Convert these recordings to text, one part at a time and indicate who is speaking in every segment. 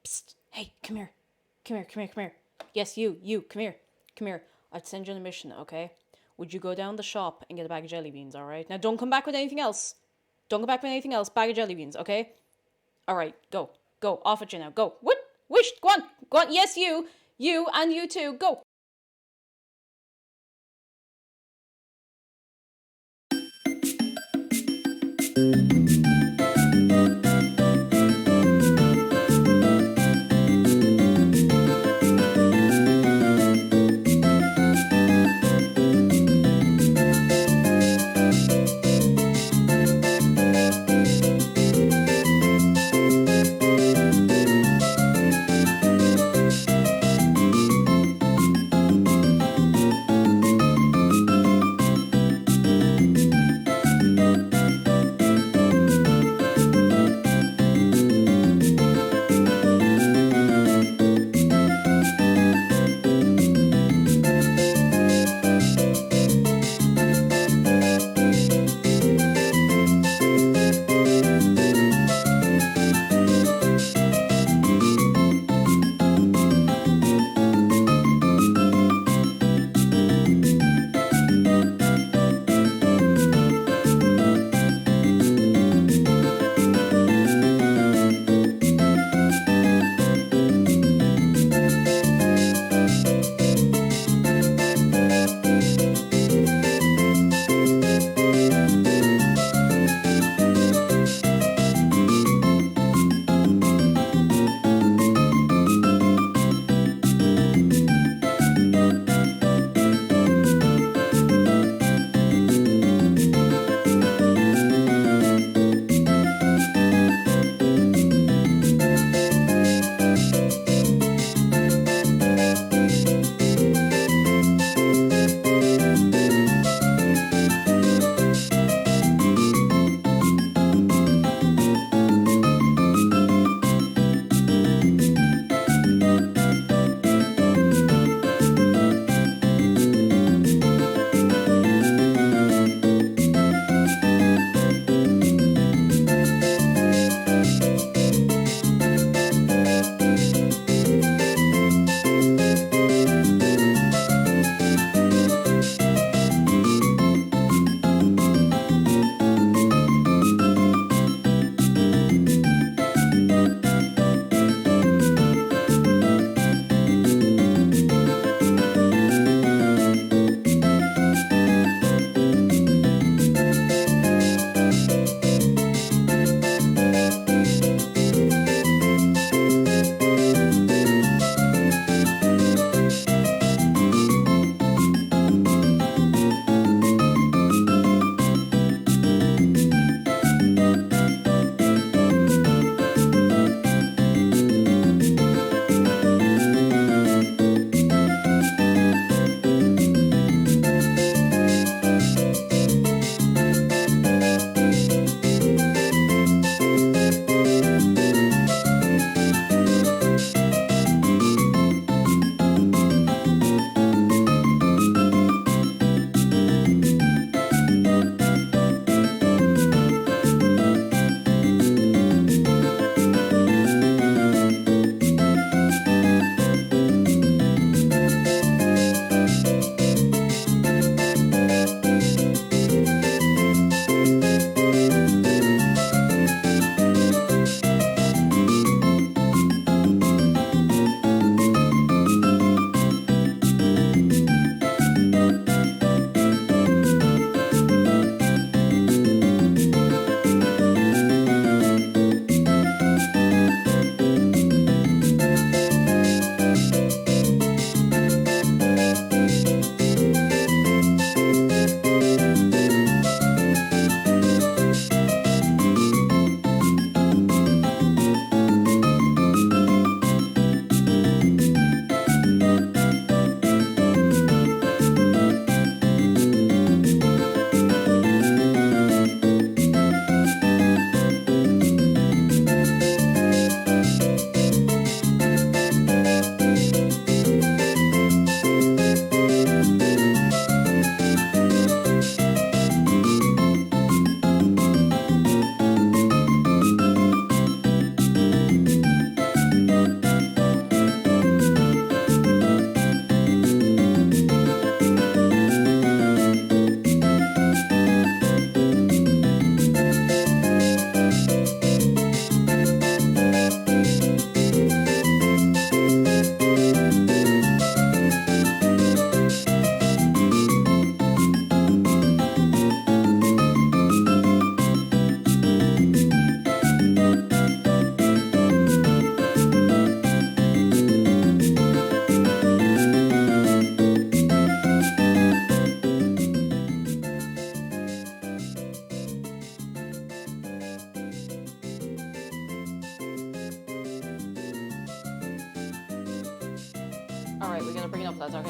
Speaker 1: Psst. Hey, come here. Come here, come here, come here. Yes, you, come here. Come here. I'd send you on a mission, okay? Would you go down the shop and get a bag of jelly beans, alright? Now don't come back with anything else. Don't come back with anything else. Bag of jelly beans, okay? Alright, go. Go. Off at you now. Go. What? Wish. Go on. Go on. Yes, you. You and you too. Go.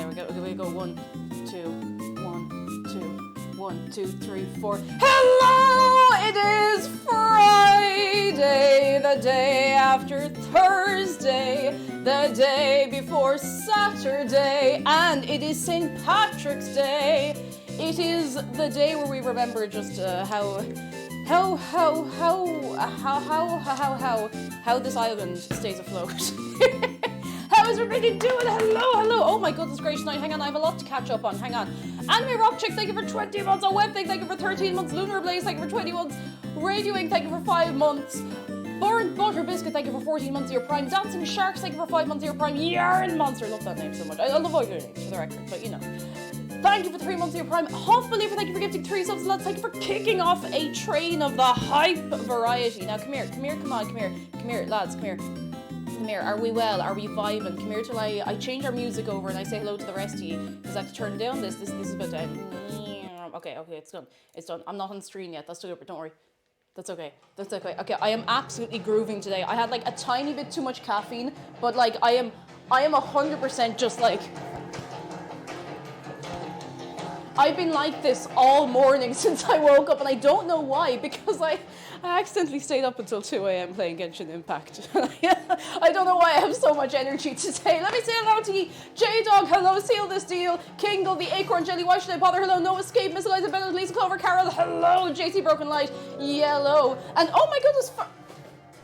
Speaker 1: Okay, we go 1, 2, 1, 2, 1, 2, 3, 4. Hello! It is Friday, the day after Thursday, the day before Saturday, and it is St. Patrick's Day. It is the day where we remember just how this island stays afloat. How is everybody doing? Hello. Oh my goodness gracious, now hang on, I have a lot to catch up on. Hang on. Anime Rock Chick, thank you for 20 months. Webthing, thank you for 13 months. Lunar Blaze, thank you for 20 months. Radio Ink, thank you for 5 months. Burnt Butter Biscuit, thank you for 14 months of your prime. Dancing Sharks, thank you for 5 months of your prime. Yarn Monster, I love that name so much. I love all your names for the record, but you know. Thank you for 3 months of your prime. Huff Believer, thank you for gifting 3 subs. Lads, thank you for kicking off a train of the hype variety. Now come here, come here, lads, come here. Come here, are we well? Are we vibing? Come here till I change our music over and I say hello to the rest of you, because I have to turn down this is about to end. Okay, it's done. I'm not on the screen yet, that's still, don't worry. That's okay. Okay, I am absolutely grooving today. I had like a tiny bit too much caffeine, but like I am 100% just like, I've been like this all morning since I woke up, and I don't know why, because I accidentally stayed up until 2 a.m. playing Genshin Impact. I don't know why I have so much energy today. Let me say hello to you. J-Dog, hello, Seal This Deal, Kingle, the Acorn Jelly, Why Should I Bother, hello, No Escape, Miss Eliza Bennett, Lisa Clover, Carol, hello, JC Broken Light, Yellow, and oh my goodness,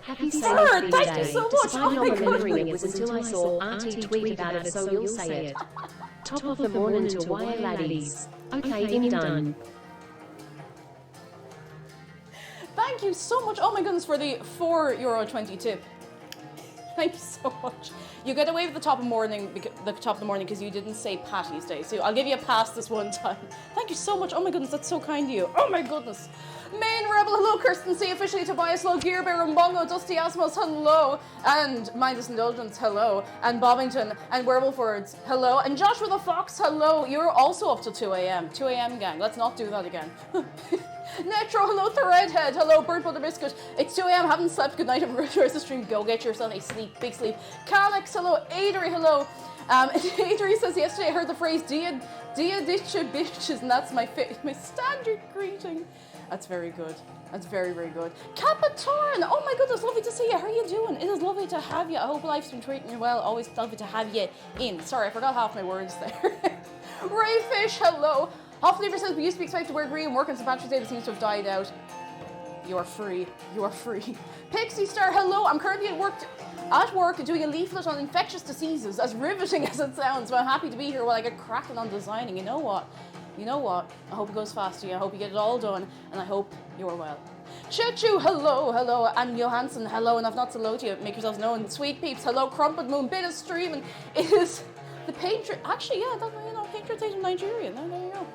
Speaker 2: Happy Saturday.
Speaker 1: Thank you so much.
Speaker 2: Despite not remembering it was until I saw Auntie tweet about it, so you'll say it. Top of the morning to wire laddies. Okay, done.
Speaker 1: Thank you so much. Oh my goodness, for the €4.20 tip. Thank you so much. You get away with the top of the morning because you didn't say Patty's Day. So I'll give you a pass this one time. Thank you so much. Oh my goodness, that's so kind of you. Oh my goodness. Main Rebel, hello. Kirsten C, officially Tobias, hello. Gear Bear and Bongo, Dusty Asmos, hello. And Mindless Indulgence, hello. And Bobbington and Werewolf Words, hello. And Joshua the Fox, hello. You're also up till 2 a.m. 2 a.m. gang. Let's not do that again. Netro, hello. Threadhead, hello. Burnt Butter Biscuit. It's 2 a.m. Haven't slept. Good night. Everyone the stream. Go get yourself a sleep. Big sleep. Calix, hello. Adri, hello. Adri says, yesterday I heard the phrase Dia ditcha bitches, and that's my standard greeting. That's very good. That's very, very good. Capitoran! Oh my goodness, lovely to see you. How are you doing? It is lovely to have you. I hope life's been treating you well. Always lovely to have you in. Sorry, I forgot half my words there. Rayfish, hello. Hofflever says, we used to be expected to wear green and work on St. Patrick's Day, but seems to have died out. You are free. You are free. Pixie Star, hello. I'm currently at work doing a leaflet on infectious diseases, as riveting as it sounds, but I'm happy to be here while I get cracking on designing. You know what? I hope it goes fast to you. I hope you get it all done, and I hope you're well. Chechu, hello. And Johansson, hello. And I've not said hello to you. Make yourselves known. Sweet Peeps, hello. Crumpet Moon, bit of streaming. It is the Patriot. Actually, yeah, Patriot Day in Nigeria. No, there you go.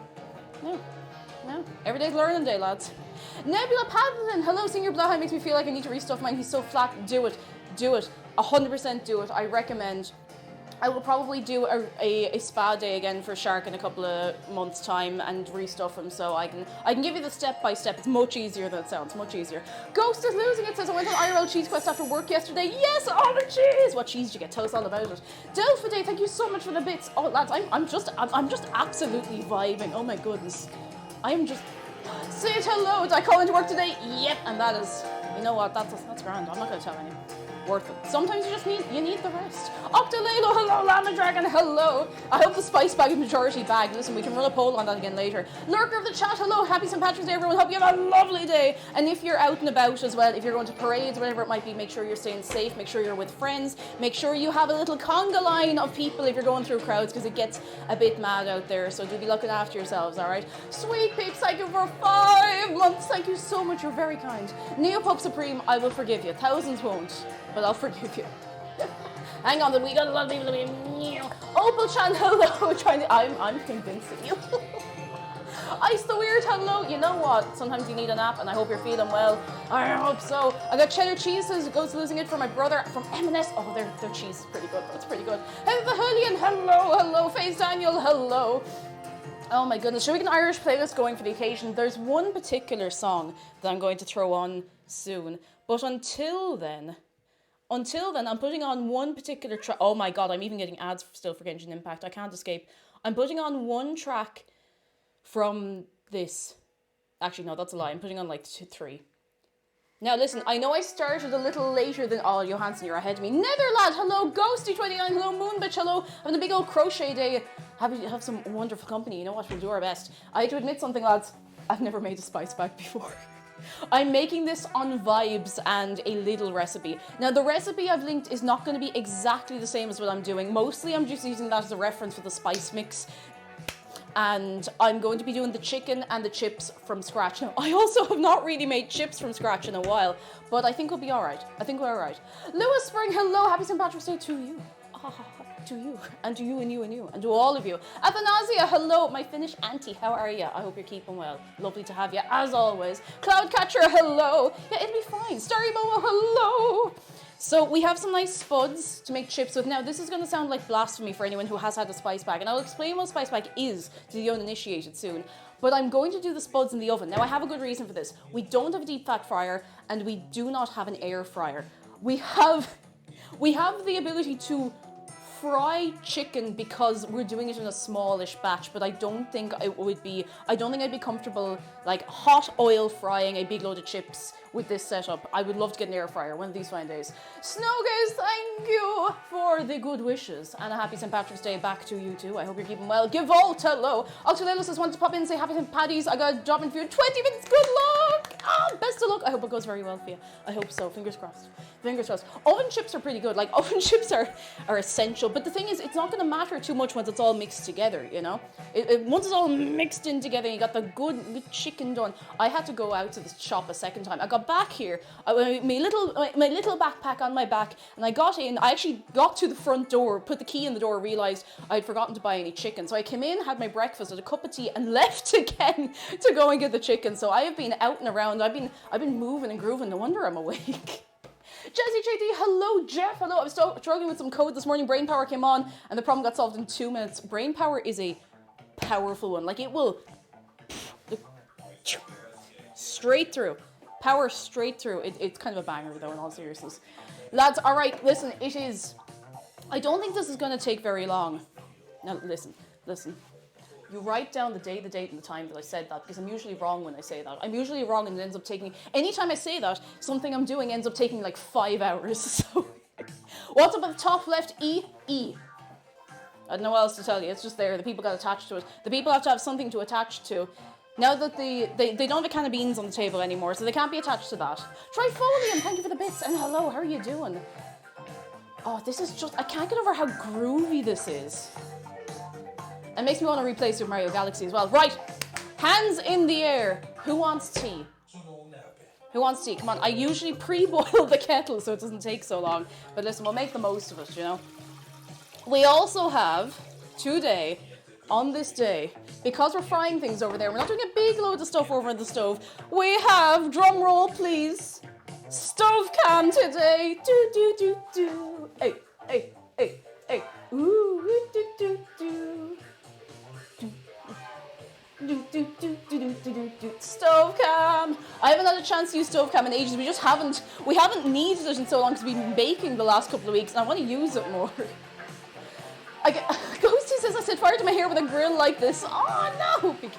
Speaker 1: No. Every day's learning day, lads. Nebula Paddington, hello. Seeing your Blaha makes me feel like I need to restuff mine. He's so flat. Do it. 100% do it. I recommend. I will probably do a spa day again for Shark in a couple of months' time and restuff him, so I can give you the step by step. It's much easier than it sounds, much easier. Ghost is losing it says, I went on IRL cheese quest after work yesterday. Yes, all the cheese. What cheese did you get? Tell us all about it. Delpha Day, thank you so much for the bits. Oh lads, I'm just absolutely vibing. Oh my goodness, I'm just. Say it hello. Did I call into work today? Yep, and that is. You know what? That's grand. I'm not gonna tell anyone. Worth it. Sometimes you need the rest. Octolelo, hello. Llama Dragon, hello. I hope the spice bag is majority bag. Listen, we can run a poll on that again later. Lurker of the chat, hello. Happy St. Patrick's Day, everyone. Hope you have a lovely day. And if you're out and about as well, if you're going to parades, whatever it might be, make sure you're staying safe. Make sure you're with friends. Make sure you have a little conga line of people if you're going through crowds, because it gets a bit mad out there. So do be looking after yourselves, all right? Sweet Peeps, thank you for 5 months. Thank you so much. You're very kind. Neopope Supreme, I will forgive you. Thousands won't, but I'll forgive you. Hang on, we got a lot of people to be. Opal Chan, hello. I'm convincing you. Ice the Weird, hello. You know what? Sometimes you need a nap, and I hope you're feeling well. I hope so. I got cheddar cheese, says goes losing it for my brother from M&S. Oh, their cheese is pretty good. That's pretty good. Hey, the Hullion, hello. Faze Daniel, hello. Oh my goodness, should we get an Irish playlist going for the occasion? There's one particular song that I'm going to throw on soon. But until then, until then, I'm putting on one particular track. Oh my god, I'm even getting ads still for Genshin Impact. I can't escape. I'm putting on one track from this. Actually, no, that's a lie. I'm putting on like 3. Now listen, I know I started a little later than... Oh, Johansson, you're ahead of me. Netherlad, hello. Ghosty29, hello. Moonbitch, hello. Having a big old crochet day. Have some wonderful company. You know what? We'll do our best. I have to admit something, lads. I've never made a spice bag before. I'm making this on vibes and a little recipe. Now, the recipe I've linked is not going to be exactly the same as what I'm doing. Mostly, I'm just using that as a reference for the spice mix. And I'm going to be doing the chicken and the chips from scratch. Now, I also have not really made chips from scratch in a while, but I think we'll be all right. I think we're all right. Lewis Spring, hello. Happy St. Patrick's Day to you. To you, and to you, and you, and you, and to all of you. Athanasia, hello. My Finnish auntie, how are you? I hope you're keeping well. Lovely to have you, as always. Cloudcatcher, hello. Yeah, it'll be fine. Starry Momo, hello. So we have some nice spuds to make chips with. Now, this is going to sound like blasphemy for anyone who has had a spice bag, and I'll explain what a spice bag is to the uninitiated soon. But I'm going to do the spuds in the oven. Now, I have a good reason for this. We don't have a deep fat fryer, and we do not have an air fryer. We have the ability to fry chicken because we're doing it in a smallish batch, but I don't think I'd be comfortable like hot oil frying a big load of chips with this setup. I would love to get an air fryer one of these fine days. Snowgaze, thank you for the good wishes and a happy St. Patrick's Day back to you too. I hope you're keeping well. Givolt, hello. Octalelis just wanted to pop in and say happy St. Paddy's. I got a job in for you. 20 minutes, good luck. Best of luck. I hope it goes very well for you. I hope so. Fingers crossed. Fingers crossed. Oven chips are pretty good. Like, oven chips are essential. But the thing is, it's not going to matter too much once it's all mixed together, you know? Once it's all mixed in together and you got the good chicken done. I had to go out to the shop a second time. I got back here, my little backpack on my back, and I got in. I actually got to the front door, put the key in the door, realised I'd forgotten to buy any chicken. So I came in, had my breakfast, had a cup of tea, and left again to go and get the chicken. So I have been out and around. I've been moving and grooving. No wonder I'm awake. Jesse JD, hello. Jeff, hello. I was struggling with some code this morning. Brain power came on and the problem got solved in 2 minutes. Brain power is a powerful one. Like, it will straight through. Power straight through. It's kind of a banger though, in all seriousness. Lads, all right, listen, I don't think this is going to take very long. Now, listen. You write down the day, the date, and the time that I said that, because I'm usually wrong when I say that. I'm usually wrong and it ends up taking... Anytime I say that, something I'm doing ends up taking like 5 hours. So, what's up at the top left? E. I don't know what else to tell you. It's just there. The people got attached to it. The people have to have something to attach to. Now that they don't have a can of beans on the table anymore, so they can't be attached to that. Trifolium, thank you for the bits. And hello, how are you doing? Oh, this is just... I can't get over how groovy this is. It makes me want to replay Super Mario Galaxy as well. Right, hands in the air. Who wants tea? Who wants tea? Come on, I usually pre-boil the kettle so it doesn't take so long. But listen, we'll make the most of it, you know. We also have, today, on this day, because we're frying things over there, we're not doing a big load of stuff over in the stove. We have, drum roll please, stove cam today. Do. Hey. Ooh, do. Stove cam. I haven't had a chance to use stove cam in ages. We haven't needed it in so long because we've been baking the last couple of weeks and I want to use it more. Ghosty says I set fire to my hair with a grill like this. Oh no! Be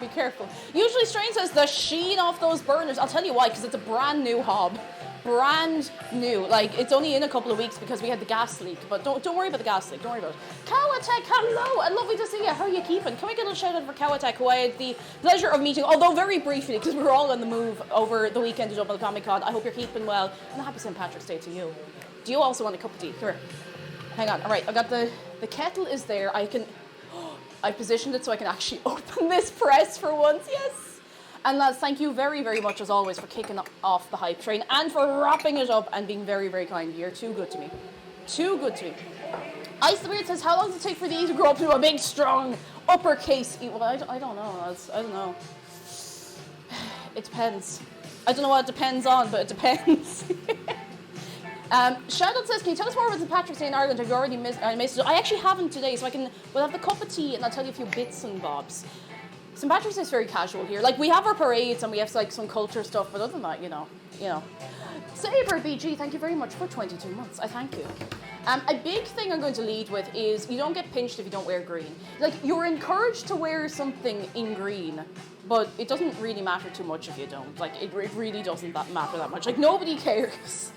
Speaker 1: careful. Usually Strain says the sheen off those burners. I'll tell you why, because it's a brand new hob. Brand new. Like, it's only in a couple of weeks because we had the gas leak. But don't worry about the gas leak. Don't worry about it. Cowatek, hello! And lovely to see you. How are you keeping? Can we get a shout out for Cowatek, who I had the pleasure of meeting, although very briefly, because we were all on the move over the weekend to Dublin Comic Con. I hope you're keeping well. And a happy St. Patrick's Day to you. Do you also want a cup of tea? Come here. Hang on. All right, I got the kettle is there. I positioned it so I can actually open this press for once. Yes. And lads, thank you very, very much as always for kicking off the hype train and for wrapping it up and being very, very kind. You're too good to me. Too good to me. Ice the Weird says, how long does it take for the E to grow up to a big, strong, uppercase E? Well, I don't know. I don't know. It depends. I don't know what it depends on, but it depends. Shadow says, can you tell us more about St. Patrick's Day in Ireland? Have you already missed it? I actually haven't today, so we'll have the cup of tea and I'll tell you a few bits and bobs. St. Patrick's Day is very casual here. Like, we have our parades and we have like some culture stuff, but other than that, you know. Saber BG, thank you very much for 22 months. I thank you. A big thing I'm going to lead with is you don't get pinched if you don't wear green. Like, you're encouraged to wear something in green, but it doesn't really matter too much if you don't. Like, it really doesn't matter that much. Like, nobody cares.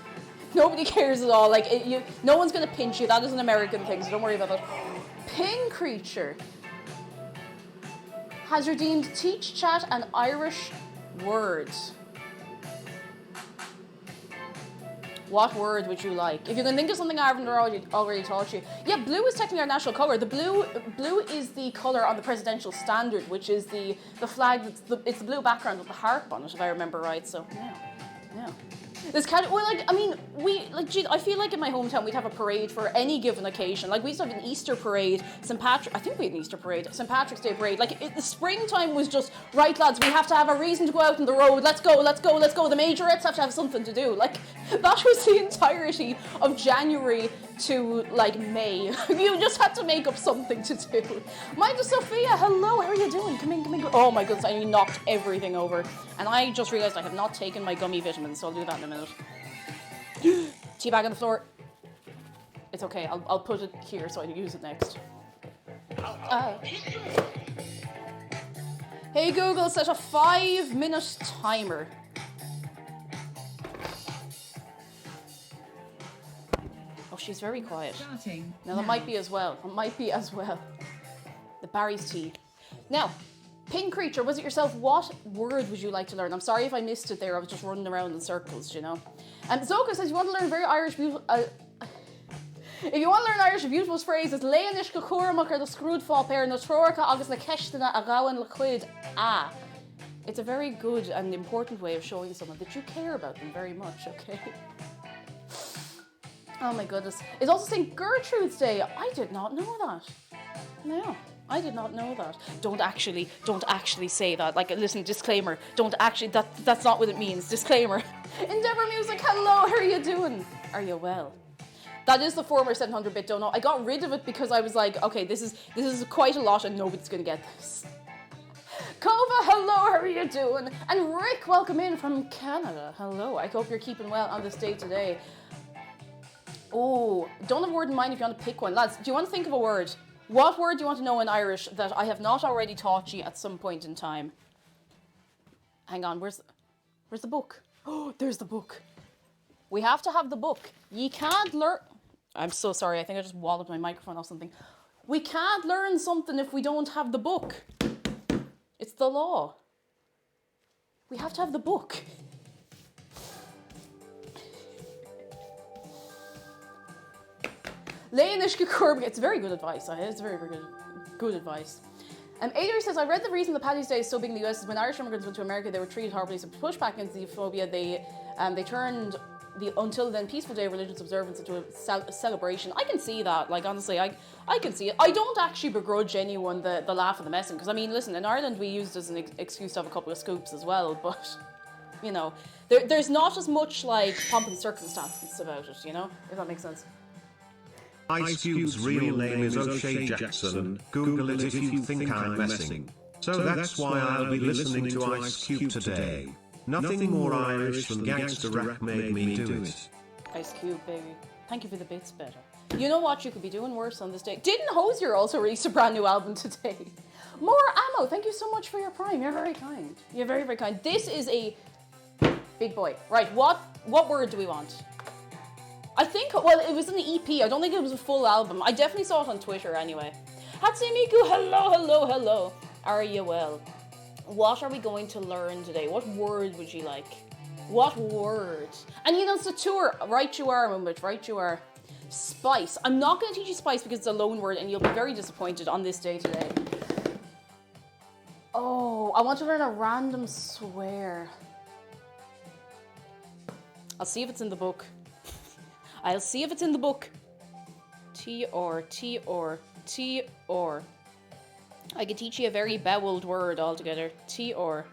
Speaker 1: Nobody cares at all. Like, no one's going to pinch you. That is an American thing, so don't worry about that. Pin creature has redeemed teach chat an Irish word. What word would you like? If you can think of something I haven't already taught you. Yeah, blue is technically our national colour. The blue is the colour on the presidential standard, which is the flag. It's the blue background with the harp on it, if I remember right. So yeah. This kind of, well, like, I mean, I feel like in my hometown we'd have a parade for any given occasion. Like, we used to have an Easter parade, I think we had an Easter parade, St. Patrick's Day parade. Like, the springtime was just, right, lads, we have to have a reason to go out on the road. Let's go. The majorettes have to have something to do. Like, that was the entirety of January to, like, May. You just had to make up something to do. Michael Sophia, hello, how are you doing? Come in. Oh my goodness, I knocked everything over. And I just realised I have not taken my gummy vitamins, so I'll do that in a minute. Teabag on the floor. It's okay, I'll put it here so I can use it next. Hey Google, set a 5-minute timer. Oh, she's very quiet. Now that might be as well. The Barry's tea. Now, pin creature, was it yourself? What word would you like to learn? I'm sorry if I missed it there. I was just running around in circles, you know. Zoka says you want to learn very Irish beautiful. If you want to learn Irish beautiful phrases, Leonish Kakuramuk or the screwed fall pair, no Trorka August na Keshtana Agawan Liquid. It's a very good and important way of showing someone that you care about them very much, okay? Oh my goodness. It's also St. Gertrude's Day. I did not know that. No. I did not know that. Don't actually say that. Like, listen, disclaimer. That's not what it means. Disclaimer. Endeavour Music, hello, how are you doing? Are you well? That is the former 700-bit dono. I got rid of it because I was like, okay, this is quite a lot and nobody's gonna get this. Kova, hello, how are you doing? And Rick, welcome in from Canada. Hello, I hope you're keeping well on this day today. Oh, don't have a word in mind if you want to pick one. Lads, do you want to think of a word? What word do you want to know in Irish that I have not already taught you at some point in time? Hang on, where's the book? Oh, there's the book. We have to have the book. Ye can't learn... I'm so sorry, I think I just walloped my microphone off something. We can't learn something if we don't have the book. It's the law. We have to have the book. Leonish Kakurb, it's very good advice. It's very, very good advice. Adrian says, I read the reason the Paddy's Day is so big in the US is when Irish immigrants went to America, they were treated horribly. So to push back against the phobia, they turned the until then peaceful day of religious observance into a celebration. I can see that. Like, honestly, I can see it. I don't actually begrudge anyone the laugh of the messing. Because, I mean, listen, in Ireland we used as an excuse to have a couple of scoops as well. But, you know, there's not as much, like, pomp and circumstance about it, you know? If that makes sense.
Speaker 3: Ice Cube's real name is O'Shea Jackson. Google it if you think I'm messing. So that's why I'll be listening to Ice Cube today. Nothing more Irish than gangster rap made me do it.
Speaker 1: Ice Cube, baby. Thank you for the bits, better. You know what you could be doing worse on this day? Didn't Hosier also release a brand new album today? More ammo. Thank you so much for your prime. You're very kind. You're very, very kind. This is a big boy. Right, what word do we want? I think, well, it was in the EP. I don't think it was a full album. I definitely saw it on Twitter anyway. Hatsimiku, hello. Are you well? What are we going to learn today? What word would you like? What word? And you know, it's a tour. Right you are, Mumbit. Right you are. Spice. I'm not going to teach you spice because it's a loan word and you'll be very disappointed on this day today. Oh, I want to learn a random swear. I'll see if it's in the book. I'll see if it's in the book. T-or. I could teach you a very boweled word altogether. T-or.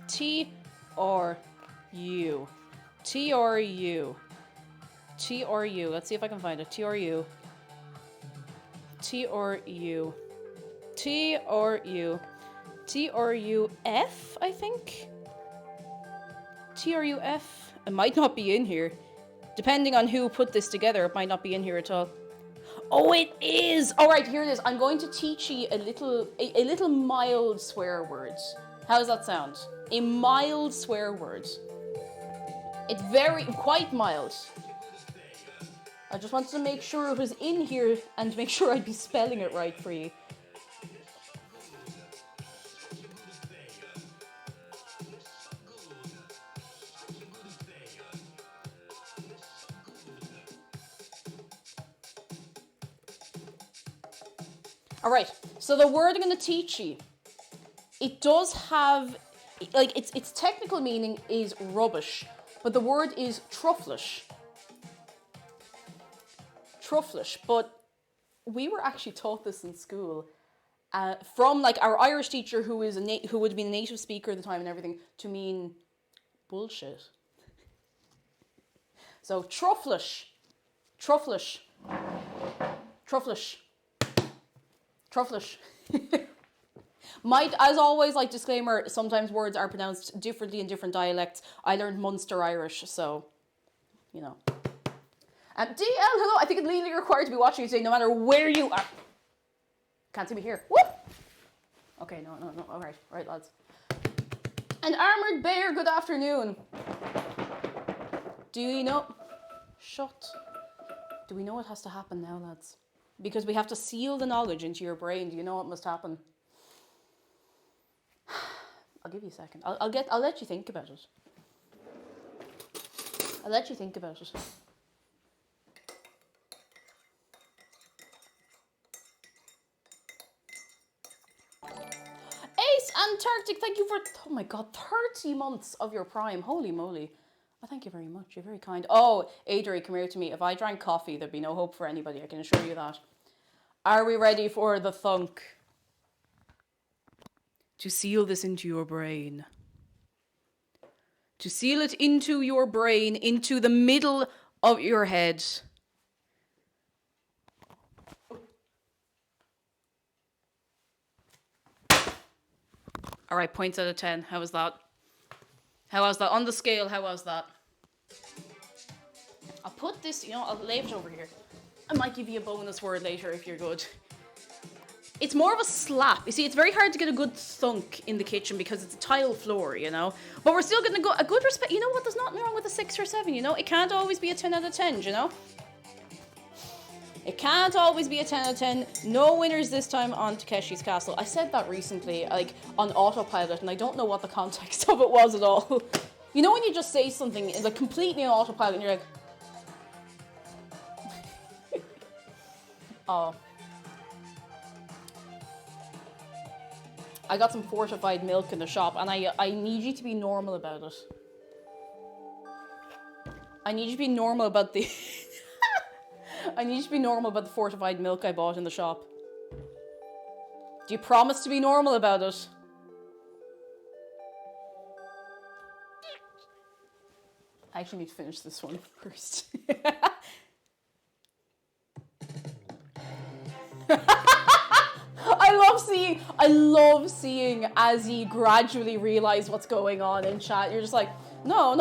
Speaker 1: T-or-you. T-or-you. T-or-you. Let's see if I can find it. T-or-you. T-or-you. T-or-you. T-or-you-F, I think? TRUF. It might not be in here. Depending on who put this together, it might not be in here at all. Oh, it is! Alright, here it is. I'm going to teach you a little mild swear word. How does that sound? A mild swear word. It's quite mild. I just wanted to make sure it was in here and make sure I'd be spelling it right for you. Alright, so the word I'm going to teach you, it does have, like, its technical meaning is rubbish, but the word is trufflish. Trufflish, but we were actually taught this in school from, like, our Irish teacher who would have been a native speaker at the time and everything, to mean bullshit. So, trufflish. Trufflish. Trufflish. Trufflish. As always, like, disclaimer, sometimes words are pronounced differently in different dialects. I learned Munster Irish, so, you know. DL, hello, I think it's legally required to be watching you today, no matter where you are. Can't see me here. Whoop! Okay, no, all right, lads. An Armoured Bear, good afternoon. Do you know... Shut. Do we know what has to happen now, lads? Because we have to seal the knowledge into your brain. Do you know what must happen? I'll give you a second. I'll let you think about it. I'll let you think about it. Ace Antarctic, thank you for, oh my god, 30 months of your Prime. Holy moly. Oh, thank you very much. You're very kind. Oh, Adri, come here to me. If I drank coffee, there'd be no hope for anybody. I can assure you that. Are we ready for the thunk? To seal this into your brain. To seal it into your brain, into the middle of your head. All right, points out of 10. How was that? How was that? On the scale, how was that? I'll put this, I'll lay it over here. I might give you a bonus word later if you're good. It's more of a slap. You see, it's very hard to get a good thunk in the kitchen because it's a tile floor, But we're still getting a good respect. You know what? There's nothing wrong with a 6 or 7, It can't always be a 10 out of 10, It can't always be a 10 out of 10. No winners this time on Takeshi's Castle. I said that recently, like, on autopilot, and I don't know what the context of it was at all. You know when you just say something, like, completely on autopilot, and you're like... Oh. I got some fortified milk in the shop, and I need you to be normal about it. I need you to be normal about the... I need you to be normal about the fortified milk I bought in the shop. Do you promise to be normal about it? I actually need to finish this one first. I love seeing as you gradually realize what's going on in chat. You're just like, no.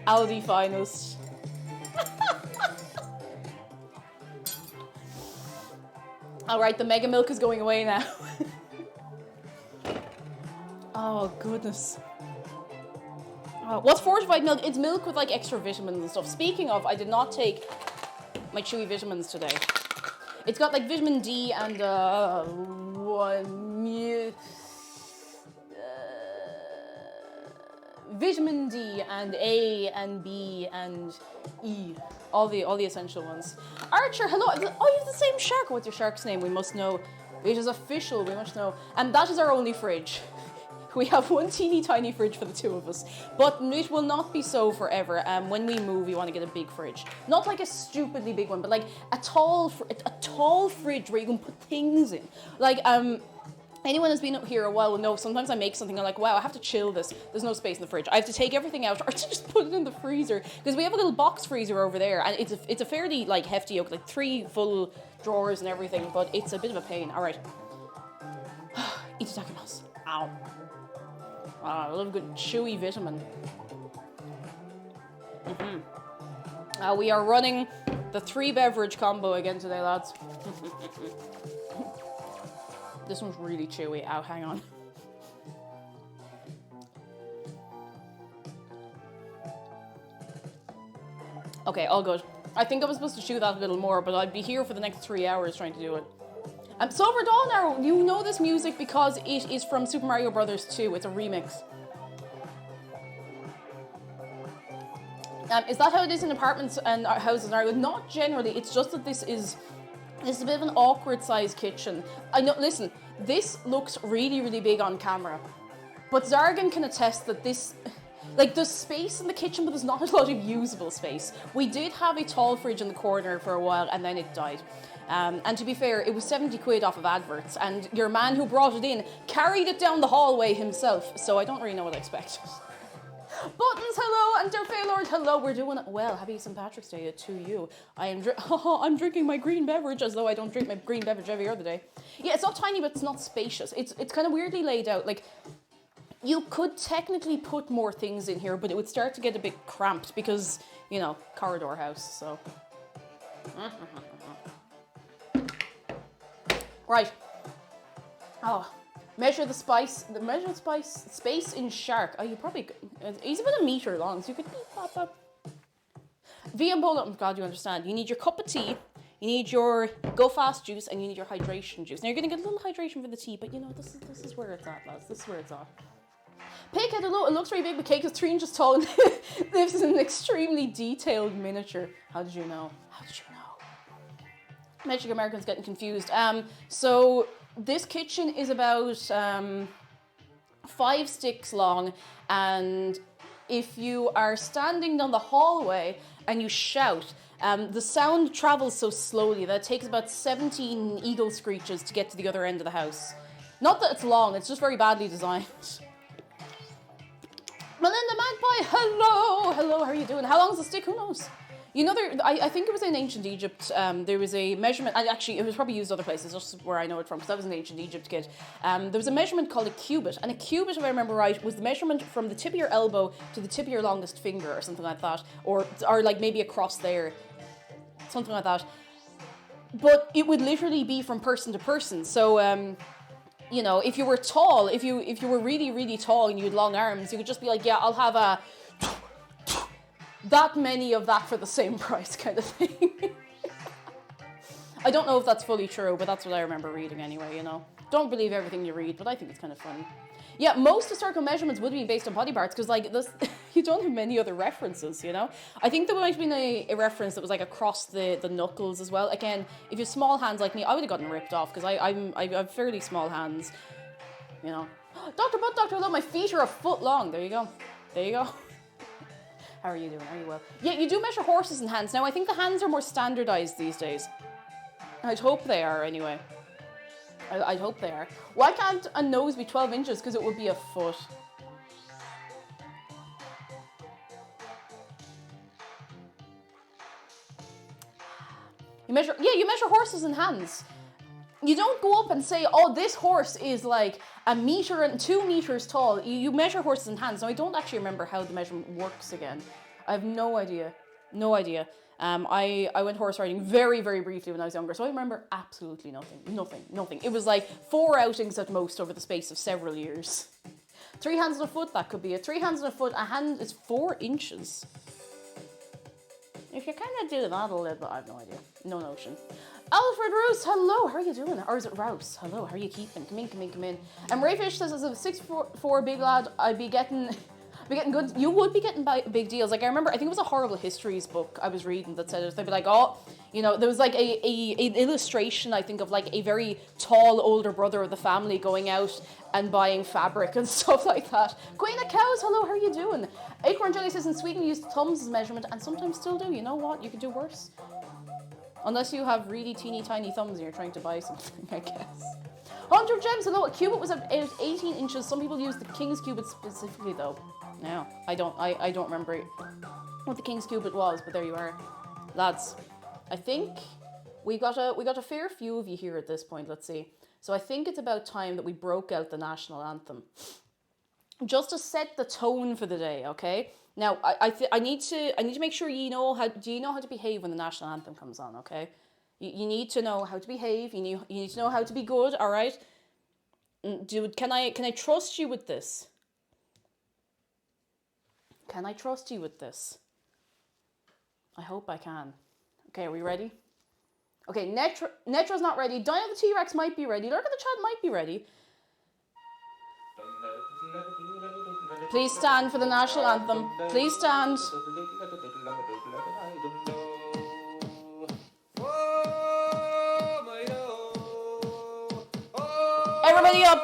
Speaker 1: Aldi finest. Alright, the mega milk is going away now. Oh, goodness. What's fortified milk? It's milk with, like, extra vitamins and stuff. Speaking of, I did not take my chewy vitamins today. It's got, like, vitamin D and, vitamin D and A and B and E. All the essential ones. Archer, hello. Oh, you have the same shark. What's your shark's name? We must know. It is official. We must know. And that is our only fridge. We have one teeny tiny fridge for the two of us, but it will not be so forever. When we move, we want to get a big fridge, not like a stupidly big one, but like a tall fridge where you can put things in. Like anyone who's been up here a while will know. Sometimes I make something, I'm like, wow, I have to chill this. There's no space in the fridge. I have to take everything out or to just put it in the freezer because we have a little box freezer over there, and it's a fairly like hefty yoke, like 3 full drawers and everything, but it's a bit of a pain. All right, itadakimasu. Ow. I love a good chewy vitamin. We are running the 3 beverage combo again today, lads. This one's really chewy. Ow, hang on. Okay, all good. I think I was supposed to chew that a little more, but I'd be here for the next 3 hours trying to do it. Silver Dawn Arrow, you know this music because it is from Super Mario Brothers 2. It's a remix. Is that how it is in apartments and houses in Ireland? Not generally. It's just that this is a bit of an awkward sized kitchen. I know. Listen, this looks really, really big on camera, but Zargan can attest that this, like, there's space in the kitchen, but there's not a lot of usable space. We did have a tall fridge in the corner for a while, and then it died. And to be fair, it was 70 quid off of adverts, and your man who brought it in carried it down the hallway himself. So I don't really know what I expected. Buttons, hello, and Derfay Lord, hello. We're doing well. Happy St. Patrick's Day to you. I'm drinking my green beverage as though I don't drink my green beverage every other day. Yeah, it's not tiny, but it's not spacious. It's kind of weirdly laid out. Like, you could technically put more things in here, but it would start to get a bit cramped because, you know, corridor house. So, right. Oh. Measure the spice. Measure the spice space in shark. Oh, you probably. He's about a meter long, so you could pop up. VM Polo. Oh God, you understand. You need your cup of tea. You need your Go Fast juice, and you need your hydration juice. Now you're gonna get a little hydration for the tea, but you know this is where it's at, lads. This is where it's at. Pig head, hello. It looks very big, but cake is 3 inches tall and lives in an extremely detailed miniature. How did you know? How did you know? Magic Americans getting confused. So. This kitchen is about 5 sticks long, and if you are standing down the hallway and you shout, the sound travels so slowly that it takes about 17 eagle screeches to get to the other end of the house. Not that it's long, it's just very badly designed. Melinda Magpie, hello! Hello, how are you doing? How long is the stick? Who knows? You know, I think it was in ancient Egypt, there was a measurement, actually it was probably used other places, just where I know it from, because that was an ancient Egypt kid. There was a measurement called a cubit, and a cubit, if I remember right, was the measurement from the tip of your elbow to the tip of your longest finger, or something like that, or like maybe across there, something like that. But it would literally be from person to person, so, you know, if you were tall, if you were really, really tall and you had long arms, you could just be like, yeah, I'll have a... that many of that for the same price kind of thing. I don't know if that's fully true, but that's what I remember reading anyway, you know. Don't believe everything you read, but I think it's kind of funny. Yeah, most historical measurements would be based on body parts, because, like, this, you don't have many other references, you know. I think there might have been a reference that was, like, across the knuckles as well. Again, if you have small hands like me, I would have gotten ripped off, because I have fairly small hands, you know. Dr. Butt, Dr. Love, my feet are a foot long. There you go. There you go. How are you doing? Are you well? Yeah, you do measure horses and hands. Now, I think the hands are more standardized these days. I'd hope they are, anyway. I'd hope they are. Why can't a nose be 12 inches? Because it would be a foot. You measure horses and hands. You don't go up and say, oh, this horse is like 1 meter and 2 meters tall. You measure horses in hands. Now, I don't actually remember how the measurement works again. I have no idea. No idea. I went horse riding very, very briefly when I was younger, so I remember absolutely nothing. It was like 4 outings at most over the space of several years. 3 hands and a foot, that could be it. 3 hands and a foot, a hand is 4 inches. If you kind of do that a little bit, I have no idea. No notion. Alfred Rouse, hello, how are you doing? Or is it Rouse? Hello, how are you keeping? Come in. And Rayfish says, as a 6'4" big lad, I'd be getting good. You would be getting big deals. Like, I remember, I think it was a Horrible Histories book I was reading that said it. They'd be like, oh, you know, there was like an illustration, I think, of like a very tall older brother of the family going out and buying fabric and stuff like that. Queen of Cows, hello, how are you doing? Acorn Jelly says, in Sweden we use thumbs as measurement and sometimes still do. You know what? You could do worse. Unless you have really teeny tiny thumbs and you're trying to buy something, I guess. 100 gems, hello. A cubit was at 18 inches. Some people use the king's cubit specifically, though. No, I don't remember what the king's cubit was, but there you are. Lads, I think we got a fair few of you here at this point. Let's see. So I think it's about time that we broke out the national anthem. just to set the tone for the day, okay? Now, I need to make sure you know how to behave when the national anthem comes on, okay? You need to know how to behave. You need to know how to be good, all right? Dude, can I trust you with this? Can I trust you with this? I hope I can. Okay, are we ready? Okay, Netra's not ready. Dino the T-Rex might be ready. Lurk of the Chat might be ready. Please stand for the national anthem. Please stand. Everybody up!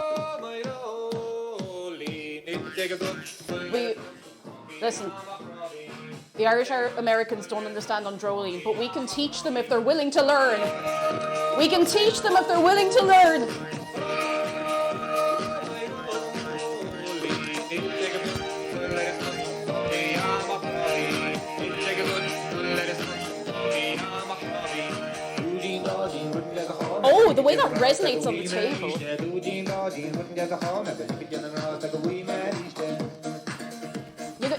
Speaker 1: Listen, the Irish Americans don't understand Androline, but we can teach them if they're willing to learn. We can teach them if they're willing to learn. Oh, the way that resonates on the table.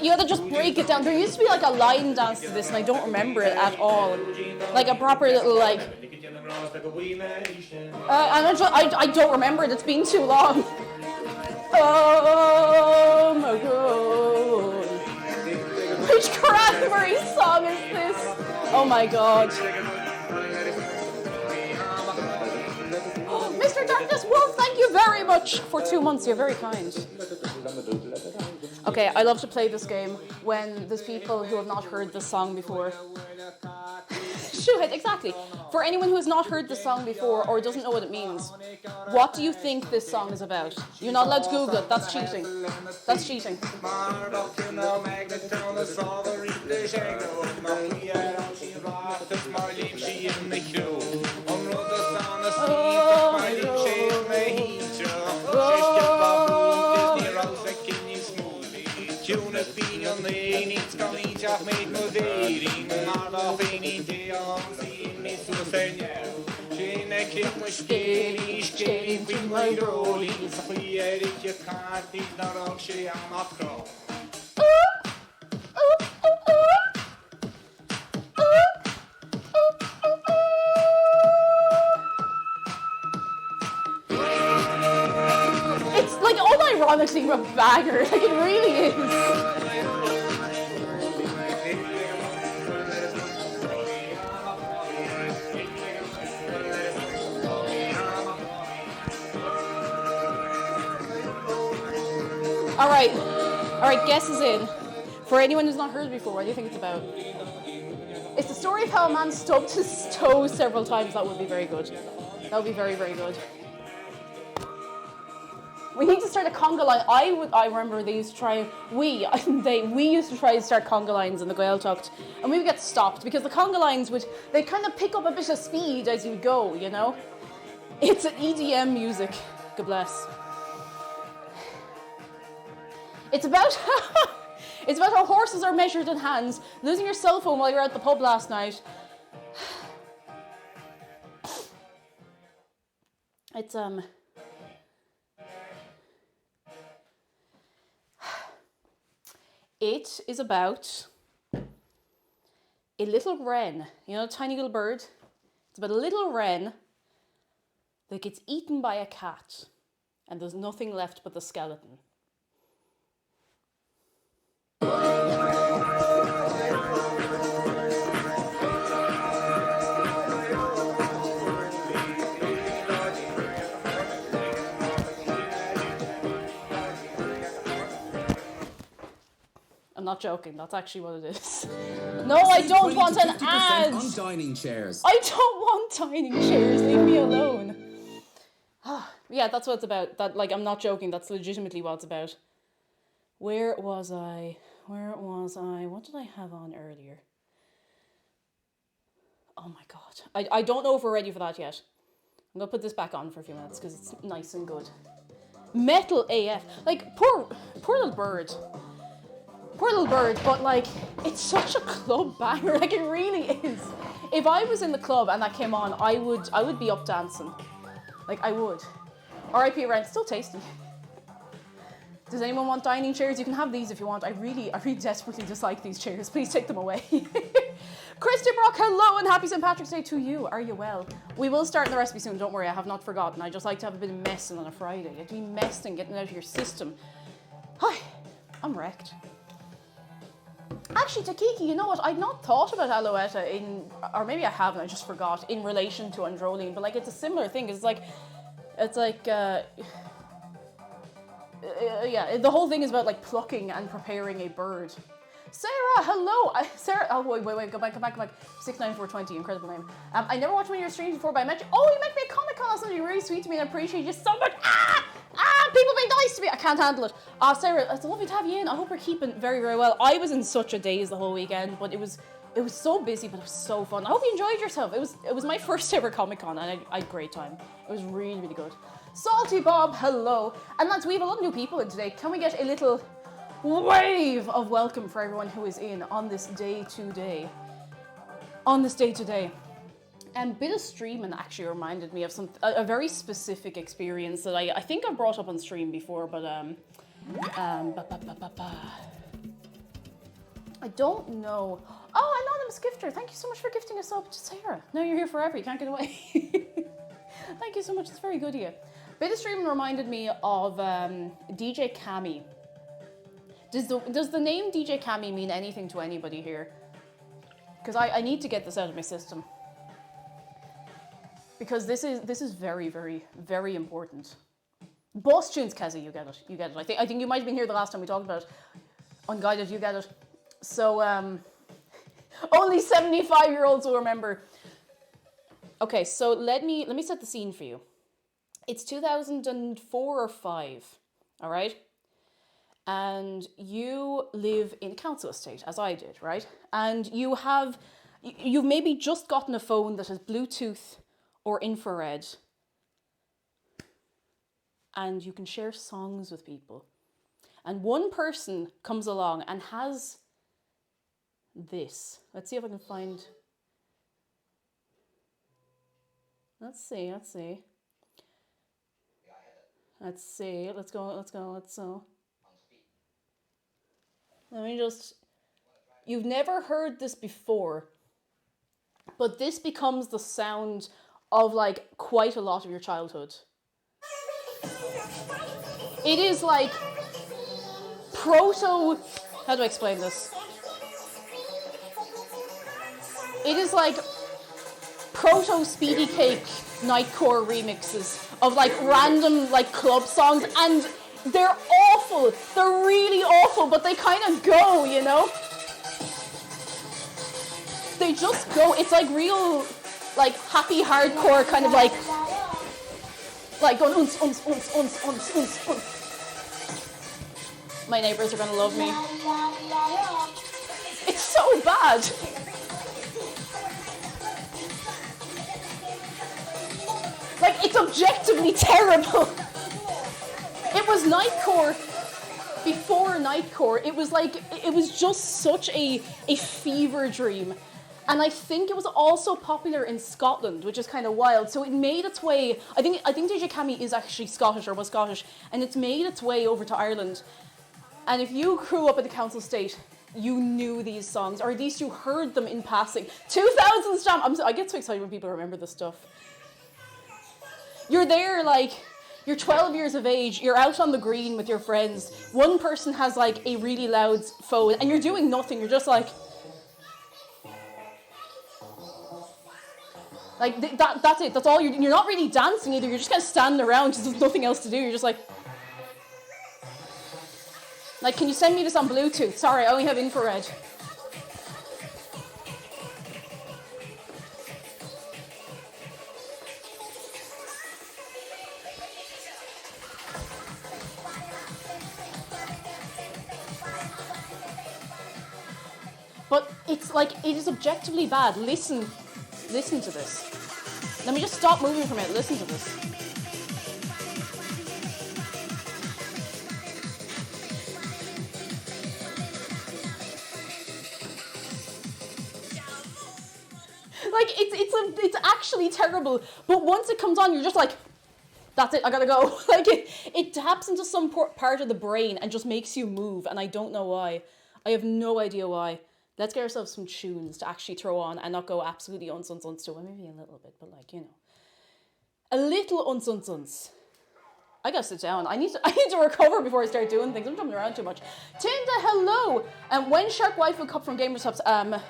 Speaker 1: You gotta just break it down. There used to be like a line dance to this and I don't remember it at all. Like a proper little like... I don't remember it, it's been too long. Oh my god. Which Cranberry song is this? Oh my god. Mr. Darkness, well, thank you very much for 2 months. You're very kind. Okay, I love to play this game when there's people who have not heard this song before. Shoot, exactly. For anyone who has not heard this song before or doesn't know what it means, what do you think this song is about? You're not allowed to Google it. That's cheating. That's cheating. It's like unironically a banger, like it really is. All right, guess is in. For anyone who's not heard it before, what do you think it's about? It's the story of how a man stubbed his toe several times. That would be very good. That would be very, very good. We need to start a conga line. I remember they used to try. We used to try to start conga lines in the Gaeltacht, and we would get stopped because the conga lines they kind of pick up a bit of speed as you go. You know, it's an EDM music. God bless. It's about how horses are measured in hands, losing your cell phone while you were at the pub last night. It's It is about a little wren, you know, a tiny little bird. It's about a little wren that gets eaten by a cat, and there's nothing left but the skeleton. I'm not joking, that's actually what it is. No, I don't want an ad!
Speaker 4: On dining chairs.
Speaker 1: I don't want dining chairs, leave me alone. Yeah, that's what it's about. I'm not joking, that's legitimately what it's about. Where was I? What did I have on earlier? Oh my god. I don't know if we're ready for that yet. I'm gonna put this back on for a few minutes because it's nice and good. Metal AF. Like, poor little bird. Poor little bird, but like, it's such a club banger. Like, it really is. If I was in the club and that came on, I would be up dancing. Like, I would. R.I.P. Rent, still tasty. Does anyone want dining chairs? You can have these if you want. I really desperately dislike these chairs. Please take them away. Christy Brock, hello and happy St. Patrick's Day to you. Are you well? We will start in the recipe soon, don't worry, I have not forgotten. I just like to have a bit of messing on a Friday. You have to be messing, getting it out of your system. Hi, I'm wrecked. Actually, Takiki, you know what? I'd not thought about Alouetta or maybe I haven't, I just forgot, in relation to Androline, but like it's a similar thing. It's like, yeah, the whole thing is about like plucking and preparing a bird. Sarah, hello. Sarah, oh wait, go back. 69420, incredible name. I never watched one of your streams before, but I met you. Oh, you met me at Comic Con last night. You're really sweet to me, and I appreciate you so much. People being nice to me. I can't handle it. Sarah, it's lovely to have you in. I hope you're keeping very, very well. I was in such a daze the whole weekend, but it was so busy, but it was so fun. I hope you enjoyed yourself. It was my first ever Comic Con, and I had a great time. It was really, really good. Salty Bob, hello. And lads, we have a lot of new people in today. Can we get a little wave of welcome for everyone who is in on this day today? Bit of streaming actually reminded me of a very specific experience that I think I've brought up on stream before, but I don't know. Oh, Anonymous Gifter, thank you so much for gifting us up to Sarah. Now you're here forever, you can't get away. Thank you so much, it's very good of you. Bit of streaming reminded me of DJ Cammy. Does the name DJ Cammy mean anything to anybody here? Because I need to get this out of my system. Because this is very, very, very important. Boss tunes, Kezi, you get it. I think you might have been here the last time we talked about it. Unguided, you get it. So only 75-year-olds will remember. Okay, so let me set the scene for you. It's 2004 or 5, all right? And you live in a council estate, as I did, right? And you've maybe just gotten a phone that has Bluetooth or infrared, and you can share songs with people. And one person comes along and has this. Let's see if I can find... Let's see. Let's go. Let me just... You've never heard this before, but this becomes the sound of like quite a lot of your childhood. It is like proto... How do I explain this? It is like proto Speedy Cake Nightcore remixes of like random like club songs, and they're awful. They're really awful, but they kind of go, you know? They just go. It's like real, like happy hardcore kind of like going uns. My neighbors are gonna love me. It's so bad. Like, it's objectively terrible. It was Nightcore before Nightcore. It was like, it was just such a fever dream. And I think it was also popular in Scotland, which is kind of wild. So it made its way, I think DJ Cammy is actually Scottish, or was Scottish, and it's made its way over to Ireland. And if you grew up in the council estate, you knew these songs, or at least you heard them in passing. 2000 Stamp! I get so excited when people remember this stuff. You're there, like, you're 12 years of age, you're out on the green with your friends, one person has, like, a really loud phone, and you're doing nothing, you're just like... Like, that's it, that's all, you're not really dancing either, you're just kind of standing around because there's nothing else to do, you're just like... Like, can you send me this on Bluetooth? Sorry, I only have infrared. But it's like, it is objectively bad. Listen to this. Let me just stop moving from it. Listen to this. Like, it's actually terrible. But once it comes on, you're just like... That's it, I gotta go. Like, it taps into some part of the brain and just makes you move, and I don't know why. I have no idea why. Let's get ourselves some tunes to actually throw on and not go absolutely uns to it. Maybe a little bit, but like, you know. A little uns. I gotta sit down. I need to recover before I start doing things. I'm jumping around too much. Tinda, hello! When Shark Waifu Cup from Gamers Hubs, I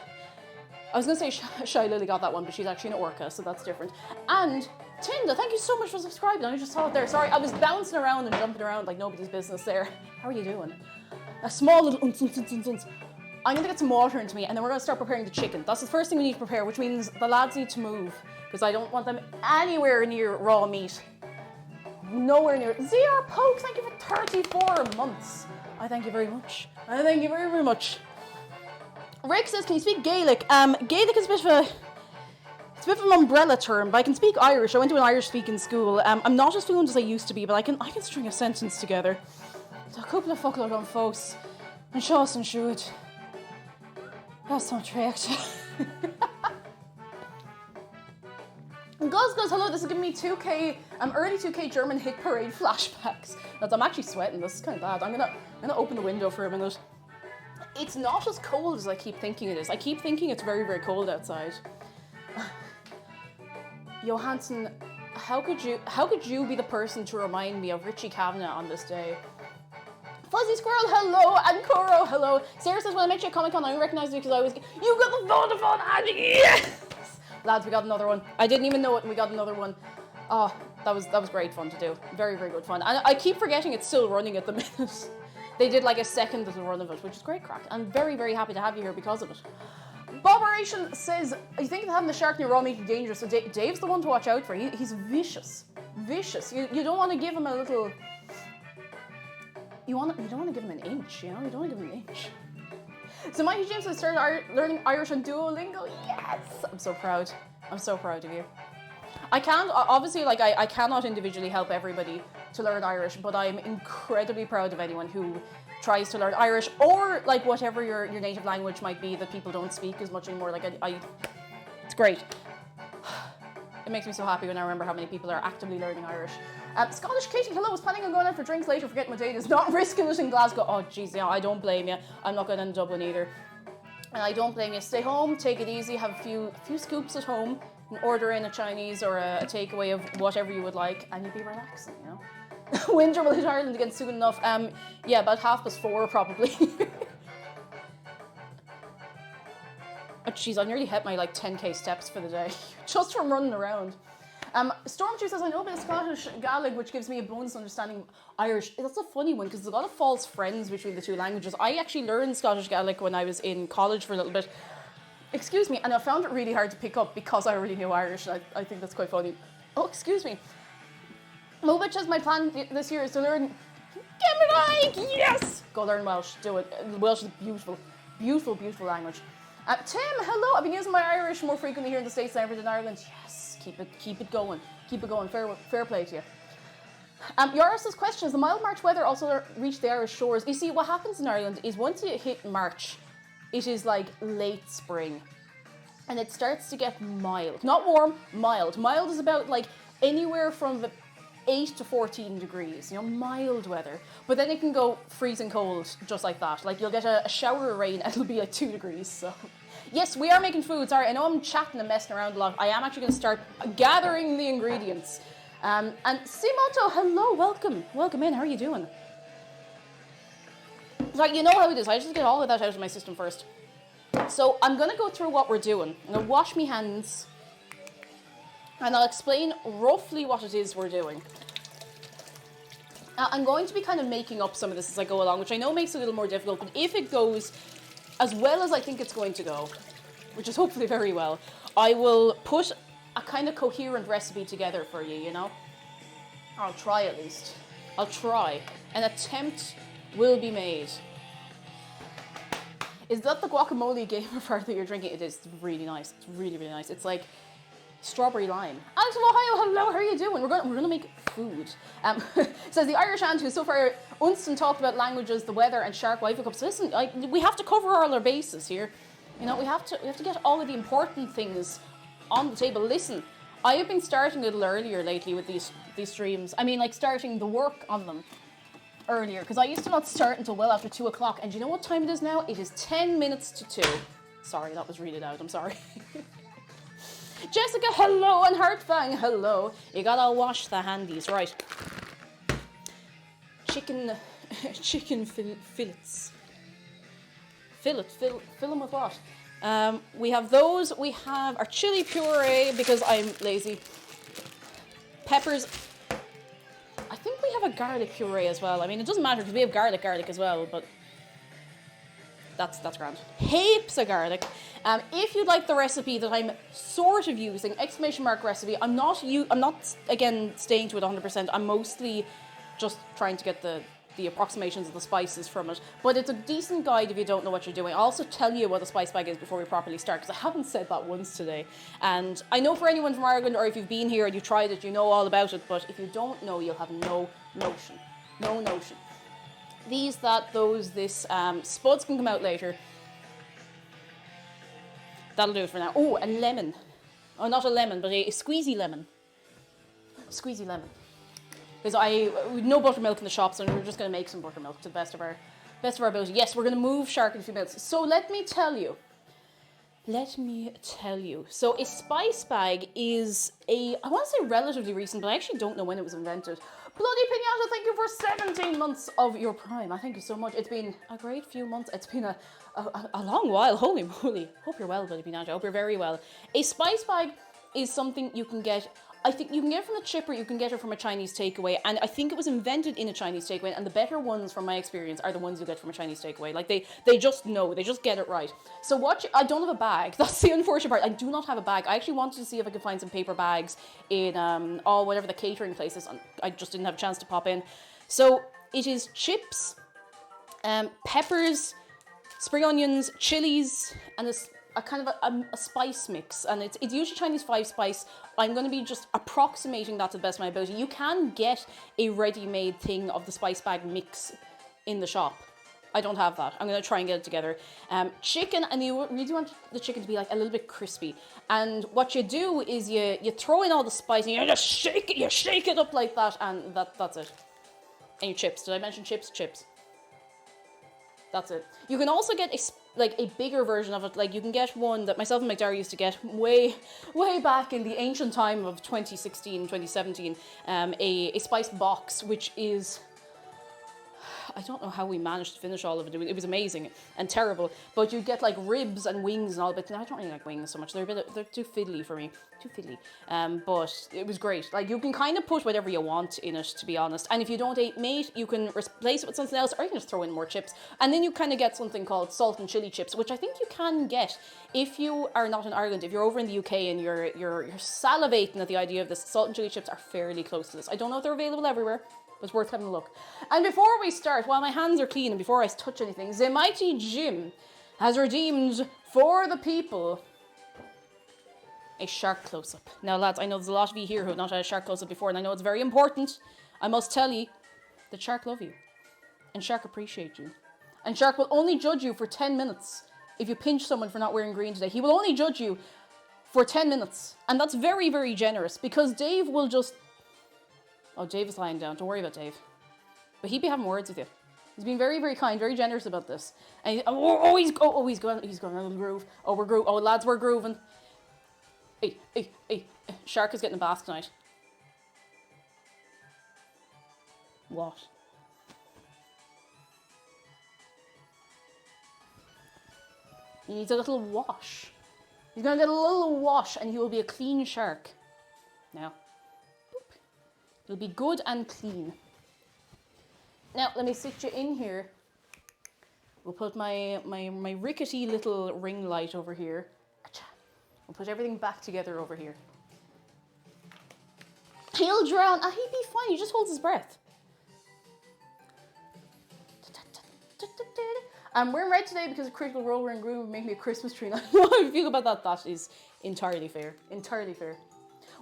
Speaker 1: was going to say Shy Lily got that one, but she's actually in Orca, so that's different. And Tinda, thank you so much for subscribing. I just saw it there. Sorry, I was bouncing around and jumping around like nobody's business there. How are you doing? A small little uns. I'm going to get some water into me, and then we're going to start preparing the chicken. That's the first thing we need to prepare, which means the lads need to move, because I don't want them anywhere near raw meat. Nowhere near. ZR Poke, thank you for 34 months. I thank you very much. I thank you very, very much. Rick says, can you speak Gaelic? Gaelic is it's a bit of an umbrella term, but I can speak Irish. I went to an Irish speaking school. I'm not as fluent as I used to be, but I can string a sentence together. So a couple of fuckload on folks. And Shaws and Shoot. That's not correct. Guz, hello, this is giving me 2K, early 2K German hit parade flashbacks. I'm actually sweating, this is kind of bad. I'm gonna open the window for a minute. It's not as cold as I keep thinking it is. I keep thinking it's very, very cold outside. Johansson, how could you be the person to remind me of Richie Kavanagh on this day? Fuzzy Squirrel, hello, and Koro, hello. Sarah says, when I met you at Comic-Con, I recognized you because I was... You got the Vodafone, and yes! Lads, we got another one. I didn't even know it, and we got another one. Oh, that was great fun to do. Very, very good fun. And I keep forgetting it's still running at the minute. They did like a second little run of it, which is great crack. I'm very, very happy to have you here because of it. Boberation says, I think that having the shark near raw meat is dangerous, so Dave's the one to watch out for. He's vicious. Vicious. You don't want to give him a little... You don't want to give him an inch, you know? You don't want to give him an inch. So Mikey James has started learning Irish on Duolingo. Yes! I'm so proud. I'm so proud of you. I can't, obviously, like, I cannot individually help everybody to learn Irish, but I'm incredibly proud of anyone who tries to learn Irish, or, like, whatever your native language might be that people don't speak as much anymore. Like, it's great. It makes me so happy when I remember how many people are actively learning Irish. Scottish Katie, hello, was planning on going out for drinks later, forgetting my date is not risking it in Glasgow. Oh, jeez, yeah, I don't blame you. I'm not going in Dublin either. And I don't blame you. Stay home, take it easy, have a few scoops at home, and order in a Chinese or a takeaway of whatever you would like, and you'll be relaxing, you know? Winter will hit Ireland again soon enough. Yeah, about 4:30 probably. Oh, jeez, I nearly hit my, like, 10k steps for the day, just from running around. Stormtree says, I know a bit of Scottish Gaelic, which gives me a bonus understanding of Irish. That's a funny one, because there's a lot of false friends between the two languages. I actually learned Scottish Gaelic when I was in college for a little bit. Excuse me, and I found it really hard to pick up because I already knew Irish, and I think that's quite funny. Oh, excuse me. Mobitch says, my plan this year is to learn Gemini! Yes! Go learn Welsh, do it. Welsh is beautiful. Beautiful, beautiful language. Tim, hello. I've been using my Irish more frequently here in the States than ever in Ireland. Yes, keep it going. Keep it going. Fair play to you. Yoris's question is, the mild March weather also reached the Irish shores. You see, what happens in Ireland is once you hit March, it is like late spring. And it starts to get mild. Not warm, mild. Mild is about like anywhere from the 8 to 14 degrees, you know, mild weather. But then it can go freezing cold just like that. Like, you'll get a shower of rain and it'll be like 2 degrees, so. Yes, we are making food. Sorry, I know I'm chatting and messing around a lot. I am actually going to start gathering the ingredients. And Simoto, hello, welcome. Welcome in, how are you doing? Right, you know how it is. I just get all of that out of my system first. So I'm going to go through what we're doing. I'm going to wash my hands. And I'll explain roughly what it is we're doing. I'm going to be kind of making up some of this as I go along, which I know makes it a little more difficult, but if it goes as well as I think it's going to go, which is hopefully very well, I will put a kind of coherent recipe together for you, you know? I'll try at least. I'll try. An attempt will be made. Is that the guacamole gamer part that you're drinking? It is. It's really nice. It's really, really nice. It's like strawberry lime. Alex from Ohio, hello, how are you doing? We're gonna make food. Says the Irish aunt who so far Unston talked about languages, the weather, and shark waifu cups. Listen, we have to cover all our bases here. You know, we have to get all of the important things on the table. Listen, I have been starting a little earlier lately with these streams. I mean, like starting the work on them earlier, because I used to not start until well after 2 o'clock. And do you know what time it is now? It is 10 minutes to 2. Sorry, that was really loud. I'm sorry. Jessica, hello, and Heartfang, hello. You gotta wash the handies, right? Chicken fillets. Fill them with what? We have those. We have our chili puree because I'm lazy. Peppers. I think we have a garlic puree as well. I mean, it doesn't matter because we have garlic as well, but that's grand. Heaps of garlic. If you'd like the recipe that I'm sort of using, exclamation mark recipe, I'm not again staying to it 100%. I'm mostly just trying to get the approximations of the spices from it. But it's a decent guide if you don't know what you're doing. I'll also tell you what a spice bag is before we properly start, because I haven't said that once today. And I know for anyone from Ireland, or if you've been here and you've tried it, you know all about it. But if you don't know, you'll have no notion. No notion. These, that, those, this. Spuds can come out later. That'll do it for now. Oh, a lemon. Oh, not a lemon, but a squeezy lemon. Squeezy lemon. Because we've no buttermilk in the shops, and we're just going to make some buttermilk to the best of our ability. Yes, we're going to move Shark in a few minutes. So let me tell you. So a spice bag is I want to say relatively recent, but I actually don't know when it was invented. Bloody Pinata, thank you for 17 months of your prime. I thank you so much. It's been a great few months. It's been a long while. Holy moly. Hope you're well, Bloody Pinata. Hope you're very well. A spice bag is something you can get. I think you can get it from the chipper, you can get it from a Chinese takeaway, and I think it was invented in a Chinese takeaway, and the better ones, from my experience, are the ones you get from a Chinese takeaway. Like, they just know, they just get it right. So I don't have a bag. That's the unfortunate part. I do not have a bag. I actually wanted to see if I could find some paper bags in, whatever the catering places. I just didn't have a chance to pop in. So, it is chips, peppers, spring onions, chilies, and a kind of a spice mix, and it's usually Chinese 5 spice. I'm going to be just approximating that to the best of my ability. You can get a ready-made thing of the spice bag mix in the shop. I don't have that. I'm going to try and get it together. Chicken, and you really want the chicken to be like a little bit crispy. And what you do is you throw in all the spice and you just shake it up like that, and that's it. And your chips. Did I mention chips? Chips. That's it. You can also get a bigger version of it. Like, you can get one that myself and McDara used to get way back in the ancient time of 2016, 2017. A spice box, which is... I don't know how we managed to finish all of it. It was amazing and terrible. But you get like ribs and wings and all, but I don't really like wings so much. They're too fiddly for me. Too fiddly. But it was great. Like, you can kind of put whatever you want in it, to be honest. And if you don't eat meat, you can replace it with something else, or you can just throw in more chips. And then you kind of get something called salt and chili chips, which I think you can get if you are not in Ireland. If you're over in the UK and you're salivating at the idea of this, salt and chili chips are fairly close to this. I don't know if they're available everywhere. It's worth having a look. And before we start, while my hands are clean and before I touch anything, the mighty Jim has redeemed for the people a shark close-up. Now, lads, I know there's a lot of you here who have not had a shark close-up before, and I know it's very important. I must tell you that shark love you, and shark appreciate you, and shark will only judge you for 10 minutes if you pinch someone for not wearing green today. He will only judge you for 10 minutes, and that's very, very generous, because Dave will just... Oh, Dave is lying down. Don't worry about Dave. But he'd be having words with you. He's been very, very kind, very generous about this. And he's going a little groove. Oh, we're grooving. Oh, lads, we're grooving. Hey. Shark is getting a bath tonight. What? He needs a little wash. He's going to get a little wash and he will be a clean shark. Now. It'll be good and clean. Now, let me sit you in here. We'll put my rickety little ring light over here. We'll put everything back together over here. He'll drown. He'd be fine. He just holds his breath. I'm wearing red today because of Critical Role wearing green would make me a Christmas tree. I don't know how I feel about that. That is entirely fair. Entirely fair.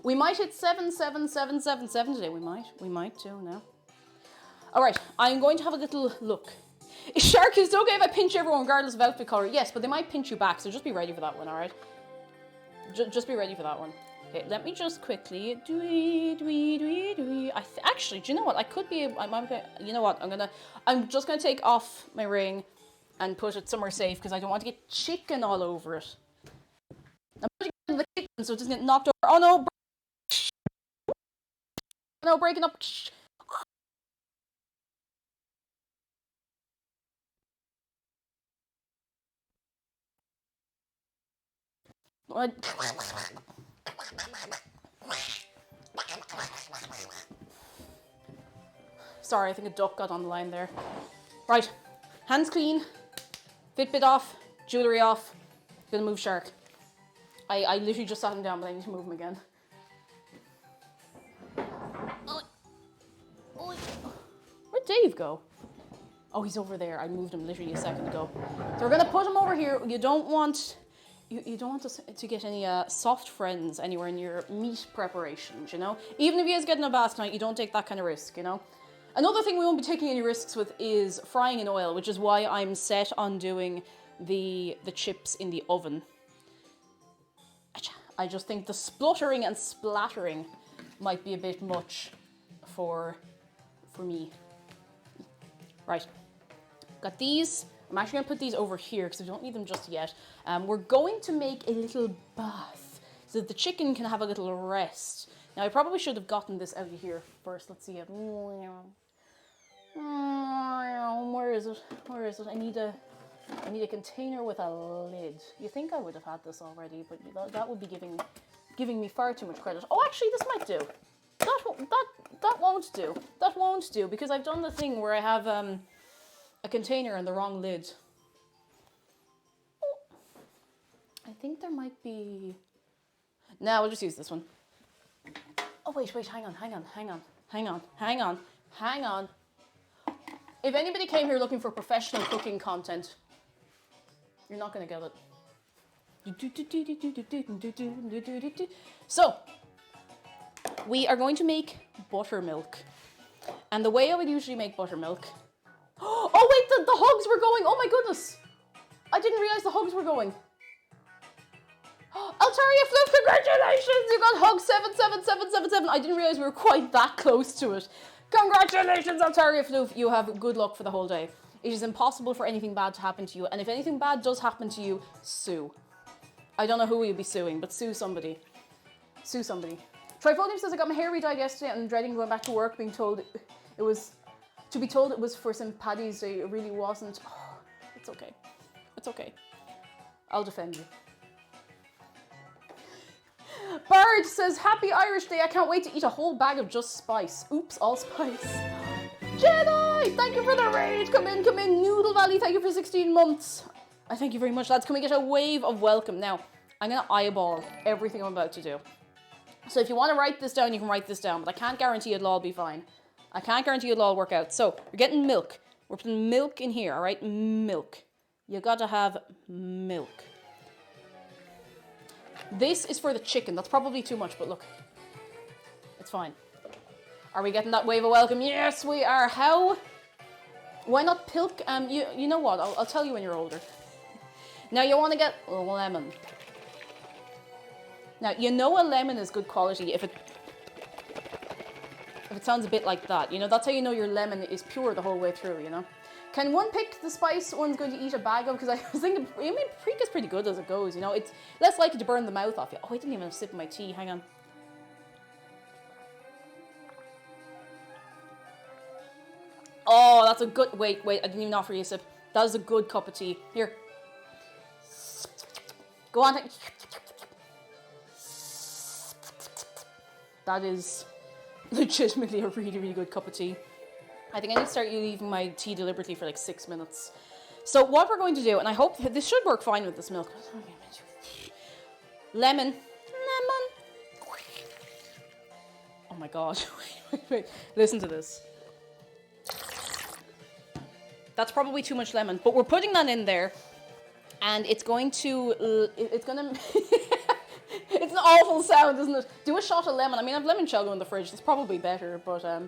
Speaker 1: We might hit 77777 today. We might too now. All right, I'm going to have a little look. Shark, is it okay if I pinch everyone regardless of outfit color? Yes, but they might pinch you back, so just be ready for that one, all right? Just be ready for that one. Okay, let me just quickly actually, do you know what? I could be. You know what? I'm just gonna take off my ring and put it somewhere safe because I don't want to get chicken all over it. I'm putting it in the kitchen so it doesn't get knocked over. Oh no! No, breaking up. Sorry, I think a duck got on the line there. Right, hands clean, Fitbit off, jewellery off. Gonna move Shark. I literally just sat him down, but I need to move him again. Where'd Dave go? Oh, he's over there. I moved him literally a second ago. So we're gonna put him over here. You don't want to get any soft friends anywhere in your meat preparations, you know? Even if he is getting a bath tonight, you don't take that kind of risk, you know? Another thing we won't be taking any risks with is frying in oil, which is why I'm set on doing the chips in the oven. I just think the spluttering and splattering might be a bit much for me. Right, got these. I'm actually gonna put these over here because I don't need them just yet. We're going to make a little bath so that the chicken can have a little rest. Now I probably should have gotten this out of here first. Let's see it. Where is it? Where is it? I need a container with a lid. You think I would have had this already, but that would be giving me far too much credit. Oh, actually, this might do. That won't do. That won't do because I've done the thing where I have a container and the wrong lid. Oh, I think there might be. Now we'll just use this one. Oh wait, hang on. If anybody came here looking for professional cooking content, you're not going to get it. So, we are going to make buttermilk. And the way I would usually make buttermilk... Oh wait, the hogs were going! Oh my goodness! I didn't realize the hogs were going. Altaria Floof, congratulations! You got hug 77777. I didn't realize we were quite that close to it. Congratulations, Altaria Floof. You have good luck for the whole day. It is impossible for anything bad to happen to you. And if anything bad does happen to you, sue. I don't know who you'll be suing, but sue somebody. Sue somebody. Trifolium says, I got my hair re-dyed yesterday and I'm dreading going back to work being told it was... To be told it was for St. Paddy's Day, it really wasn't. Oh, it's okay. It's okay. I'll defend you. Bard says, Happy Irish Day. I can't wait to eat a whole bag of just spice. Oops, all spice. Jedi, thank you for the raid. Come in. Noodle Valley, thank you for 16 months. I thank you very much, lads. Can we get a wave of welcome? Now, I'm going to eyeball everything I'm about to do. So if you want to write this down, you can write this down. But I can't guarantee it'll all be fine. I can't guarantee it'll all work out. So, we're getting milk. We're putting milk in here, all right? Milk. You gotta have milk. This is for the chicken. That's probably too much, but look. It's fine. Are we getting that wave of welcome? Yes, we are. How? Why not pilk? You know what? I'll tell you when you're older. Now, you want to get lemon. Now, you know a lemon is good quality if it sounds a bit like that. You know, that's how you know your lemon is pure the whole way through, you know? Can one pick the spice one's going to eat a bag of? Because I was thinking, I mean, paprika's pretty good as it goes, you know? It's less likely to burn the mouth off you. Oh, I didn't even have a sip of my tea. Hang on. Oh, that's a good... Wait, I didn't even offer you a sip. That is a good cup of tea. Here. Go on. That is legitimately a really, really good cup of tea. I think I need to start leaving my tea deliberately for like 6 minutes. So what we're going to do, and I hope this should work fine with this milk. Lemon. Oh my god. Wait. Listen to this. That's probably too much lemon, but we're putting that in there, and it's going to... It's gonna... It's an awful sound, isn't it? Do a shot of lemon. I mean, I have limoncello in the fridge. That's probably better, but no,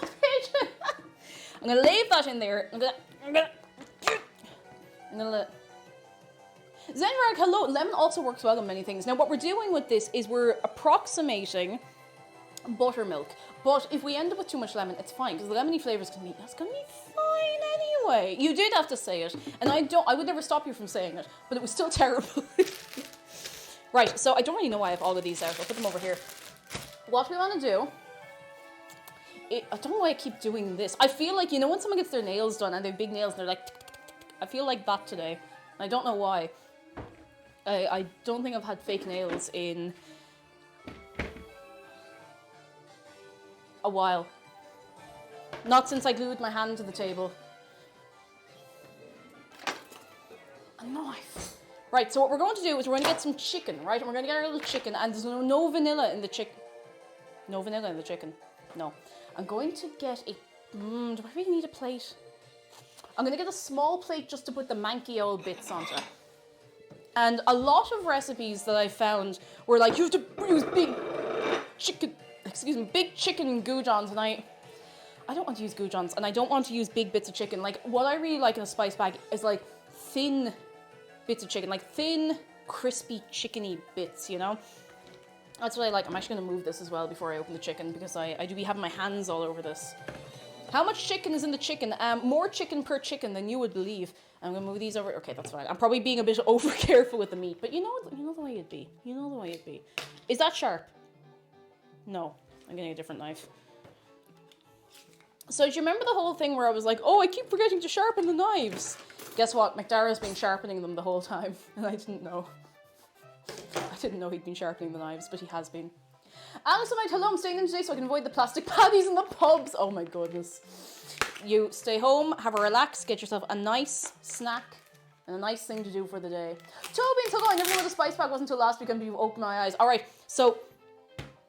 Speaker 1: Paige. I'm gonna leave that in there. I'm gonna. Zenrag, hello. Lemon also works well on many things. Now, what we're doing with this is we're approximating buttermilk. But if we end up with too much lemon, it's fine, because the lemony flavour is going to be fine anyway. You did have to say it, and I would never stop you from saying it, but it was still terrible. Right, so I don't really know why I have all of these out. I'll put them over here. What we want to do, I don't know why I keep doing this. I feel like, you know when someone gets their nails done and they have big nails and they're like, tick, tick, tick, tick. I feel like that today. I don't know why. I don't think I've had fake nails in a while. Not since I glued my hand to the table. A knife. Right, so what we're going to do is we're going to get some chicken, right? And we're going to get our little chicken, and there's no vanilla in the chicken. No vanilla in the chicken. No. I'm going to get a... do I really need a plate? I'm going to get a small plate just to put the manky old bits onto. And a lot of recipes that I found were like, you have to use big chicken goujons, and I don't want to use goujons, and I don't want to use big bits of chicken. Like, what I really like in a spice bag is like thin bits of chicken, like thin, crispy, chickeny bits, you know? That's what I like. I'm actually going to move this as well before I open the chicken, because I do be having my hands all over this. How much chicken is in the chicken? More chicken per chicken than you would believe. I'm going to move these over. Okay, that's fine. I'm probably being a bit over careful with the meat, but you know the way it'd be. You know the way it'd be. Is that sharp? No. I'm getting a different knife. So do you remember the whole thing where I was like, oh, I keep forgetting to sharpen the knives? Guess what? McDara's been sharpening them the whole time, and I didn't know. I didn't know he'd been sharpening the knives, but he has been. Alice, hello, I'm staying in today so I can avoid the plastic patties in the pubs. Oh my goodness. You stay home, have a relax, get yourself a nice snack, and a nice thing to do for the day. Toby, hello, I never knew what a spice bag was until last weekend, but you've opened my eyes. Alright, so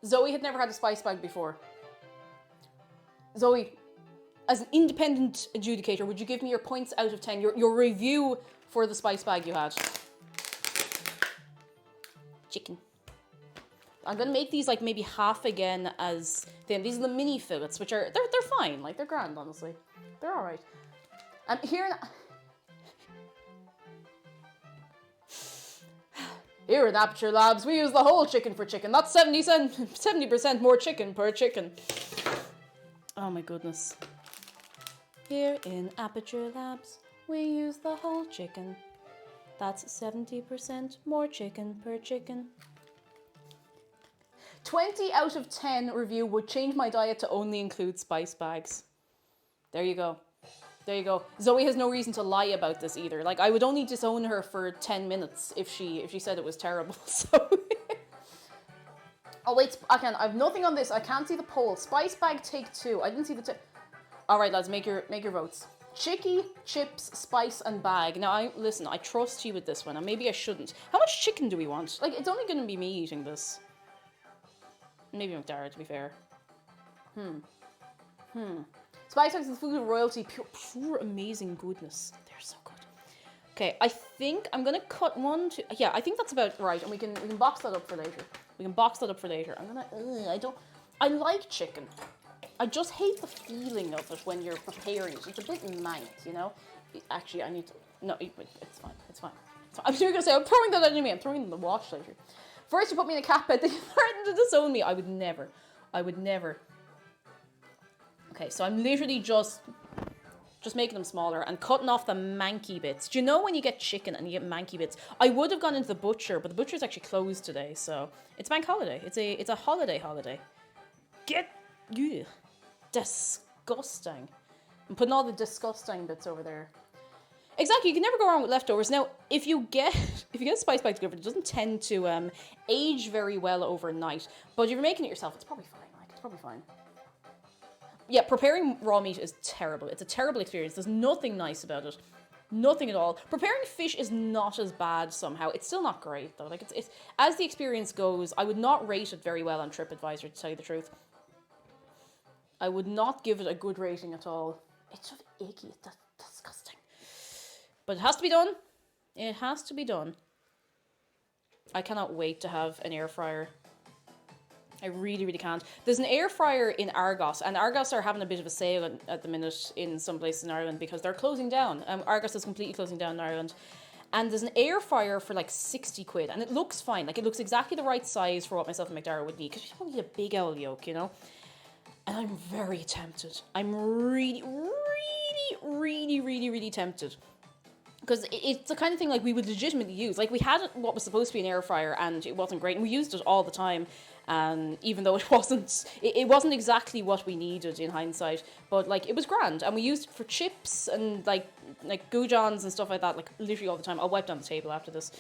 Speaker 1: Zoe had never had a spice bag before. Zoe, as an independent adjudicator, would you give me your points out of 10, your review for the spice bag you had? Chicken. I'm gonna make these like maybe half again as thin. These are the mini fillets, which are they're fine, like they're grand, honestly. They're all right. Here in Aperture Labs, we use the whole chicken for chicken. That's 70% more chicken per chicken. Oh my goodness. Here in Aperture Labs, we use the whole chicken. That's 70% more chicken per chicken. 20 out of 10 review would change my diet to only include spice bags. There you go. There you go. Zoe has no reason to lie about this either. Like, I would only disown her for 10 minutes if she said it was terrible. So oh wait, again, I've nothing on this. I can't see the poll. Spice bag take 2. I didn't see the all right, lads, make your votes. Chicky, chips, spice, and bag. Now, listen, I trust you with this one, and maybe I shouldn't. How much chicken do we want? Like, it's only going to be me eating this. Maybe McDara, to be fair. Spice bags is food of royalty. Pure amazing goodness. They're so good. Okay, I think I'm going to cut one, two... Yeah, I think that's about right, and we can box that up for later. We can box that up for later. I like chicken. I just hate the feeling of it when you're preparing it. It's a bit mank, you know? Actually, I need to... No, it's fine. It's fine. I'm just going to say, I'm throwing that anyway. I'm throwing it in the wash later. First you put me in a cat bed, then you threatened to disown me. I would never. Okay, so I'm literally just making them smaller and cutting off the manky bits. Do you know when you get chicken and you get manky bits? I would have gone into the butcher, but the butcher's actually closed today, so it's bank holiday. It's a holiday. Ugh, disgusting. I'm putting all the disgusting bits over there. Exactly, you can never go wrong with leftovers. Now, if you get a spice bag delivered, it doesn't tend to age very well overnight. But if you're making it yourself, it's probably fine. It's probably fine. Yeah, preparing raw meat is terrible. It's a terrible experience. There's nothing nice about it. Nothing at all. Preparing fish is not as bad somehow. It's still not great though. Like it's as the experience goes, I would not rate it very well on TripAdvisor, to tell you the truth. I would not give it a good rating at all. It's sort of icky. It's disgusting. But it has to be done. It has to be done. I cannot wait to have an air fryer. I really, really can't. There's an air fryer in Argos, and Argos are having a bit of a sale at the minute in some places in Ireland because they're closing down. Argos is completely closing down in Ireland. And there's an air fryer for like 60 quid. And it looks fine. Like, it looks exactly the right size for what myself and McDara would need. Because you don't need a big owl yolk, you know? And I'm very tempted. I'm really, really, really, really, really tempted. Because it's the kind of thing, like, we would legitimately use. Like, we had what was supposed to be an air fryer, and it wasn't great. And we used it all the time. And even though it wasn't exactly what we needed in hindsight. But, like, it was grand. And we used it for chips and, like goujons and stuff like that. Like, literally all the time. I'll wipe down the table after this.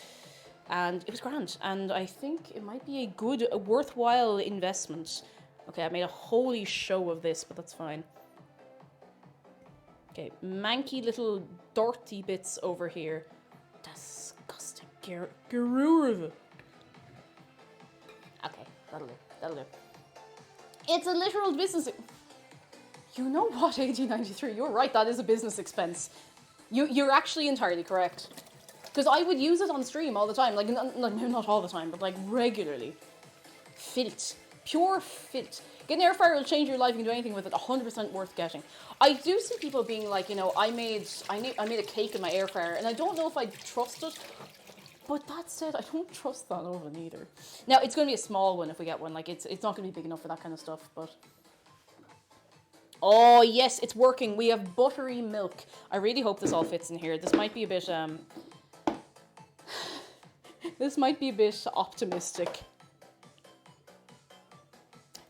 Speaker 1: And it was grand. And I think it might be a worthwhile investment. Okay, I made a holy show of this, but that's fine. Okay, manky little dirty bits over here. Disgusting. Okay, that'll do. It's a literal business. You know what, 1893? You're right, that is a business expense. You're actually entirely correct. Because I would use it on stream all the time. Like, not all the time, but like regularly. Filth. Pure filth. Get an air fryer will change your life. You can do anything with it. 100% worth getting. I do see people being like, you know, I made a cake in my air fryer, and I don't know if I trust it. But that said, I don't trust that oven either. Now, it's going to be a small one if we get one. Like, it's not going to be big enough for that kind of stuff, but... Oh, yes, it's working. We have buttery milk. I really hope this all fits in here. This might be a bit, This might be a bit optimistic.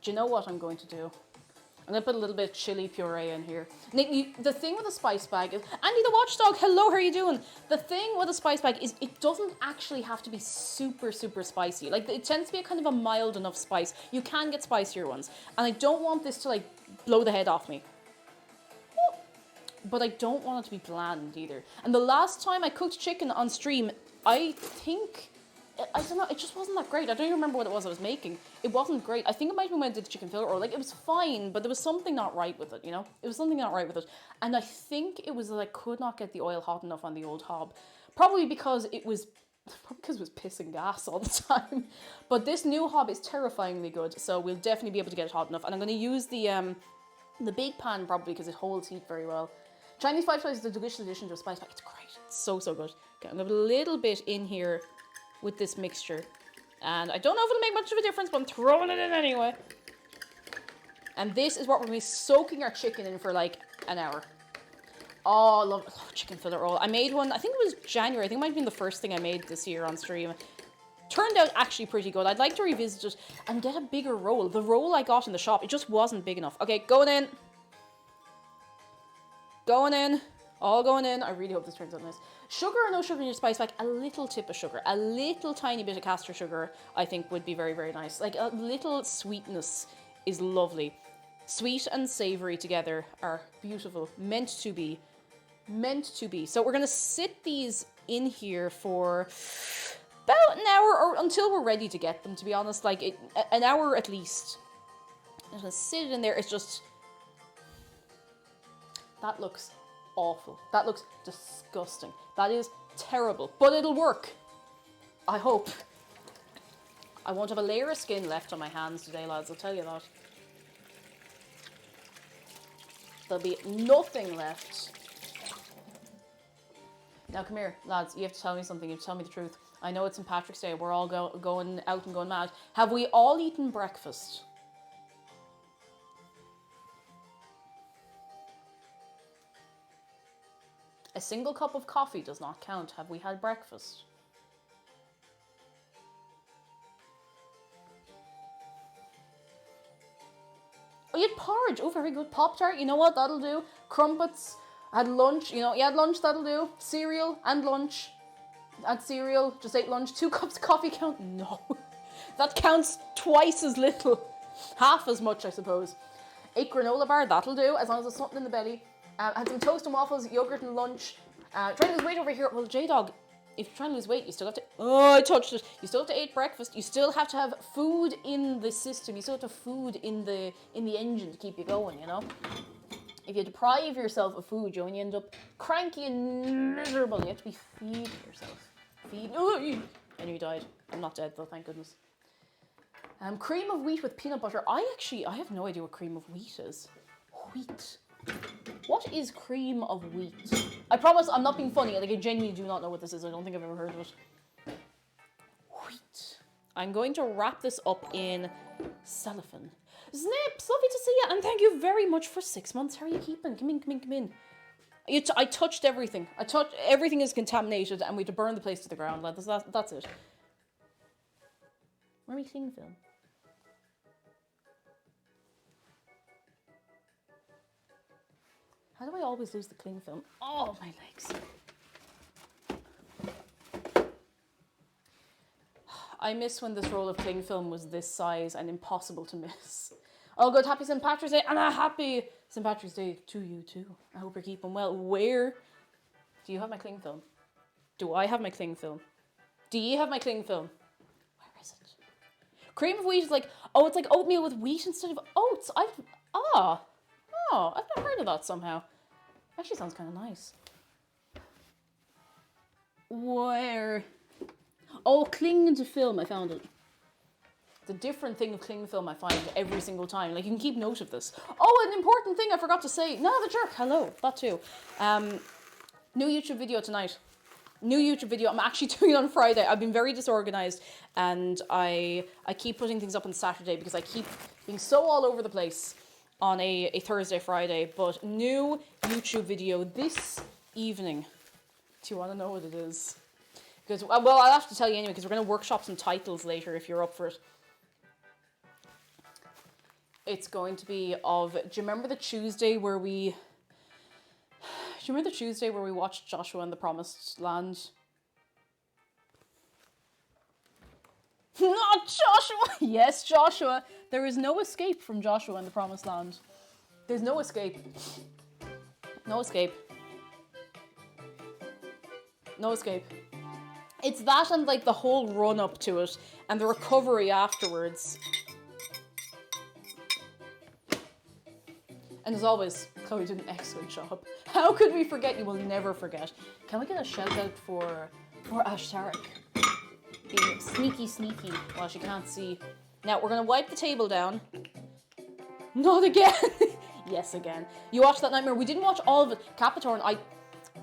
Speaker 1: Do you know what I'm going to do? I'm going to put a little bit of chili puree in here. The thing with a spice bag is... Andy the Watchdog, hello, how are you doing? The thing with a spice bag is it doesn't actually have to be super, super spicy. Like, it tends to be a kind of a mild enough spice. You can get spicier ones. And I don't want this to, like, blow the head off me. But I don't want it to be bland either. And the last time I cooked chicken on stream, I think... I don't know, it just wasn't that great. I don't even remember what it was I was making. It wasn't great. I think it might have been when I did the chicken fillet roll. Like, it was fine, but there was something not right with it, you know? It was something not right with it. And I think it was that I could not get the oil hot enough on the old hob. Probably because it was pissing gas all the time. But this new hob is terrifyingly good, so we'll definitely be able to get it hot enough. And I'm going to use the big pan probably because it holds heat very well. Chinese five spices is a delicious addition to a spice pack. It's great. It's so, so good. Okay, I'm going to put a little bit in here with this mixture. And I don't know if it'll make much of a difference, but I'm throwing it in anyway. And this is what we're going to be soaking our chicken in for like an hour. Oh, I love chicken fillet roll. I made one, I think it was January. I think it might have been the first thing I made this year on stream. Turned out actually pretty good. I'd like to revisit it and get a bigger roll. The roll I got in the shop, it just wasn't big enough. Okay, going in. Going in. All going in. I really hope this turns out nice. Sugar or no sugar in your spice pack? A little tip of sugar. A little tiny bit of castor sugar, I think, would be very, very nice. Like, a little sweetness is lovely. Sweet and savoury together are beautiful. Meant to be. Meant to be. So we're going to sit these in here for about an hour, or until we're ready to get them, to be honest. Like, an hour at least. I'm going to sit it in there. It's just... That looks awful. That looks disgusting. That is terrible. But it'll work. I hope. I won't have a layer of skin left on my hands today, lads. I'll tell you that. There'll be nothing left. Now come here, lads. You have to tell me something. You have to tell me the truth. I know it's St. Patrick's Day. We're all going out and going mad. Have we all eaten breakfast? A single cup of coffee does not count. Have we had breakfast? Oh, you had porridge. Oh, very good. Pop-Tart. You know what? That'll do. Crumpets. I had lunch. You know, you had lunch. That'll do. Cereal and lunch. Had cereal. Just ate lunch. 2 cups of coffee count? No. That counts twice as little. Half as much, I suppose. 8 granola bar. That'll do. As long as there's something in the belly. Had some toast and waffles, yogurt and lunch. Trying to lose weight over here. Well, J-Dog, if you're trying to lose weight, you still have to... Oh, I touched it. You still have to eat breakfast. You still have to have food in the system. You still have to have food in the engine to keep you going, you know? If you deprive yourself of food, you only end up cranky and miserable. You have to be feeding yourself. And you died. I'm not dead, though, thank goodness. Cream of wheat with peanut butter. I have no idea what cream of wheat is. Wheat. What is cream of wheat? I promise I'm not being funny. Like, I genuinely do not know what this is. I don't think I've ever heard of it. Wheat. I'm going to wrap this up in cellophane. Snips, lovely to see you, and thank you very much for 6 months. How are you keeping? Come in, come in, come in. I touched everything. Everything is contaminated, and we had to burn the place to the ground. Like, that's it. Where are we cling film? How do I always lose the cling film? Oh, my legs. I miss when this roll of cling film was this size and impossible to miss. Oh, good, happy St. Patrick's Day, and a happy St. Patrick's Day to you too. I hope you're keeping well. Where do you have my cling film? Do I have my cling film? Do you have my cling film? Where is it? Cream of wheat is like, oh, it's like oatmeal with wheat instead of oats. I've never heard of that somehow. Actually sounds kind of nice. Where? Oh, cling to film, I found it. It's a different thing of cling film I find every single time. Like, you can keep note of this. Oh, an important thing I forgot to say. No, the jerk, hello, that too. New YouTube video tonight. New YouTube video. I'm actually doing it on Friday. I've been very disorganized, and I keep putting things up on Saturday because I keep being so all over the place on a Thursday, Friday. But new YouTube video this evening. Do you want to know what it is? Because, well, I'll have to tell you anyway, because we're going to workshop some titles later if you're up for it. It's going to be of, do you remember the Tuesday where we watched Joshua and the Promised Land? Not Joshua! Yes, Joshua. There is no escape from Joshua and the Promised Land. There's no escape. No escape. No escape. It's that and like the whole run up to it and the recovery afterwards. And as always, Chloe did an excellent job. How could we forget? You will never forget. Can we get a shout out for hugshark? Being sneaky while she can't see. Now we're gonna wipe the table down. Not again. Yes, again. You watched that nightmare. We didn't watch all of it. Capricorn,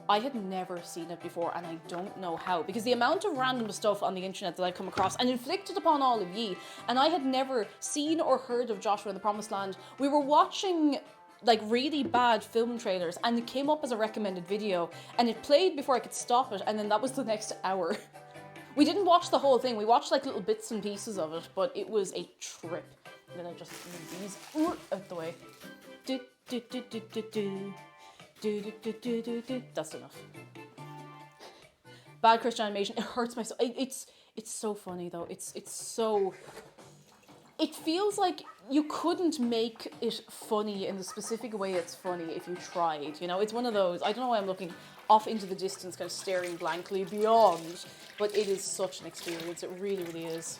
Speaker 1: I had never seen it before, and I don't know how, because the amount of random stuff on the internet that I've come across and inflicted upon all of ye, and I had never seen or heard of Joshua and the Promised Land. We were watching like really bad film trailers, and it came up as a recommended video, and it played before I could stop it, and then that was the next hour. We didn't watch the whole thing. We watched like little bits and pieces of it, but it was a trip. I'm gonna just move these out the way. That's enough. Bad Christian animation. It hurts my soul. It's so funny though. It's so. It feels like you couldn't make it funny in the specific way it's funny if you tried. You know, it's one of those. I don't know why I'm looking off into the distance, kind of staring blankly beyond. But it is such an experience. It really, really is.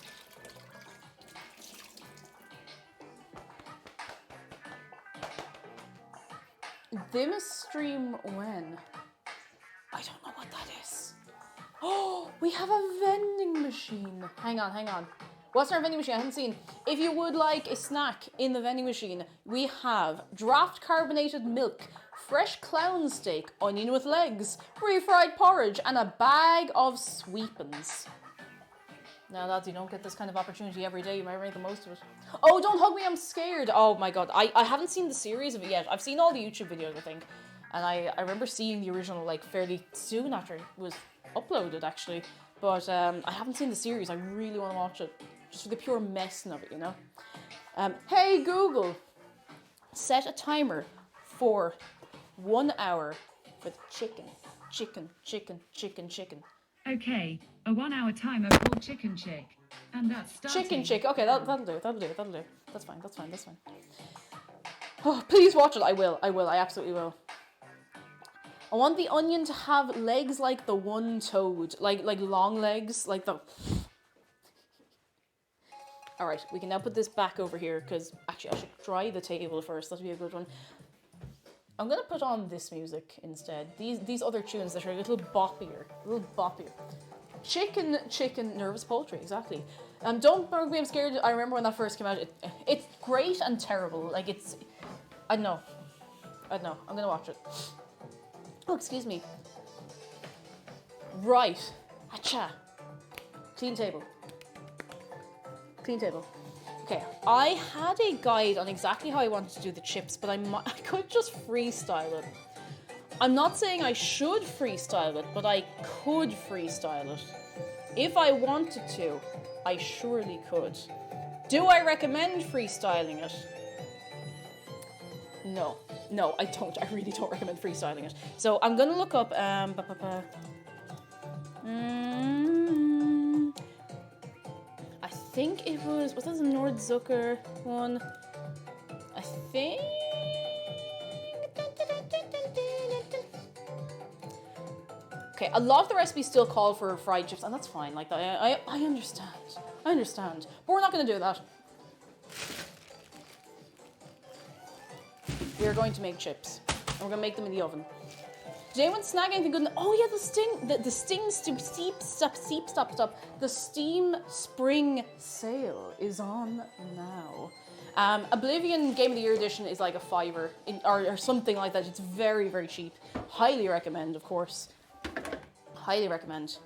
Speaker 1: Dimas stream when? I don't know what that is. Oh, we have a vending machine. Hang on. What's in our vending machine? I haven't seen. If you would like a snack in the vending machine, we have draft carbonated milk, fresh clown steak, onion with legs, refried porridge, and a bag of sweepins. Now, lads, you don't get this kind of opportunity every day. You might make the most of it. Oh, don't hug me, I'm scared. Oh my god, I haven't seen the series of it yet. I've seen all the YouTube videos, I think. And I remember seeing the original, like, fairly soon after it was uploaded, actually. But I haven't seen the series. I really want to watch it. Just for the pure messing of it, you know? Hey, Google. Set a timer for 1 hour for the chicken. Chicken.
Speaker 4: Okay, a 1 hour timer called Chicken Chick. And that's starting.
Speaker 1: Chicken Chick. Okay, that'll do. That's fine. Oh, please watch it. I will. I absolutely will. I want the onion to have legs like the one toad. Like long legs. Like the... Alright, we can now put this back over here, because actually I should dry the table first. That'll be a good one. I'm going to put on this music instead. These other tunes that are a little boppier. Chicken, nervous poultry, exactly. Don't bug me, I'm scared. I remember when that first came out. It's great and terrible. Like, it's... I don't know. I don't know. I'm gonna watch it. Oh, excuse me. Right. Acha. Clean table. Clean table. Okay, I had a guide on exactly how I wanted to do the chips, but I could just freestyle it. I'm not saying I should freestyle it, but I could freestyle it. If I wanted to, I surely could. Do I recommend freestyling it? No. No, I don't. I really don't recommend freestyling it. So I'm gonna look up I think it was this a Nordzucker one? I think okay, a lot of the recipes still call for fried chips, and that's fine. Like I understand. I understand. But we're not gonna do that. We're going to make chips. And we're gonna make them in the oven. Did anyone snag anything good? Oh yeah, the Steam Spring Sale is on now. Oblivion Game of the Year edition is like a $5 or something like that. It's very, very cheap. Highly recommend, of course. Highly recommend.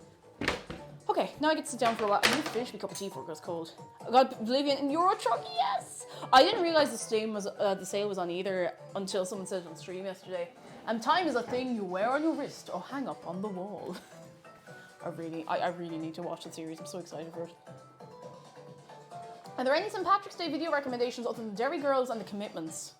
Speaker 1: Okay, now I get to sit down for a while. I'm gonna finish my cup of tea before it goes cold. I got Oblivion and Euro Truck, yes! I didn't realize the sale was on either until someone said it on stream yesterday. And time is a thing you wear on your wrist or hang up on the wall. I really need to watch the series. I'm so excited for it. Are there any St. Patrick's Day video recommendations other than Derry Girls and The Commitments?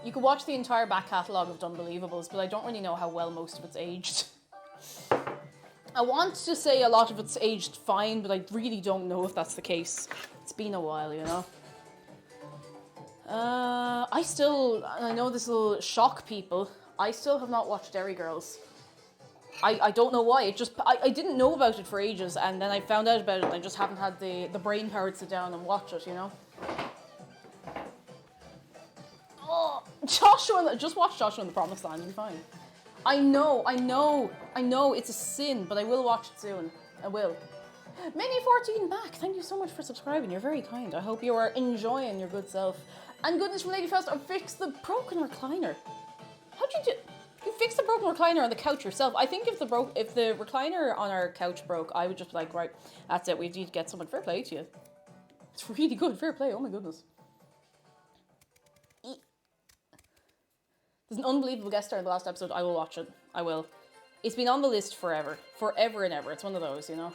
Speaker 1: You could watch the entire back catalogue of Unbelievables, but I don't really know how well most of it's aged. I want to say a lot of it's aged fine, but I really don't know if that's the case. It's been a while, you know. I know this will shock people, I still have not watched Derry Girls. I don't know why, I didn't know about it for ages, and then I found out about it and I just haven't had the brain power to sit down and watch it, you know. Oh, just watch Joshua and the Promised Land, you'll be fine. I know, it's a sin, but I will watch it soon. I will. Mini14 back, thank you so much for subscribing, you're very kind. I hope you are enjoying your good self. And goodness from Lady Faust, I fixed the broken recliner. How'd you do? You fixed the broken recliner on the couch yourself. I think if the recliner on our couch broke, I would just be like, right, that's it, we need to get someone. Fair play to you. It's really good, fair play, oh my goodness. There's an unbelievable guest star in the last episode. I will watch it. I will. It's been on the list forever. Forever and ever. It's one of those, you know.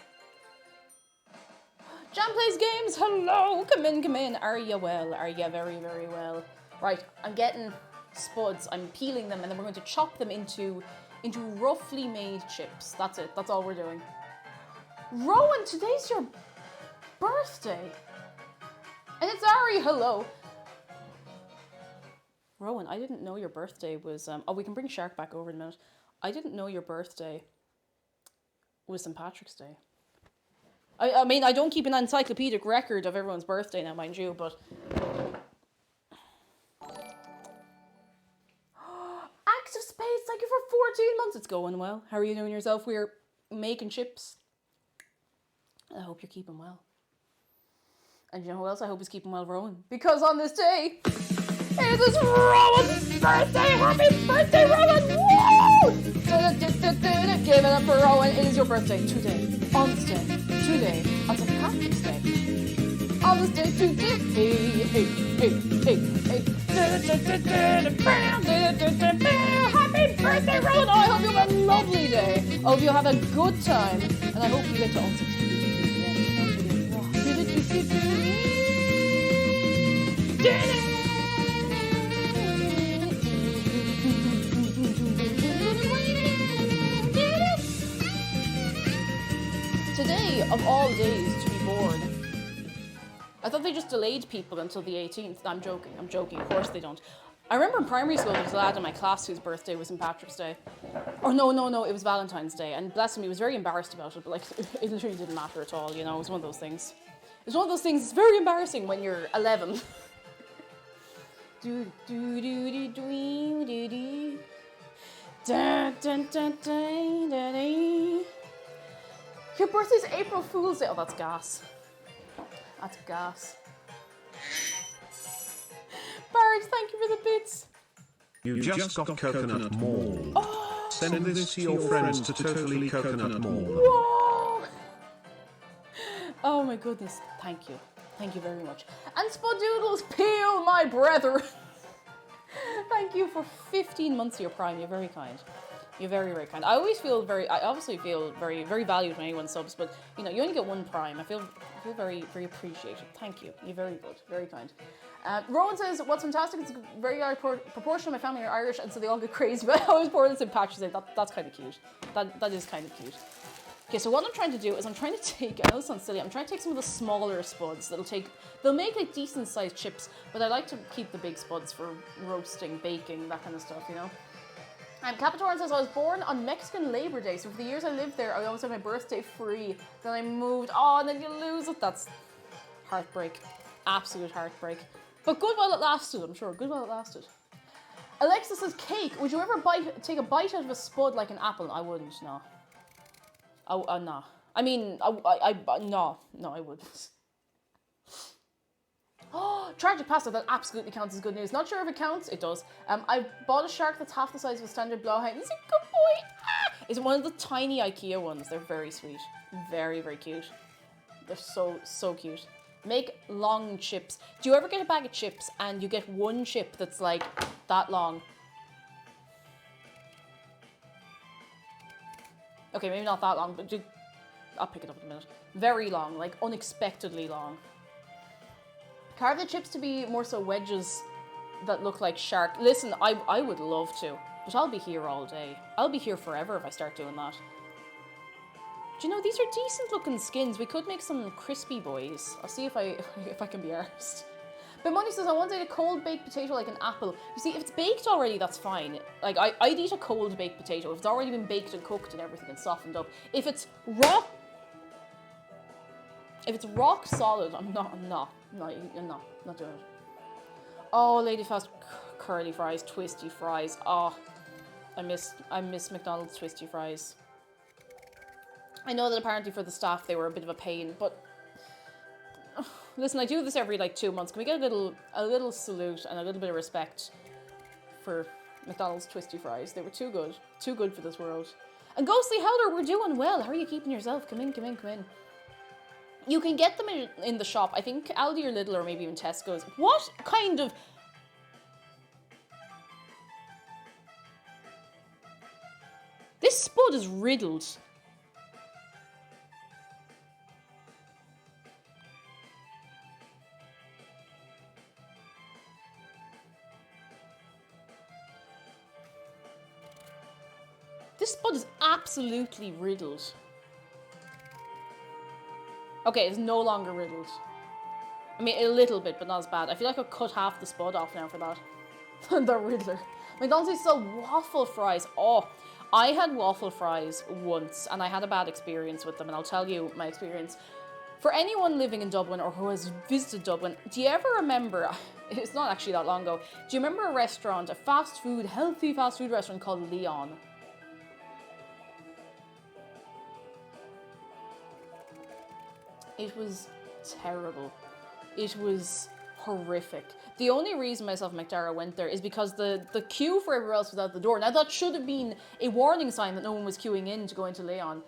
Speaker 1: Jam Plays Games. Hello. Come in, come in. Are you well? Are you very, very well? Right. I'm getting spuds. I'm peeling them and then we're going to chop them into roughly made chips. That's it. That's all we're doing. Rowan, today's your birthday. And it's Ari. Hello. Rowan, I didn't know your birthday was... oh, we can bring Shark back over in a minute. I didn't know your birthday was St. Patrick's Day. I mean, I don't keep an encyclopedic record of everyone's birthday now, mind you, but... Active Space, thank you for 14 months. It's going well. How are you doing yourself? We're making chips. I hope you're keeping well. And you know who else I hope is keeping well? Rowan. Because on this day... It is Rowan's birthday! Happy birthday, Rowan! Woo! Give it up for Rowan. It is your birthday today. On this day. Today. On St. Patrick's Day. On this day today. Happy birthday, Rowan! Oh, I hope you have a lovely day. I hope you have a good time. And I hope you get to also Today, of all days, to be born. I thought they just delayed people until the 18th. I'm joking, of course they don't. I remember in primary school there was a lad in my class whose birthday was St. Patrick's Day. Or no, it was Valentine's Day. And bless him, he was very embarrassed about it, but like, it literally didn't matter at all, you know, it was one of those things. It's one of those things, it's very embarrassing when you're 11. Dun, dun, dun, dun, dun, dun. Your birthday's April Fool's Day. Oh, that's gas. That's gas. Barrett, thank you for the bits.
Speaker 3: You just got Coconut Mall.
Speaker 1: Oh,
Speaker 3: Send this to your friends to totally Coconut Mall.
Speaker 1: whoa. Oh my goodness. Thank you. Thank you very much. And Spadoodles, peel my brethren. Thank you for 15 months of your Prime. You're very kind. You're very, very kind. I obviously feel very, very valued when anyone subs, but you know, you only get one Prime. I feel very, very appreciated. Thank you. You're very good. Very kind. Rowan says, what's fantastic is a very large proportion of my family are Irish, and so they all get crazy, but I always pour this in patches. That's kind of cute. That is kind of cute. Okay, so what I'm trying to do is I'm trying to take, I know this sounds silly, I'm trying to take some of the smaller spuds they'll make like decent sized chips, but I like to keep the big spuds for roasting, baking, that kind of stuff, you know? Capitoran says, I was born on Mexican Labor Day, so for the years I lived there, I always had my birthday free. Then I moved, and then you lose it. That's heartbreak. Absolute heartbreak. But good while it lasted, I'm sure. Good while it lasted. Alexa says, cake. Would you ever take a bite out of a spud like an apple? I wouldn't, no. No. I mean, no, I wouldn't. Oh, tragic pasta, that absolutely counts as good news. Not sure if it counts, it does. I bought a shark that's half the size of a standard blowhound. He's a good boy. Ah! It's one of the tiny IKEA ones. They're very sweet. Very, very cute. They're so cute. Make long chips. Do you ever get a bag of chips and you get one chip that's like that long? Okay, maybe not that long, but I'll pick it up in a minute. Very long, like unexpectedly long. Carve the chips to be more so wedges that look like shark. Listen, I would love to, but I'll be here all day. I'll be here forever if I start doing that. Do you know, these are decent looking skins. We could make some crispy boys. I'll see if I can be arsed. But Money says, I want to eat a cold baked potato like an apple. You see, if it's baked already, that's fine. Like, I'd eat a cold baked potato if it's already been baked and cooked and everything and softened up. If it's rock solid, I'm not doing it. Oh, Lady Fast curly fries, twisty fries. Oh, I miss McDonald's twisty fries. I know that apparently for the staff they were a bit of a pain, but listen, I do this every like 2 months. Can we get a little salute and a little bit of respect for McDonald's twisty fries? They were too good for this world. And Ghostly Howler, we're doing well. How are you keeping yourself? Come in. You can get them in the shop. I think Aldi or Lidl or maybe even Tesco's. What kind of... This spud is riddled. This spud is absolutely riddled. Okay, it's no longer riddled. I mean, a little bit, but not as bad. I feel like I'll cut half the spud off now for that. The Riddler. McDonald's used to sell waffle fries. Oh, I had waffle fries once, and I had a bad experience with them, and I'll tell you my experience. For anyone living in Dublin or who has visited Dublin, do you ever remember, it's not actually that long ago, do you remember a restaurant, a healthy fast food restaurant called Leon? It was terrible. It was horrific. The only reason myself and McDara went there is because the queue for everywhere else was out the door. Now that should have been a warning sign that no one was queuing in to go into Leon.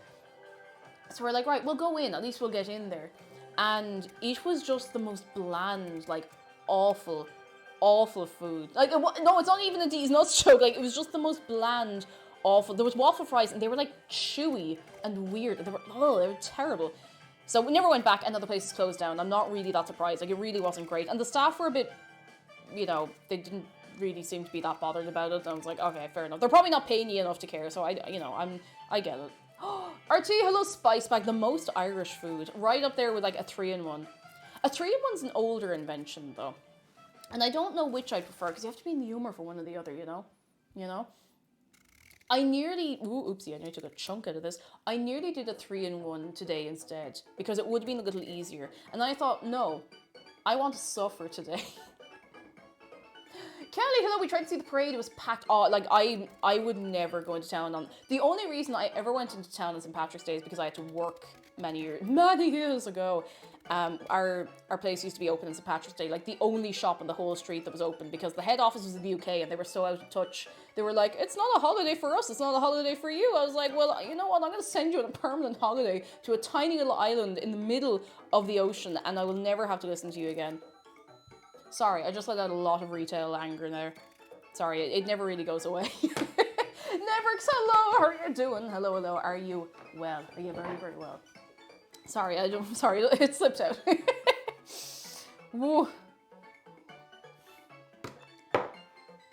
Speaker 1: So we're like, right, we'll go in, at least we'll get in there. And it was just the most bland, like awful food. Like, no, it's not even a D's Nuts joke. Like, it was just the most bland, awful. There was waffle fries and they were like chewy and weird. They were terrible. So we never went back, and the place is closed down. I'm not really that surprised. Like, it really wasn't great. And the staff were a bit, you know, they didn't really seem to be that bothered about it. And I was like, okay, fair enough. They're probably not paying you enough to care, so I get it. RT, hello, Spice Bag, the most Irish food. Right up there with, like, a 3-in-1. A 3-in-1's an older invention, though. And I don't know which I prefer, because you have to be in the humour for one or the other, you know? I nearly took a chunk out of this. I nearly did a 3-in-1 today instead, because it would have been a little easier. And I thought, no, I want to suffer today. Kelly, hello, we tried to see the parade, it was packed. Oh, like, I would never go into town on... The only reason I ever went into town on St. Patrick's Day is because I had to work many years ago. Our place used to be open on St. Patrick's Day, like the only shop on the whole street that was open, because the head office was in the UK and they were so out of touch. They were like, it's not a holiday for us, it's not a holiday for you. I was like, well, you know what, I'm going to send you on a permanent holiday to a tiny little island in the middle of the ocean and I will never have to listen to you again. Sorry, I just let out a lot of retail anger there. Sorry, it never really goes away. Never, hello, how are you doing? Hello, hello, are you well? Are you very, very well? Sorry, sorry, it slipped out. Whoa.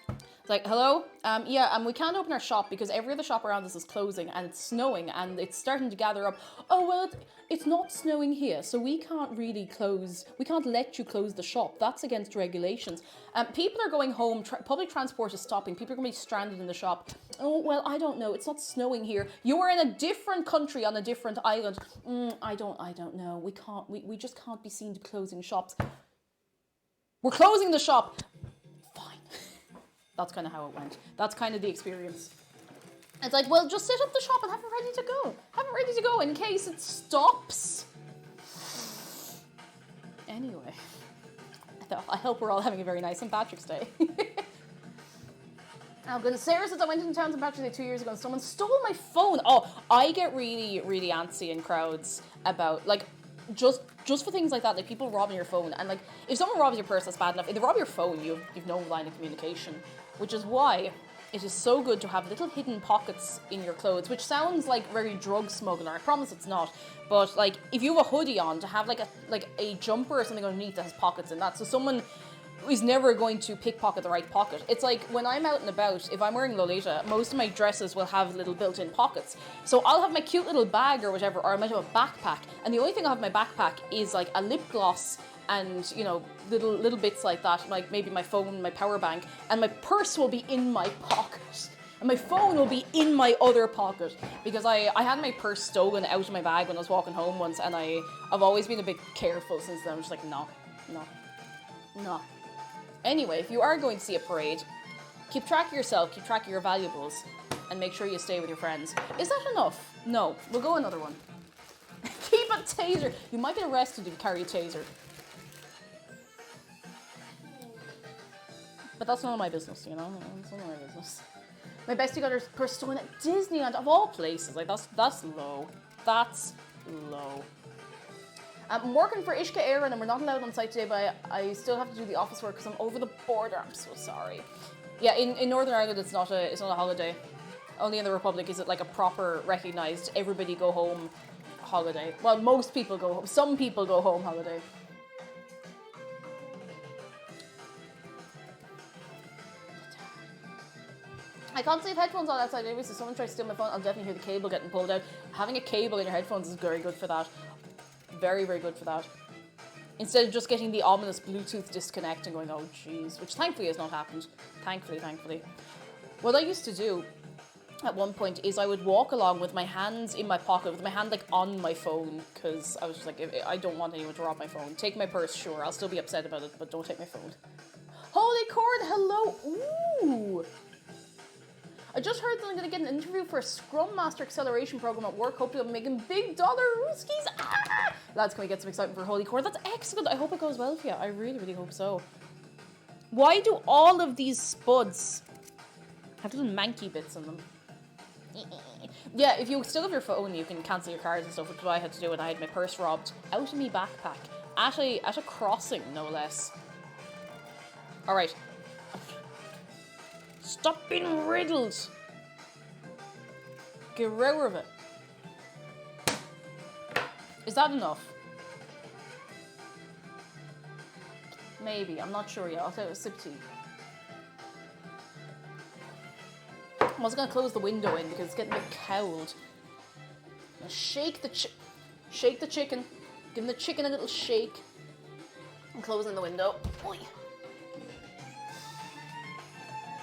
Speaker 1: It's like, hello? Yeah, we can't open our shop because every other shop around us is closing and it's snowing and it's starting to gather up. Oh, well, it's not snowing here, so we can't really close, we can't let you close the shop. That's against regulations. People are going home, public transport is stopping, people are going to be stranded in the shop. Oh, well, I don't know, it's not snowing here. You are in a different country on a different island. I don't know, we just can't be seen to closing shops. We're closing the shop. That's kind of how it went. That's kind of the experience. It's like, well, just set up the shop and have it ready to go. Have it ready to go in case it stops. Anyway. I hope we're all having a very nice St. Patrick's Day. Oh goodness, Sarah says I went into town St. Patrick's Day 2 years ago and someone stole my phone. Oh, I get really, really antsy in crowds about, like, just for things like that, like people robbing your phone. And like, if someone robs your purse, that's bad enough. If they rob your phone, you've no line of communication. Which is why it is so good to have little hidden pockets in your clothes, which sounds like very drug smuggler. I promise it's not. But like, if you have a hoodie on, to have like a jumper or something underneath that has pockets in that, so someone is never going to pickpocket the right pocket. It's like when I'm out and about, if I'm wearing Lolita, most of my dresses will have little built-in pockets. So I'll have my cute little bag or whatever, or I might have a backpack, and the only thing I'll have in my backpack is like a lip gloss and, you know, little bits like that, like maybe my phone, my power bank, and my purse will be in my pocket. And my phone will be in my other pocket, because I had my purse stolen out of my bag when I was walking home once, and I've always been a bit careful since then. I'm just like, no. Anyway, if you are going to see a parade, keep track of yourself, keep track of your valuables, and make sure you stay with your friends. Is that enough? No, we'll go another one. Keep a taser. You might get arrested if you carry a taser. But that's none of my business, you know? It's none of my business. My bestie got her purse stolen at Disneyland, of all places. Like, that's low. That's low. I'm working for Ishka Air and we're not allowed on site today, but I still have to do the office work because I'm over the border. I'm so sorry. Yeah, in Northern Ireland it's not a holiday. Only in the Republic is it like a proper recognised everybody go home holiday. Well, most people go home. Some people go home holiday. I can't leave headphones on outside anyway, so if someone tries to steal my phone, I'll definitely hear the cable getting pulled out. Having a cable in your headphones is very good for that. Very, very good for that. Instead of just getting the ominous Bluetooth disconnect and going, oh jeez, which thankfully has not happened. Thankfully. What I used to do at one point is I would walk along with my hands in my pocket, with my hand like on my phone, because I was just like, I don't want anyone to rob my phone. Take my purse, sure, I'll still be upset about it, but don't take my phone. Holy Cord, hello! Ooh! I just heard that I'm going to get an interview for a Scrum Master Acceleration program at work. Hopefully I'm making big dollar rooskies. Ah! Lads, can we get some excitement for Holy Cord? That's excellent. I hope it goes well for you. I really, really hope so. Why do all of these spuds have little manky bits in them? Yeah, if you still have your phone, you can cancel your cards and stuff, which is what I had to do when I had my purse robbed out of my backpack. At a crossing, no less. Alright. Stop being riddled! Get rid of it. Is that enough? Maybe, I'm not sure yet. I'll take a sip of tea. I was gonna close the window in because it's getting a bit cold. Now shake the chicken. Give the chicken a little shake. I'm closing the window. Oy.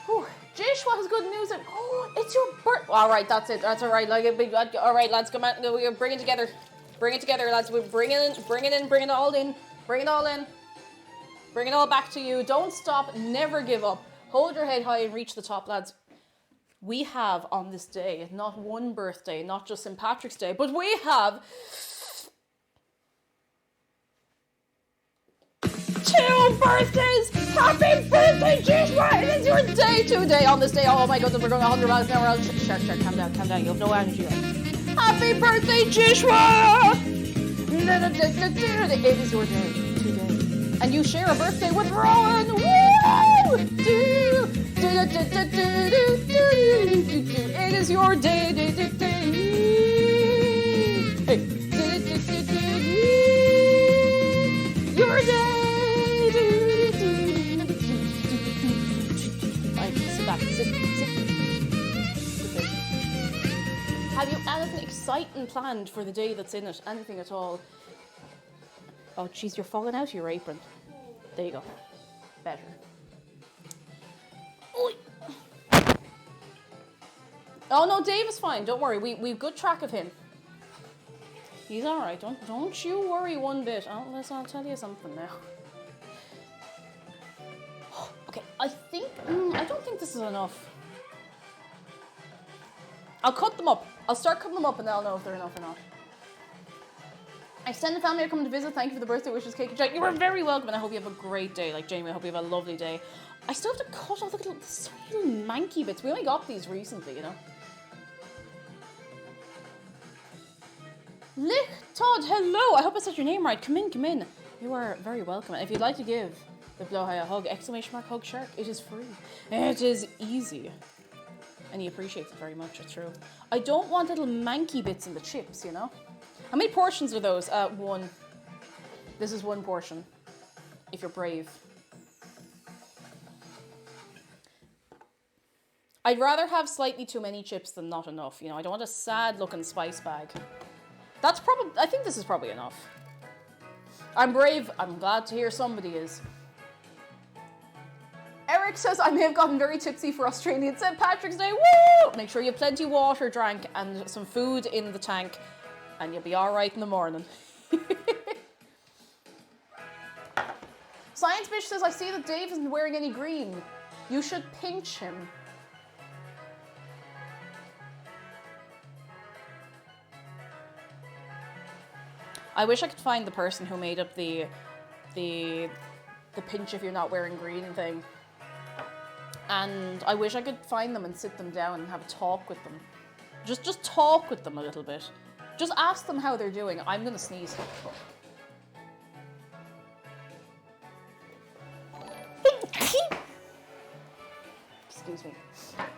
Speaker 1: Whew. Joshua has good news. Oh, it's your birthday. All right, that's it. That's all right. Like a big. All right, lads, come on. We're bring it together. Bring it together, lads. We bring it in. Bring it in. Bring it all in. Bring it all in. Bring it all back to you. Don't stop. Never give up. Hold your head high and reach the top, lads. We have on this day, not one birthday, not just St. Patrick's Day, but we have 2 birthdays! Happy birthday, Joshua! It is your day today. On this day, oh my goodness, we're going 100 miles an hour. Shark, calm down, you have no energy left. Happy birthday, Joshua! It is your day today. And you share a birthday with Rowan! Woo! It is your day. Your day. Sit back. Sit. Have you anything exciting planned for the day that's in it? Anything at all? Oh, jeez, you're falling out of your apron. There you go. Better. Oy. Oh no, Dave is fine. Don't worry. We've good track of him. He's all right. Don't you worry one bit. Listen, I'll tell you something now. Okay, I don't think this is enough. I'll cut them up. I'll start cutting them up and then I'll know if they're enough or not. Extended family are coming to visit. Thank you for the birthday wishes, cake and Jack. You are very welcome, and I hope you have a great day. Like Jamie, I hope you have a lovely day. I still have to cut all the little manky bits. We only got these recently, you know. Lick Todd, hello. I hope I said your name right. Come in. You are very welcome. And if you'd like to give the Blowhigh a hug, ! hugshark. It is free. It is easy. And he appreciates it very much, it's true. I don't want little manky bits in the chips, you know? How many portions are those? 1. This is 1 portion. If you're brave. I'd rather have slightly too many chips than not enough, you know? I don't want a sad looking spice bag. I think this is probably enough. I'm brave. I'm glad to hear somebody is. Eric says, I may have gotten very tipsy for Australian St. Patrick's Day. Woo! Make sure you have plenty of water drank and some food in the tank, and you'll be all right in the morning. Science Bitch says, I see that Dave isn't wearing any green. You should pinch him. I wish I could find the person who made up the pinch if you're not wearing green thing. And I wish I could find them and sit them down and have a talk with them. Just talk with them a little bit. Just ask them how they're doing. I'm gonna sneeze. Excuse me.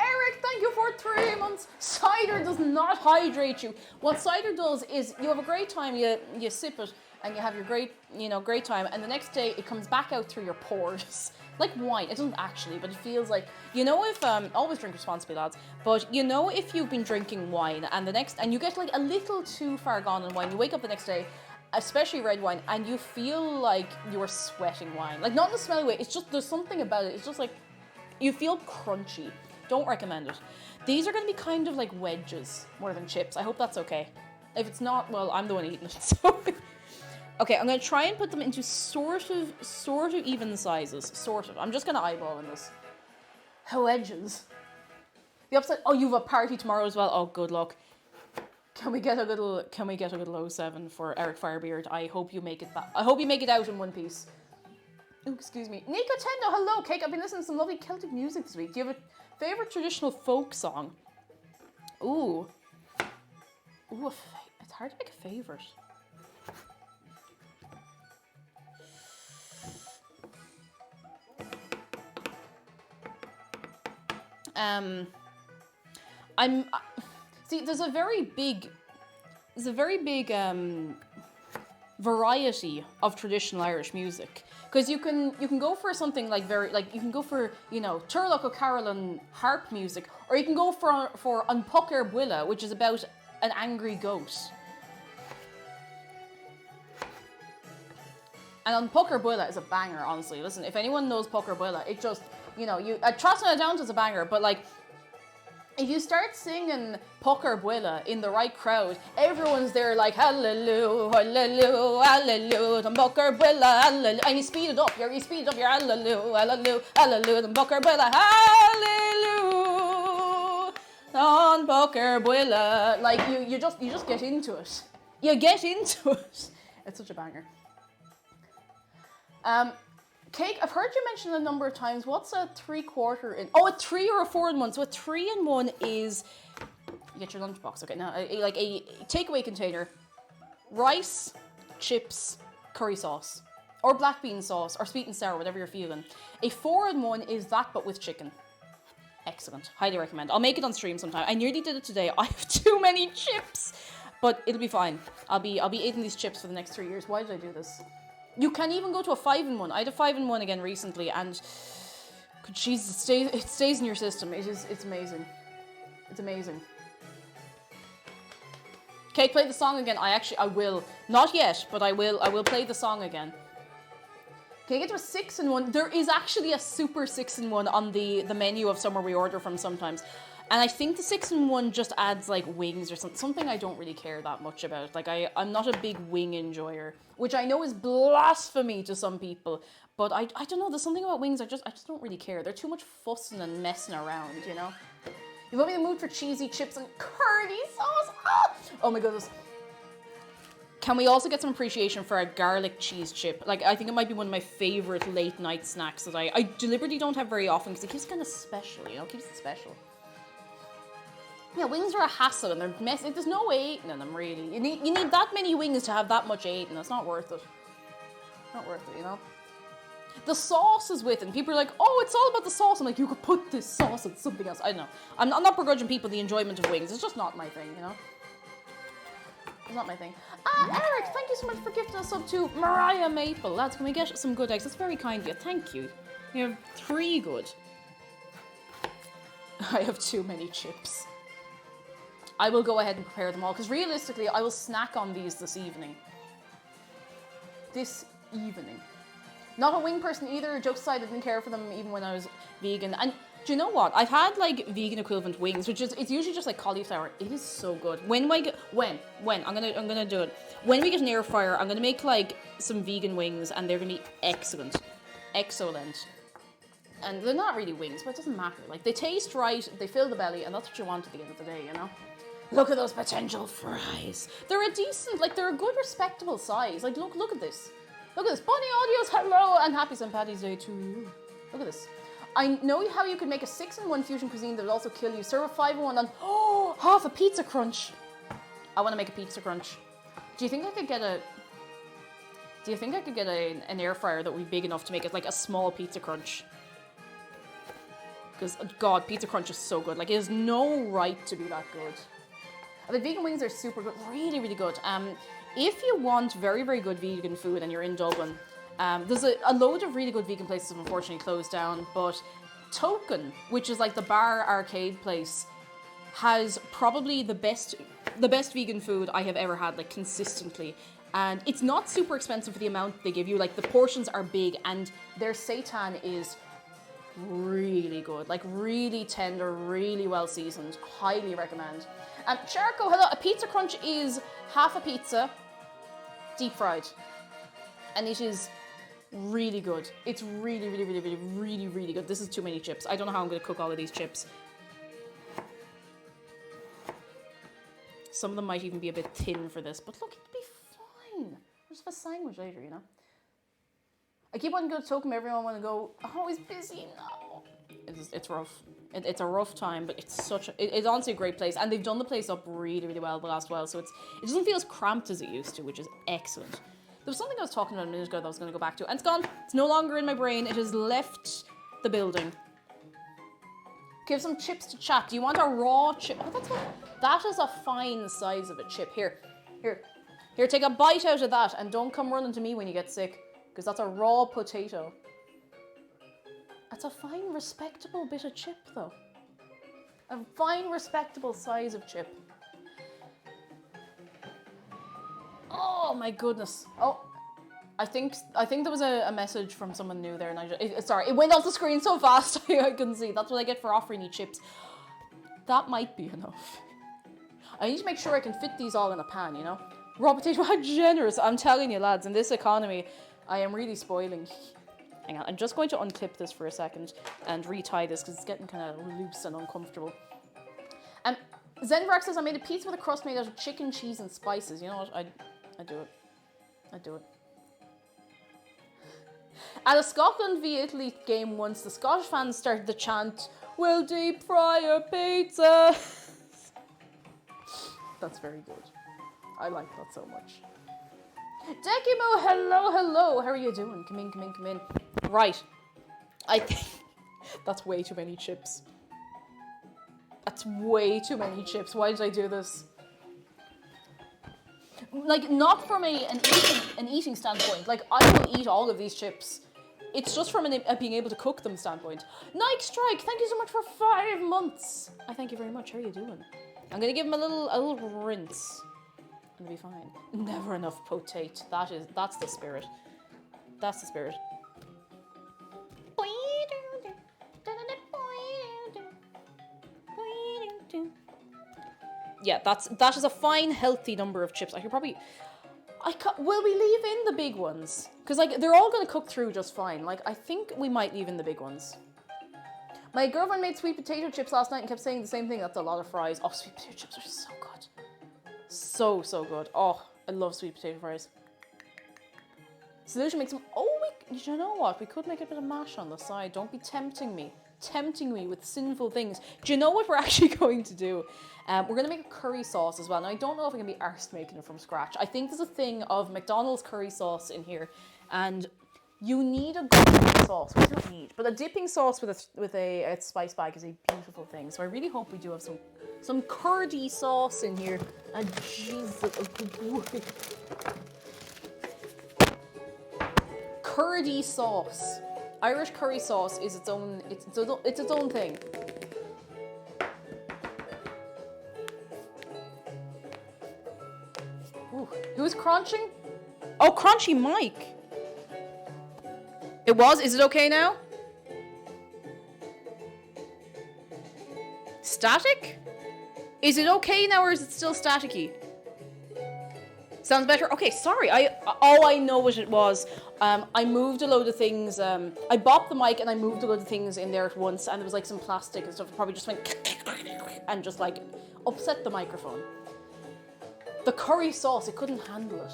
Speaker 1: Eric, thank you for 3 months. Cider does not hydrate you. What cider does is you have a great time, you sip it, and you have your great time, and the next day it comes back out through your pores. Like wine. It doesn't actually, but it feels like, you know, if always drink responsibly, lads, but you know, if you've been drinking wine and you get like a little too far gone in wine, you wake up the next day, especially red wine, and you feel like you're sweating wine. Like, not in a smelly way, it's just, there's something about it, it's just like, you feel crunchy. Don't recommend it. These are going to be kind of like wedges more than chips. I hope that's okay. If it's not, well, I'm the one eating it, so... Okay, I'm going to try and put them into sort of even sizes. Sort of. I'm just going to eyeball in this. Wedges. The upside... Oh, you have a party tomorrow as well. Oh, good luck. Can we get a little 07 for Eric Firebeard? I hope you make it back. I hope you make it out in one piece. Ooh, excuse me. Nico Tendo, hello, Cake. I've been listening to some lovely Celtic music this week. Do you have a favorite traditional folk song? Ooh. It's hard to pick a favorite. See, there's a very big variety of traditional Irish music, because you can go for something like you can go for, you know, Turlock O'Carolan harp music, or you can go for An Pucker Buile, which is about an angry goat. And An Pucker Buile is a banger, honestly. Listen, if anyone knows Pucker Buile, it just, you know, Trasna Downs is a banger, but like, if you start singing Pucker Builla in the right crowd, everyone's there like hallelujah, hallelujah, hallelujah, and Pucker Builla, hallelujah, and you speed it up, you speed it up, you're hallelujah, hallelujah, hallelujah, and Pucker Builla, hallelujah, on Pucker Builla. Like you just get into it. You get into it. It's such a banger. Cake, I've heard you mention a number of times. What's a 3/4 in? Oh, a 3 or a 4 in 1. So a 3 in 1 is, you get your lunchbox. Okay, now like a takeaway container, rice, chips, curry sauce, or black bean sauce, or sweet and sour, whatever you're feeling. A 4 in 1 is that, but with chicken. Excellent. Highly recommend. I'll make it on stream sometime. I nearly did it today. I have too many chips, but it'll be fine. I'll be eating these chips for the next 3 years. Why did I do this? You can even go to a 5 in 1. I had a 5 in 1 again recently, and Jesus, it stays in your system. It's amazing. It's amazing. Okay, play the song again. I will. Not yet, but I will play the song again. Can I get to a 6 in 1? There is actually a super 6 in 1 on the menu of somewhere we order from sometimes. And I think the 6 in 1 just adds like wings or something I don't really care that much about. Like I'm not a big wing enjoyer, which I know is blasphemy to some people. But I don't know, there's something about wings I just don't really care. They're too much fussing and messing around, you know? You put me in the mood for cheesy chips and curly sauce. Oh my goodness. Can we also get some appreciation for a garlic cheese chip? Like, I think it might be one of my favorite late night snacks that I deliberately don't have very often because it keeps it kind of special, you know? It keeps it special. Yeah, wings are a hassle and they're messy. There's no way eating them, really. You need that many wings to have that much eaten. It's not worth it. Not worth it, you know? The sauce is with it. And people are like, oh, it's all about the sauce. I'm like, you could put this sauce on something else. I don't know. I'm not begrudging people the enjoyment of wings. It's just not my thing, you know? It's not my thing. Eric, thank you so much for gifting us up to Mariah Maple. Lads, can we get some good eggs? That's very kind of you. Thank you. You have 3 good. I have too many chips. I will go ahead and prepare them all, because realistically, I will snack on these this evening. This evening. Not a wing person either. Jokes aside, I didn't care for them even when I was vegan. And do you know what? I've had like vegan equivalent wings, which is, it's usually just like cauliflower. It is so good. I'm gonna do it. When we get an air fryer, I'm gonna make like some vegan wings, and they're gonna be excellent. Excellent. And they're not really wings, but it doesn't matter. Like, they taste right, they fill the belly, and that's what you want at the end of the day, you know? Look at those potential fries. They're a decent, like, they're a good, respectable size. Like, look at this. Look at this. Bunny Audios, hello, and happy St. Paddy's Day to you. Look at this. I know how you could make a 6 in 1 fusion cuisine that would also kill you. Serve a 5 in 1 and, oh, half a pizza crunch. I want to make a pizza crunch. Do you think I could get an air fryer that would be big enough to make it like a small pizza crunch? Because, God, pizza crunch is so good. Like, it has no right to be that good. The vegan wings are super good, really, really good. If you want very, very good vegan food and you're in Dublin, there's a load of really good vegan places have unfortunately closed down, but Token, which is like the bar arcade place, has probably the best vegan food I have ever had, like, consistently. And it's not super expensive for the amount they give you. Like, the portions are big, and their seitan is really good, like really tender, really well seasoned. Highly recommend. Charco, hello. A pizza crunch is half a pizza deep fried, and it is really good. It's really, really, really, really, really, really good. This is too many chips. I don't know how I'm going to cook all of these chips. Some of them might even be a bit thin for this, but look, it'll be fine. We'll just have a sandwich later, you know. I keep wanting to go to Token, everyone want to go, oh, he's busy now. It's rough. It's a rough time, but it's honestly a great place. And they've done the place up really, really well the last while, so it doesn't feel as cramped as it used to, which is excellent. There was something I was talking about a minute ago that I was going to go back to, and it's gone. It's no longer in my brain. It has left the building. Give some chips to chat. Do you want a raw chip? Oh, that is a fine size of a chip. Here, take a bite out of that, and don't come running to me when you get sick. Because that's a raw potato. That's a fine, respectable bit of chip, though. A fine, respectable size of chip. Oh my goodness. Oh, I think there was a message from someone new there, and sorry, it went off the screen so fast I couldn't see. That's what I get for offering you chips. That might be enough. I need to make sure I can fit these all in a pan, you know? Raw potato, how generous. I'm telling you, lads, in this economy, I am really spoiling. Hang on, I'm just going to unclip this for a second and retie this because it's getting kind of loose and uncomfortable. And Zenvark says, I made a pizza with a crust made out of chicken, cheese, and spices. You know what? I do it. I do it. At a Scotland v Italy game once, the Scottish fans started to chant, "We'll deep fry a pizza." That's very good. I like that so much. Dekimo, hello. How are you doing? Come in. Right. I think that's way too many chips. That's way too many chips. Why did I do this? Like, not from an eating standpoint. Like, I will eat all of these chips. It's just from a being able to cook them standpoint. Nike Strike, thank you so much for 5 months. I thank you very much. How are you doing? I'm gonna give him a little rinse. It'll be fine. Never enough potate. That's the spirit. That's the spirit. Yeah, that is a fine, healthy number of chips. I could probably... will we leave in the big ones? Because, like, they're all going to cook through just fine. Like, I think we might leave in the big ones. My girlfriend made sweet potato chips last night and kept saying the same thing. That's a lot of fries. Oh, sweet potato chips are so good. So good. Oh, I love sweet potato fries. Solution makes them... Oh, you know what? We could make a bit of mash on the side. Don't be tempting me with sinful things. Do you know what we're actually going to do? We're going to make a curry sauce as well. Now, I don't know if I'm going to be arsed making it from scratch. I think there's a thing of McDonald's curry sauce in here, and you need a good dipping sauce. We don't need, but a dipping sauce with a spice bag is a beautiful thing. So I really hope we do have some curdy sauce in here. And Jesus, curdy sauce. Irish curry sauce is its own thing. Ooh, who's crunching? Oh, Crunchy Mike. It was? Is it okay now? Static? Is it okay now or is it still staticky? Sounds better? Okay, sorry. I know what it was. I moved a load of things. I bopped the mic and I moved a load of things in there at once, and there was like some plastic and stuff. It probably just went and just like upset the microphone. The curry sauce, it couldn't handle it.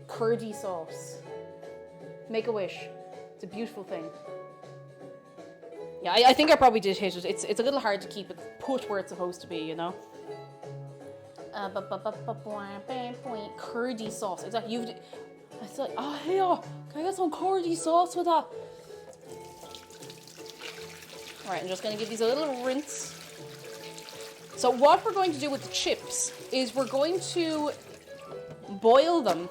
Speaker 1: Curdy sauce. Make a wish. It's a beautiful thing. Yeah, I think I probably did hit it. It's a little hard to keep it put where it's supposed to be, you know? Curdy sauce. Exactly. I said, oh, here, can I get some curdy sauce with that? Alright, I'm just going to give these a little rinse. So what we're going to do with the chips is we're going to boil them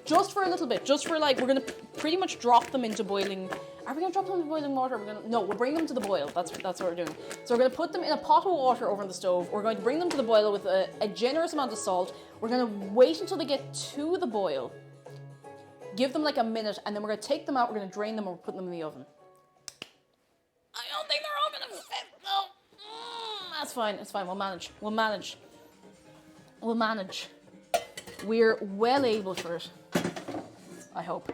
Speaker 1: just for a little bit. Just for like, we're going to pretty much drop them into boiling. Are we going to drop them into boiling water? No, we'll bring them to the boil. That's what we're doing. So we're going to put them in a pot of water over on the stove. We're going to bring them to the boil with a generous amount of salt. We're going to wait until they get to the boil. Give them like a minute, and then we're going to take them out. We're going to drain them and we're putting them in the oven. I don't think they're all going to fit. No. That's fine. It's fine. We'll manage. We're well able for it. I hope.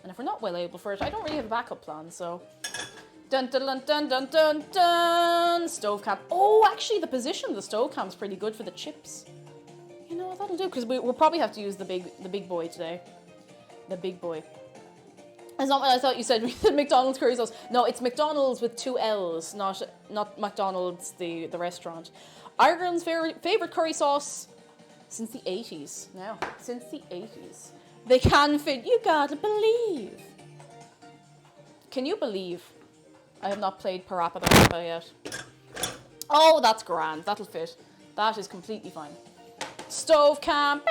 Speaker 1: And if we're not well able for it, I don't really have a backup plan, so... Dun dun dun dun dun dun dun! Stove cam. Oh, actually, the position of the stove cam's pretty good for the chips. You know what, that'll do, because we'll probably have to use the big boy today. The big boy. That's not what I thought you said. McDonald's curry sauce. No, it's McDonald's with 2 L's, not McDonald's, the restaurant. Ireland's favorite curry sauce since the 80s. Now, since the 80s. They can fit. You gotta believe. Can you believe I have not played Parappa the Rappa yet? Oh, that's grand. That'll fit. That is completely fine. Stove cam.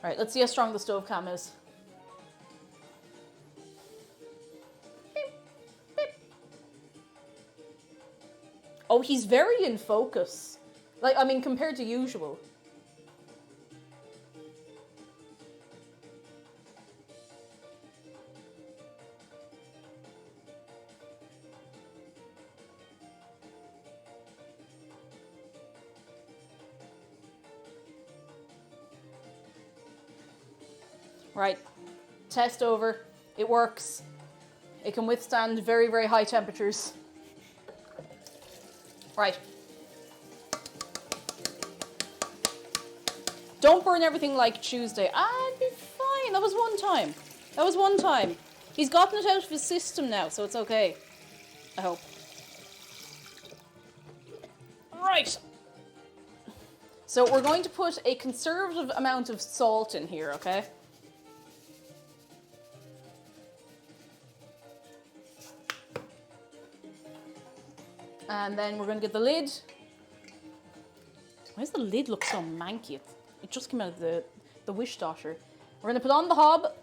Speaker 1: Alright, let's see how strong the stove cam is. Oh, he's very in focus. Like, I mean, compared to usual. Right. Test over. It works. It can withstand very, very high temperatures. Right. Don't burn everything like Tuesday. I'd be fine. That was one time. That was one time. He's gotten it out of his system now, so it's okay. I hope. Right. So we're going to put a conservative amount of salt in here, okay? And then we're going to get the lid. Why does the lid look so manky? It just came out of the wish daughter. We're going to put on the hob.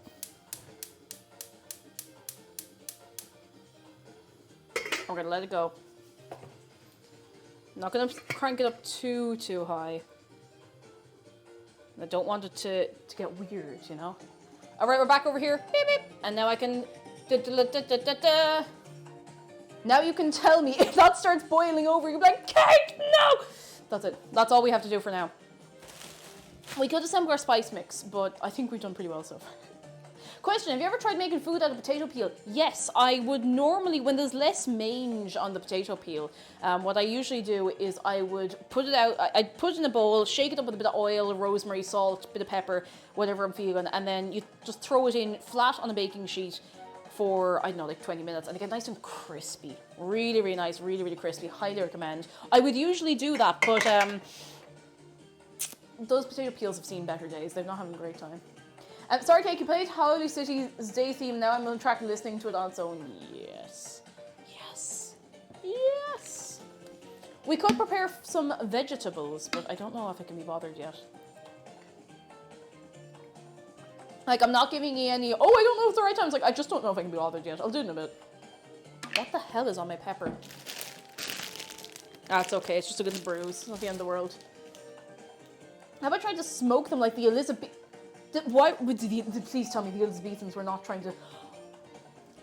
Speaker 1: We're going to let it go. I'm not going to crank it up too high. I don't want it to get weird, you know? Alright, we're back over here. Beep, beep. And now I can... Now you can tell me if that starts boiling over, you'll be like, Kate, no! That's it. That's all we have to do for now. We could assemble our spice mix, but I think we've done pretty well so far. Question, have you ever tried making food out of potato peel? Yes, I would normally, when there's less mange on the potato peel, what I usually do is I would put it out, I'd put it in a bowl, shake it up with a bit of oil, rosemary, salt, bit of pepper, whatever I'm feeling, and then you just throw it in flat on a baking sheet for, I don't know, like 20 minutes, and they get nice and crispy. Really, really nice, really, really crispy. Highly recommend. I would usually do that, but those potato peels have seen better days. They're not having a great time. Sorry, Kate, you played Holiday City's Day theme. Now I'm on track and listening to it on its own. Yes. Yes. Yes. We could prepare some vegetables, but I don't know if I can be bothered yet. Like, I'm not giving you any, oh, I don't know if it's the right time. It's like, I just don't know if I can be bothered yet. I'll do it in a bit. What the hell is on my pepper? That's okay. It's just a good bruise. It's not the end of the world. How about trying to smoke them like the Elizabeth... Why would please tell me the Elizabethans were not trying to...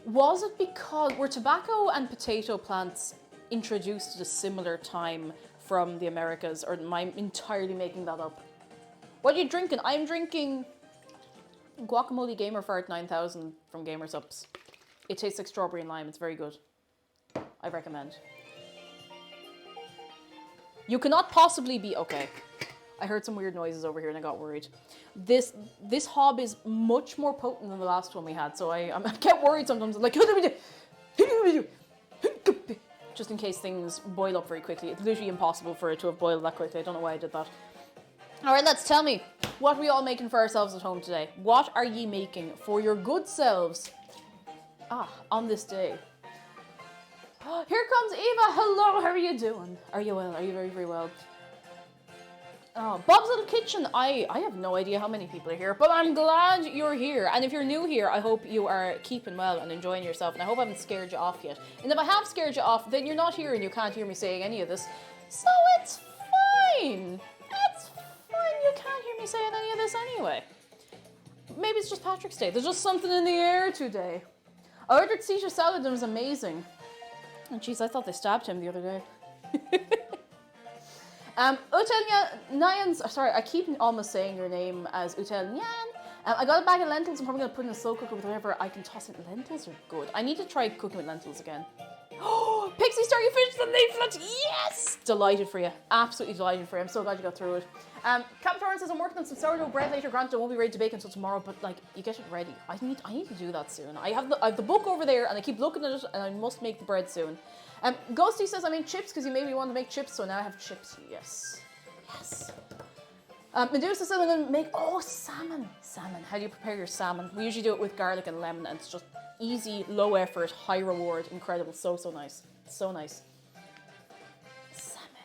Speaker 1: Was it because were tobacco and potato plants introduced at a similar time from the Americas, or am I entirely making that up? What are you drinking? I'm drinking Guacamole Gamer Fart 9000 from Gamersupps. It tastes like strawberry and lime. It's very good. I recommend. You cannot possibly be okay. I heard some weird noises over here and I got worried. This hob is much more potent than the last one we had, so I get worried sometimes. I'm like, just in case things boil up very quickly. It's literally impossible for it to have boiled that quickly. I don't know why I did that. Alright, let's tell me. What are we all making for ourselves at home today? What are ye making for your good selves? On this day. Here comes Eva. Hello, how are you doing? Are you well? Are you very, very well? Oh, Bob's Little Kitchen. I have no idea how many people are here, but I'm glad you're here. And if you're new here, I hope you are keeping well and enjoying yourself. And I hope I haven't scared you off yet. And if I have scared you off, then you're not here and you can't hear me saying any of this. So it's fine. It's fine. You can't hear me saying any of this anyway. Maybe it's just Patrick's Day. There's just something in the air today. I ordered Caesar salad and it was amazing. And jeez, I thought they stabbed him the other day. Utel Nyan's, sorry, I keep almost saying your name as Utel Nyan. I got a bag of lentils. I'm probably going to put in a slow cooker with whatever I can toss in. Lentils are good. I need to try cooking with lentils again. Oh, Pixie Star, you finished the leaflet. Yes! Delighted for you. Absolutely delighted for you. I'm so glad you got through it. Captain Torrance says, I'm working on some sourdough bread later. Granted, I won't be ready to bake until tomorrow, but like, you get it ready. I need to do that soon. I have the book over there and I keep looking at it and I must make the bread soon. Ghosty says I made chips because you made me want to make chips, so now I have chips. Yes. Yes. Medusa says I'm going to make, salmon. Salmon. How do you prepare your salmon? We usually do it with garlic and lemon, and it's just easy, low effort, high reward. Incredible. So nice. So nice. Salmon.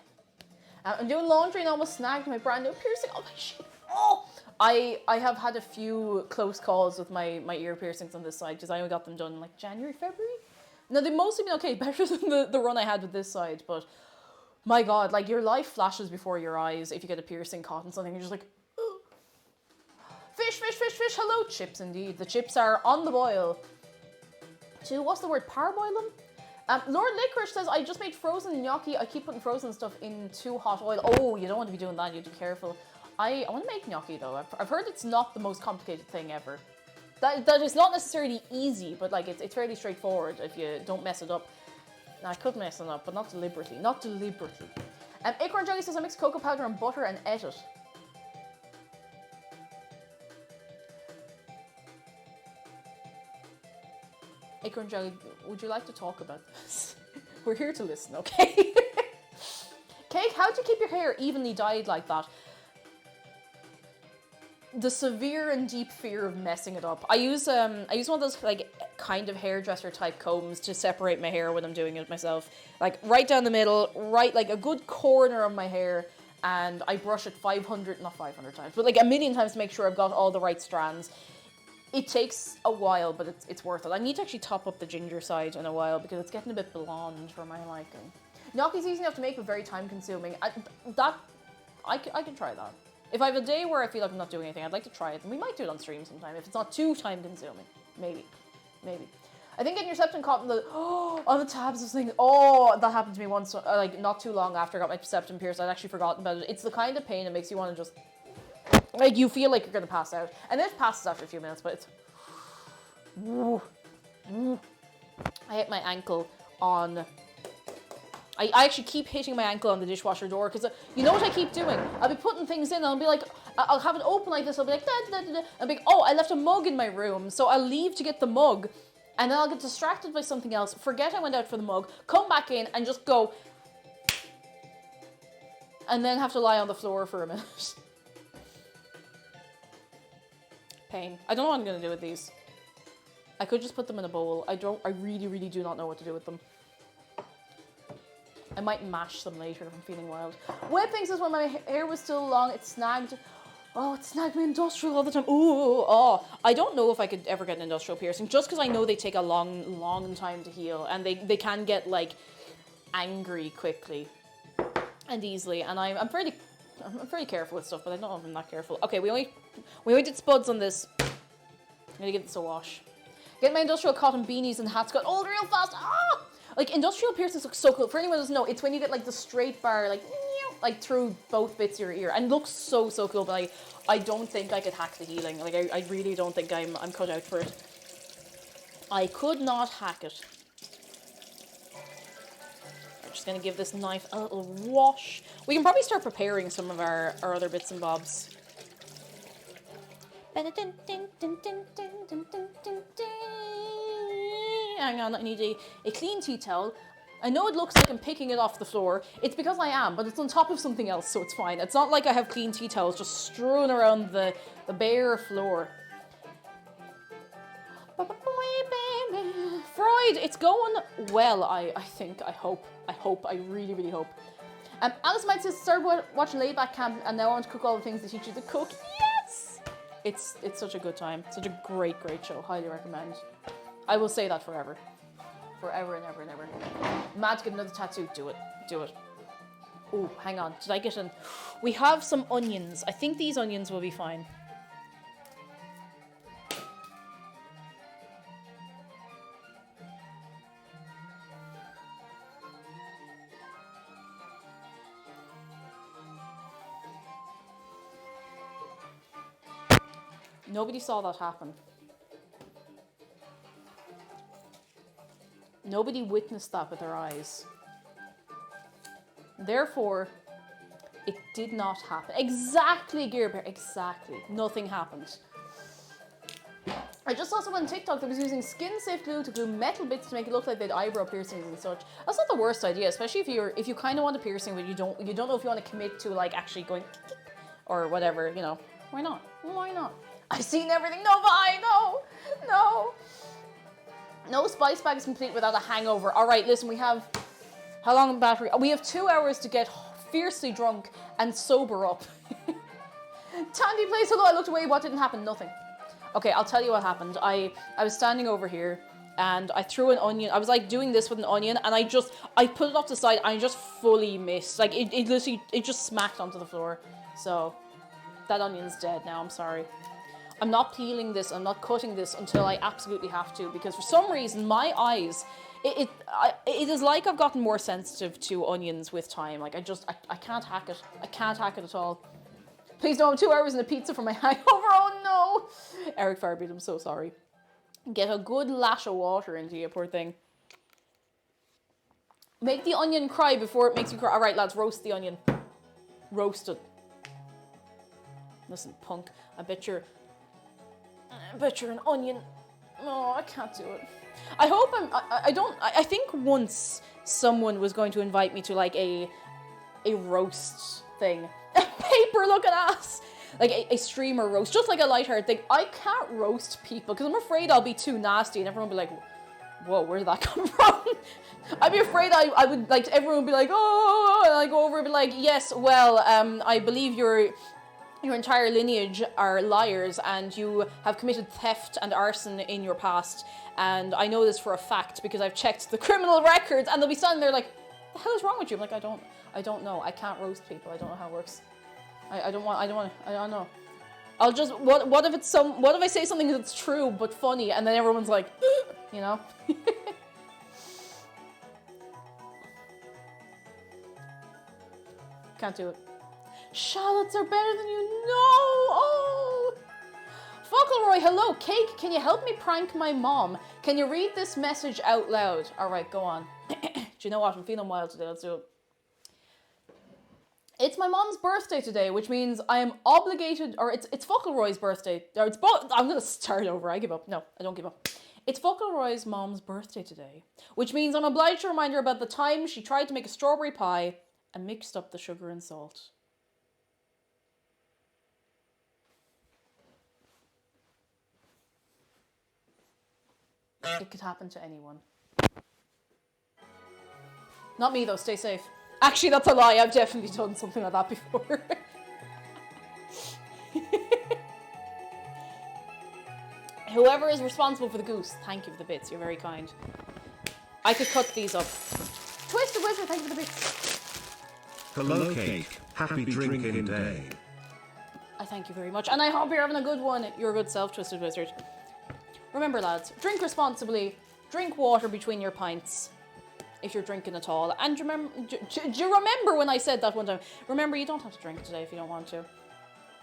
Speaker 1: I'm doing laundry and almost snagged my brand new piercing. Oh my shit. Oh! I have had a few close calls with my ear piercings on this side because I only got them done in like January, February. Now, they've mostly been okay, better than the run I had with this side, but my God, like, your life flashes before your eyes if you get a piercing caught in something. You're just like, oh. Fish, hello, chips indeed. The chips are on the boil. To, what's the word, parboil them? Lord Licorice says, I just made frozen gnocchi. I keep putting frozen stuff in too hot oil. Oh, you don't want to be doing that, you have to be careful. I want to make gnocchi though. I've heard it's not the most complicated thing ever. That is not necessarily easy, but like it's fairly straightforward if you don't mess it up. Now, I could mess it up, but not deliberately. Not deliberately. Acorn Jelly says I mix cocoa powder and butter and ate it. Acorn Jelly, would you like to talk about this? We're here to listen, okay? Cake, how'd you keep your hair evenly dyed like that? The severe and deep fear of messing it up. I use one of those like kind of hairdresser type combs to separate my hair when I'm doing it myself. Like right down the middle, right like a good corner of my hair, and I brush it not 500 times, but like a million times to make sure I've got all the right strands. It takes a while, but it's worth it. I need to actually top up the ginger side in a while because it's getting a bit blonde for my liking. Gnocchi's easy enough to make, but very time consuming. I can try that. If I have a day where I feel like I'm not doing anything, I'd like to try it. And we might do it on stream sometime if it's not too time consuming. Maybe. I think getting your septum caught on the tabs of things. Oh, that happened to me once, like not too long after I got my septum pierced. I'd actually forgotten about it. It's the kind of pain that makes you want to just, like, you feel like you're going to pass out. And it passes after a few minutes, but it's... I hit my ankle on... I actually keep hitting my ankle on the dishwasher door because you know what I keep doing? I'll be putting things in and I'll be like, I'll have it open like this. I'll be like, da, da, da, da. I'll be like, oh, I left a mug in my room. So I'll leave to get the mug and then I'll get distracted by something else, forget I went out for the mug, come back in and just go, and then have to lie on the floor for a minute. Pain. I don't know what I'm going to do with these. I could just put them in a bowl. I really, really do not know what to do with them. I might mash them later if I'm feeling wild. Whipping says when my hair was still long, it snagged. Oh, it snagged my industrial all the time. Ooh, oh. I don't know if I could ever get an industrial piercing, just because I know they take a long, long time to heal, and they can get like angry quickly and easily. And I'm pretty careful with stuff, but I don't know if I'm that careful. Okay, we only did spuds on this. I'm gonna give this a wash. Get my industrial cotton beanies and hats got old real fast. Ah! Like, industrial piercings look so cool. For anyone who doesn't know, it's when you get, like, the straight bar, like through both bits of your ear. And it looks so, so cool, but I don't think I could hack the healing. Like, I really don't think I'm cut out for it. I could not hack it. I'm just going to give this knife a little wash. We can probably start preparing some of our other bits and bobs. Hang on, I need a clean tea towel. I know it looks like I'm picking it off the floor. It's because I am, but it's on top of something else, so it's fine. It's not like I have clean tea towels just strewn around the bare floor. Freud, it's going well, I think, I hope, I really, really hope. Alice might say, started watching Layback Camp, and now I want to cook all the things they teach you to cook. Yes! It's such a good time. Such a great, great show. Highly recommend. I will say that forever. Forever and ever and ever. Mad to get another tattoo. Do it. Do it. Oh, hang on. Did I get in? We have some onions. I think these onions will be fine. Nobody saw that happen. Nobody witnessed that with their eyes. Therefore, it did not happen. Exactly, Gear Bear. Exactly. Nothing happened. I just saw someone on TikTok that was using skin-safe glue to glue metal bits to make it look like they had eyebrow piercings and such. That's not the worst idea, especially if you kind of want a piercing, but you don't know if you want to commit to like actually going or whatever. You know, why not? Why not? I've seen everything. No, but I know. No. No spice bag is complete without a hangover. All right, listen, we have... How long a battery? We have 2 hours to get fiercely drunk and sober up. Tandy plays hello. I looked away. What didn't happen? Nothing. Okay, I'll tell you what happened. I was standing over here and I threw an onion. I was like doing this with an onion and I put it off to the side and I just fully missed. Like it literally, it just smacked onto the floor. So that onion's dead now. I'm sorry. I'm not peeling this, I'm not cutting this until I absolutely have to, because for some reason my eyes, it is like I've gotten more sensitive to onions with time. Like I can't hack it. I can't hack it at all. Please don't have 2 hours in a pizza for my hangover. Oh no. Eric Farbeat, I'm so sorry. Get a good lash of water into you, poor thing. Make the onion cry before it makes you cry. All right, lads, roast the onion. Roast it. Listen, punk, I bet you're an onion. Oh, I can't do it. I hope I think once someone was going to invite me to like a roast thing. A paper looking ass. Like a streamer roast, just like a lighthearted thing. I can't roast people because I'm afraid I'll be too nasty and everyone will be like, whoa, where did that come from? I'd be afraid I would, like, everyone would be like, oh, and I go over and be like, yes, well, I believe your entire lineage are liars and you have committed theft and arson in your past. And I know this for a fact because I've checked the criminal records, and they'll be standing there like, the hell is wrong with you? I'm like, I don't know. I can't roast people. I don't know how it works. I don't know. I'll just, what if I say something that's true but funny and then everyone's like, you know? Can't do it. Shallots are better than you know. Oh. Fauntleroy, hello. Cake, can you help me prank my mom? Can you read this message out loud? All right, go on. Do you know what? I'm feeling wild today. Let's do it. It's my mom's birthday today, which means I am obligated, or it's Fauntleroy's birthday. Or it's both. I'm going to start over. I give up. No, I don't give up. It's Fauntleroy's mom's birthday today, which means I'm obliged to remind her about the time she tried to make a strawberry pie and mixed up the sugar and salt. It could happen to anyone. Not me though, stay safe. Actually, that's a lie, I've definitely done something like that before. Whoever is responsible for the goose, thank you for the bits, you're very kind. I could cut these up. Twisted Wizard, thank you for the bits.
Speaker 3: Hello, Cake. Happy drinking day.
Speaker 1: I thank you very much, and I hope you're having a good one. You're a good self, Twisted Wizard. Remember, lads, drink responsibly. Drink water between your pints, if you're drinking at all. And remember, do you remember when I said that one time? Remember, you don't have to drink today if you don't want to.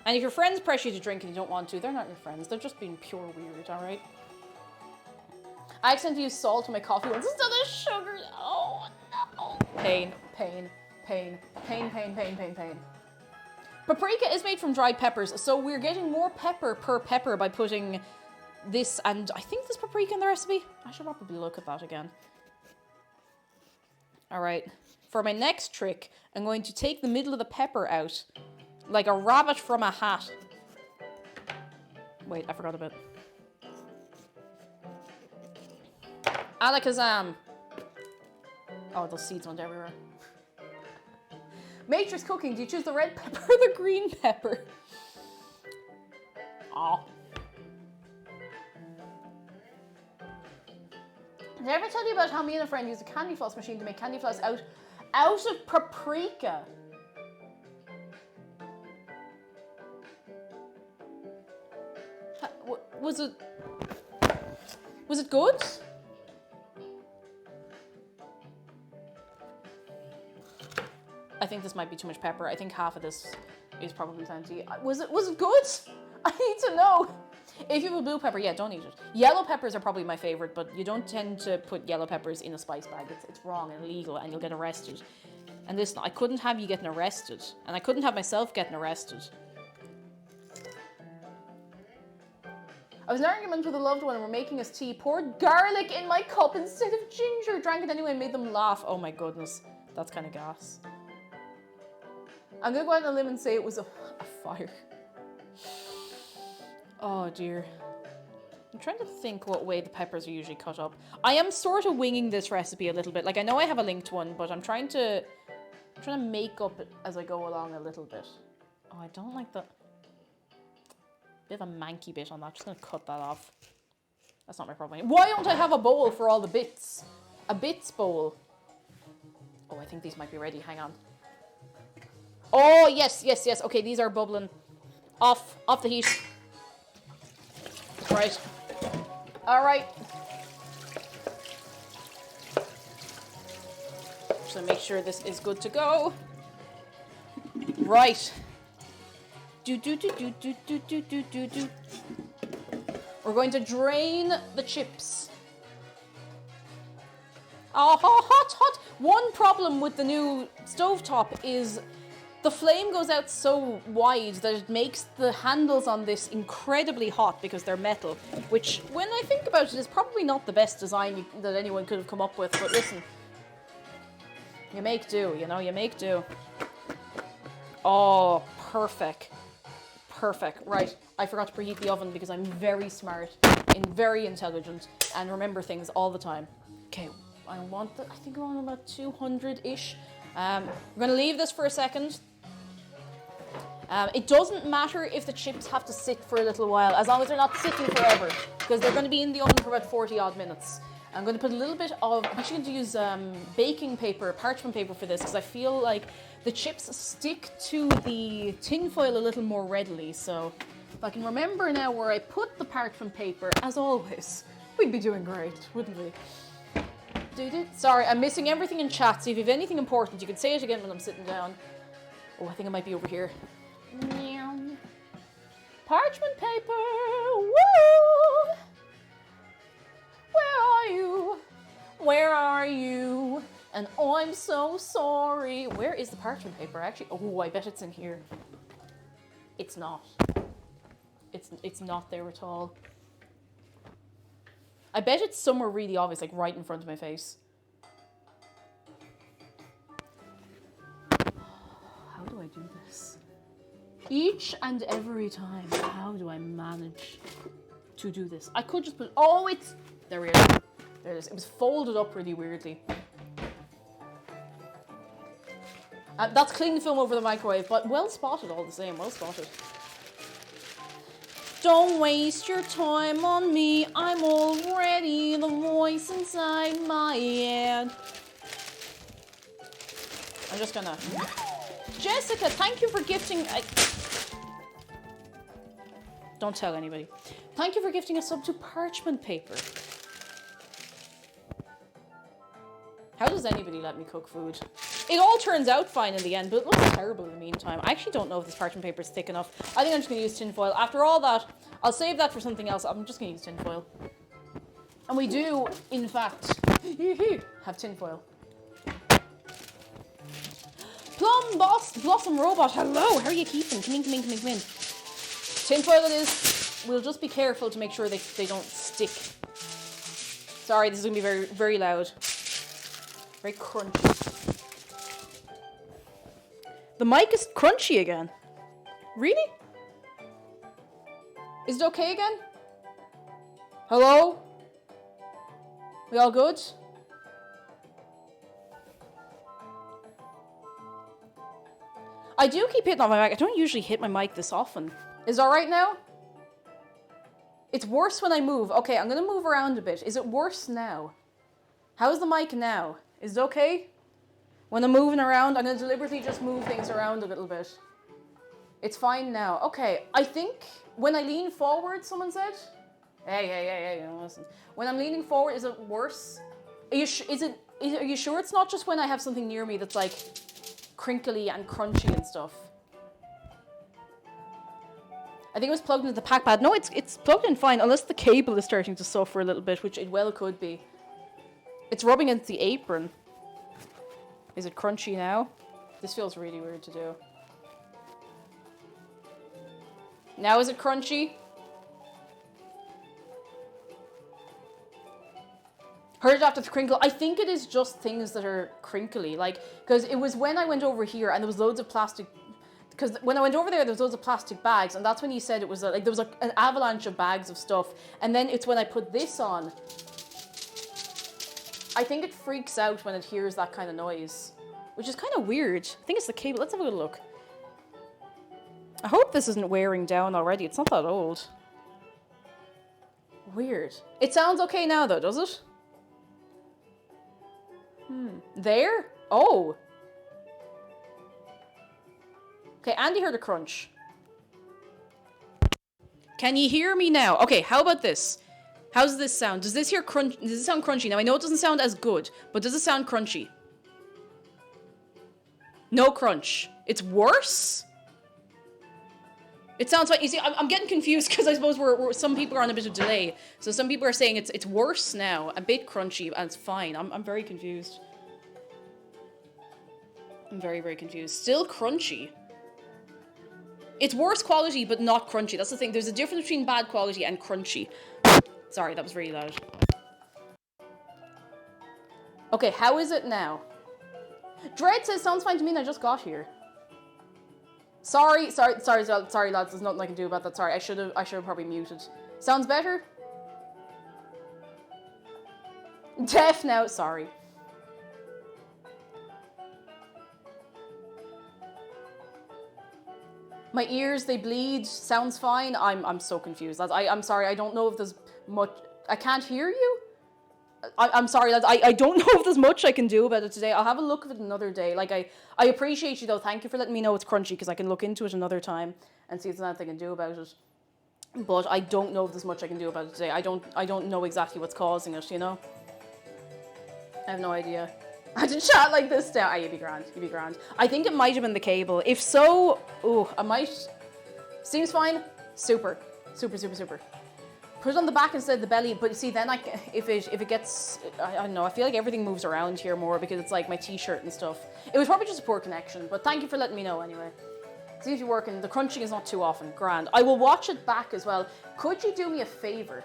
Speaker 1: And if your friends pressure you to drink and you don't want to, they're not your friends. They're just being pure weird, alright? I accidentally used salt in my coffee once instead of sugar. Oh, no. Pain, pain, pain, pain, pain, pain, pain, pain. Paprika is made from dried peppers, so we're getting more pepper per pepper by putting this, and I think there's paprika in the recipe. I should probably look at that again. Alright, for my next trick, I'm going to take the middle of the pepper out, like a rabbit from a hat. Wait, I forgot a bit. Alakazam. Oh, those seeds went everywhere. Matrix cooking, do you choose the red pepper or the green pepper? Oh. Did I ever tell you about how me and a friend used a candy floss machine to make candy floss out of paprika? Was it good? I think this might be too much pepper. I think half of this is probably plenty. Was it good? I need to know. If you have a blue pepper, yeah, don't eat it. Yellow peppers are probably my favorite, but you don't tend to put yellow peppers in a spice bag. It's wrong and illegal, and you'll get arrested. And listen, I couldn't have you getting arrested, and I couldn't have myself getting arrested. I was in an argument with a loved one and we're making us tea. Poured garlic in my cup instead of ginger. Drank it anyway and made them laugh. Oh my goodness. That's kind of gas. I'm going to go out on a limb and say it was a fire. Oh dear. I'm trying to think what way the peppers are usually cut up. I am sort of winging this recipe a little bit. Like, I know I have a linked one, but I'm trying to make up as I go along a little bit. Oh, I don't like the bit of a manky bit on that. I'm just going to cut that off. That's not my problem. Why don't I have a bowl for all the bits? A bits bowl. Oh, I think these might be ready. Hang on. Oh, yes, yes, yes. Okay, these are bubbling. Off the heat. Right. All right. Just gonna make sure this is good to go. Right. We're going to drain the chips. Oh, hot. One problem with the new stovetop is the flame goes out so wide that it makes the handles on this incredibly hot because they're metal, which, when I think about it, is probably not the best design that anyone could have come up with, but listen. You make do, you know, you make do. Oh, perfect. Perfect. Right, I forgot to preheat the oven because I'm very smart and very intelligent and remember things all the time. Okay, I think we're on about 200-ish. We're going to leave this for a second. It doesn't matter if the chips have to sit for a little while, as long as they're not sitting forever, because they're going to be in the oven for about 40-odd minutes. I'm going to put a little bit of, I'm actually going to use baking paper, parchment paper for this, because I feel like the chips stick to the tin foil a little more readily. So if I can remember now where I put the parchment paper, as always, we'd be doing great, wouldn't we? Sorry, I'm missing everything in chat, so if you have anything important, you can say it again when I'm sitting down. Oh, I think it might be over here. Parchment paper, woo! Where are you? Where are you? And oh, I'm so sorry. Where is the parchment paper? Actually, oh, I bet it's in here. It's not. It's not there at all. I bet it's somewhere really obvious, like right in front of my face. How do I do this? Each and every time, how do I manage to do this? I could just put, oh, it's, there we are. There it is. It was folded up really weirdly. That's cling film over the microwave, but well spotted all the same, well spotted. Don't waste your time on me, I'm already the voice inside my head. I'm just gonna... Jessica, thank you for gifting... Don't tell anybody. Thank you for gifting a sub to parchment paper. How does anybody let me cook food? It all turns out fine in the end, but it looks terrible in the meantime. I actually don't know if this parchment paper is thick enough. I think I'm just going to use tin foil. After all that, I'll save that for something else. I'm just going to use tin foil. And we do, in fact, have tin foil. Plum Boss Blossom Robot, hello! How are you keeping? Come in, come in, come in, come in. Tin foil it is. We'll just be careful to make sure they don't stick. Sorry, this is going to be very, very loud. Very crunchy. The mic is crunchy again. Really? Is it okay again? Hello? We all good? I do keep hitting on my mic. I don't usually hit my mic this often. Is it alright now? It's worse when I move. Okay, I'm going to move around a bit. Is it worse now? How's the mic now? Is it okay? When I'm moving around, I'm going to deliberately just move things around a little bit. It's fine now. Okay, I think when I lean forward, someone said? Hey, listen. When I'm leaning forward, is it worse? Are you sure it's not just when I have something near me that's like crinkly and crunchy and stuff? I think it was plugged into the pack pad. No, it's plugged in fine, unless the cable is starting to suffer a little bit, which it well could be. It's rubbing against the apron. Is it crunchy now? This feels really weird to do. Now is it crunchy? Heard it after the crinkle. I think it is just things that are crinkly. Like, because it was when I went over here and there was loads of plastic. Because when I went over there was loads of plastic bags, and that's when you said it was like there was like an avalanche of bags of stuff. And then it's when I put this on. I think it freaks out when it hears that kind of noise, which is kind of weird. I think it's the cable. Let's have a good look. I hope this isn't wearing down already. It's not that old. Weird. It sounds okay now though, does it? There? Oh. Okay, Andy heard a crunch. Can you hear me now? Okay, how about this? How's this sound? Does this sound crunchy? Now I know it doesn't sound as good, but does it sound crunchy? No crunch. It's worse? It sounds like, you see, I'm getting confused because I suppose some people are on a bit of delay. So some people are saying it's worse now, a bit crunchy, and it's fine. I'm very confused. I'm very, very confused. Still crunchy. It's worse quality, but not crunchy. That's the thing. There's a difference between bad quality and crunchy. Sorry, that was really loud. Okay, how is it now? Dread says, sounds fine to me and I just got here. Sorry, lads. There's nothing I can do about that. Sorry, I should have probably muted. Sounds better? Deaf now. Sorry. My ears, they bleed. Sounds fine. I'm so confused, lads. I'm sorry. I don't know if there's much. I can't hear you. I'm sorry, lads. I don't know if there's much I can do about it today. I'll have a look at it another day. Like, I appreciate you, though. Thank you for letting me know it's crunchy, because I can look into it another time and see if there's anything I can do about it. But I don't know if there's much I can do about it today. I don't know exactly what's causing it, you know? I have no idea. I did chat like this down. Ah, you'd be grand. You'd be grand. I think it might have been the cable. If so, I might... Seems fine. Super. Super, super, super. Put it on the back instead of the belly, but see, then if it gets, I don't know, I feel like everything moves around here more because it's like my t-shirt and stuff. It was probably just a poor connection, but thank you for letting me know anyway. See if you're working. The crunching is not too often. Grand. I will watch it back as well. Could you do me a favor?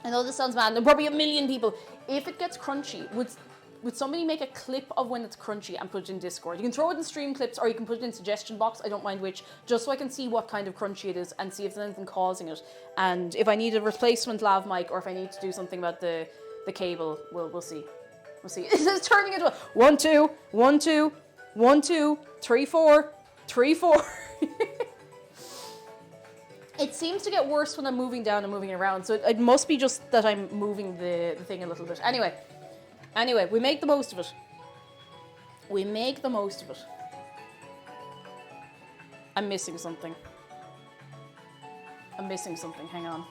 Speaker 1: I know this sounds mad, and probably a million people. If it gets crunchy, would somebody make a clip of when it's crunchy and put it in Discord? You can throw it in stream clips or you can put it in suggestion box, I don't mind which, just so I can see what kind of crunchy it is and see if there's anything causing it. And if I need a replacement lav mic or if I need to do something about the cable, we'll see. We'll see. This is turning into a 1 2 1 2 1 2 3 4 3 4. It seems to get worse when I'm moving down and moving around, so it must be just that I'm moving the thing a little bit. Anyway, we make the most of it. We make the most of it. I'm missing something. Hang on.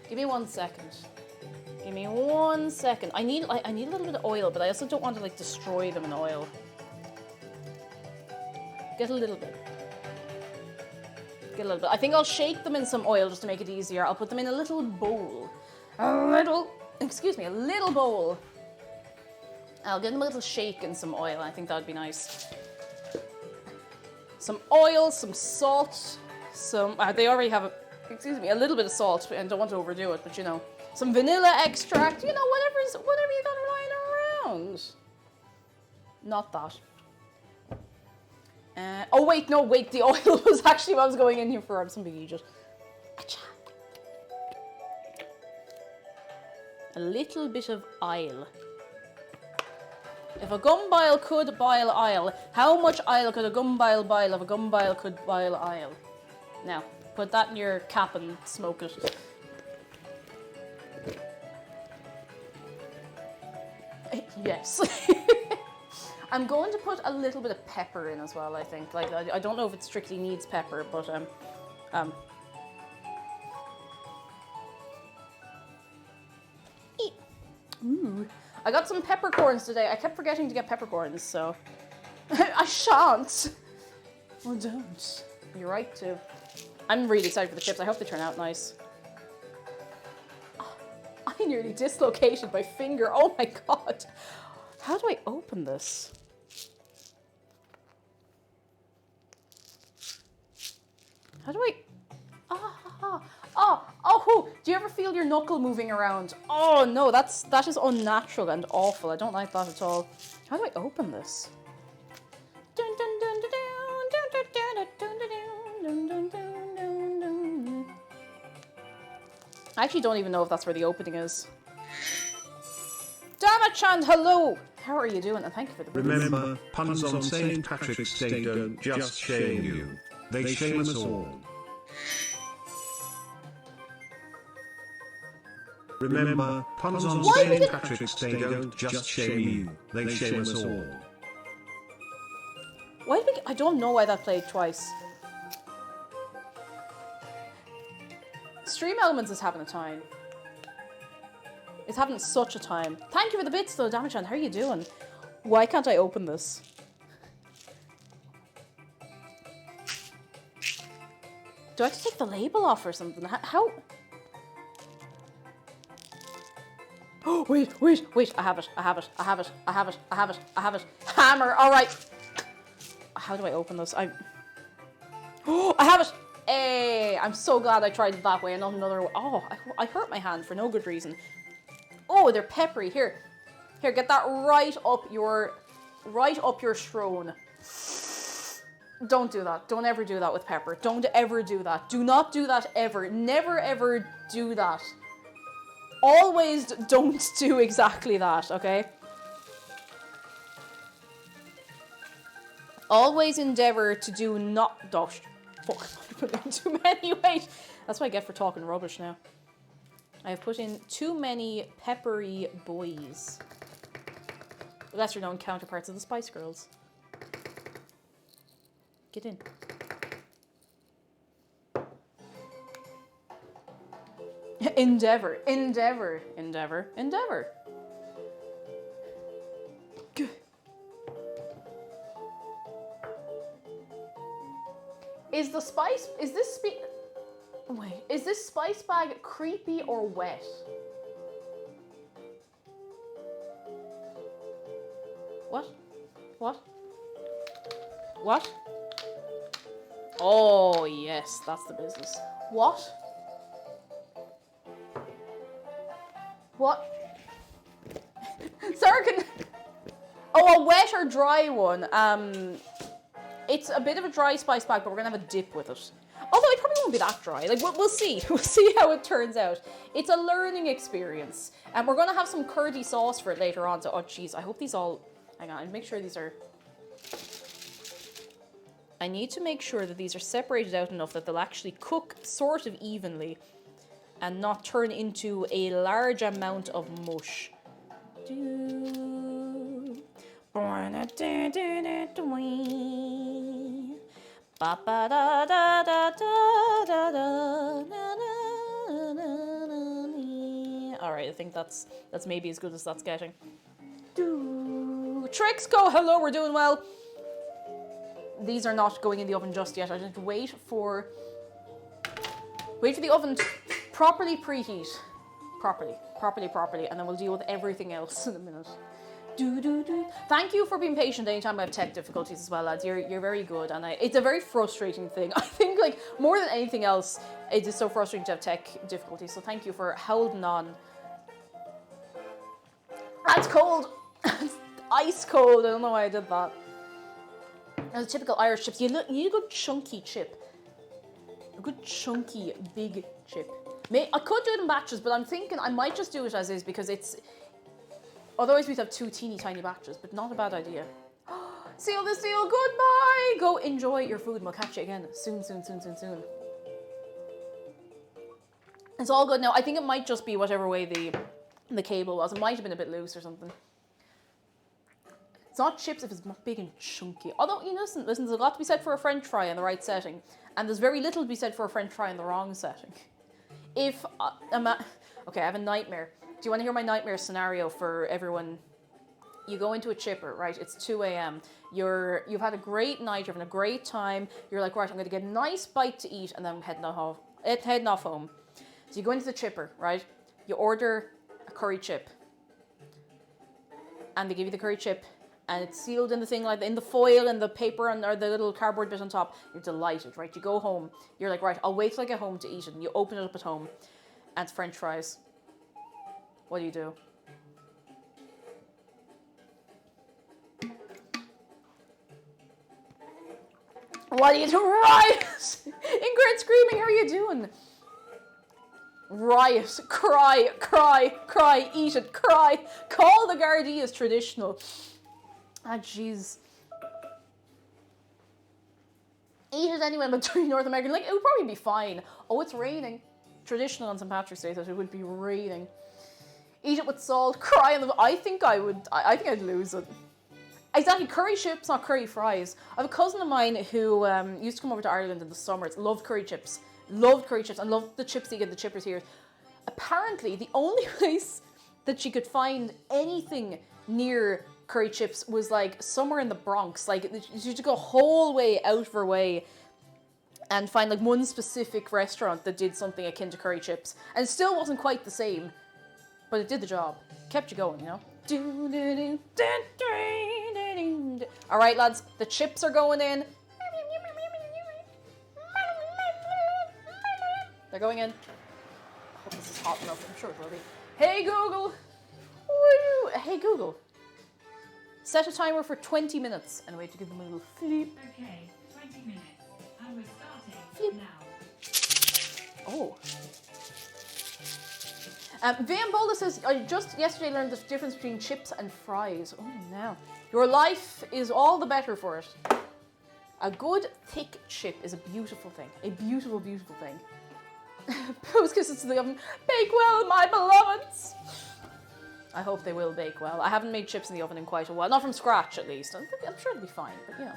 Speaker 1: Give me 1 second. Give me 1 second. I need a little bit of oil, but I also don't want to like destroy them in oil. Get a little bit. I think I'll shake them in some oil just to make it easier. I'll put them in a little bowl. A little bowl. I'll give them a little shake in some oil. I think that'd be nice. Some oil, some salt, they already have a little bit of salt, and don't want to overdo it, but you know, some vanilla extract, you know, whatever you got lying around. Not that. The oil was actually what I was going in here for. I'm some big Egypt. A little bit of oil. If a gumbile could boil oil, how much oil could a gumbile boil if a gumbile could boil oil? Now, put that in your cap and smoke it. Yes. I'm going to put a little bit of pepper in as well, I think. Like, I don't know if it strictly needs pepper, but, Ooh. I got some peppercorns today. I kept forgetting to get peppercorns, so... I shan't! Well, don't. You're right, too. I'm really excited for the chips. I hope they turn out nice. I nearly dislocated my finger. Oh my god. How do I open this? How do I... Do you ever feel your knuckle moving around? Oh no, that is unnatural and awful. I don't like that at all. How do I open this? I actually don't even know if that's where the opening is. Damachan, hello! How are you doing? And thank you for the...
Speaker 3: Remember, puns on St. Patrick's Day don't just shame you. They shame us all. Remember, puns on St. Patrick's Day don't just shame you. They shame us all.
Speaker 1: Why did we... I don't know why that played twice. Stream Elements is having a time. It's having such a time. Thank you for the bits though, Damachan. How are you doing? Why can't I open this? Do I have to take the label off or something? How? Oh, wait. I have it. Hammer. All right. How do I open this? Oh, I have it. Hey, I'm so glad I tried it that way and not another way. Oh, I hurt my hand for no good reason. Oh, they're peppery. Here, get that right up your shrone. Don't do that. Don't ever do that with pepper. Don't ever do that. Do not do that ever. Never ever do that. Always don't do exactly that, okay? Always endeavor to do not... Oh, fuck. I put in too many. Wait. That's what I get for talking rubbish now. I have put in too many peppery boys. Lesser known counterparts of the Spice Girls. Get in. Endeavor. Good. Is this spice bag creepy or wet? What? Oh, yes, that's the business. What? Sarah can... Oh, a wet or dry one. It's a bit of a dry spice bag, but we're gonna have a dip with it. Although it probably won't be that dry. Like, we'll see. We'll see how it turns out. It's a learning experience. And we're gonna have some curdy sauce for it later on. So, oh, jeez, I hope these all... Hang on, I'll make sure these are... I need to make sure that these are separated out enough that they'll actually cook sort of evenly and not turn into a large amount of mush. Alright, I think that's maybe as good as that's getting. Tricks go, hello, we're doing well. These are not going in the oven just yet. I just wait for the oven to properly preheat. Properly, and then we'll deal with everything else in a minute. Thank you for being patient anytime I have tech difficulties as well, lads. You're very good, and it's a very frustrating thing. I think, like, more than anything else, it is so frustrating to have tech difficulties, so thank you for holding on. That's cold! It's ice cold, I don't know why I did that. As typical Irish chips, you need a good chunky chip. A good chunky, big chip. I could do it in batches, but I'm thinking I might just do it as is because it's... Otherwise we'd have two teeny tiny batches, but not a bad idea. Seal the seal, goodbye! Go enjoy your food and we'll catch you again soon. It's all good now. I think it might just be whatever way the cable was. It might have been a bit loose or something. It's not chips if it's not big and chunky. Although, you know, listen, there's a lot to be said for a French fry in the right setting. And there's very little to be said for a French fry in the wrong setting. Okay, I have a nightmare. Do you want to hear my nightmare scenario for everyone? You go into a chipper, right? It's 2 a.m. You've had a great night. You're having a great time. You're like, right, I'm going to get a nice bite to eat, and then I'm heading off home. So you go into the chipper, right? You order a curry chip, and they give you the curry chip, and it's sealed in the thing, like in the foil and the paper or the little cardboard bit on top. You're delighted, right? You go home. You're like, right, I'll wait till I get home to eat it, and you open it up at home, and it's French fries. What do? What do? Riot! Ingrid screaming, how are you doing? Riot, cry, eat it, cry. Call the Gardaí as traditional. Ah, jeez. Eat it anyway, but North American, like, it would probably be fine. Oh, it's raining. Traditional on St. Patrick's Day that it would be raining. Eat it with salt, cry on the... I think I'd lose it. Exactly, curry chips, not curry fries. I have a cousin of mine who used to come over to Ireland in the summers, loved curry chips, and loved the chips you get at the chippers here. Apparently, the only place that she could find anything near curry chips was like somewhere in the Bronx. Like she had to go a whole way out of her way and find like one specific restaurant that did something akin to curry chips. And it still wasn't quite the same, but it did the job. Kept you going, you know? Alright, lads, the chips are going in. They're going in. I hope this is hot enough. I'm sure it will be. Hey Google! Woo! Hey Google. Set a timer for 20 minutes and wait to give them a little flip.
Speaker 4: Okay, 20 minutes. And we're
Speaker 1: Flip.
Speaker 4: starting now.
Speaker 1: Oh. VM Bola says, I just yesterday learned the difference between chips and fries. Oh, no. Your life is all the better for it. A good, thick chip is a beautiful thing. A beautiful, beautiful thing. Post kisses to the oven. Bake well, my beloveds! I hope they will bake well. I haven't made chips in the oven in quite a while. Not from scratch, at least. I'm sure it'll be fine, but you know.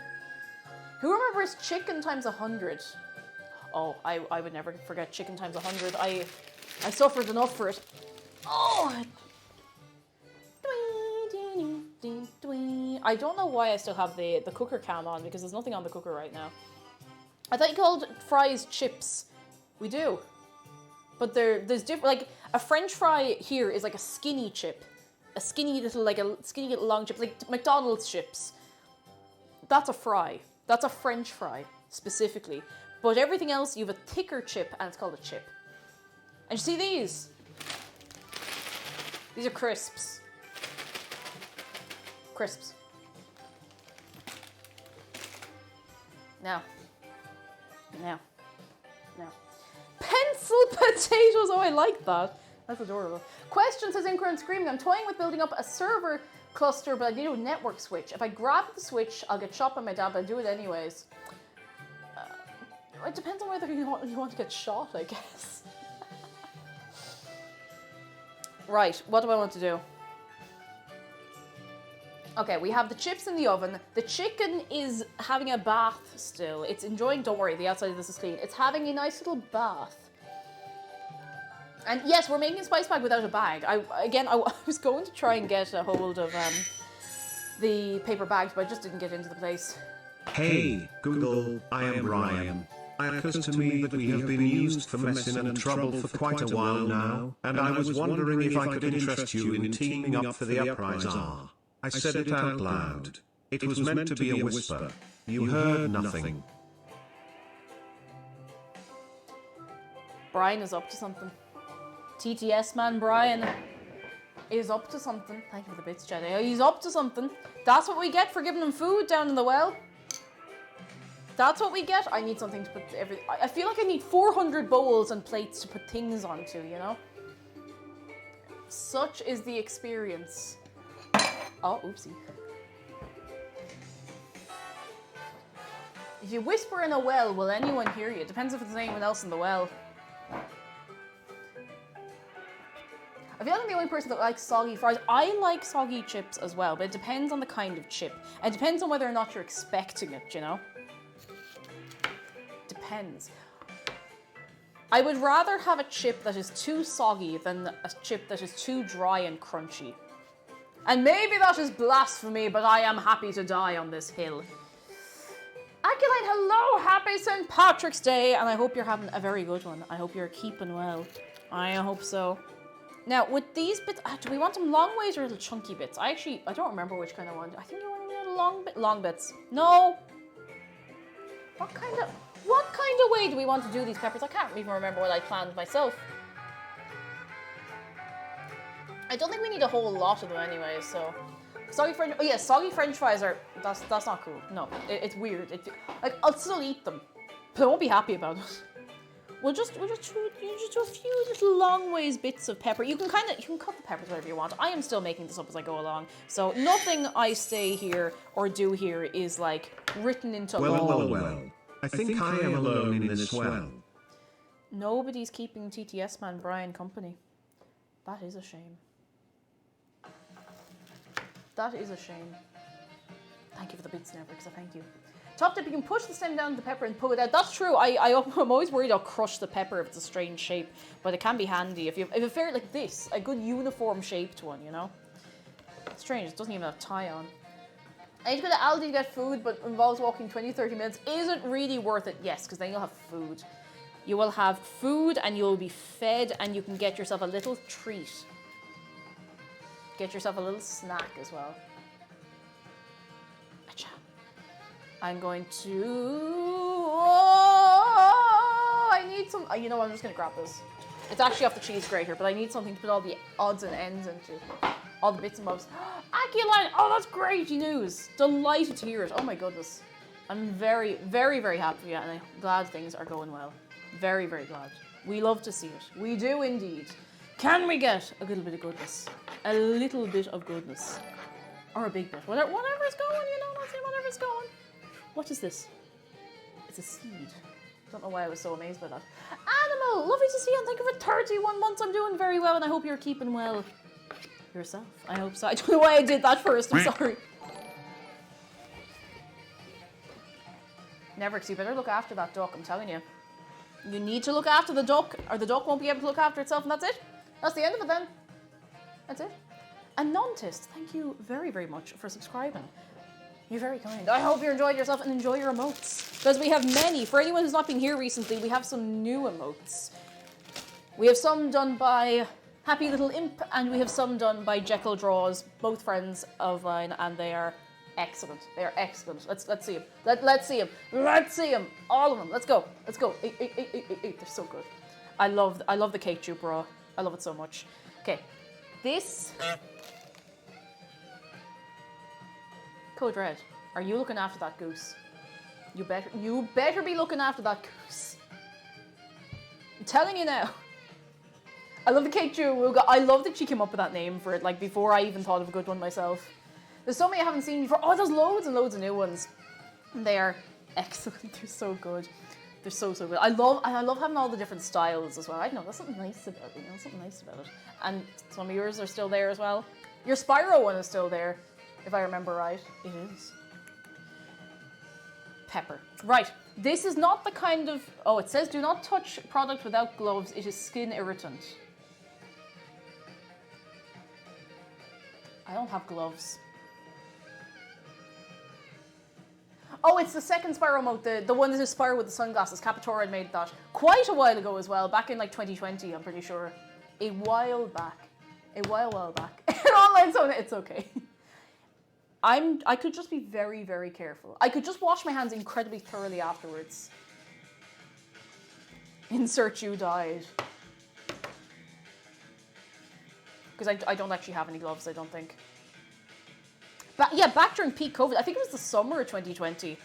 Speaker 1: Who remembers chicken times 100? Oh, I would never forget chicken times 100. I suffered enough for it. Oh! I don't know why I still have the cooker cam on, because there's nothing on the cooker right now. I thought you called fries chips. We do. But there's different, like, a French fry here is like a skinny chip. A skinny little long chip, like McDonald's chips. That's a fry. That's a French fry, specifically. But everything else, you have a thicker chip, and it's called a chip. And you see these? These are crisps. Crisps. Now. Pencil potatoes! Oh, I like that. That's adorable. Question, says Incorrect Screaming. I'm toying with building up a server cluster, but I need a network switch. If I grab the switch, I'll get shot by my dad, but I do it anyways. It depends on whether you want to get shot, I guess. Right, what do I want to do? Okay, we have the chips in the oven. The chicken is having a bath still. It's enjoying, don't worry, the outside of this is clean. It's having a nice little bath. And yes, we're making a spice bag without a bag. I was going to try and get a hold of the paper bags, but I just didn't get into the place.
Speaker 3: Hey, Google, I am Ryan. It occurs to me that we have been used for messing and trouble for quite a while now, and I was wondering if I could interest you in teaming up for the uprising. I said it out loud. It was meant to be a whisper. You heard nothing.
Speaker 1: Brian is up to something. TTS man Brian is up to something. Thank you for the bits, Jedi. He's up to something. That's what we get for giving him food down in the well. That's what we get. I need something to put everything. I feel like I need 400 bowls and plates to put things onto, you know? Such is the experience. Oh, oopsie. If you whisper in a well, will anyone hear you? Depends if there's anyone else in the well. I feel like I'm the only person that likes soggy fries. I like soggy chips as well, but it depends on the kind of chip. And it depends on whether or not you're expecting it, you know? Depends. I would rather have a chip that is too soggy than a chip that is too dry and crunchy. And maybe that is blasphemy, but I am happy to die on this hill. Acolyte, hello! Happy St. Patrick's Day, and I hope you're having a very good one. I hope you're keeping well. I hope so. Now, with these bits, do we want them long ways or little chunky bits? I don't remember which kind I want. I think you want long bits. No. What kind of way do we want to do these peppers? I can't even remember what I planned myself. I don't think we need a whole lot of them anyway, so. Soggy French fries are, that's not cool. No, it's weird. Like, I'll still eat them, but I won't be happy about it. We'll just do a few little long ways bits of pepper. You can cut the peppers whatever you want. I am still making this up as I go along, so nothing I say here or do here is like written into law.
Speaker 3: Well. I think I am alone in this well.
Speaker 1: Nobody's keeping TTS man Brian company. That is a shame. That is a shame. Thank you for the bits, Never, because I thank you. Top tip, you can push the stem down the pepper and pull it out. That's true. I'm always worried I'll crush the pepper if it's a strange shape, but it can be handy if you have a fair like this, a good uniform shaped one, you know? It's strange, it doesn't even have tie on. I need to go to Aldi to get food, but involves walking 20-30 minutes. Is it really worth it? Yes, because then you'll have food. You will have food and you'll be fed and you can get yourself a little treat. Get yourself a little snack as well. Acha. I'm going to... Oh, I need some... You know what, I'm just going to grab this. It's actually off the cheese grater, but I need something to put all the odds and ends into. All the bits and bobs. Aculine! Oh, that's great news! Delighted to hear it. Oh my goodness. I'm very, very, very happy for you, and I'm glad things are going well. Very, very glad. We love to see it. We do indeed. Can we get a little bit of goodness? A little bit of goodness. Or a big bit. Whatever's going, you know, let's see whatever's going. What is this? It's a seed. Don't know why I was so amazed by that. Animal! Lovely to see you, and thank you for 31 months. I'm doing very well, and I hope you're keeping well. Yourself. I hope so. I don't know why I did that first. I'm sorry. Never, you better look after that duck, I'm telling you. You need to look after the duck, or the duck won't be able to look after itself, and that's it. That's the end of it then. That's it. Anontis, thank you very, very much for subscribing. You're very kind. I hope you enjoyed yourself and enjoy your emotes. Because we have many. For anyone who's not been here recently, we have some new emotes. We have some done by Happy Little Imp, and we have some done by Jekyll Draws, both friends of mine, and they are excellent. They are excellent. Let's see them. Let's see them. Let's see them. All of them. Let's go. Let's go. They're so good. I love the cake jupe raw. I love it so much. Okay, this Code Red. Are you looking after that goose? You better be looking after that goose. I'm telling you now. I love the cake jupe. I love that she came up with that name for it. Like before I even thought of a good one myself. There's so many I haven't seen before. Oh, there's loads and loads of new ones. They are excellent. They're so good. They're so good. I love having all the different styles as well. I know, that's something nice about it. You know, something nice about it. And some of yours are still there as well. Your Spyro one is still there, if I remember right. It is. Pepper. Right. This is not the kind of... Oh, it says do not touch product without gloves. It is skin irritant. I don't have gloves. Oh, it's the second Spyro mode, the one that is Spyro with the sunglasses. Capitora had made that quite a while ago as well, back in like 2020, I'm pretty sure. A while back. Online, so it's okay. I could just be very, very careful. I could just wash my hands incredibly thoroughly afterwards. Insert you died. Because I don't actually have any gloves, I don't think. But yeah, back during peak COVID, I think it was the summer of 2020.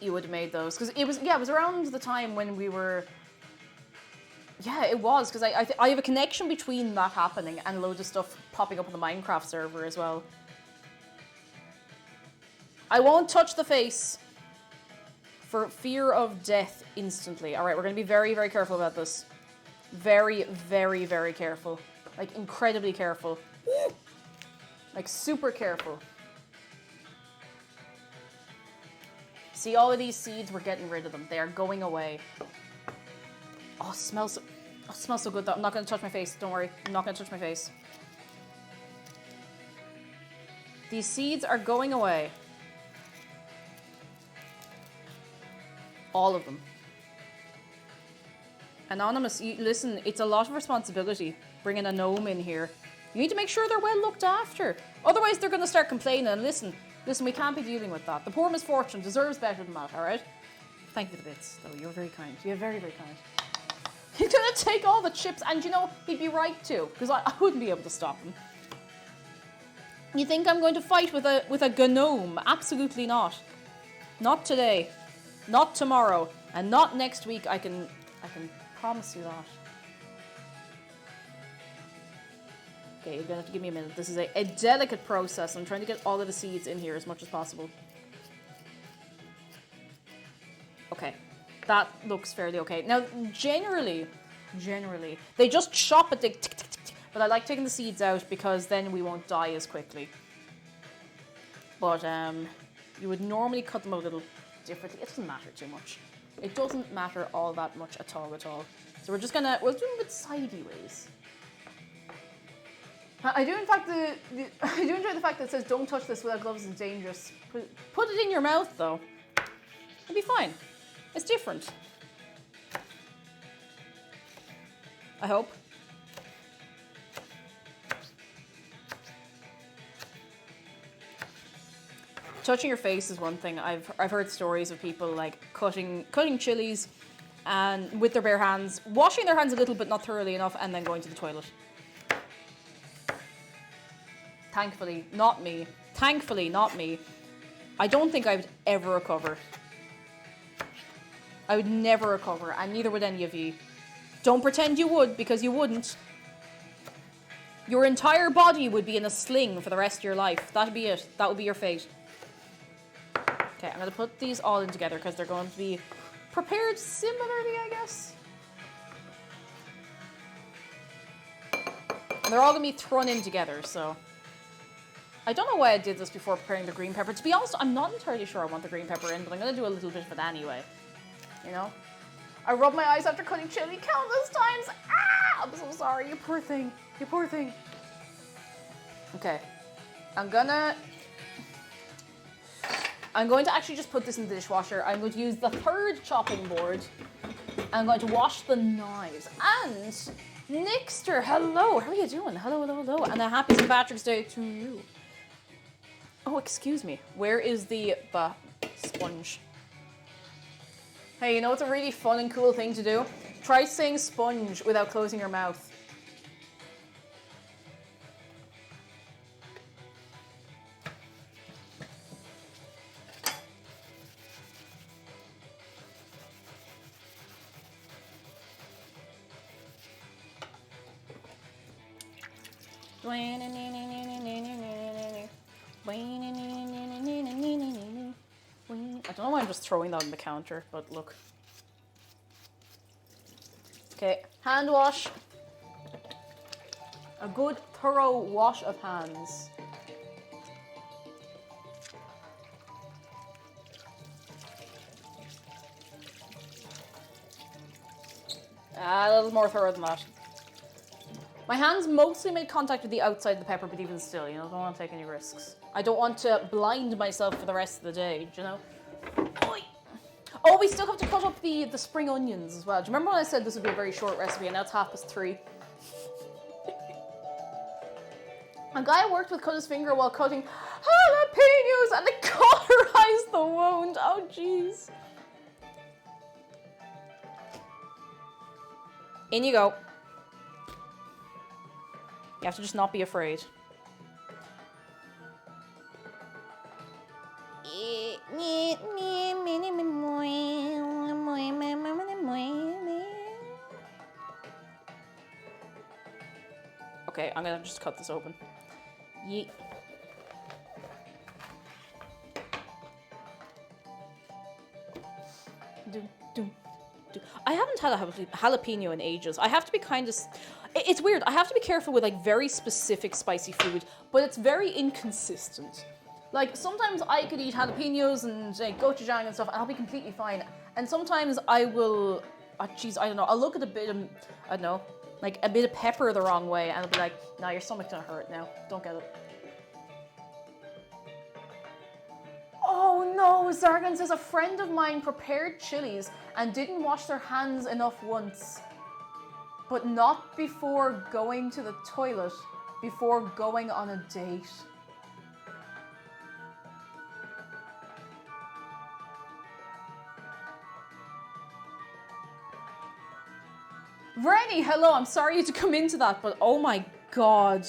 Speaker 1: You would have made those because it was around the time when we were. Yeah, it was because I have a connection between that happening and loads of stuff popping up on the Minecraft server as well. I won't touch the face for fear of death instantly. All right, we're going to be very, very careful about this. Very, very, very careful. Like incredibly careful. Like super careful. See all of these seeds, we're getting rid of them. They are going away. Oh, it smells so good though. I'm not going to touch my face. Don't worry. I'm not going to touch my face. These seeds are going away. All of them. Anonymous, listen, it's a lot of responsibility bringing a gnome in here. You need to make sure they're well looked after. Otherwise, they're going to start complaining. And listen, we can't be dealing with that. The poor misfortune deserves better than that, all right? Thank you for the bits, though. You're very kind. You're very, very kind. He's going to take all the chips, and you know, he'd be right to, because I wouldn't be able to stop him. You think I'm going to fight with a gnome? Absolutely not. Not today. Not tomorrow. And not next week. I can promise you that. Okay, you're gonna have to give me a minute. This is a delicate process. I'm trying to get all of the seeds in here as much as possible. Okay, that looks fairly okay. Now, generally, they just chop it, but I like taking the seeds out because then we won't die as quickly. But, You would normally cut them a little differently. It doesn't matter too much. It doesn't matter all that much at all. So we'll do it sideways. I do in fact I do enjoy the fact that it says don't touch this without gloves, it's dangerous. Put it in your mouth though. It'll be fine. It's different. I hope. Touching your face is one thing. I've heard stories of people like cutting chilies and with their bare hands, washing their hands a little but not thoroughly enough, and then going to the toilet. Thankfully, not me. Thankfully, not me. I don't think I would ever recover. I would never recover, and neither would any of you. Don't pretend you would, because you wouldn't. Your entire body would be in a sling for the rest of your life. That'd be it. That would be your fate. Okay, I'm going to put these all in together because they're going to be prepared similarly, I guess. And they're all going to be thrown in together, so... I don't know why I did this before preparing the green pepper. To be honest, I'm not entirely sure I want the green pepper in, but I'm going to do a little bit of it anyway. You know? I rubbed my eyes after cutting chili countless times. Ah! I'm so sorry, you poor thing. You poor thing. Okay. I'm going to actually just put this in the dishwasher. I'm going to use the third chopping board. I'm going to wash the knives. And Nixter, hello. How are you doing? Hello, hello, hello. And a happy St. Patrick's Day to you. Oh, excuse me. Where is the sponge? Hey, you know what's a really fun and cool thing to do? Try saying sponge without closing your mouth. I don't know why I'm just throwing that on the counter, but look. Okay, hand wash. A good thorough wash of hands. A little more thorough than that. My hands mostly made contact with the outside of the pepper, but even still, you know, I don't want to take any risks. I don't want to blind myself for the rest of the day, do you know? Oy. Oh, we still have to cut up the spring onions as well. Do you remember when I said this would be a very short recipe, and now it's 3:30? A guy I worked with cut his finger while cutting jalapenos, and it cauterized the wound. Oh, jeez. In you go. You have to just not be afraid. Okay, I'm gonna just cut this open. Yeet. I haven't had a jalapeno in ages. I have to be kind of... It's weird. I have to be careful with like very specific spicy food, but it's very inconsistent. Like sometimes I could eat jalapenos and like, gochujang and stuff, and I'll be completely fine. And sometimes I will... Oh, geez, I don't know. I'll look at a bit of... I don't know. Like a bit of pepper the wrong way, and I'll be like, nah, your stomach's gonna hurt now. Don't get it. Oh no, Zargan says a friend of mine prepared chilies and didn't wash their hands enough once. But not before going to the toilet, before going on a date. Rennie, hello, I'm sorry to come into that, but oh my god.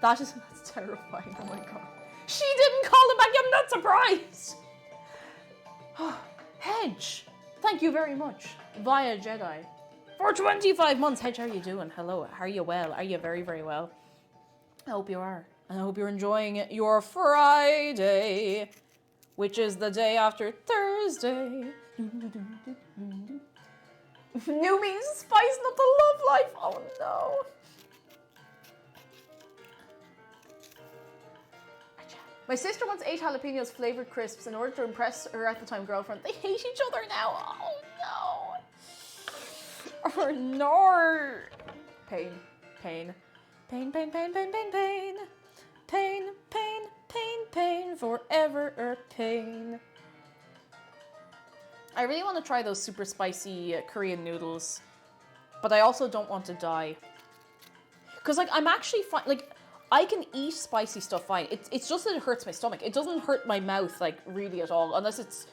Speaker 1: That's terrifying, oh my god. She didn't call him back, I'm not surprised! Hedge, thank you very much. Via Jedi. For 25 months, Hedge, how are you doing? Hello, are you well? Are you very, very well? I hope you are. And I hope you're enjoying your Friday, which is the day after Thursday. New means spicing up the love life. Oh no. My sister once ate jalapenos flavored crisps in order to impress her at the time girlfriend. They hate each other now. Oh no. Oh no. Pain. Pain. Pain, pain, pain, pain, pain, pain. Pain, pain, pain, pain. Forever pain. I really want to try those super spicy Korean noodles. But I also don't want to die. Because, like, I'm actually fine. Like, I can eat spicy stuff fine. It's just that it hurts my stomach. It doesn't hurt my mouth, like, really at all. Unless it's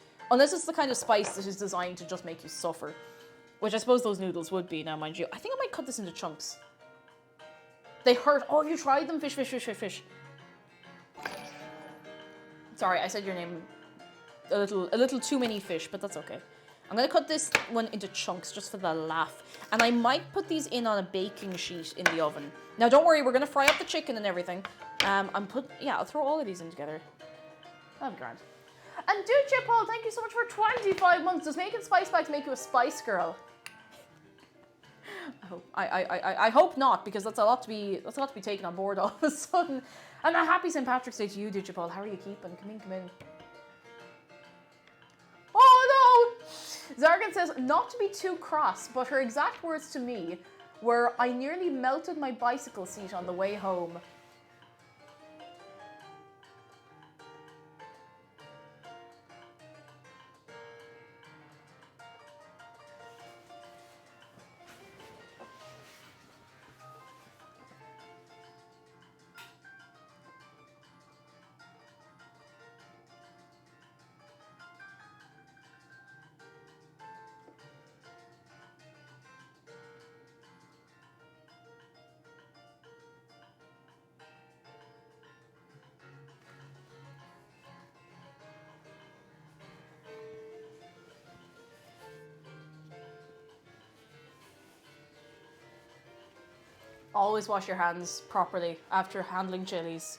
Speaker 1: the kind of spice that is designed to just make you suffer. Which I suppose those noodles would be now, mind you. I think I might cut this into chunks. They hurt. Oh, you tried them? Fish, fish, fish, fish, fish. Sorry, I said your name a little too many fish, but that's okay. I'm going to cut this one into chunks just for the laugh. And I might put these in on a baking sheet in the oven. Now, don't worry, we're going to fry up the chicken and everything. I'll throw all of these in together. That'll be grand. And dude, Chip Paul, thank you so much for 25 months. Does making spice bags make you a spice girl? I hope not, because that's a lot to be taken on board all of a sudden. And a happy St. Patrick's Day to you, dude, Chip Paul. How are you keeping? Come in, come in. Oh no! Zargan says, not to be too cross, but her exact words to me were, I nearly melted my bicycle seat on the way home. Always wash your hands properly after handling chilies.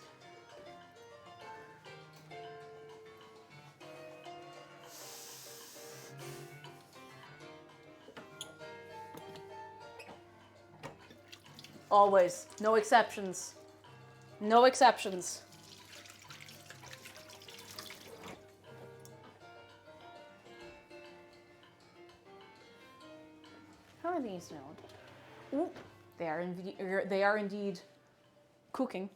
Speaker 1: Always. No exceptions. No exceptions. How are these now? Ooh. They are indeed cooking.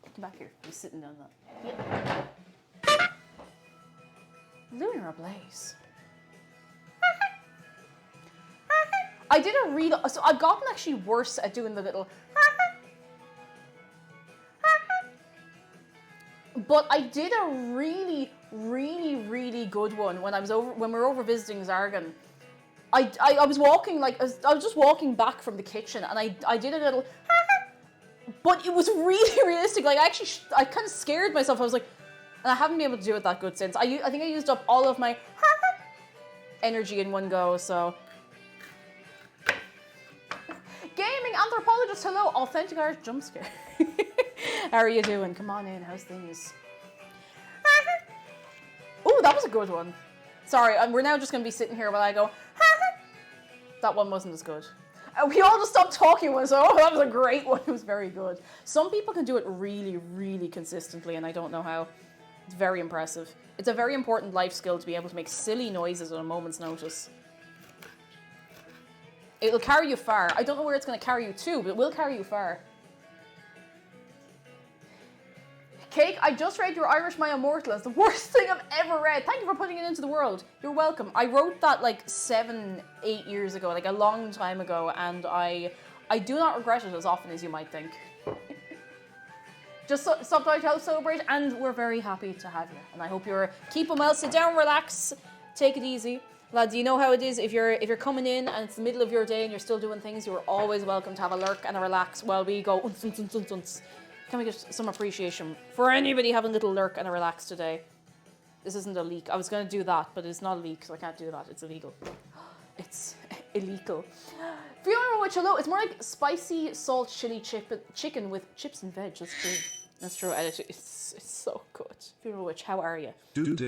Speaker 1: Come back here. You're sitting on that. Yep. Lunar ablaze. I did a read. So I've gotten actually worse at doing the little. But I did a really, really, really good one when we were over visiting Zargan. I was walking, like, I was just walking back from the kitchen, and I did a little, but it was really realistic. Like, I kind of scared myself. I was like, and I haven't been able to do it that good since. I think I used up all of my energy in one go, so. Gaming anthropologist, hello. Authentic Irish jump scare. How are you doing? Come on in, how's things? Oh, that was a good one. Sorry, we're now just going to be sitting here while I go, that one wasn't as good. We all just stopped talking and went, oh, that was a great one. It was very good. Some people can do it really, really consistently, and I don't know how. It's very impressive. It's a very important life skill to be able to make silly noises at a moment's notice. It'll carry you far. I don't know where it's going to carry you to, but it will carry you far. Cake, I just read your Irish My Immortal. It's the worst thing I've ever read. Thank you for putting it into the world. You're welcome. I wrote that like 7-8 years ago, like a long time ago, and I do not regret it as often as you might think. Just stopped by to help celebrate, and we're very happy to have you. And I hope you're keeping well. Sit down, relax, take it easy. Lads, you know how it is. If you're coming in and it's the middle of your day and you're still doing things, you're always welcome to have a lurk and a relax while we go unts, unts, unts, unts, unts. Can we get some appreciation for anybody having a little lurk and a relax today? This isn't a leak. I was going to do that, but it's not a leak, so I can't do that. It's illegal. It's illegal. Fiona Witch, hello. It's more like spicy salt chili chicken with chips and veg. That's true. That's true. And it's so good. Fiona Witch, how are you?
Speaker 3: Dude.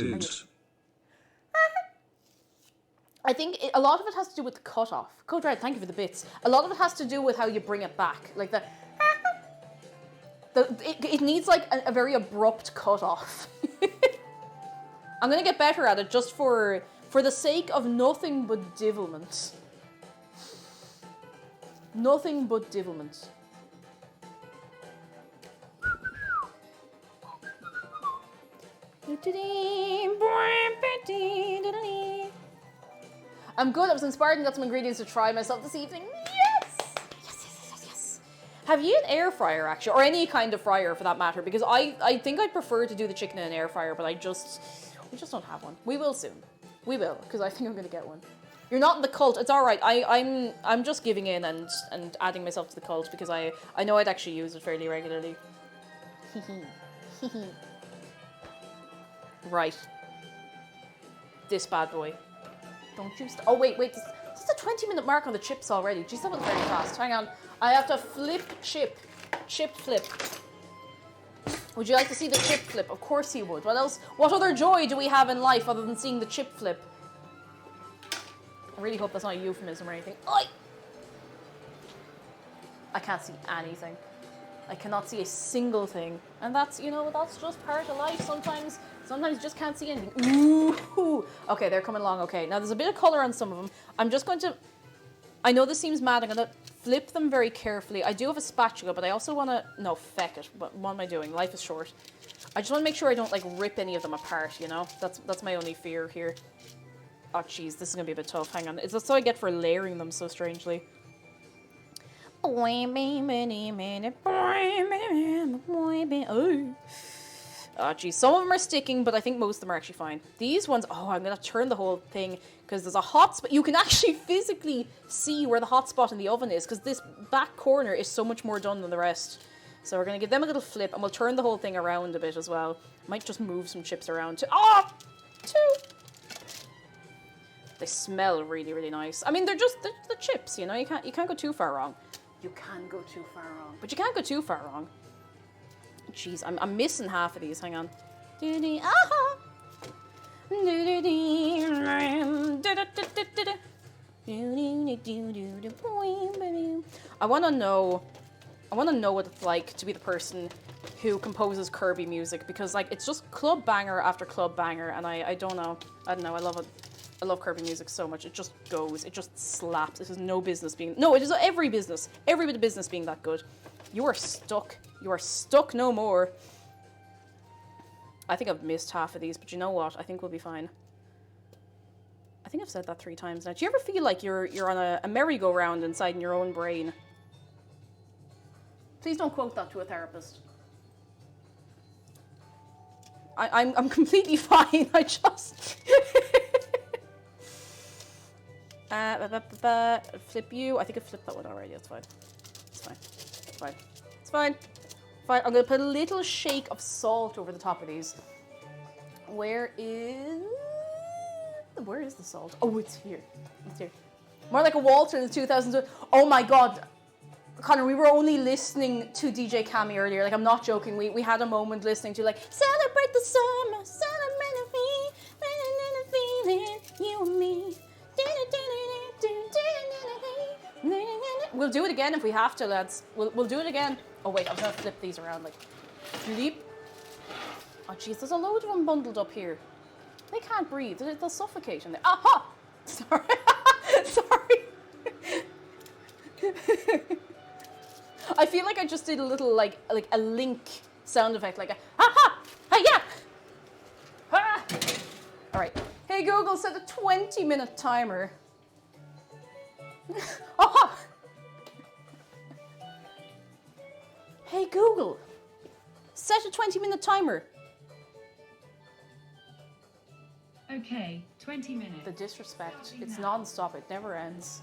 Speaker 1: I think a lot of it has to do with the cut-off. Code Red, thank you for the bits. A lot of it has to do with how you bring it back. Like the It needs like a very abrupt cut off. I'm gonna get better at it just for the sake of nothing but divilment. Nothing but divilment. I'm good. I was inspired and got some ingredients to try myself this evening. Yes. Have you an air fryer actually, or any kind of fryer for that matter? Because I think I'd prefer to do the chicken in an air fryer, but we just don't have one. We will soon. We will, because I think I'm gonna get one. You're not in the cult. It's all right. I'm just giving in and adding myself to the cult because I know I'd actually use it fairly regularly. Right. This bad boy. Don't you oh wait, this is a 20-minute mark on the chips already. Geez, that was very fast. Hang on. I have to flip chip. Chip flip. Would you like to see the chip flip? Of course you would. What else? What other joy do we have in life other than seeing the chip flip? I really hope that's not a euphemism or anything. Oi! I can't see anything. I cannot see a single thing. And that's, you know, that's just part of life. Sometimes you just can't see anything. Ooh! Okay, they're coming along. Okay, now there's a bit of colour on some of them. I'm just going to... I know this seems mad. I'm going to flip them very carefully. I do have a spatula, but I also want to... No, feck it. What am I doing? Life is short. I just want to make sure I don't, like, rip any of them apart, you know? That's my only fear here. Oh, jeez, this is going to be a bit tough. Hang on. It's that's what I get for layering them so strangely. Oh. Oh, geez. Some of them are sticking, but I think most of them are actually fine. These ones... Oh, I'm going to turn the whole thing because there's a hot spot. You can actually physically see where the hot spot in the oven is because this back corner is so much more done than the rest. So we're going to give them a little flip and we'll turn the whole thing around a bit as well. Might just move some chips around too. Oh! Two! They smell really, really nice. I mean, they're the chips, you know? You can't go too far wrong. You can go too far wrong. But you can't go too far wrong. Jeez, I'm missing half of these. Hang on. I want to know what it's like to be the person who composes Kirby music because, like, it's just club banger after club banger, and I don't know. I love it. I love Kirby music so much. It just goes. It just slaps. It has no business being... No, it is every bit of business being that good. You are stuck. You are stuck no more. I think I've missed half of these, but you know what? I think we'll be fine. I think I've said that 3 times now. Do you ever feel like you're on a merry-go-round inside in your own brain? Please don't quote that to a therapist. I'm completely fine. I just... flip you. I think I flipped that one already. That's fine. It's fine. It's fine. It's fine. Fine. I'm gonna put a little shake of salt over the top of these. Where is the salt? Oh, it's here. It's here. More like a waltz in the 2000s. Oh my god. Connor, we were only listening to DJ Cammy earlier. Like, I'm not joking. We had a moment listening to, like, celebrate the summer, celebrate the feeling, you and me. We'll do it again if we have to, lads. We'll do it again. Oh wait, I was gonna flip these around, like, flip. Oh jeez, there's a load of them bundled up here. They can't breathe. They'll suffocate in there. Aha! Sorry. Sorry. I feel like I just did a little, like a Link sound effect, like a ha-ha! Hi-ya! Ha! Alright. Hey Google, set a 20-minute timer. Aha! Hey Google, set a 20-minute timer.
Speaker 4: Okay, 20 minutes.
Speaker 1: The disrespect. It's non-stop. It never ends.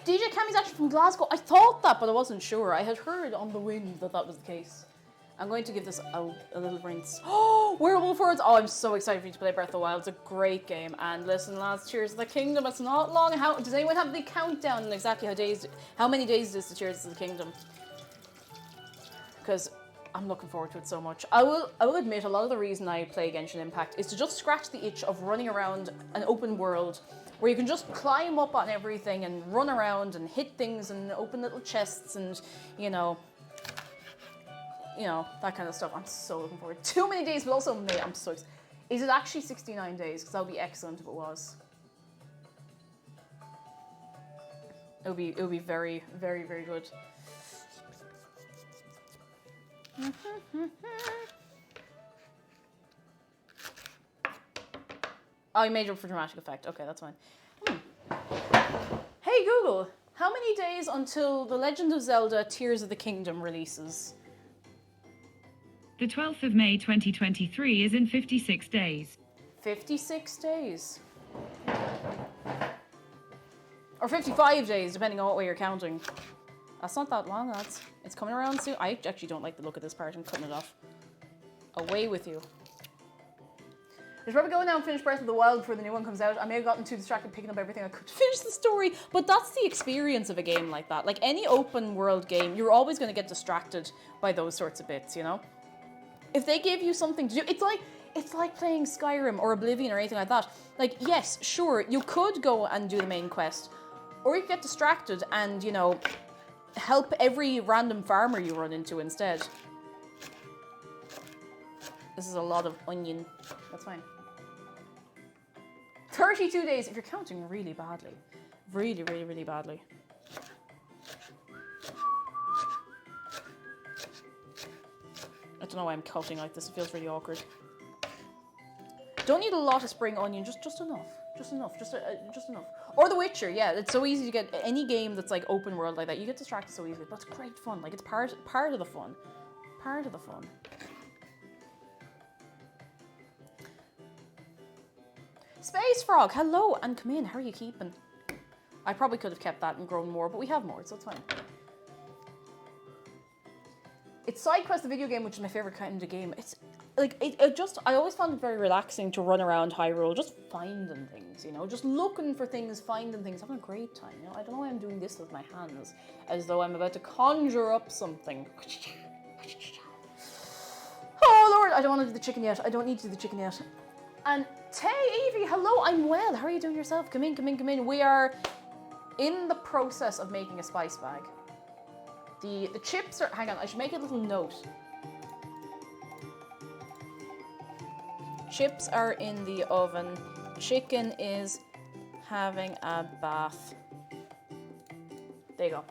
Speaker 1: DJ Cammy's actually from Glasgow. I thought that, but I wasn't sure. I had heard on the wind that was the case. I'm going to give this a little rinse. Oh, Werewolf Words. Oh, I'm so excited for you to play Breath of the Wild. It's a great game. And listen, lads, Tears of the Kingdom. It's not long. Does anyone have the countdown on exactly how many days it is to Tears of the Kingdom? Because I'm looking forward to it so much. I will admit, a lot of the reason I play Genshin Impact is to just scratch the itch of running around an open world where you can just climb up on everything and run around and hit things and open little chests and, you know, you know, that kind of stuff. I'm so looking forward. Too many days, but also May. I'm so excited. Is it actually 69 days? Because that would be excellent if it was. It would be very, very, very good. Oh, you made it up for dramatic effect. Okay, that's fine. Hey Google, how many days until The Legend of Zelda Tears of the Kingdom releases?
Speaker 4: The 12th of May 2023 is in 56 days.
Speaker 1: 56 days. Or 55 days, depending on what way you're counting. That's not that long, lads. It's coming around soon. I actually don't like the look of this part. I'm cutting it off. Away with you. I should probably go now and finish Breath of the Wild before the new one comes out. I may have gotten too distracted picking up everything I could to finish the story, but that's the experience of a game like that. Like any open world game, you're always going to get distracted by those sorts of bits, you know? If they give you something to do, it's like playing Skyrim or Oblivion or anything like that. Like, yes, sure, you could go and do the main quest, or you could get distracted and, you know, help every random farmer you run into instead. This is a lot of onion. That's fine. 32 days if you're counting really badly. Really, really, really badly. I don't know why I'm cutting like this. It feels really awkward. Don't need a lot of spring onion. Just enough. Just enough. Just enough. Or The Witcher. Yeah, it's so easy to get any game that's like open world like that. You get distracted so easily, but it's great fun. Like it's part of the fun. Part of the fun. Space Frog, hello, and come in. How are you keeping? I probably could have kept that and grown more, but we have more, so it's fine. It's Side Quest, the video game, which is my favorite kind of game. It's like I always found it very relaxing to run around Hyrule, just finding things, you know, just looking for things, finding things, having a great time. You know, I don't know why I'm doing this with my hands, as though I'm about to conjure up something. Oh Lord, I don't want to do the chicken yet. I don't need to do the chicken yet. And Tay, Evie, hello, I'm well. How are you doing yourself? Come in, come in, come in. We are in the process of making a spice bag. The chips are, hang on, I should make a little note. Chips are in the oven. Chicken is having a bath. There you go.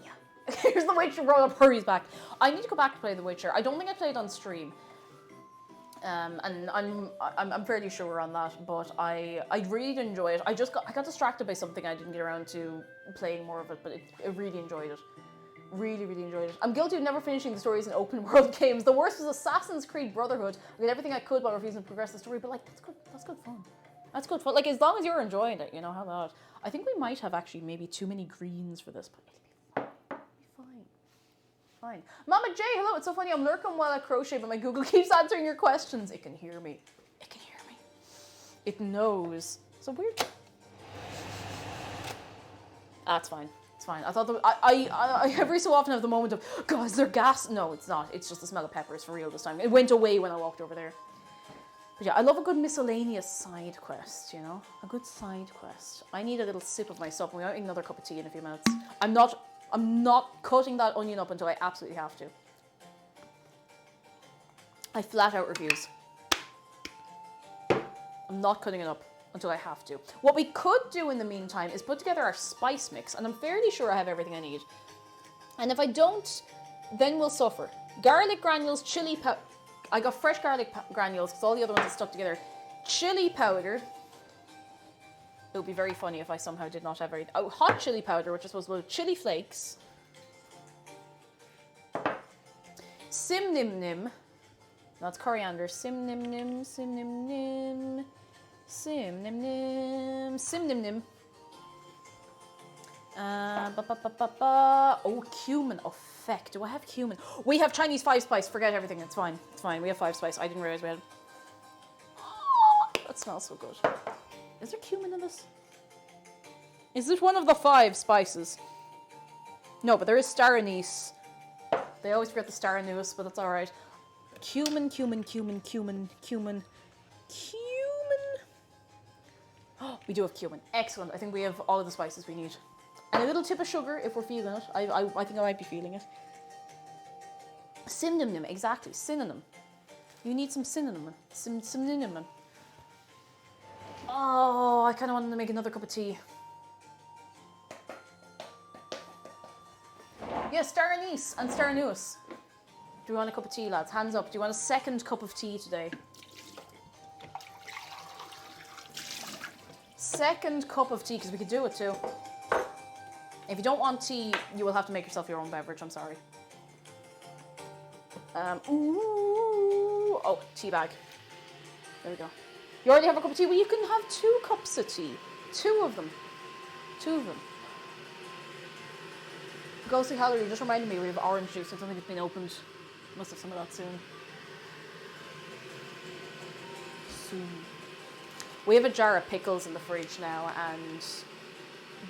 Speaker 1: Yeah. Here's The Witcher, roll up, hurries back. I need to go back to play The Witcher. I don't think I played on stream. And I'm fairly sure on that, but I really did enjoy it. I got distracted by something. I didn't get around to playing more of it, but I really enjoyed it. Really, really enjoyed it. I'm guilty of never finishing the stories in open world games. The worst was Assassin's Creed Brotherhood. I did everything I could while refusing to progress the story, but like that's good fun. That's good fun. Like as long as you're enjoying it, you know, how about it? I think we might have actually maybe too many greens for this, but it'll be fine. Fine. Mama J, hello, it's so funny. I'm lurking while I crochet, but my Google keeps answering your questions. It can hear me. It can hear me. It knows. So weird. That's fine. It's fine. I thought that I every so often have the moment of, God, is there gas? No, it's not. It's just the smell of peppers for real this time. It went away when I walked over there. But yeah, I love a good miscellaneous side quest, you know? A good side quest. I need a little sip of my stuff. We're having another cup of tea in a few minutes. I'm not cutting that onion up until I absolutely have to. I flat out refuse. I'm not cutting it up until I have to. What we could do in the meantime is put together our spice mix, and I'm fairly sure I have everything I need. And if I don't, then we'll suffer. Garlic granules, chili powder. I got fresh garlic granules because all the other ones are stuck together. Chili powder. It would be very funny if I somehow did not have everything. Oh, hot chili powder, which I suppose was chili flakes. Sim nim nim. That's coriander. Sim nim nim. Sim nim nim. Sim nim nim. Sim nim nim. Oh, cumin. Oh, feck. Do I have cumin? We have Chinese 5 spice. Forget everything. It's fine. It's fine. We have 5 spice. I didn't realize we had. That smells so good. Is there cumin in this? Is it one of the 5 spices? No, but there is star anise. They always forget the star anise, but that's alright. Cumin, cumin, cumin, cumin, cumin, cumin. Oh, we do have cumin. Excellent. I think we have all of the spices we need. And a little tip of sugar if we're feeling it. I think I might be feeling it. Synonym, exactly. Synonym. You need some synonym. Synonym. Oh, I kind of wanted to make another cup of tea. Yeah, star anise and star anise. Do you want a cup of tea, lads? Hands up. Do you want a second cup of tea today? Second cup of tea, because we could do it too. If you don't want tea, you will have to make yourself your own beverage. I'm sorry. Ooh. Oh, tea bag. There we go. You already have a cup of tea? Well, you can have 2 cups of tea. 2 of them. 2 of them. Ghostly Calorie just reminded me we have orange juice. I don't think it's been opened. Must have some of that soon. We have a jar of pickles in the fridge now, and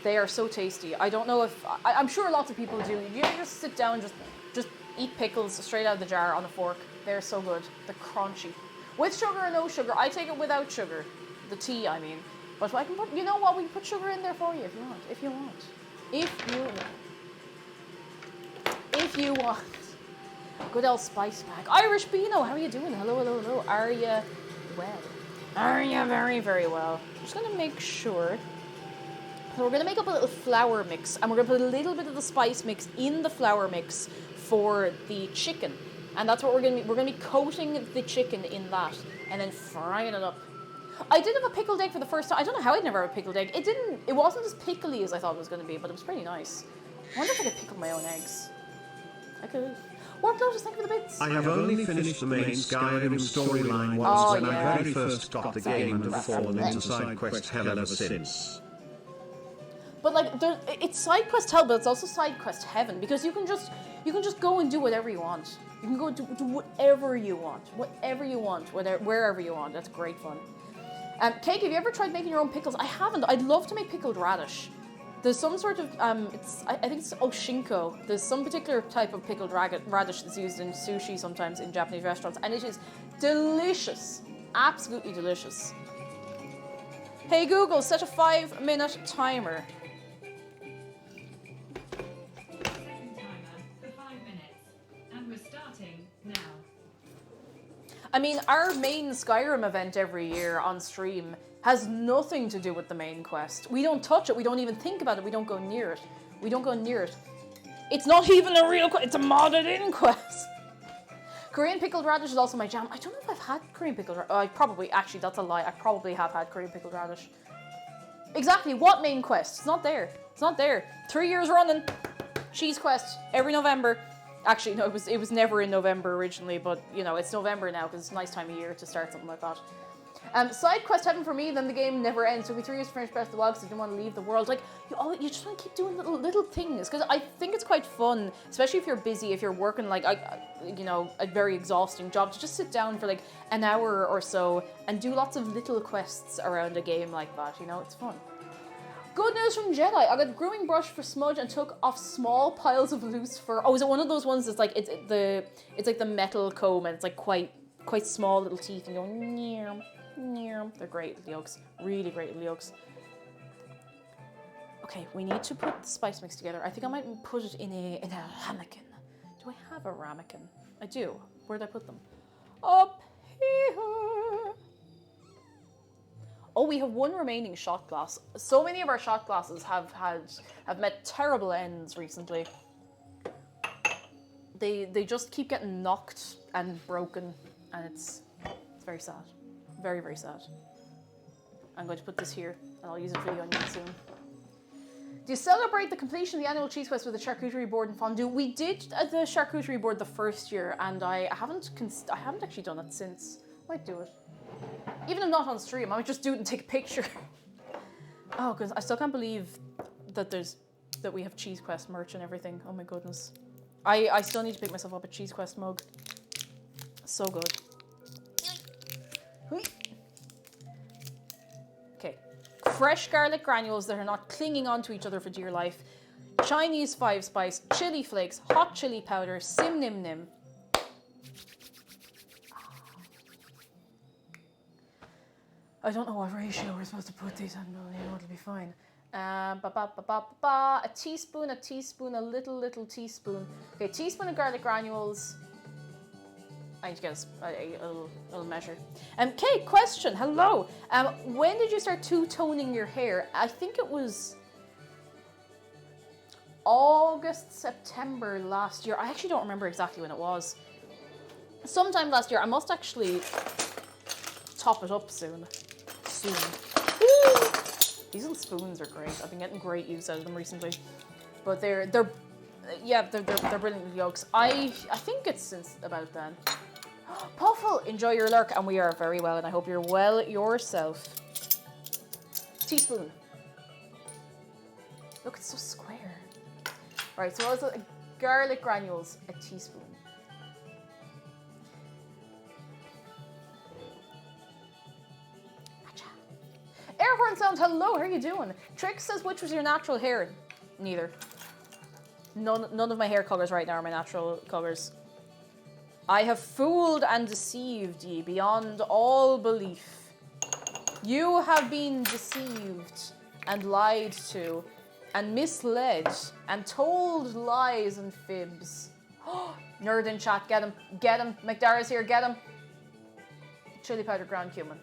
Speaker 1: they are so tasty. I don't know if... I'm sure lots of people do. You just sit down, just eat pickles straight out of the jar on a fork. They're so good. They're crunchy. With sugar or no sugar. I take it without sugar. The tea, I mean. But I can put... You know what? We can put sugar in there for you if you want. If you want. If you want. If you want. Good old spice bag. Irish Beano, how are you doing? Hello, hello, hello. Are you well? Are you very, very well? I'm just going to make sure. So we're going to make up a little flour mix, and we're going to put a little bit of the spice mix in the flour mix for the chicken. And that's what we're going to be. We're going to be coating the chicken in that and then frying it up. I did have a pickled egg for the first time. I don't know how I'd never had a pickled egg. It wasn't as pickly as I thought it was going to be, but it was pretty nice. I wonder if I could pickle my own eggs. I could. Warp Lotus, thank you for the bits.
Speaker 3: I have only finished the main Skyrim storyline once when I very first got the game and have fallen into side quest hell ever since.
Speaker 1: But like, it's side quest hell, but it's also side quest heaven, because you can just go and do whatever you want. You can go do whatever you want, wherever you want. That's great fun. Cake, have you ever tried making your own pickles? I haven't. I'd love to make pickled radish. There's some sort of, I think it's oshinko. There's some particular type of pickled radish that's used in sushi sometimes in Japanese restaurants, and it is delicious. Absolutely delicious. Hey Google, set a 5-minute timer.
Speaker 4: For 5 minutes. And we're starting now.
Speaker 1: I mean, our main Skyrim event every year on stream has nothing to do with the main quest. We don't touch it. We don't even think about it. We don't go near it. We don't go near it. It's not even a real quest. It's a modded in quest. Korean pickled radish is also my jam. I don't know if I've had Korean pickled radish. I probably, actually, that's a lie. I probably have had Korean pickled radish. Exactly. What main quest? It's not there. It's not there. 3 years running. Cheese quest every November. Actually, no, it was never in November originally, but, you know, it's November now because it's a nice time of year to start something like that. Side quest heaven for me, then the game never ends. It took me 3 years to finish Breath of the Wild because I didn't want to leave the world. Like, you just want to keep doing little things, because I think it's quite fun, especially if you're busy, if you're working like, a very exhausting job, to just sit down for like an hour or so and do lots of little quests around a game like that, you know, it's fun. Good news from Jedi. I got a grooming brush for smudge and took off small piles of loose fur. Oh, is it one of those ones that's like, it's like the metal comb and it's like quite small little teeth and going, they're great little yolks. Really great little yolks. Okay, we need to put the spice mix together. I think I might put it in a ramekin. Do I have a ramekin? I do. Where'd I put them? Up here. Oh, we have one remaining shot glass. So many of our shot glasses have met terrible ends recently. They just keep getting knocked and broken, and it's very sad. Very, very sad. I'm going to put this here, and I'll use it for the onion soon. Do you celebrate the completion of the annual cheese quest with a charcuterie board and fondue? We did the charcuterie board the first year, and I haven't actually done it since. Might do it. Even if not on stream, I might just do it and take a picture. Oh, because I still can't believe that we have Cheese Quest merch and everything. Oh my goodness. I still need to pick myself up a Cheese Quest mug. So good. Okay. Fresh garlic granules that are not clinging onto each other for dear life. Chinese 5-spice, chili flakes, hot chili powder, sim nim nim. I don't know what ratio we're supposed to put these in, but it'll be fine. A teaspoon, a little teaspoon. Okay, teaspoon of garlic granules, I need to get a little measure. Kate, question. Hello. When did you start two-toning your hair? I think it was August, September last year. I actually don't remember exactly when it was. Sometime last year. I must actually top it up soon. Woo! These little spoons are great. I've been getting great use out of them recently. But they're brilliant yolks. I think it's since about then. Puffle, enjoy your lurk, and we are very well, and I hope you're well yourself. Teaspoon. Look, it's so square. Right, so also garlic granules, a teaspoon. Air horn sound, hello, how are you doing? Trick says, which was your natural hair? Neither. None of my hair colours right now are my natural colours. I have fooled and deceived ye beyond all belief. You have been deceived and lied to and misled and told lies and fibs. Nerd in chat, get him. Get him. McDara's here, get him. Chili powder, ground cumin.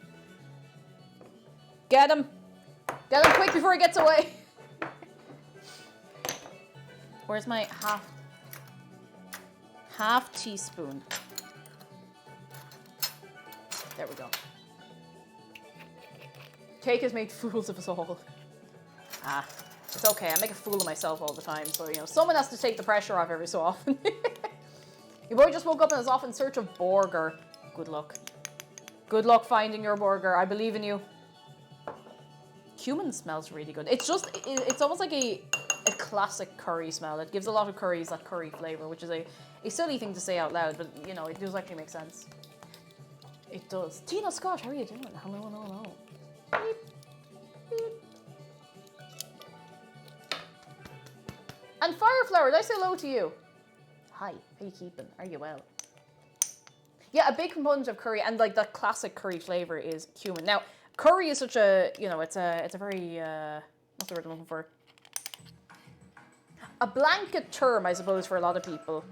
Speaker 1: Get him. Get him quick before he gets away. Where's my half teaspoon? There we go. Cake has made fools of us all. It's okay. I make a fool of myself all the time, so you know someone has to take the pressure off every so often. Your boy just woke up and is off in search of burger. Good luck. Good luck finding your burger. I believe in you. Cumin smells really good. It's almost like a classic curry smell. It gives a lot of curries that curry flavor, which is a silly thing to say out loud, but you know, it does actually make sense. It does. Tina Scott, how are you doing? Hello. Beep. Beep. And Fireflower, did I say hello to you? Hi, how you keeping? Are you well? Yeah, a big component of curry and like that classic curry flavor is cumin. Now, curry is such a, you know, it's a very, what's the word I'm looking for? A blanket term, I suppose, for a lot of people.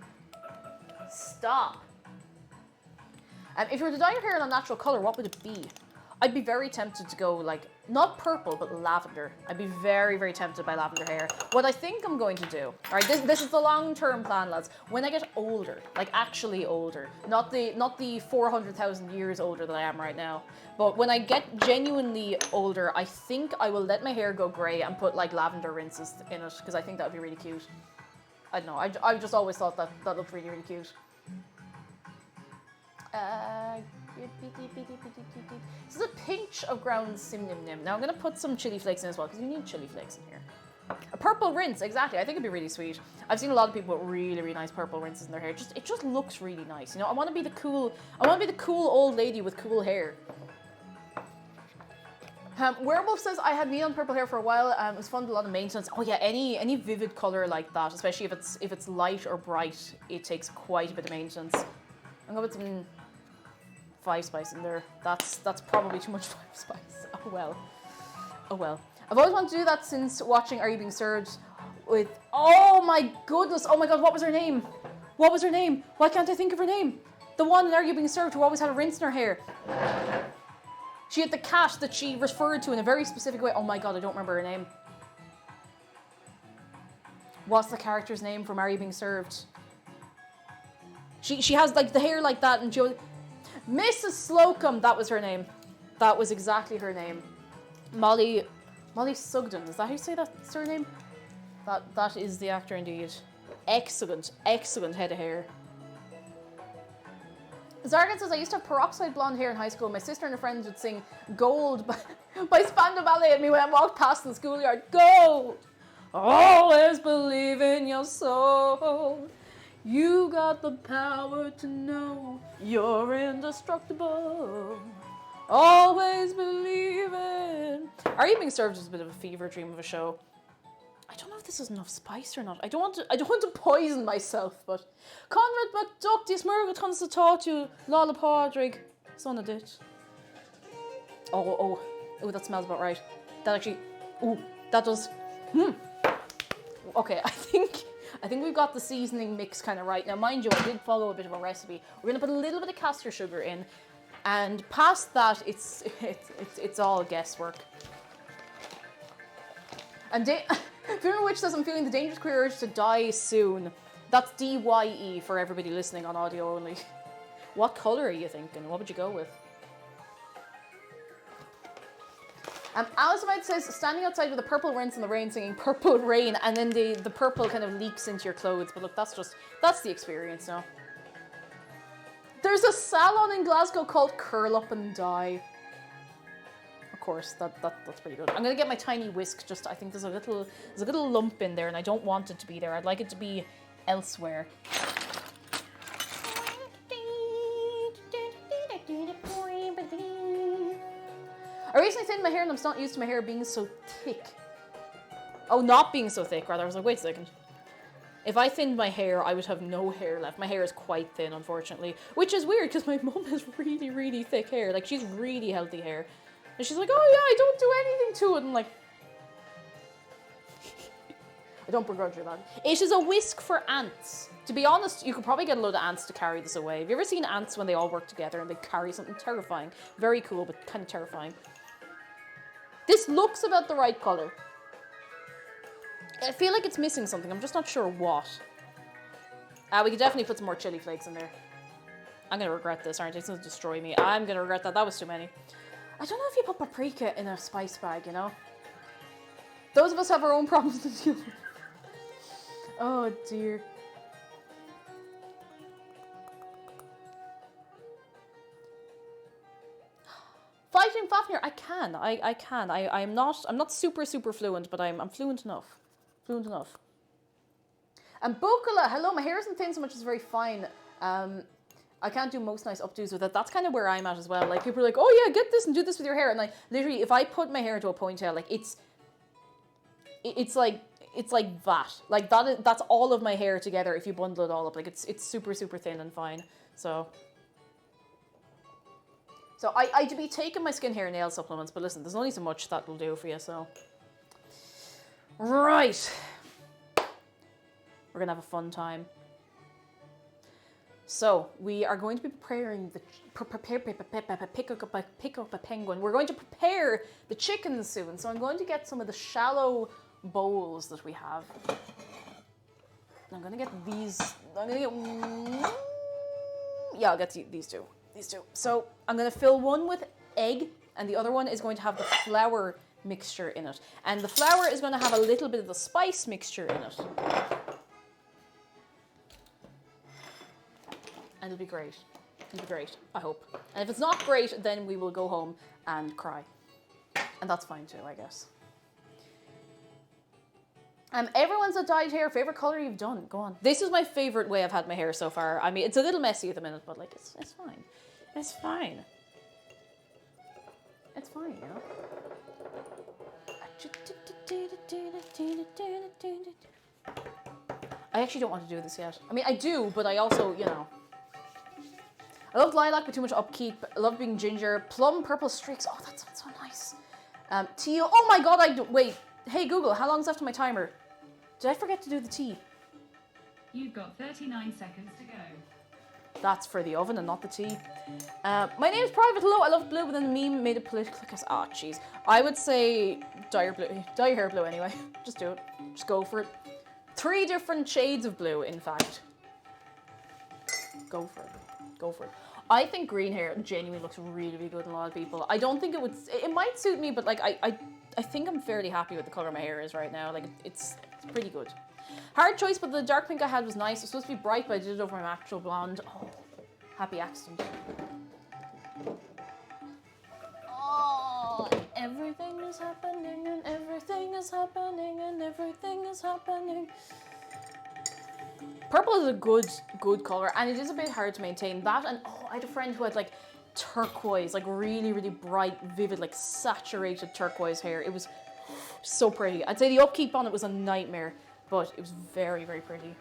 Speaker 1: Stop. If you were to dye your hair in a natural colour, what would it be? I'd be very tempted to go like, not purple, but lavender. I'd be very, very tempted by lavender hair. What I think I'm going to do, all right, this is the long-term plan, lads. When I get older, like actually older, not the 400,000 years older that I am right now, but when I get genuinely older, I think I will let my hair go grey and put like lavender rinses in it, because I think that would be really cute. I don't know, I've just always thought that looked really, really cute. This is a pinch of ground sim-nim-nim. Now I'm going to put some chili flakes in as well, because you need chili flakes in here. A purple rinse, exactly. I think it'd be really sweet. I've seen a lot of people with really, really nice purple rinses in their hair. It just looks really nice. You know, I want to be the cool old lady with cool hair. Werewolf says, I had neon purple hair for a while. It was fun with a lot of maintenance. Oh yeah, any vivid color like that, especially if it's light or bright, it takes quite a bit of maintenance. I'm going to put some 5 spice in there. That's probably too much 5 spice. Oh well. I've always wanted to do that since watching Are You Being Served with, oh my goodness, oh my god, what was her name? Why can't I think of her name? The one in Are You Being Served who always had a rinse in her hair. She had the cat that she referred to in a very specific way. Oh my god, I don't remember her name. What's the character's name from Are You Being Served? She has like the hair like that, and she was Mrs. Slocum, that was her name. That was exactly her name. Molly Sugden, is that how you say that surname? That is the actor indeed. Excellent head of hair. Zargan says, I used to have peroxide blonde hair in high school. My sister and her friends would sing Gold by Spandau Ballet at me when I walked past the schoolyard. Gold! Always believe in your soul. You got the power to know you're indestructible. Always believe in. Are You Being Served is a bit of a fever dream of a show. I don't know if this is enough spice or not. I don't want to poison myself, but Conrad McDuck, dis murgat comes to talk to Lala Podrig. Son of dit. Oh, that smells about right. That actually, that does. Okay, I think we've got the seasoning mix kind of right. Now, mind you, I did follow a bit of a recipe. We're gonna put a little bit of castor sugar in, and past that, it's all guesswork. And Fear Witch says, I'm feeling the dangerous queer urge to die soon. That's DYE for everybody listening on audio only. What colour are you thinking? What would you go with? Alizabeth says, standing outside with a purple rinse in the rain singing Purple Rain, and then the purple kind of leaks into your clothes. But look, that's the experience now. There's a salon in Glasgow called Curl Up and Die. Of course, that's pretty good. I'm gonna get my tiny whisk. I think there's a little lump in there, and I don't want it to be there. I'd like it to be elsewhere. I recently thinned my hair, and I'm not used to my hair being so thick. Oh, not being so thick, rather. I was like, wait a second. If I thinned my hair, I would have no hair left. My hair is quite thin, unfortunately. Which is weird, because my mum has really, really thick hair. Like, she's really healthy hair. And she's like, oh yeah, I don't do anything to it. And like, I don't begrudge her that. It is a whisk for ants. To be honest, you could probably get a load of ants to carry this away. Have you ever seen ants when they all work together and they carry something terrifying? Very cool, but kind of terrifying. This looks about the right colour. I feel like it's missing something. I'm just not sure what. We could definitely put some more chili flakes in there. I'm going to regret this, aren't I? It's going to destroy me. I'm going to regret that. That was too many. I don't know if you put paprika in a spice bag, you know? Those of us have our own problems to deal with. Oh, dear. Fighting Fafnir, I can. I'm not super fluent, but I'm fluent enough. Fluent enough. And Bokula, hello, my hair isn't thin so much, it's very fine. I can't do most nice updos with it. That's kind of where I'm at as well. Like, people are like, oh yeah, get this and do this with your hair. And like, literally, if I put my hair into a ponytail, like, it's like that. Like, that's all of my hair together if you bundle it all up. Like, it's super thin and fine. So I'd be taking my skin, hair, nail supplements, but listen, there's only so much that will do for you, so. Right. We're gonna have a fun time. So, we are going to be preparing pick up a penguin. We're going to prepare the chicken soon, so I'm going to get some of the shallow bowls that we have. I'm gonna get these, yeah, I'll get these two. So I'm going to fill one with egg, and the other one is going to have the flour mixture in it. And the flour is going to have a little bit of the spice mixture in it. And it'll be great. It'll be great, I hope. And if it's not great, then we will go home and cry. And that's fine too, I guess. Everyone's a dyed hair. Favorite color you've done? Go on. This is my favorite way I've had my hair so far. I mean, it's a little messy at the minute, but like, it's fine. It's fine. It's fine, you know? I actually don't want to do this yet. I mean, I do, but I also, you know. I love lilac, but too much upkeep. I love being ginger. Plum purple streaks. Oh, that sounds so nice. Teal. Oh my god, wait. Hey Google, how long's left on my timer? Did I forget to do the tea?
Speaker 4: You've got 39 seconds to go.
Speaker 1: That's for the oven and not the tea. My name is Private. Hello, I love blue, but then the meme made it political. Ah, jeez. I would say dye your hair blue anyway. Just do it. Just go for it. 3 different shades of blue, in fact. Go for it. Go for it. I think green hair genuinely looks really, really good on a lot of people. I don't think it would... It might suit me, but like I think I'm fairly happy with the colour my hair is right now. Like, it's pretty good. Hard choice, but the dark pink I had was nice. It was supposed to be bright, but I did it over my actual blonde. Oh, happy accident. Oh, everything is happening, and everything is happening, and everything is happening. Purple is a good colour, and it is a bit hard to maintain. That, and I had a friend who had like turquoise, like really, really bright, vivid, like saturated turquoise hair. It was so pretty. I'd say the upkeep on it was a nightmare, but it was very, very pretty.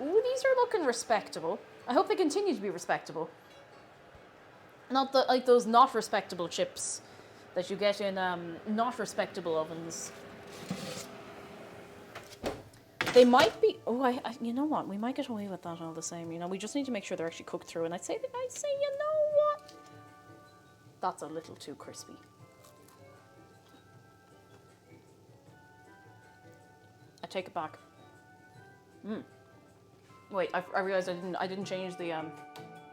Speaker 1: Ooh, these are looking respectable. I hope they continue to be respectable. Not like those not respectable chips that you get in not respectable ovens. They might be. Oh, you know what? We might get away with that all the same. You know, we just need to make sure they're actually cooked through. And I say, you know what? That's a little too crispy. I take it back. Wait, I realized I didn't change the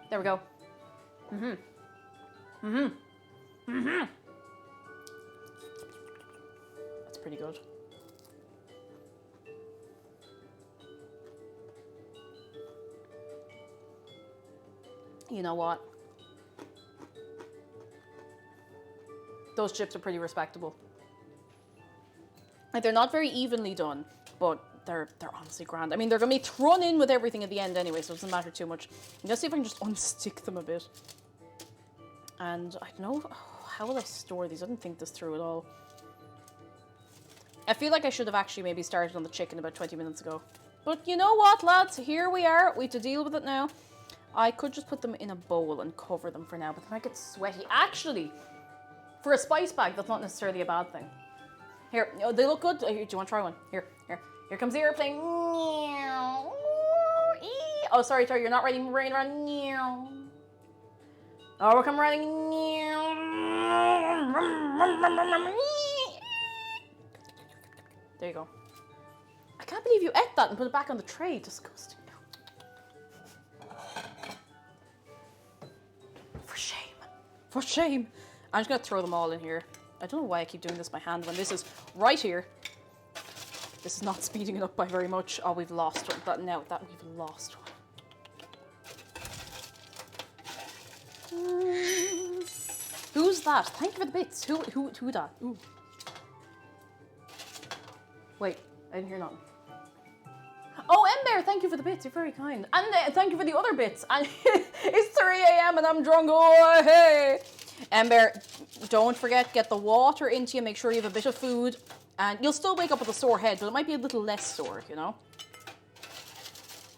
Speaker 1: There we go. That's pretty good. You know what? Those chips are pretty respectable. Like, they're not very evenly done, but they're honestly grand. I mean, they're gonna be thrown in with everything at the end anyway, so it doesn't matter too much. Let's see if I can just unstick them a bit. And I don't know, how will I store these? I didn't think this through at all. I feel like I should have actually maybe started on the chicken about 20 minutes ago. But you know what, lads? Here we are. We have to deal with it now. I could just put them in a bowl and cover them for now, but they might get sweaty. Actually, for a spice bag, that's not necessarily a bad thing. Here, they look good. Do you want to try one? Here. Here comes the airplane. Oh, sorry, you're not running around. Oh, we're coming running. There you go. I can't believe you ate that and put it back on the tray. Disgusting. For shame. For shame. I'm just going to throw them all in here. I don't know why I keep doing this by hand when this is right here. This is not speeding it up by very much. Oh, we've lost one. We've lost one. Who's that? Thank you for the bits. Who that? Ooh. Wait, I didn't hear nothing. Oh, Ember, thank you for the bits. You're very kind. And thank you for the other bits. And it's 3 a.m. and I'm drunk. Oh, hey. Ember, don't forget, get the water into you. Make sure you have a bit of food. And you'll still wake up with a sore head, but it might be a little less sore, you know?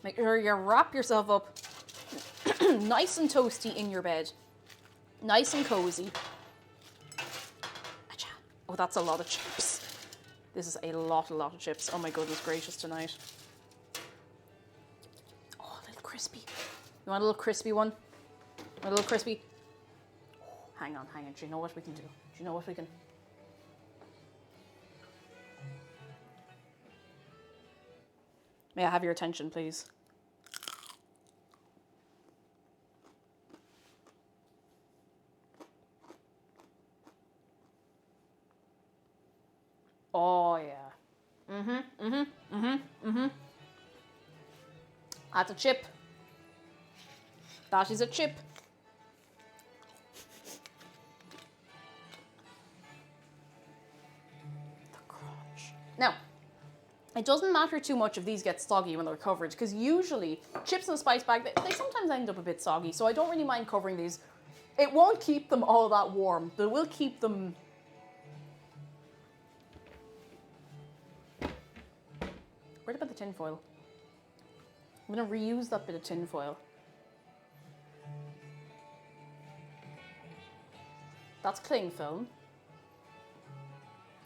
Speaker 1: Make sure you wrap yourself up nice and toasty in your bed. Nice and cozy. Oh, that's a lot of chips. This is a lot of chips. Oh my goodness gracious tonight. Oh, a little crispy. You want a little crispy one? A little crispy? Oh, hang on. Do you know what we can do? May I have your attention, please? Oh, yeah. That's a chip. That is a chip. The crunch. Now, it doesn't matter too much if these get soggy when they're covered, because usually chips in a spice bag, they sometimes end up a bit soggy, so I don't really mind covering these. It won't keep them all that warm, but it will keep them... What about the tin foil? I'm going to reuse that bit of tin foil. That's cling film.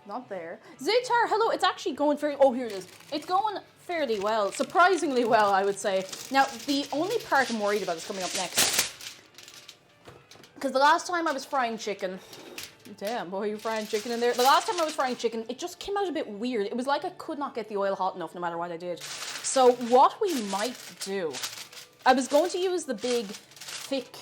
Speaker 1: Not there. Zaytar, hello. It's actually going very... Oh, here it is. It's going fairly well. Surprisingly well, I would say. Now, the only part I'm worried about is coming up next. Because the last time I was frying chicken... Damn, boy, you frying chicken in there. The last time I was frying chicken, it just came out a bit weird. It was like I could not get the oil hot enough no matter what I did. So what we might do... I was going to use the big, thick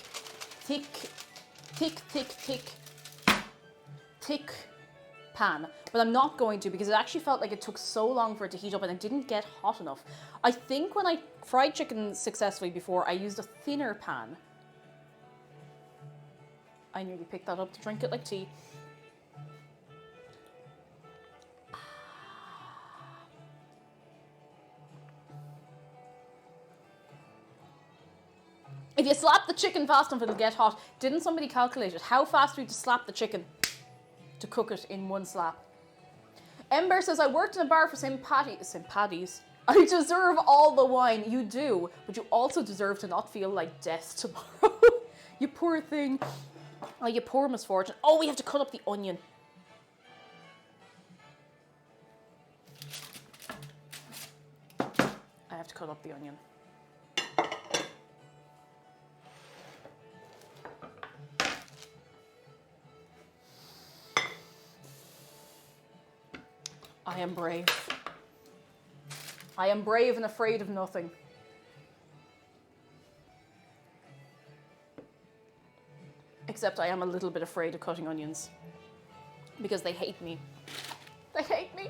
Speaker 1: pan, but I'm not going to because it actually felt like it took so long for it to heat up and it didn't get hot enough. I think when I fried chicken successfully before, I used a thinner pan. I nearly picked that up to drink it like tea. If you slap the chicken fast enough, it'll get hot. Didn't somebody calculate it? How fast do you have to slap the chicken to cook it in one slap? Ember says, I worked in a bar for St. Paddy's. I deserve all the wine. You do, but you also deserve to not feel like death tomorrow. You poor thing. Oh, you poor misfortune. Oh, we have to cut up the onion. cut up the onion. I am brave. I am brave and afraid of nothing. Except I am a little bit afraid of cutting onions. Because they hate me. They hate me.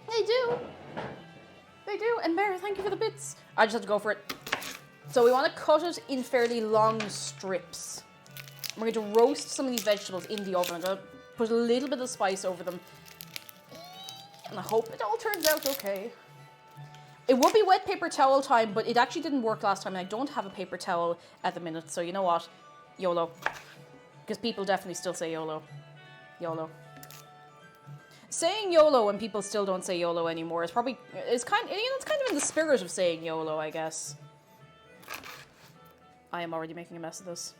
Speaker 1: They do. They do. And Mary, thank you for the bits. I just have to go for it. So we want to cut it in fairly long strips. We're going to roast some of these vegetables in the oven. I'm going to put a little bit of spice over them. And I hope it all turns out okay. It would be wet paper towel time, but it actually didn't work last time, and I don't have a paper towel at the minute, so you know what? YOLO. Because people definitely still say YOLO. YOLO. Saying YOLO when people still don't say YOLO anymore is probably, it's kind of in the spirit of saying YOLO, I guess. I am already making a mess of this.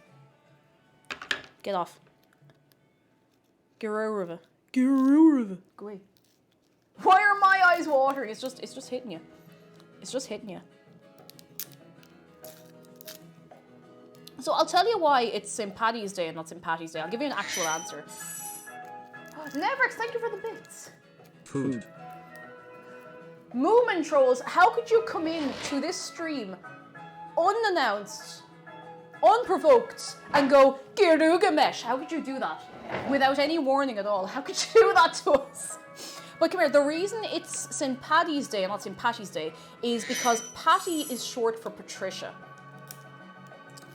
Speaker 1: Get off. Get out of it. Get out of it. Go away. Why are my eyes watering? It's just hitting you. It's just hitting you. So I'll tell you why it's St. Paddy's Day and not St. Patty's Day. I'll give you an actual answer. Neverx, thank you for the bits.
Speaker 3: Food.
Speaker 1: Moomin trolls, how could you come in to this stream unannounced, unprovoked, and go, Girugamesh? How could you do that? Without any warning at all. How could you do that to us? But come here, the reason it's St. Paddy's Day and not St. Patty's Day is because Patty is short for Patricia.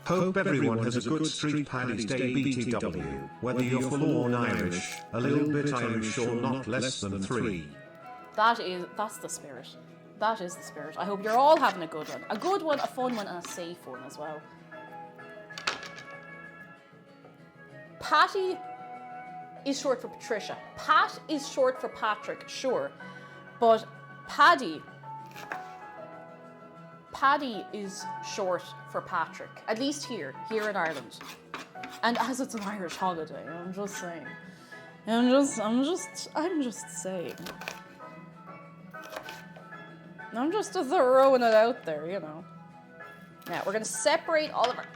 Speaker 3: Hope everyone has a good Street Paddy's Day BTW, whether you're full-on Irish, a little bit Irish or not less than 3.
Speaker 1: That's the spirit. That is the spirit. I hope you're all having a good one. A good one, a fun one, and a safe one as well. Patty is short for Patricia. Pat is short for Patrick, sure. But Paddy is short for Patrick. At least here in Ireland. And as it's an Irish holiday, I'm just saying. I'm just saying. I'm just throwing it out there, you know. Now, we're gonna separate all of our...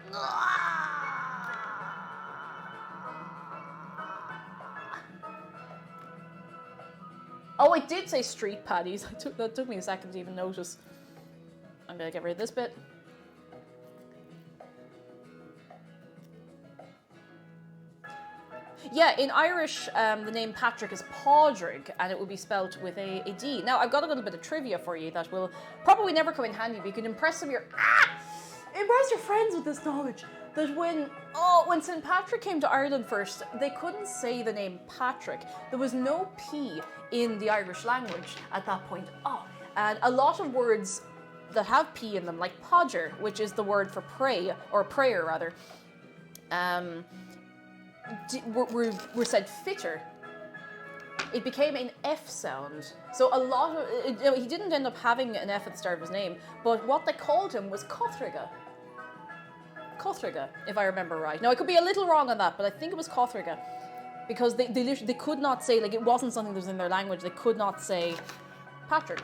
Speaker 1: Oh, it did say street patties. That took me a second to even notice. I'm gonna get rid of this bit. Yeah, in Irish, the name Patrick is Padraig, and it will be spelt with a D. Now, I've got a little bit of trivia for you that will probably never come in handy, but you can impress some of impress your friends with this knowledge. That when St. Patrick came to Ireland first, they couldn't say the name Patrick. There was no P in the Irish language at that point. And a lot of words that have P in them, like podger, which is the word for pray, or prayer rather, were said fitter. It became an F sound. So a lot of, he didn't end up having an F at the start of his name, but what they called him was Cothriga. Cothriga, if I remember right. Now, I could be a little wrong on that, but I think it was Cothriga. Because they literally, they could not say, like, it wasn't something that was in their language, they could not say Patrick.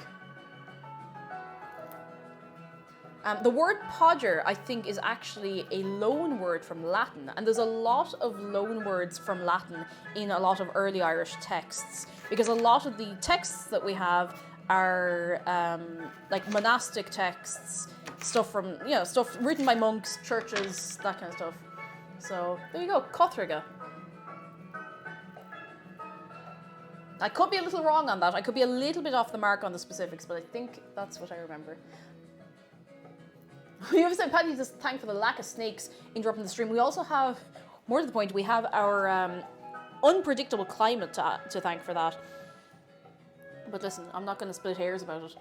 Speaker 1: The word podger, I think, is actually a loan word from Latin, and there's a lot of loan words from Latin in a lot of early Irish texts, because a lot of the texts that we have are like monastic texts, stuff from, stuff written by monks, churches, that kind of stuff. So, there you go, Cothriga. I could be a little wrong on that, I could be a little bit off the mark on the specifics, but I think that's what I remember. We have St. Paddy's to thank for the lack of snakes interrupting the stream. We also have, more to the point, we have our unpredictable climate to thank for that. But listen, I'm not going to split hairs about it.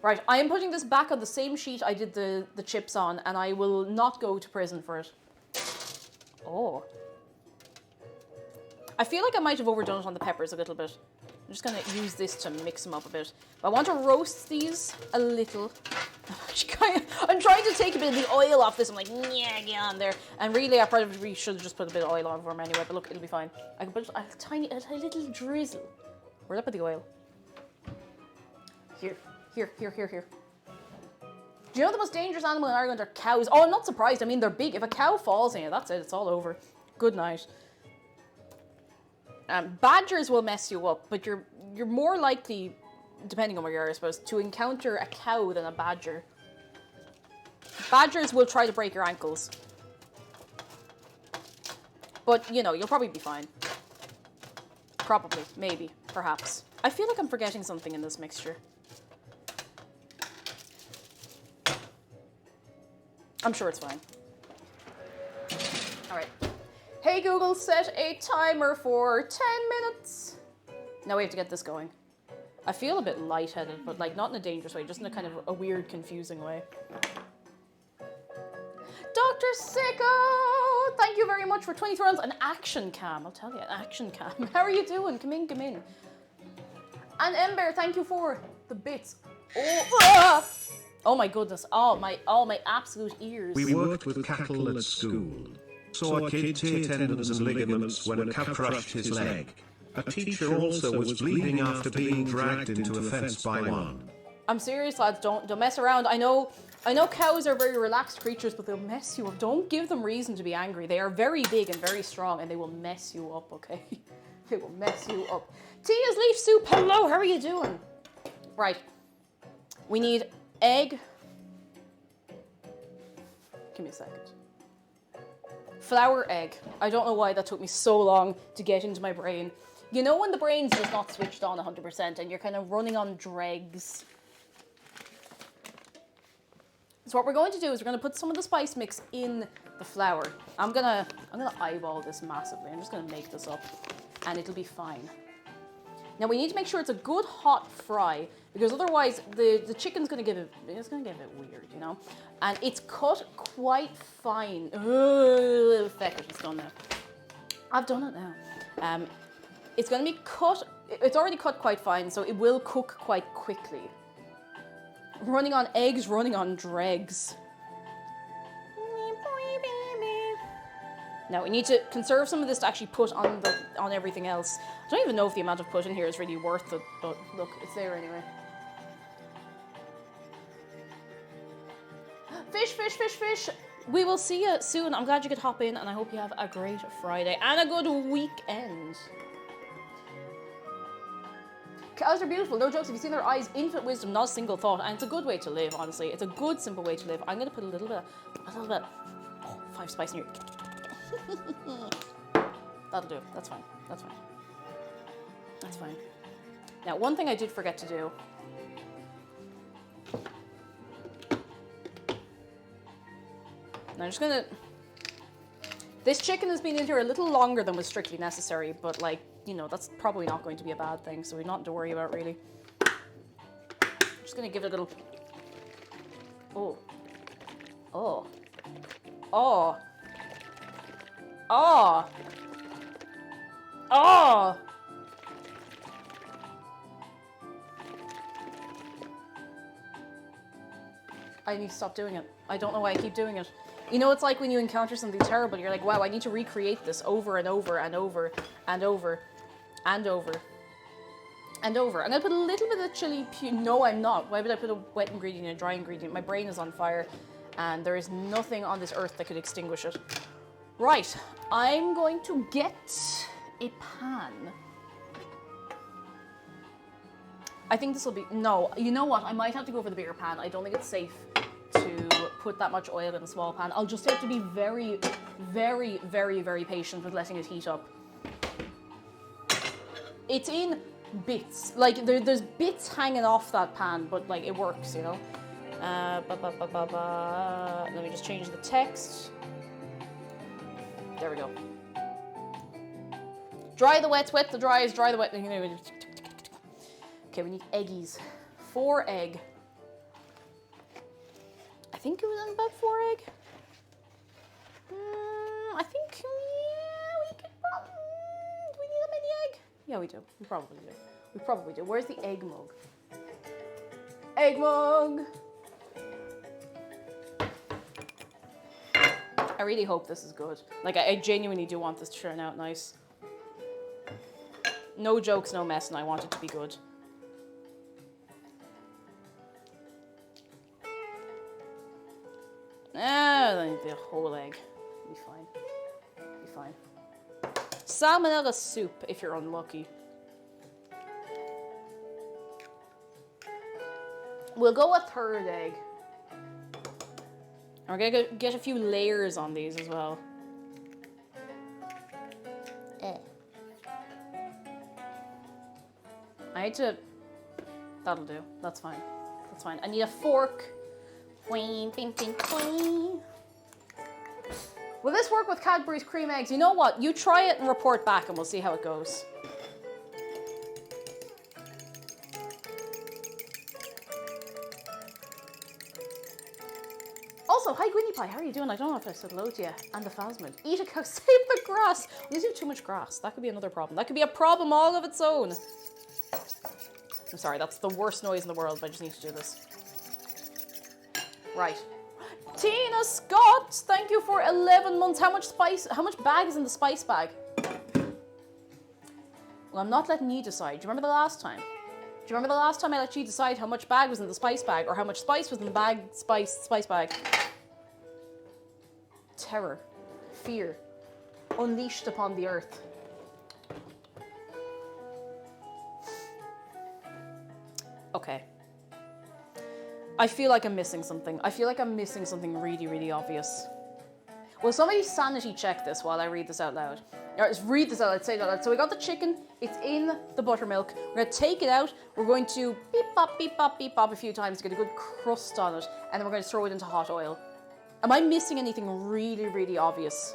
Speaker 1: Right, I am putting this back on the same sheet I did the chips on, and I will not go to prison for it. Oh. I feel like I might have overdone it on the peppers a little bit. I'm just going to use this to mix them up a bit. But I want to roast these a little. I'm trying to take a bit of the oil off this. I'm like, yeah, get on there. And really, I probably should have just put a bit of oil on for them anyway. But look, it'll be fine. I can put a little drizzle. Where'd I put the oil? Here. Do you know the most dangerous animal in Ireland are cows? Oh, I'm not surprised. I mean, they're big. If a cow falls in you, that's it. It's all over. Good night. Badgers will mess you up, but you're more likely, depending on where you are, I suppose, to encounter a cow than a badger. Badgers will try to break your ankles. But, you know, you'll probably be fine. Probably. Maybe. Perhaps. I feel like I'm forgetting something in this mixture. I'm sure it's fine. Alright. Hey Google, set a timer for 10 minutes. Now we have to get this going. I feel a bit lightheaded, but like not in a dangerous way, just in a kind of a weird, confusing way. Dr. Sicko! Thank you very much for 23 rounds. An action cam, I'll tell you, an action cam. How are you doing? Come in, come in. And Ember, thank you for the bits. Oh, ah! Oh my goodness, oh my absolute ears.
Speaker 3: We worked with cattle at school. Saw a kid tear tendons and ligaments when a cow crushed his leg. A teacher also was bleeding after being dragged into a fence by one.
Speaker 1: I'm serious, lads, don't mess around. I know cows are very relaxed creatures, but they'll mess you up. Don't give them reason to be angry. They are very big and very strong, and they will mess you up, okay? They will mess you up. Tia's Leaf Soup, hello, how are you doing? Right. We need egg. Give me a second. Flour, egg. I don't know why that took me so long to get into my brain. You know when the brain's just not switched on 100% and you're kind of running on dregs? So what we're going to do is we're going to put some of the spice mix in the flour. I'm gonna eyeball this massively. I'm just gonna make this up and it'll be fine. Now we need to make sure it's a good hot fry because otherwise the chicken's gonna get a bit weird, you know? And it's cut quite fine. Feck it, it's done now. I've done it now. It's gonna be cut, it's already cut quite fine, so it will cook quite quickly. Running on eggs, running on dregs. Now we need to conserve some of this to actually put on everything else. I don't even know if the amount of put in here is really worth it, but look, it's there anyway. Fish, fish, fish, fish. We will see you soon. I'm glad you could hop in and I hope you have a great Friday and a good weekend. Cows are beautiful, no jokes. Have you seen their eyes? Infinite wisdom, not a single thought. And it's a good way to live, honestly. It's a good, simple way to live. I'm gonna put a little bit, oh, 5 spice in here. That'll do. That's fine. That's fine. That's fine. Now, one thing I did forget to do. Now, I'm just gonna... This chicken has been in here a little longer than was strictly necessary, but like, you know, that's probably not going to be a bad thing, so we've nothing to worry about, really. I'm just gonna give it a little... Oh. Oh. Oh. Oh! Oh! I need to stop doing it. I don't know why I keep doing it. You know, it's like when you encounter something terrible, you're like, wow, I need to recreate this over and over and over and over and over and over. I'm gonna put a little bit of chili. No, I'm not. Why would I put a wet ingredient and a dry ingredient? My brain is on fire and there is nothing on this earth that could extinguish it. Right, I'm going to get a pan. I think this will be, no, you know what? I might have to go for the bigger pan. I don't think it's safe to put that much oil in a small pan. I'll just have to be very, very, very, very patient with letting it heat up. It's in bits. Like, there's bits hanging off that pan, but like, it works, you know? Let me just change the text. There we go. Dry the wet, wet the dries, dry the wet. Okay, we need eggies. 4 egg. I think it was about 4 egg. I think, yeah, we could probably, do we need that many egg? Yeah, we do. We probably do. We probably do. Where's the egg mug? Egg mug! I really hope this is good. Like, I genuinely do want this to turn out nice. No jokes, no messing. I want it to be good. I don't need the whole egg. Be fine. Be fine. Salmonella soup, if you're unlucky. We'll go a third egg. And we're gonna get a few layers on these as well. I need to... That'll do. That's fine. That's fine. I need a fork. Will this work with Cadbury's cream eggs? You know what? You try it and report back and we'll see how it goes. Also, hi Gwynnie Pie, how are you doing? I don't know if I said hello to you. And the Phasmid. Eat a cow, save the grass. We do too much grass. That could be another problem. That could be a problem all of its own. I'm sorry, that's the worst noise in the world, but I just need to do this. Right. Tina Scott, thank you for 11 months. How much bag is in the spice bag? Well, I'm not letting you decide. Do you remember the last time? Do you remember the last time I let you decide how much bag was in the spice bag or how much spice was in the spice bag? Terror. Fear. Unleashed upon the earth. Okay. I feel like I'm missing something. I feel like I'm missing something really, really obvious. Will somebody sanity check this while I read this out loud? All right, let's read this out loud. Say it out loud. So we got the chicken. It's in the buttermilk. We're going to take it out. We're going to beep, bop a few times to get a good crust on it. And then we're going to throw it into hot oil. Am I missing anything really, really obvious?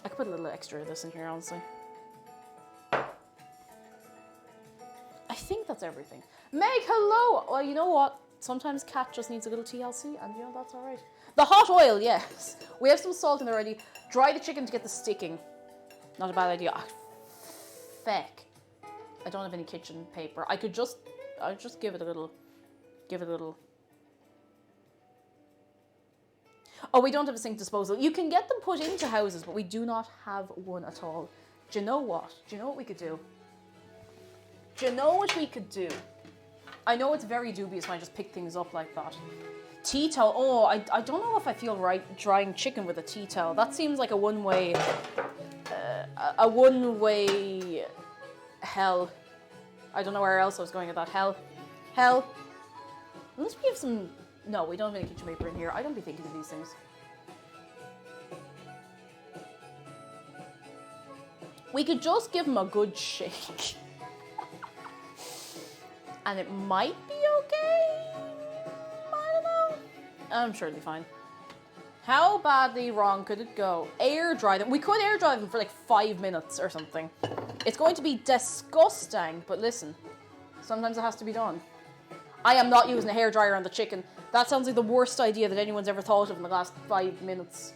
Speaker 1: I could put a little extra of this in here, honestly. I think that's everything. Meg, hello! Well, you know what? Sometimes Cat just needs a little TLC, and you know, that's alright. The hot oil, yes. We have some salt in there already. Dry the chicken to get the sticking. Not a bad idea. Ah, feck. I don't have any kitchen paper. I'll just give it a little. Oh, we don't have a sink disposal. You can get them put into houses, but we do not have one at all. Do you know what? Do you know what we could do? Do you know what we could do? I know it's very dubious when I just pick things up like that. Tea towel. Oh, I don't know if I feel right drying chicken with a tea towel. That seems like a one-way hell. I don't know where else I was going with that. Hell. Unless we have some... No, we don't have any kitchen paper in here. I don't be thinking of these things. We could just give them a good shake. And it might be okay? I don't know. I'm sure it'll be fine. How badly wrong could it go? Air dry them. We could air dry them for like 5 minutes or something. It's going to be disgusting, but listen. Sometimes it has to be done. I am not using a hairdryer on the chicken. That sounds like the worst idea that anyone's ever thought of in the last 5 minutes.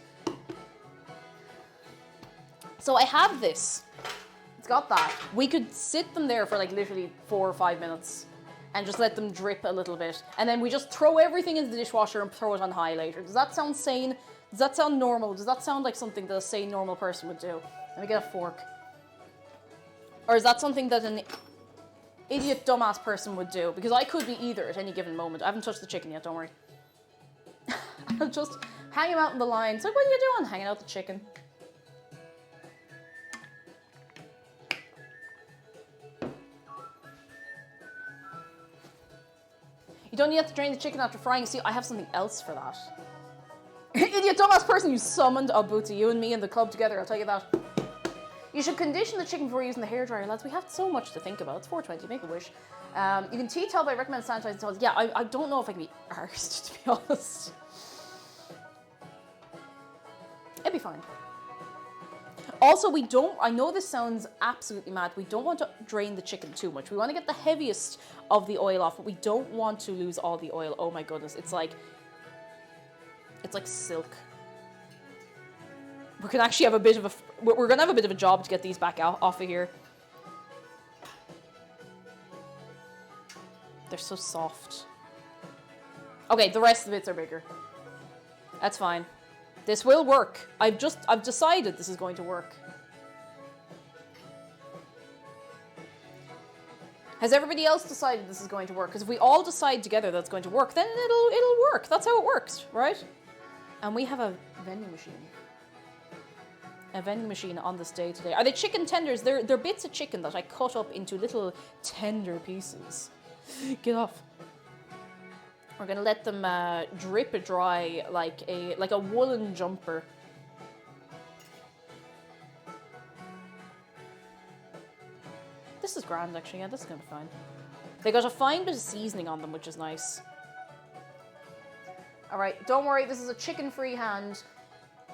Speaker 1: So I have this. It's got that. We could sit them there for like literally 4 or 5 minutes. And just let them drip a little bit. And then we just throw everything into the dishwasher and throw it on high later. Does that sound sane? Does that sound normal? Does that sound like something that a sane, normal person would do? Let me get a fork. Or is that something that an idiot, dumbass person would do? Because I could be either at any given moment. I haven't touched the chicken yet, don't worry. I'll just hang him out in the line. It's like, what are you doing? Hanging out the chicken. You don't have to drain the chicken after frying. See, I have something else for that. Idiot, dumbass person you summoned. I'll boot to you and me in the club together, I'll tell you that. You should condition the chicken before using the hairdryer, lads. We have so much to think about. It's 4:20, make a wish. You can tea towel, but I recommend sanitizing towels. Yeah, I don't know if I can be arsed, to be honest. It'd be fine. Also, I know this sounds absolutely mad. We don't want to drain the chicken too much. We want to get the heaviest of the oil off, but we don't want to lose all the oil. Oh my goodness, it's like silk. We're gonna actually have a bit of a job to get these back off of here. They're so soft. Okay, the rest of the bits are bigger. That's fine. This will work. I've decided this is going to work. Has everybody else decided this is going to work? Because if we all decide together that's going to work, then it'll work. That's how it works, right? And we have a vending machine. A vending machine on this day today. Are they chicken tenders? They're bits of chicken that I cut up into little tender pieces. Get off. We're gonna let them drip dry like a woolen jumper. This is grand, actually. Yeah, this is gonna be fine. They got a fine bit of seasoning on them, which is nice. All right, don't worry. This is a chicken-free hand.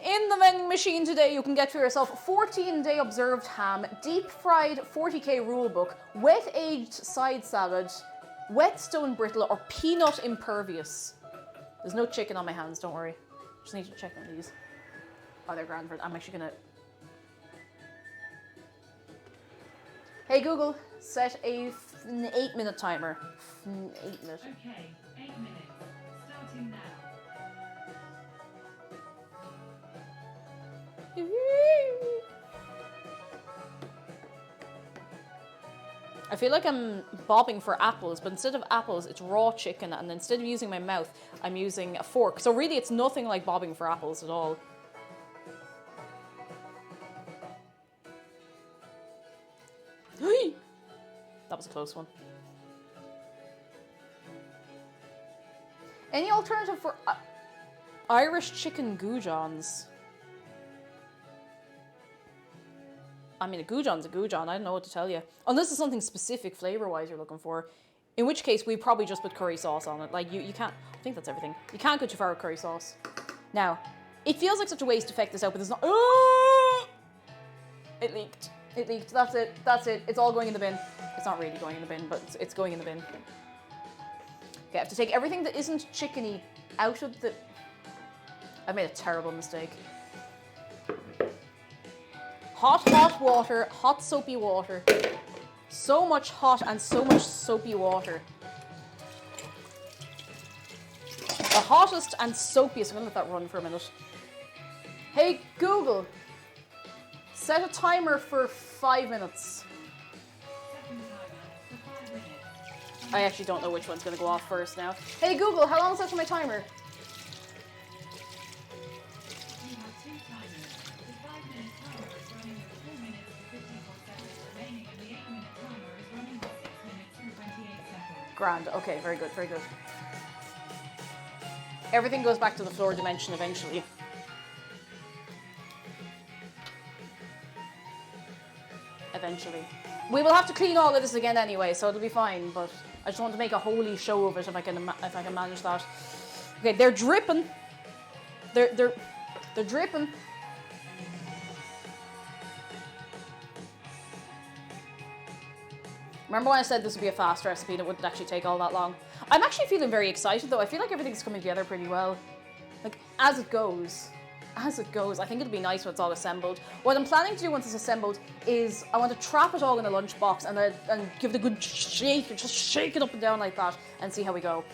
Speaker 1: In the vending machine today, you can get for yourself 14-day observed ham, deep-fried 40k rulebook, wet-aged side salad, whetstone brittle, or peanut impervious. There's no chicken on my hands, don't worry. Just need to check on these. Oh, they're grand. I'm actually gonna... Hey Google, set an 8-minute timer. 8 minutes.
Speaker 4: Okay, 8 minutes. Starting now.
Speaker 1: I feel like I'm bobbing for apples, but instead of apples, it's raw chicken, and instead of using my mouth, I'm using a fork. So really, it's nothing like bobbing for apples at all. That was a close one. Any alternative for Irish chicken goujons? I mean, a goujon's a goujon. I don't know what to tell you. Unless it's something specific flavor-wise you're looking for. In which case, we probably just put curry sauce on it. Like, you can't... I think that's everything. You can't go too far with curry sauce. Now, it feels like such a waste to effect this out, but there's not... It leaked. It leaked. That's it. That's it. It's all going in the bin. It's not really going in the bin, but it's going in the bin. Okay, I have to take everything that isn't chickeny out of the... I made a terrible mistake. Hot water, hot soapy water. So much hot and so much soapy water. The hottest and soapiest. I'm gonna let that run for a minute. Hey Google, set a timer for 5 minutes. I actually don't know which one's gonna go off first now. Hey Google, how long is that for my timer? Grand. Okay, very good, very good. Everything goes back to the floor dimension eventually. Eventually. We will have to clean all of this again anyway, so it'll be fine, but I just want to make a holy show of it if I can manage that. Okay, they're dripping. They're dripping. Remember when I said this would be a fast recipe and it wouldn't actually take all that long? I'm actually feeling very excited though. I feel like everything's coming together pretty well. Like, as it goes. As it goes. I think it'll be nice when it's all assembled. What I'm planning to do once it's assembled is I want to trap it all in a lunchbox and give it a good shake. Just shake it up and down like that and see how we go.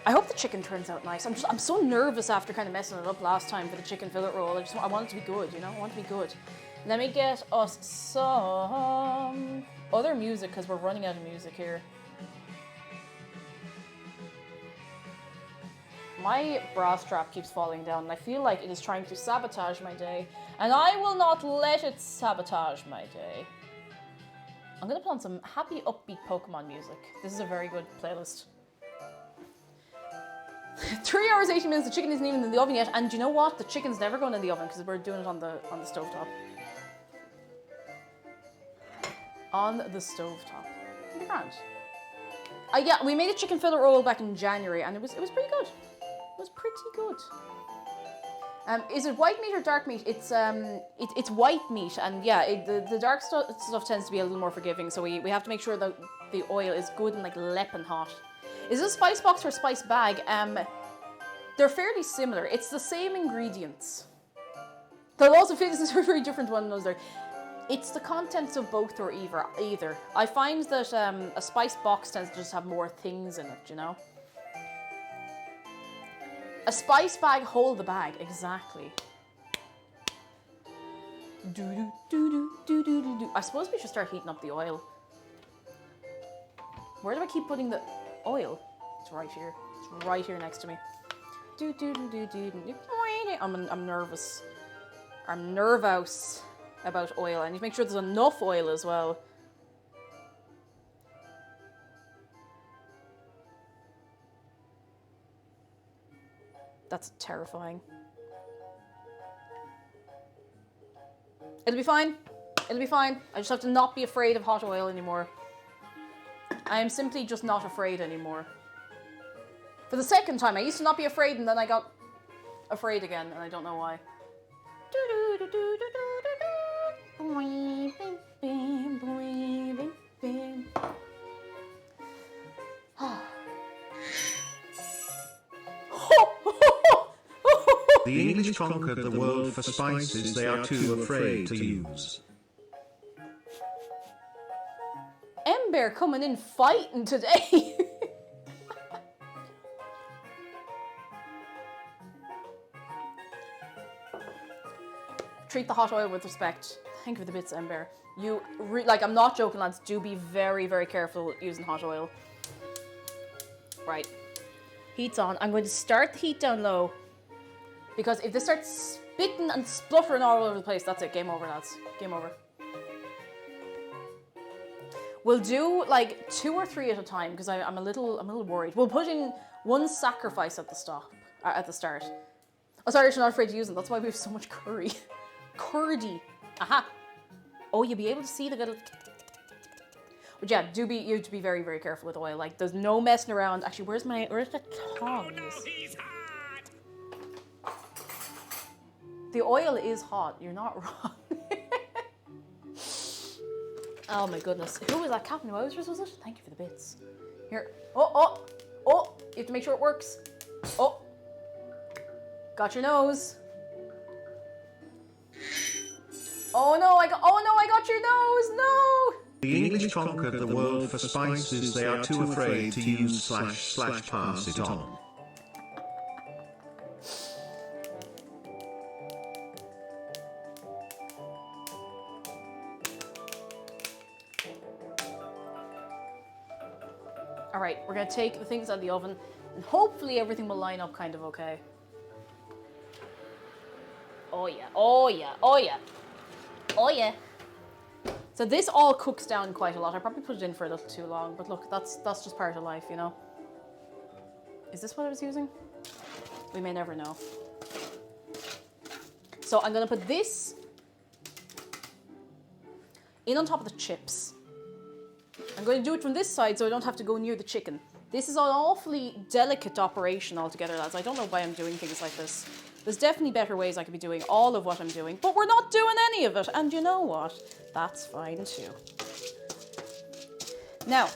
Speaker 1: I hope the chicken turns out nice. I'm so nervous after kind of messing it up last time for the chicken fillet roll. I want it to be good, you know? I want it to be good. Let me get us some other music because we're running out of music here. My bra strap keeps falling down and I feel like it is trying to sabotage my day. And I will not let it sabotage my day. I'm going to put on some happy, upbeat Pokemon music. This is a very good playlist. 3 hours, 80 minutes, the chicken isn't even in the oven yet. And you know what? The chicken's never going in the oven because we're doing it on the stovetop. On the stovetop. Grand. Yeah, we made a chicken fillet roll back in January and it was pretty good. It was pretty good. Is it white meat or dark meat? It's white meat, and yeah, the dark stuff tends to be a little more forgiving. So we have to make sure that the oil is good and like lepping hot. Is this spice box or spice bag? They're fairly similar. It's the same ingredients. They'll also fit this are very different one another. It's the contents of both or either. I find that a spice box tends to just have more things in it, you know. A spice bag, hold the bag, exactly. I suppose we should start heating up the oil. Where do I keep putting the oil? It's right here. It's right here next to me. I'm nervous. I'm nervous about oil. I need to make sure there's enough oil as well. That's terrifying. It'll be fine. It'll be fine. I just have to not be afraid of hot oil anymore. I am simply just not afraid anymore. For the second time, I used to not be afraid and then I got afraid again and I don't know why.
Speaker 3: The English conquered the world for spices they are too afraid to use.
Speaker 1: Ember coming in fighting today. Treat the hot oil with respect. Thank you for the bits, Ember. You, like, I'm not joking, lads. Do be very, very careful using hot oil. Right. Heat's on. I'm going to start the heat down low. Because if this starts spitting and spluttering all over the place, that's it. Game over, lads. Game over. We'll do like 2 or 3 at a time because I'm a little worried. We'll put in one sacrifice at the start. Oh, sorry, you're not afraid to use them. That's why we have so much curry. Curdy. Aha. Oh, you'll be able to see the little. But yeah, you have to be very, very careful with oil. Like, there's no messing around. Actually, where's the tongs? Oh, no, he's hot. The oil is hot. You're not wrong. Oh my goodness. Who was that? Captain Wowzers, was it? Thank you for the bits. Here. Oh. You have to make sure it works. Oh. Got your nose. Oh no, I got your nose. No.
Speaker 3: The English conquered the world for spices they are too afraid to use / pass it on.
Speaker 1: Alright, we're going to take the things out of the oven and hopefully everything will line up kind of okay. Oh yeah. So this all cooks down quite a lot. I probably put it in for a little too long, but look, that's just part of life, you know. Is this what I was using? We may never know. So I'm going to put this in on top of the chips. I'm going to do it from this side so I don't have to go near the chicken. This is an awfully delicate operation altogether, lads. I don't know why I'm doing things like this. There's definitely better ways I could be doing all of what I'm doing, but we're not doing any of it. And you know what? That's fine too. Now,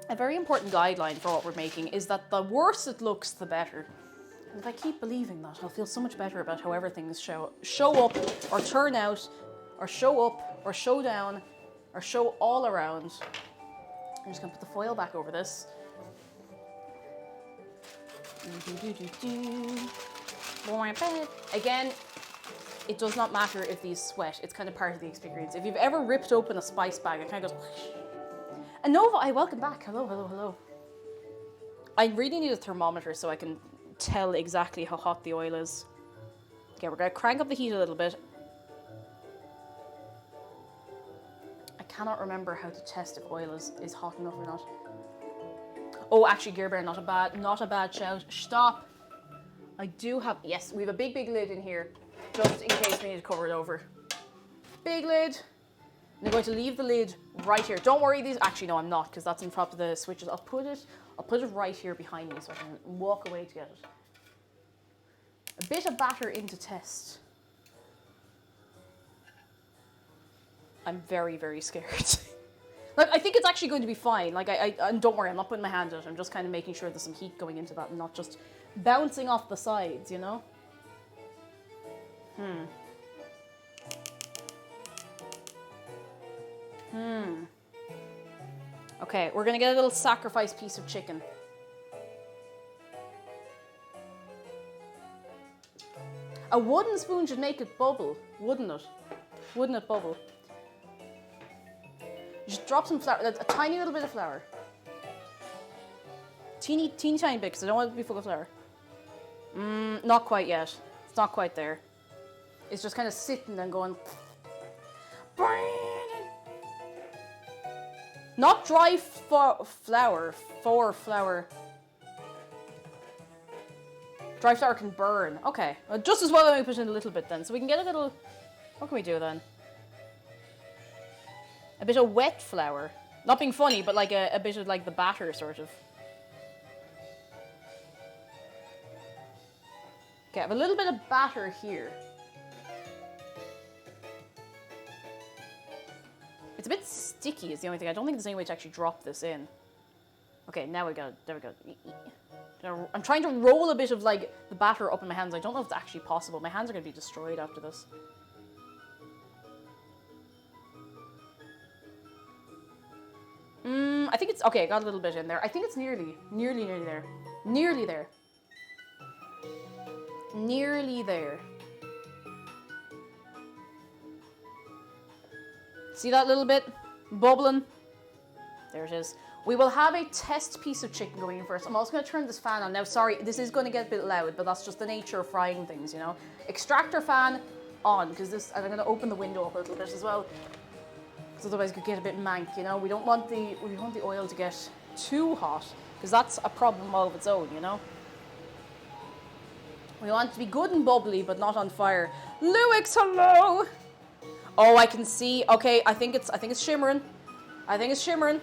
Speaker 1: a very important guideline for what we're making is that the worse it looks, the better. And if I keep believing that, I'll feel so much better about however things show up or turn out or show up or show down or show all around. I'm just going to put the foil back over this. Again, it does not matter if these sweat. It's kind of part of the experience. If you've ever ripped open a spice bag, it kind of goes... And Nova, welcome back. Hello. I really need a thermometer so I can tell exactly how hot the oil is. Okay, we're going to crank up the heat a little bit. I cannot remember how to test if oil is hot enough or not. Oh, actually, Gear Bear, not a bad shout. Stop. I do have, yes, we have a big lid in here, just in case we need to cover it over. Big lid. And I'm going to leave the lid right here. Don't worry, actually no, I'm not, because that's on top of the switches. I'll put it right here behind me so I can walk away to get it. A bit of batter in to test. I'm very, very scared. Like, I think it's actually going to be fine. Like, and don't worry, I'm not putting my hand in it. I'm just kind of making sure there's some heat going into that and not just bouncing off the sides, you know? Okay, we're gonna get a little sacrifice piece of chicken. A wooden spoon should make it bubble, wouldn't it? Wouldn't it bubble? Just drop some flour, a tiny little bit of flour. Teeny tiny bit, because I don't want it to be full of flour. Not quite yet. It's not quite there. It's just kind of sitting and going... Not dry flour. Flour. Dry flour can burn. Okay. Well, just as well let me put in a little bit then. So we can get a little... What can we do then? A bit of wet flour. Not being funny, but like a bit of like the batter, sort of. Okay, I have a little bit of batter here. It's a bit sticky is the only thing. I don't think there's any way to actually drop this in. Okay, now we got it. There we go. Now, I'm trying to roll a bit of like the batter up in my hands. I don't know if it's actually possible. My hands are going to be destroyed after this. I think it's... Okay, I got a little bit in there. I think it's nearly there. Nearly there. Nearly there. See that little bit? Bubbling. There it is. We will have a test piece of chicken going in first. I'm also going to turn this fan on. Now, sorry, this is going to get a bit loud, but that's just the nature of frying things, you know? Extractor fan on, because this... And I'm going to open the window up a little bit as well. Because otherwise it could get a bit mank, you know? We don't want the oil to get too hot, because that's a problem all of its own, you know? We want it to be good and bubbly, but not on fire. Luix, hello! Oh, I can see. Okay, I think it's shimmering. I think it's shimmering.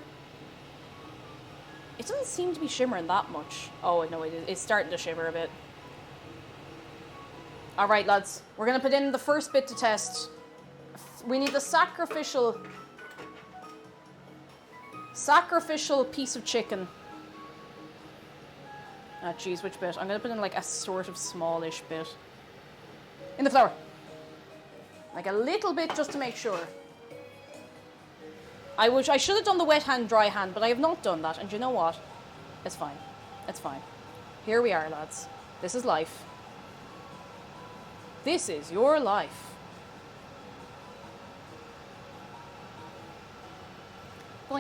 Speaker 1: It doesn't seem to be shimmering that much. Oh, no, it's starting to shimmer a bit. All right, lads. We're going to put in the first bit to test. We need the sacrificial piece of chicken. Ah, jeez, which bit? I'm going to put in like a sort of smallish bit. In the flour. Like a little bit just to make sure. I should have done the wet hand, dry hand, but I have not done that. And you know what? It's fine. It's fine. Here we are, lads. This is life. This is your life. This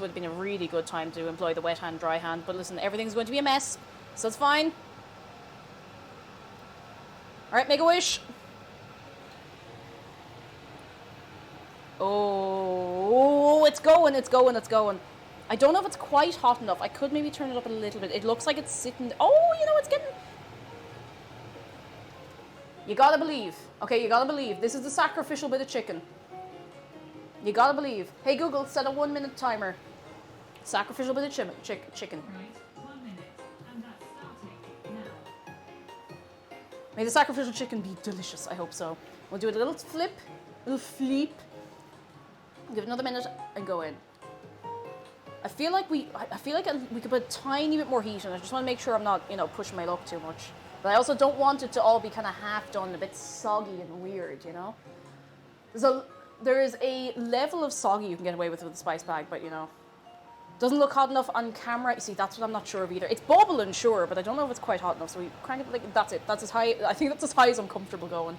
Speaker 1: would have been a really good time to employ the wet hand, dry hand, but listen, everything's going to be a mess, so it's fine. Alright, make a wish. Oh, it's going. I don't know if it's quite hot enough. I could maybe turn it up a little bit. It looks like it's sitting... Oh, you know, it's getting... You gotta believe. Okay, you gotta believe. This is the sacrificial bit of chicken. You gotta believe. Hey, Google, set a 1 minute timer. Sacrificial bit of chicken.
Speaker 4: Right, 1 minute, and that's starting now.
Speaker 1: May the sacrificial chicken be delicious. I hope so. We'll do a little flip. Give it another minute and go in. I feel like we could put a tiny bit more heat in. I just want to make sure I'm not, you know, pushing my luck too much. But I also don't want it to all be kind of half done, a bit soggy and weird, you know? There is a level of soggy you can get away with the spice bag, but, you know, doesn't look hot enough on camera. You see, that's what I'm not sure of either. It's bubbling, sure, but I don't know if it's quite hot enough, so we kind of, like, that's it. That's as high, I think that's as high as I'm comfortable going.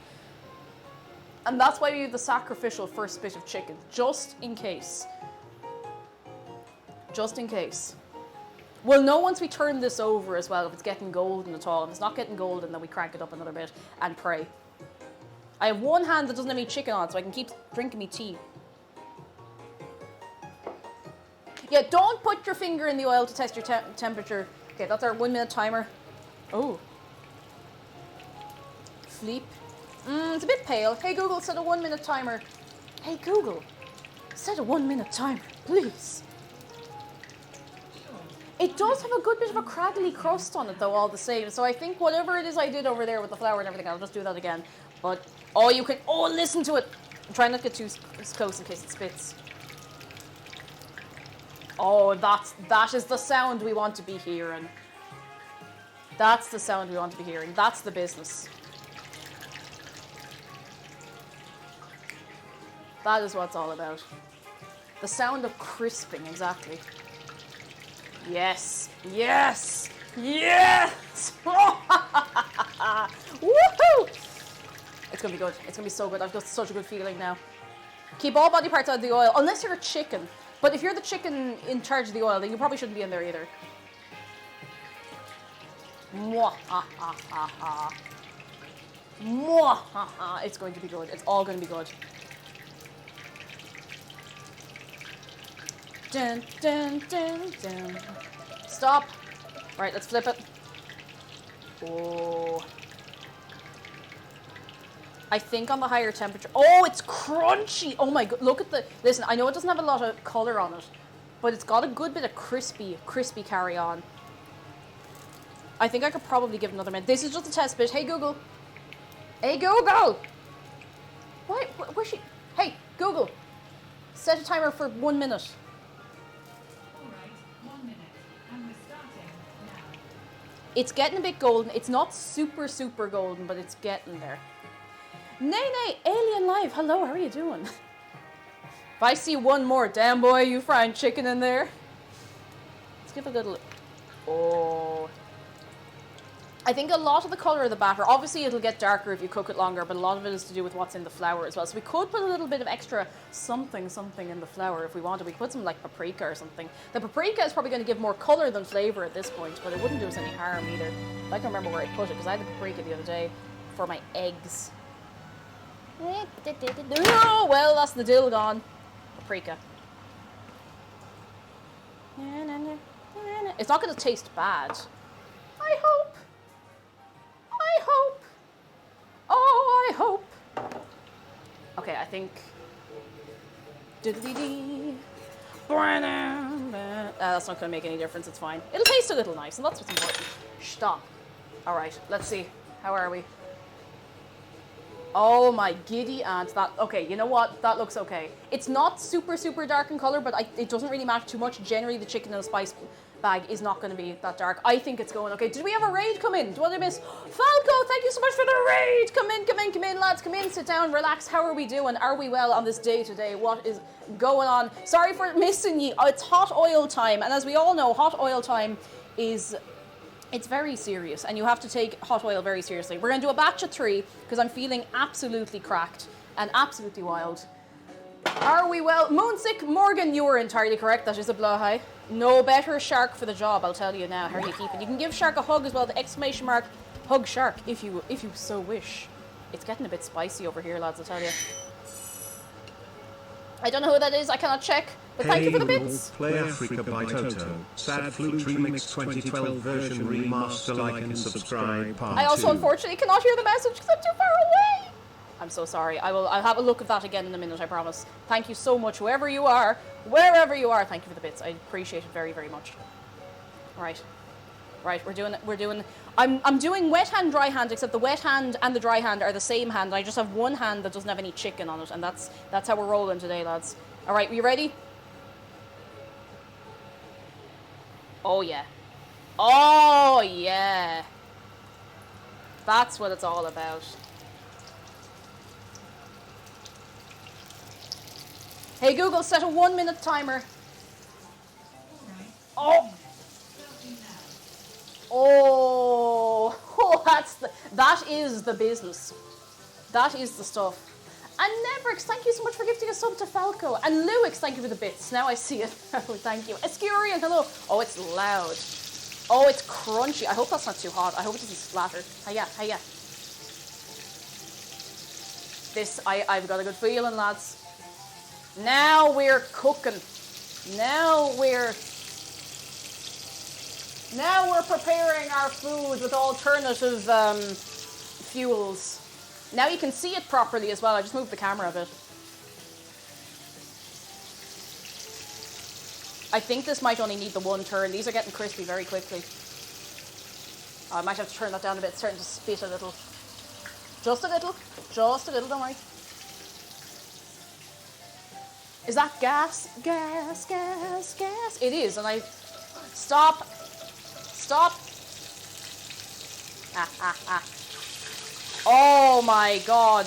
Speaker 1: And that's why we do the sacrificial first bit of chicken, just in case. Just in case. We'll know once we turn this over as well if it's getting golden at all. If it's not getting golden, then we crank it up another bit and pray. I have one hand that doesn't have any chicken on it, so I can keep drinking me tea. Yeah, don't put your finger in the oil to test your temperature. Okay, that's our 1 minute timer. Oh. Sleep. It's a bit pale. Hey Google, set a 1 minute timer. Hey Google, set a 1 minute timer, please. It does have a good bit of a craggly crust on it though, all the same. So I think whatever it is I did over there with the flour and everything, I'll just do that again. But, listen to it. I'm trying not to get too close in case it spits. Oh, that is the sound we want to be hearing. That's the sound we want to be hearing. That's the business. That is what it's all about. The sound of crisping, exactly. Yes! Yes! Yes! Woohoo! It's gonna be good. It's gonna be so good. I've got such a good feeling now. Keep all body parts out of the oil, unless you're a chicken. But if you're the chicken in charge of the oil, then you probably shouldn't be in there either. Mwah, ha, ha, ha, ha. Mwah, ha, ha. It's going to be good. It's all going to be good. Dun, dun, dun, dun. Stop. Right, let's flip it. Oh. I think on the higher temperature. Oh, it's crunchy. Oh my god. Look at the. Listen, I know it doesn't have a lot of color on it, but it's got a good bit of crispy carry on. I think I could probably give it another minute. This is just a test bit. Hey Google. Hey Google. Why? Where's she? Hey Google. Set a timer for 1 minute.
Speaker 4: Alright, 1 minute. And we're starting now.
Speaker 1: It's getting a bit golden. It's not super golden, but it's getting there. Nay, Alien Live. Hello, how are you doing? If I see one more, damn boy, you frying chicken in there. Let's give it a little. Oh. I think a lot of the colour of the batter, obviously it'll get darker if you cook it longer, but a lot of it is to do with what's in the flour as well. So we could put a little bit of extra something in the flour if we wanted. We could put some like paprika or something. The paprika is probably going to give more colour than flavour at this point, but it wouldn't do us any harm either. I can remember where I put it, because I had the paprika the other day for my eggs. Oh, well, that's the dill gone. Paprika. It's not going to taste bad. I hope. Oh, I hope. Okay, I think. That's not going to make any difference. It's fine. It'll taste a little nice, and that's what's important. Stop. All right, let's see. How are we? Oh my giddy aunt. That okay? You know what? That looks okay. It's not super dark in color, but it doesn't really matter too much. Generally, the chicken in a spice bag is not going to be that dark. I think it's going okay. Did we have a raid come in? What did I miss? Falco, thank you so much for the raid. Come in, lads. Come in, sit down, relax. How are we doing? Are we well on this day today? What is going on? Sorry for missing you. It's hot oil time, and as we all know, hot oil time is. It's very serious, and you have to take hot oil very seriously. We're going to do a batch of 3, because I'm feeling absolutely cracked and absolutely wild. Are we well? Moonsick Morgan, you were entirely correct. That is a blowhigh. No better shark for the job, I'll tell you now. How are you keeping? You can give shark a hug as well, the exclamation mark, hug shark, if you so wish. It's getting a bit spicy over here, lads, I'll tell you. I don't know who that is, I cannot check, but thank you for the bits.
Speaker 3: Play Africa by Toto. Sad Flute Remix 2012 version remaster. Like and subscribe. Part
Speaker 1: I also
Speaker 3: 2.
Speaker 1: unfortunately cannot hear the message because I'm too far away. I'm so sorry. I'll have a look at that again in a minute, I promise. Thank you so much, whoever you are, wherever you are. Thank you for the bits. I appreciate it very, very much. Right, we're doing. I'm doing wet hand, dry hand, except the wet hand and the dry hand are the same hand. I just have one hand that doesn't have any chicken on it, and that's how we're rolling today, lads. All right, you ready? Oh yeah. Oh yeah. That's what it's all about. Hey Google, set a 1 minute timer. Oh. Oh, that is the business. That is the stuff. And Nevrix, thank you so much for gifting a sub to Falco. And Luix, thank you for the bits. Now I see it. Oh, thank you. Escurian, hello. Oh, it's loud. Oh, it's crunchy. I hope that's not too hot. I hope it doesn't splatter. Hiya. This, I've got a good feeling, lads. Now we're cooking. Now we're preparing our food with alternative fuels. Now you can see it properly as well. I just moved the camera a bit. I think this might only need the one turn. These are getting crispy very quickly. I might have to turn that down a bit. It's starting to spit a little. Just a little, don't worry. Is that gas? Gas. It is, and I... Stop. Oh my god.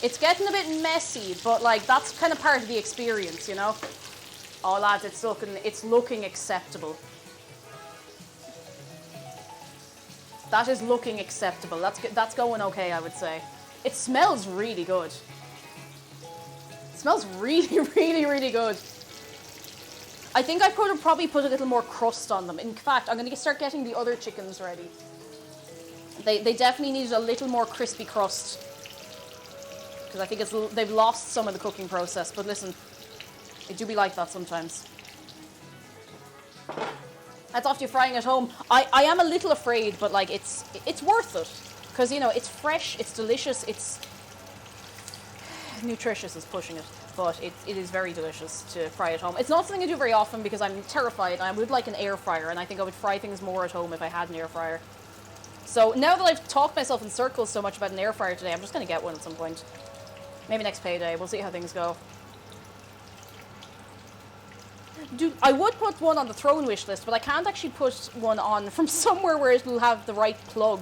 Speaker 1: It's getting a bit messy, but like that's kind of part of the experience, you know? Oh, lads, it's looking acceptable. That is looking acceptable. That's going okay, I would say. It smells really good. It smells really, really, really good. I think I could have probably put a little more crust on them. In fact, I'm going to start getting the other chickens ready. They definitely needed a little more crispy crust. Because I think they've lost some of the cooking process. But listen, it do be like that sometimes. That's after frying at home. I am a little afraid, but like it's worth it. Because, you know, it's fresh, it's delicious, it's... nutritious is pushing it. But it is very delicious to fry at home. It's not something I do very often because I'm terrified. And I would like an air fryer, and I think I would fry things more at home if I had an air fryer. So now that I've talked myself in circles so much about an air fryer today, I'm just going to get one at some point. Maybe next payday. We'll see how things go. Dude, I would put one on the throne wish list, but I can't actually put one on from somewhere where it will have the right plug.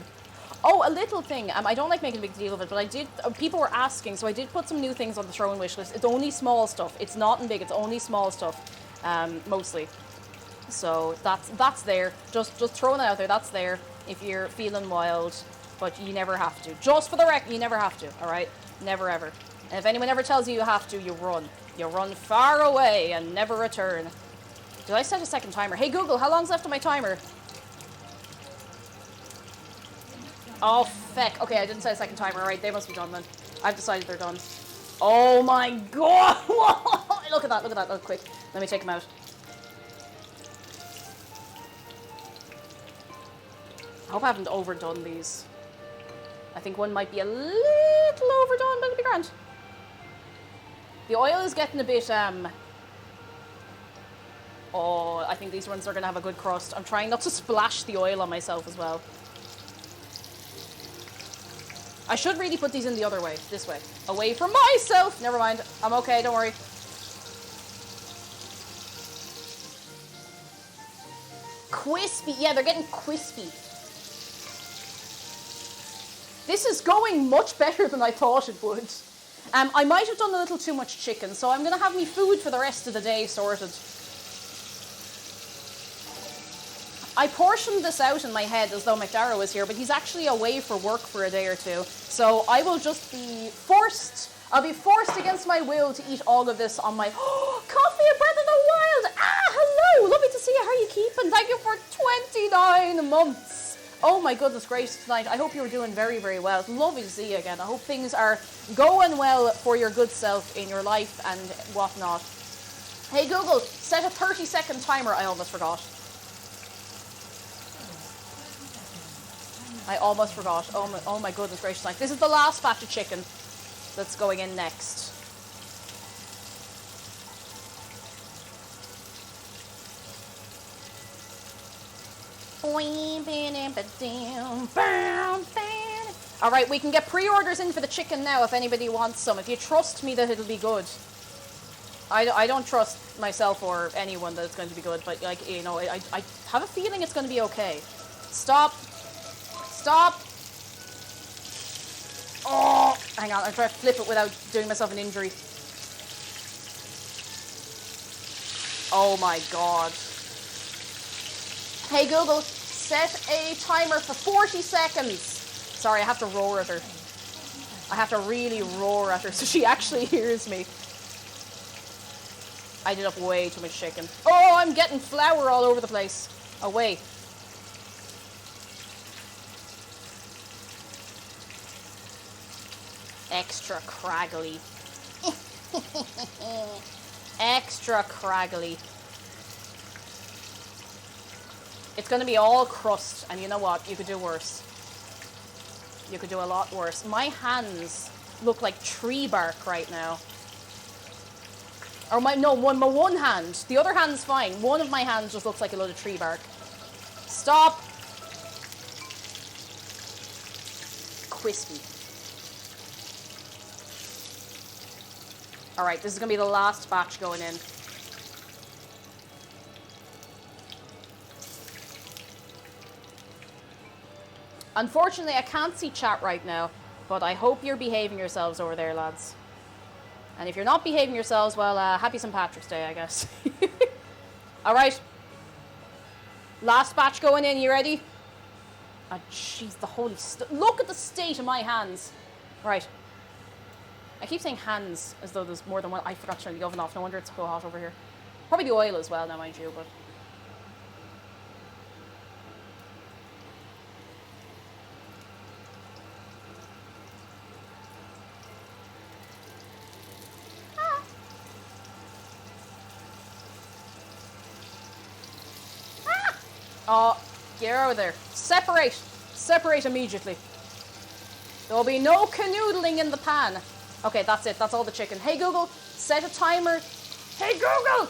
Speaker 1: Oh, a little thing. I don't like making a big deal of it, but I did. People were asking, so I did put some new things on the throne wish list. It's only small stuff. It's not in big. It's only small stuff, mostly. So that's there. Just throwing it out there. That's there if you're feeling wild, but you never have to. Just for the record, you never have to. All right, never ever. And if anyone ever tells you you have to, you run. You run far away and never return. Did I set a second timer? Hey Google, how long's left on my timer? Oh, feck. Okay, I didn't set a second timer. Alright, they must be done then. I've decided they're done. Oh my god! Look at that, look at that. Look, quick. Let me take them out. I hope I haven't overdone these. I think one might be a little overdone, but it'll be grand. The oil is getting a bit, oh, I think these ones are going to have a good crust. I'm trying not to splash the oil on myself as well. I should really put these in the other way, this way. Away from myself! Never mind, I'm okay, don't worry. Crispy, yeah, they're getting crispy. This is going much better than I thought it would. I might have done a little too much chicken, so I'm going to have me food for the rest of the day sorted. I portioned this out in my head as though McDarrow was here, but he's actually away for work for a day or two. So I will just be forced, I'll be forced against my will to eat all of this on my... Coffee and Breath of the Wild! Ah, hello! Lovely to see you. How are you keeping? Thank you for 29 months. Oh my goodness gracious tonight. I hope you were doing very, very well. It's lovely to see you again. I hope things are going well for your good self in your life and whatnot. Hey Google, set a 30-second timer. I almost forgot. I almost forgot. Oh my goodness gracious tonight. This is the last batch of chicken that's going in next. Alright, we can get pre-orders in for the chicken now if anybody wants some. If you trust me that it'll be good. I don't trust myself or anyone that it's going to be good, but like, you know, I have a feeling it's going to be okay. Stop. Stop. Oh, hang on, I'm trying to flip it without doing myself an injury. Oh my god. Hey Google, set a timer for 40 seconds. Sorry, I have to roar at her. I have to really roar at her so she actually hears me. I did up way too much chicken. Oh, I'm getting flour all over the place. Away. Extra craggly. Extra craggly. It's going to be all crust, and you know what? You could do worse. You could do a lot worse. My hands look like tree bark right now. Or my one hand. The other hand's fine. One of my hands just looks like a load of tree bark. Stop. Crispy. Alright, this is going to be the last batch going in. Unfortunately, I can't see chat right now, but I hope you're behaving yourselves over there, lads. And if you're not behaving yourselves, well, happy St. Patrick's Day, I guess. All right. Last batch going in. You ready? Oh, jeez, the holy... Look at the state of my hands. Right. I keep saying hands as though there's more than one. I forgot to turn the oven off. No wonder it's so hot over here. Probably the oil as well, now, mind you, but... Oh, get over there. Separate. Separate immediately. There will be no canoodling in the pan. Okay, that's it. That's all the chicken. Hey, Google, set a timer. Hey, Google!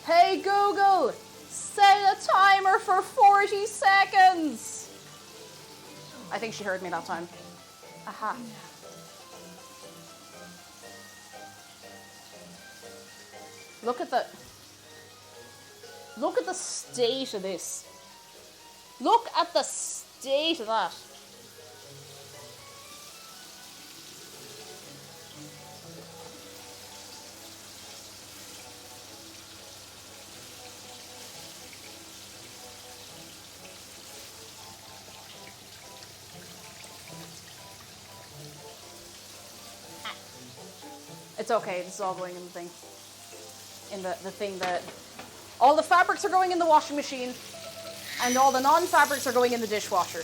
Speaker 1: Hey, Google! Set a timer for 40 seconds! I think she heard me that time. Aha. Look at the state of this. Look at the state of that. It's okay, this is all going in the thing. In the thing that... All the fabrics are going in the washing machine, and all the non-fabrics are going in the dishwasher.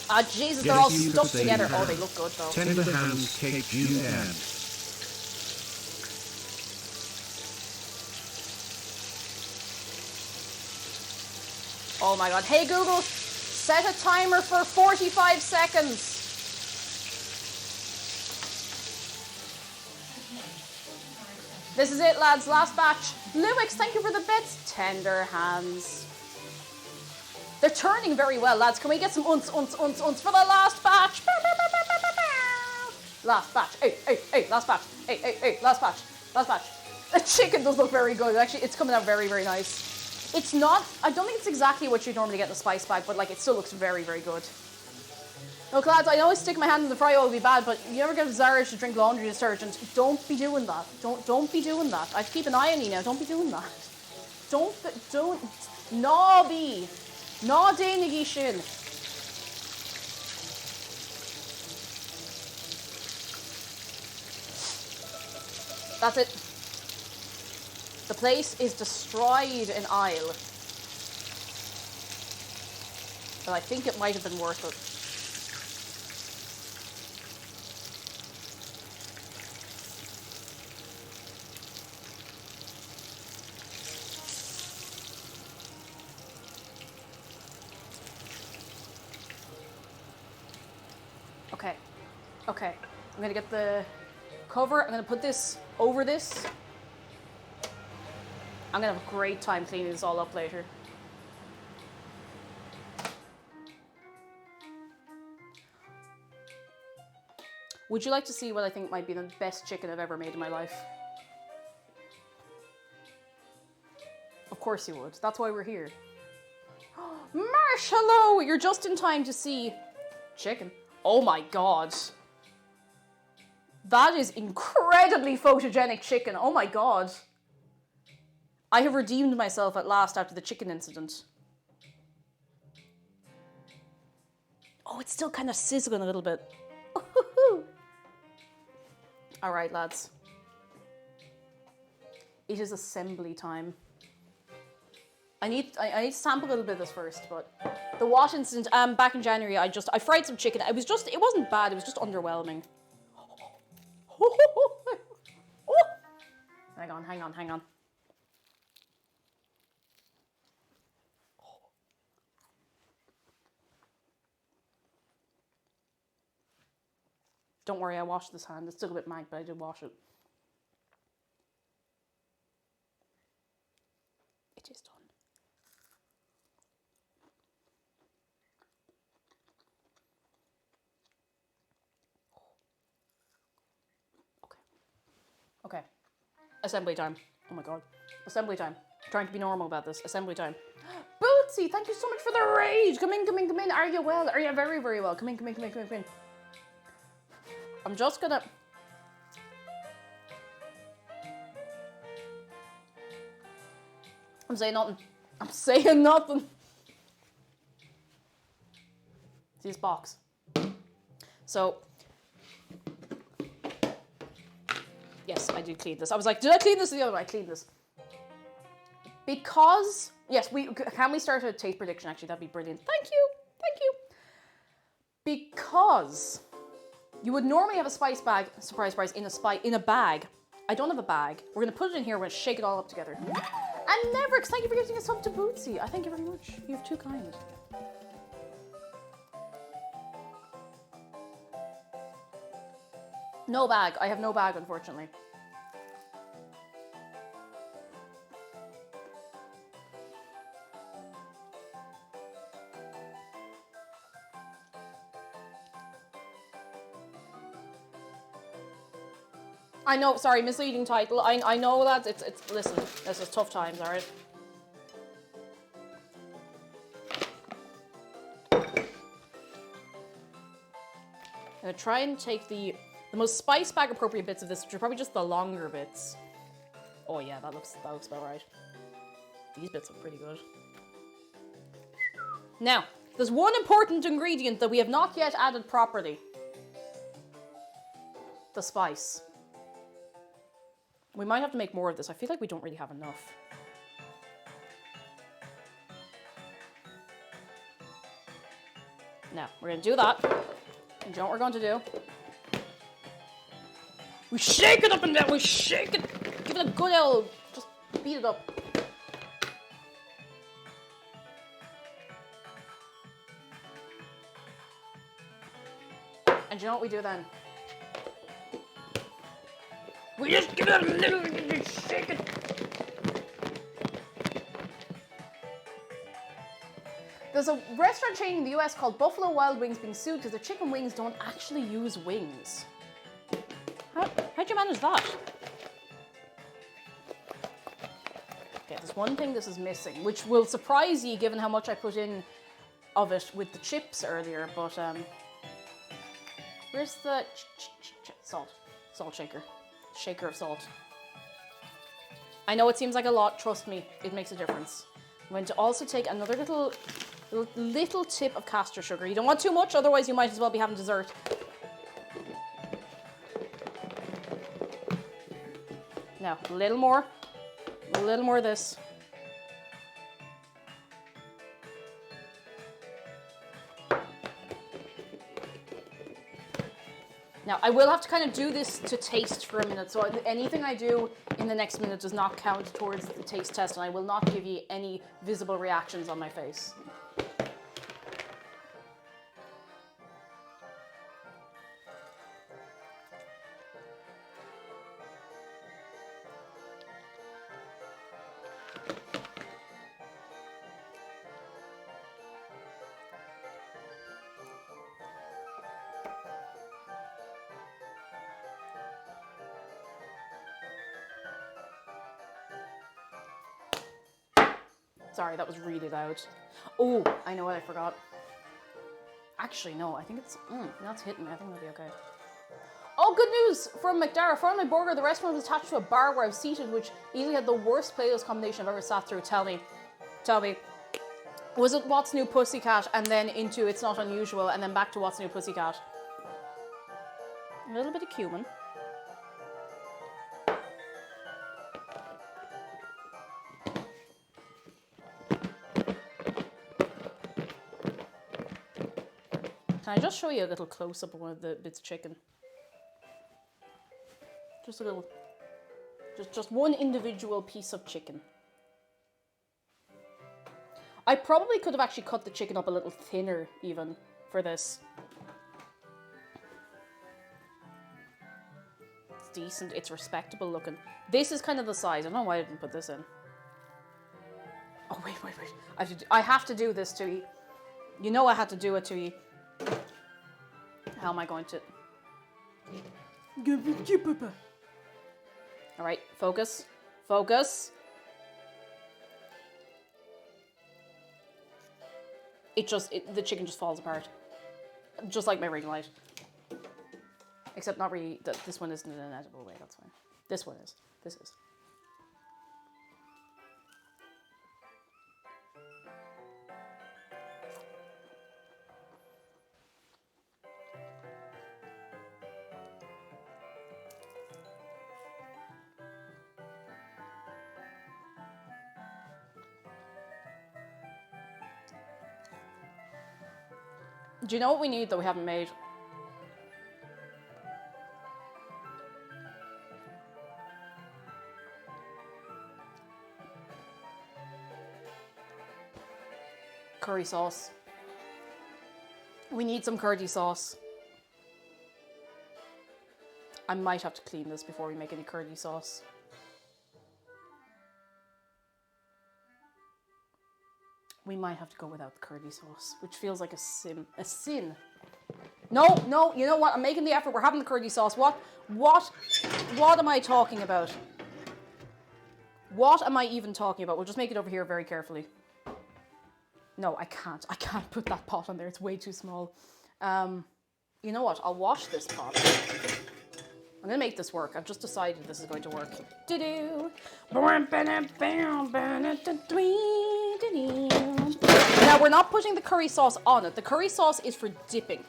Speaker 1: Ah, Jesus, they're all stuck together. Oh, they look good, though.
Speaker 3: Tender hands KGN.
Speaker 1: Oh my god. Hey, Google, set a timer for 45 seconds. This is it, lads. Last batch. Luix, thank you for the bits. Tender hands. They're turning very well, lads. Can we get some unts for the last batch? Last batch. Hey, last batch. Hey, last batch. Last batch. The chicken does look very good. Actually, it's coming out very, very nice. It's not, I don't think it's exactly what you normally get in the spice bag, but like it still looks very, very good. Look, lads, I know sticking my hand in the fry oil would be bad, but you ever get Zara to drink laundry detergent? Don't be doing that. Don't be doing that. I have to keep an eye on you now. Don't be doing that. Don't, no be. No dainigi shin. That's it. The place is destroyed in aisle. But I think it might have been worth it. Okay, I'm gonna get the cover, I'm gonna put this over this. I'm gonna have a great time cleaning this all up later. Would you like to see what I think might be the best chicken I've ever made in my life? Of course you would, that's why we're here. Marsh, hello! You're just in time to see chicken. Oh my god. That is incredibly photogenic chicken. Oh my god. I have redeemed myself at last after the chicken incident. Oh, it's still kind of sizzling a little bit. All right, lads. It is assembly time. I need to sample a little bit of this first, but the Watt incident, back in January, I fried some chicken. It wasn't bad, it was just underwhelming. Hang on. Don't worry, I washed this hand. It's still a bit mank, but I did wash it. It is done. Okay. Assembly time. Oh my god. Assembly time. Trying to be normal about this. Assembly time. Bootsy, thank you so much for the raid. Come in. Are you well? Are you very, very well? Come in. I'm just gonna... I'm saying nothing. I'm saying nothing. See this box? So, yes, I did clean this. I was like, did I clean this the other way? I cleaned this. Because, yes, can we start a taste prediction? Actually, that'd be brilliant. Thank you. Thank you. Because you would normally have a spice bag, surprise, in a bag. I don't have a bag. We're going to put it in here. We're going to shake it all up together. And Neverix, thank you for giving us some to Bootsy. I thank you very much. You have too kind. No bag. I have no bag, unfortunately. I know, sorry, misleading title. I know that it's listen, this is tough times, alright? I'm gonna try and take the most spice bag appropriate bits of this, which are probably just the longer bits. Oh yeah, that looks about right. These bits look pretty good. Now, there's one important ingredient that we have not yet added properly. The spice. We might have to make more of this. I feel like we don't really have enough. Now, we're going to do that. And you know what we're going to do? We shake it up and down. We shake it. Give it a good old... Just beat it up. And you know what we do then? We just give it a little shake it. There's a restaurant chain in the US called Buffalo Wild Wings being sued because their chicken wings don't actually use wings. How'd you manage that? Okay, there's one thing this is missing, which will surprise you given how much I put in of it with the chips earlier, but where's the salt shaker? Shaker of salt. I know it seems like a lot, trust me, it makes a difference. I'm going to also take another little tip of castor sugar. You don't want too much, otherwise you might as well be having dessert. Now, a little more of this. Now, I will have to kind of do this to taste for a minute, so anything I do in the next minute does not count towards the taste test, and I will not give you any visible reactions on my face. Sorry, that was really loud. Oh, I know what I forgot. Actually, no, I think it's... that's hitting me. I think that'll be okay. Oh, good news from McDara. Found my burger. The restaurant was attached to a bar where I was seated, which easily had the worst playlist combination I've ever sat through. Tell me. Was it What's New Pussycat and then into It's Not Unusual and then back to What's New Pussycat? A little bit of cumin. Can I just show you a little close-up of one of the bits of chicken? Just a little, just one individual piece of chicken. I probably could have actually cut the chicken up a little thinner even for this. It's decent, it's respectable looking. This is kind of the size. I don't know why I didn't put this in. Oh, wait. I have to do this to you. You know I had to do it to you. How am I going to... Alright, focus. Focus. The chicken just falls apart. Just like my ring light. Except not really, this one isn't in an edible way, that's fine. This one is. This is. Do you know what we need that we haven't made? Curry sauce. We need some curdy sauce. I might have to clean this before we make any curdy sauce. We might have to go without the curdy sauce, which feels like a sin. A sin. No, no, you know what? I'm making the effort. We're having the curdy sauce. What am I talking about? What am I even talking about? We'll just make it over here very carefully. No, I can't. I can't put that pot on there. It's way too small. You know what? I'll wash this pot. I'm going to make this work. I've just decided this is going to work. Now, we're not putting the curry sauce on it. The curry sauce is for dipping.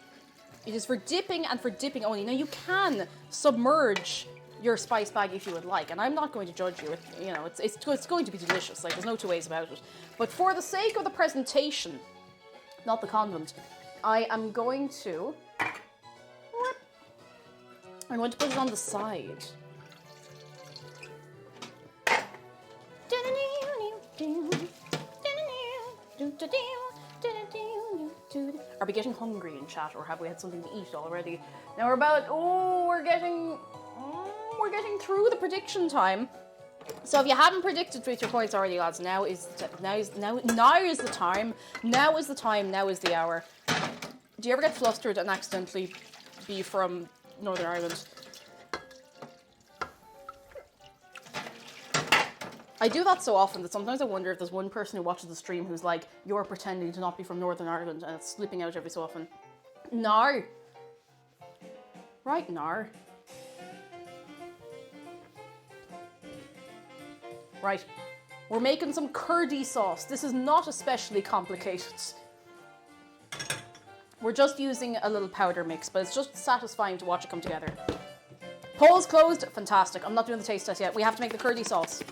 Speaker 1: It is for dipping and for dipping only. Now, you can submerge your spice bag if you would like, and I'm not going to judge you. You know, it's going to be delicious. Like, there's no two ways about it. But for the sake of the presentation, not the convent, I am going to put it on the side. Are we getting hungry in chat, or have we had something to eat already? Now we're getting through the prediction time. So if you haven't predicted with your points already, lads, now is the time. Now is the hour. Do you ever get flustered and accidentally be from Northern Ireland? I do that so often that sometimes I wonder if there's one person who watches the stream who's like, you're pretending to not be from Northern Ireland, and it's slipping out every so often. No. Right, no. Right. We're making some curdy sauce. This is not especially complicated. We're just using a little powder mix, but it's just satisfying to watch it come together. Polls closed. Fantastic. I'm not doing the taste test yet. We have to make the curdy sauce.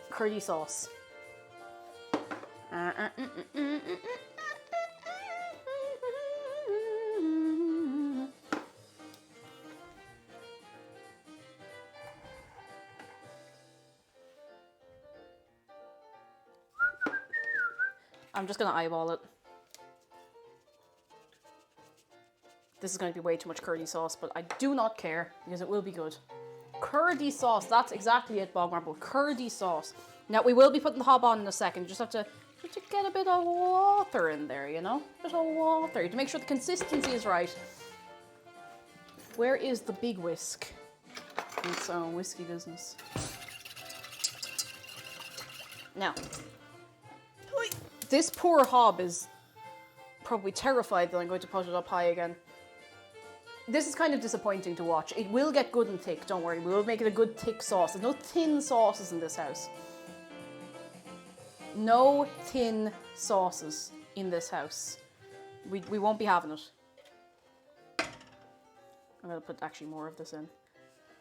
Speaker 1: Curdy sauce. I'm just gonna eyeball it. This is going to be way too much curdy sauce, but I do not care because it will be good. Curdy sauce, that's exactly it, Bog Marble. Curdy sauce. Now, we will be putting the hob on in a second. You just have to get a bit of water in there, you know? A bit of water to make sure the consistency is right. Where is the big whisk? It's whiskey business. Now, this poor hob is probably terrified that I'm going to put it up high again. This is kind of disappointing to watch. It will get good and thick, don't worry. We will make it a good thick sauce. There's no thin sauces in this house. No thin sauces in this house. We won't be having it. I'm going to put actually more of this in.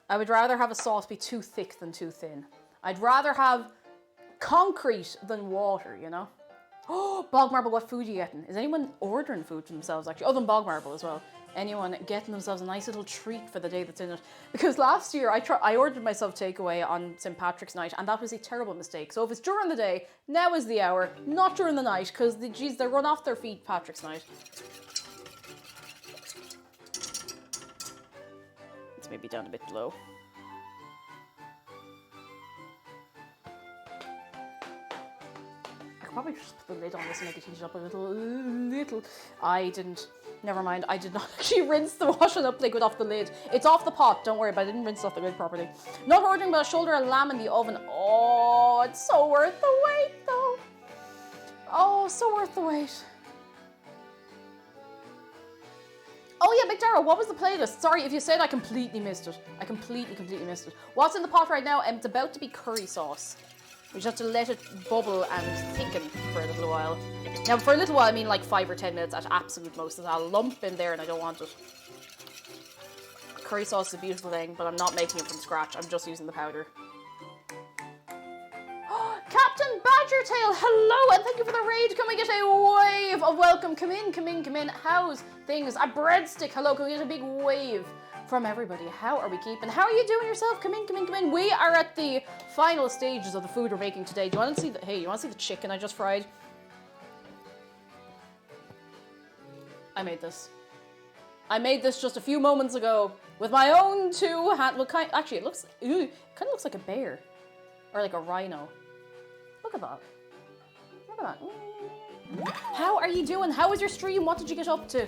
Speaker 1: I would rather have a sauce be too thick than too thin. I'd rather have concrete than water, you know? Oh, Bog Marble, what food are you getting? Is anyone ordering food for themselves, actually? Other than Bog Marble as well. Anyone getting themselves a nice little treat for the day that's in it? Because last year I ordered myself takeaway on St. Patrick's night, and that was a terrible mistake. So if it's during the day, now is the hour, not during the night, because they run off their feet Patrick's night. It's maybe down a bit low. I could probably just put the lid on this and make it heat up a little. I didn't. Never mind, I did not actually rinse the washing up liquid off the lid. It's off the pot, don't worry, but I didn't rinse off the lid properly. Not ordering but a shoulder of lamb in the oven. Oh, it's so worth the wait, though. Oh, so worth the wait. Oh yeah, McDarrow, what was the playlist? Sorry, if you said I completely missed it. I completely missed it. What's in the pot right now? It's about to be curry sauce. We just have to let it bubble and thicken for a little while. Now, for a little while, I mean like 5 or 10 minutes at absolute most. There's a lump in there and I don't want it. Curry sauce is a beautiful thing, but I'm not making it from scratch. I'm just using the powder. Captain Badger Tail, hello, and thank you for the raid. Can we get a wave of welcome? Come in, come in, come in. How's things? A breadstick, hello. Can we get a big wave from everybody? How are we keeping? How are you doing yourself? Come in, come in, come in. We are at the final stages of the food we're making today. Do you want to see the, hey, you want to see the chicken I just fried? I made this. I made this just a few moments ago with my own two hands. Well, actually, it looks, kind of looks like a bear or like a rhino. Look at that. Look at that. How are you doing? How was your stream? What did you get up to?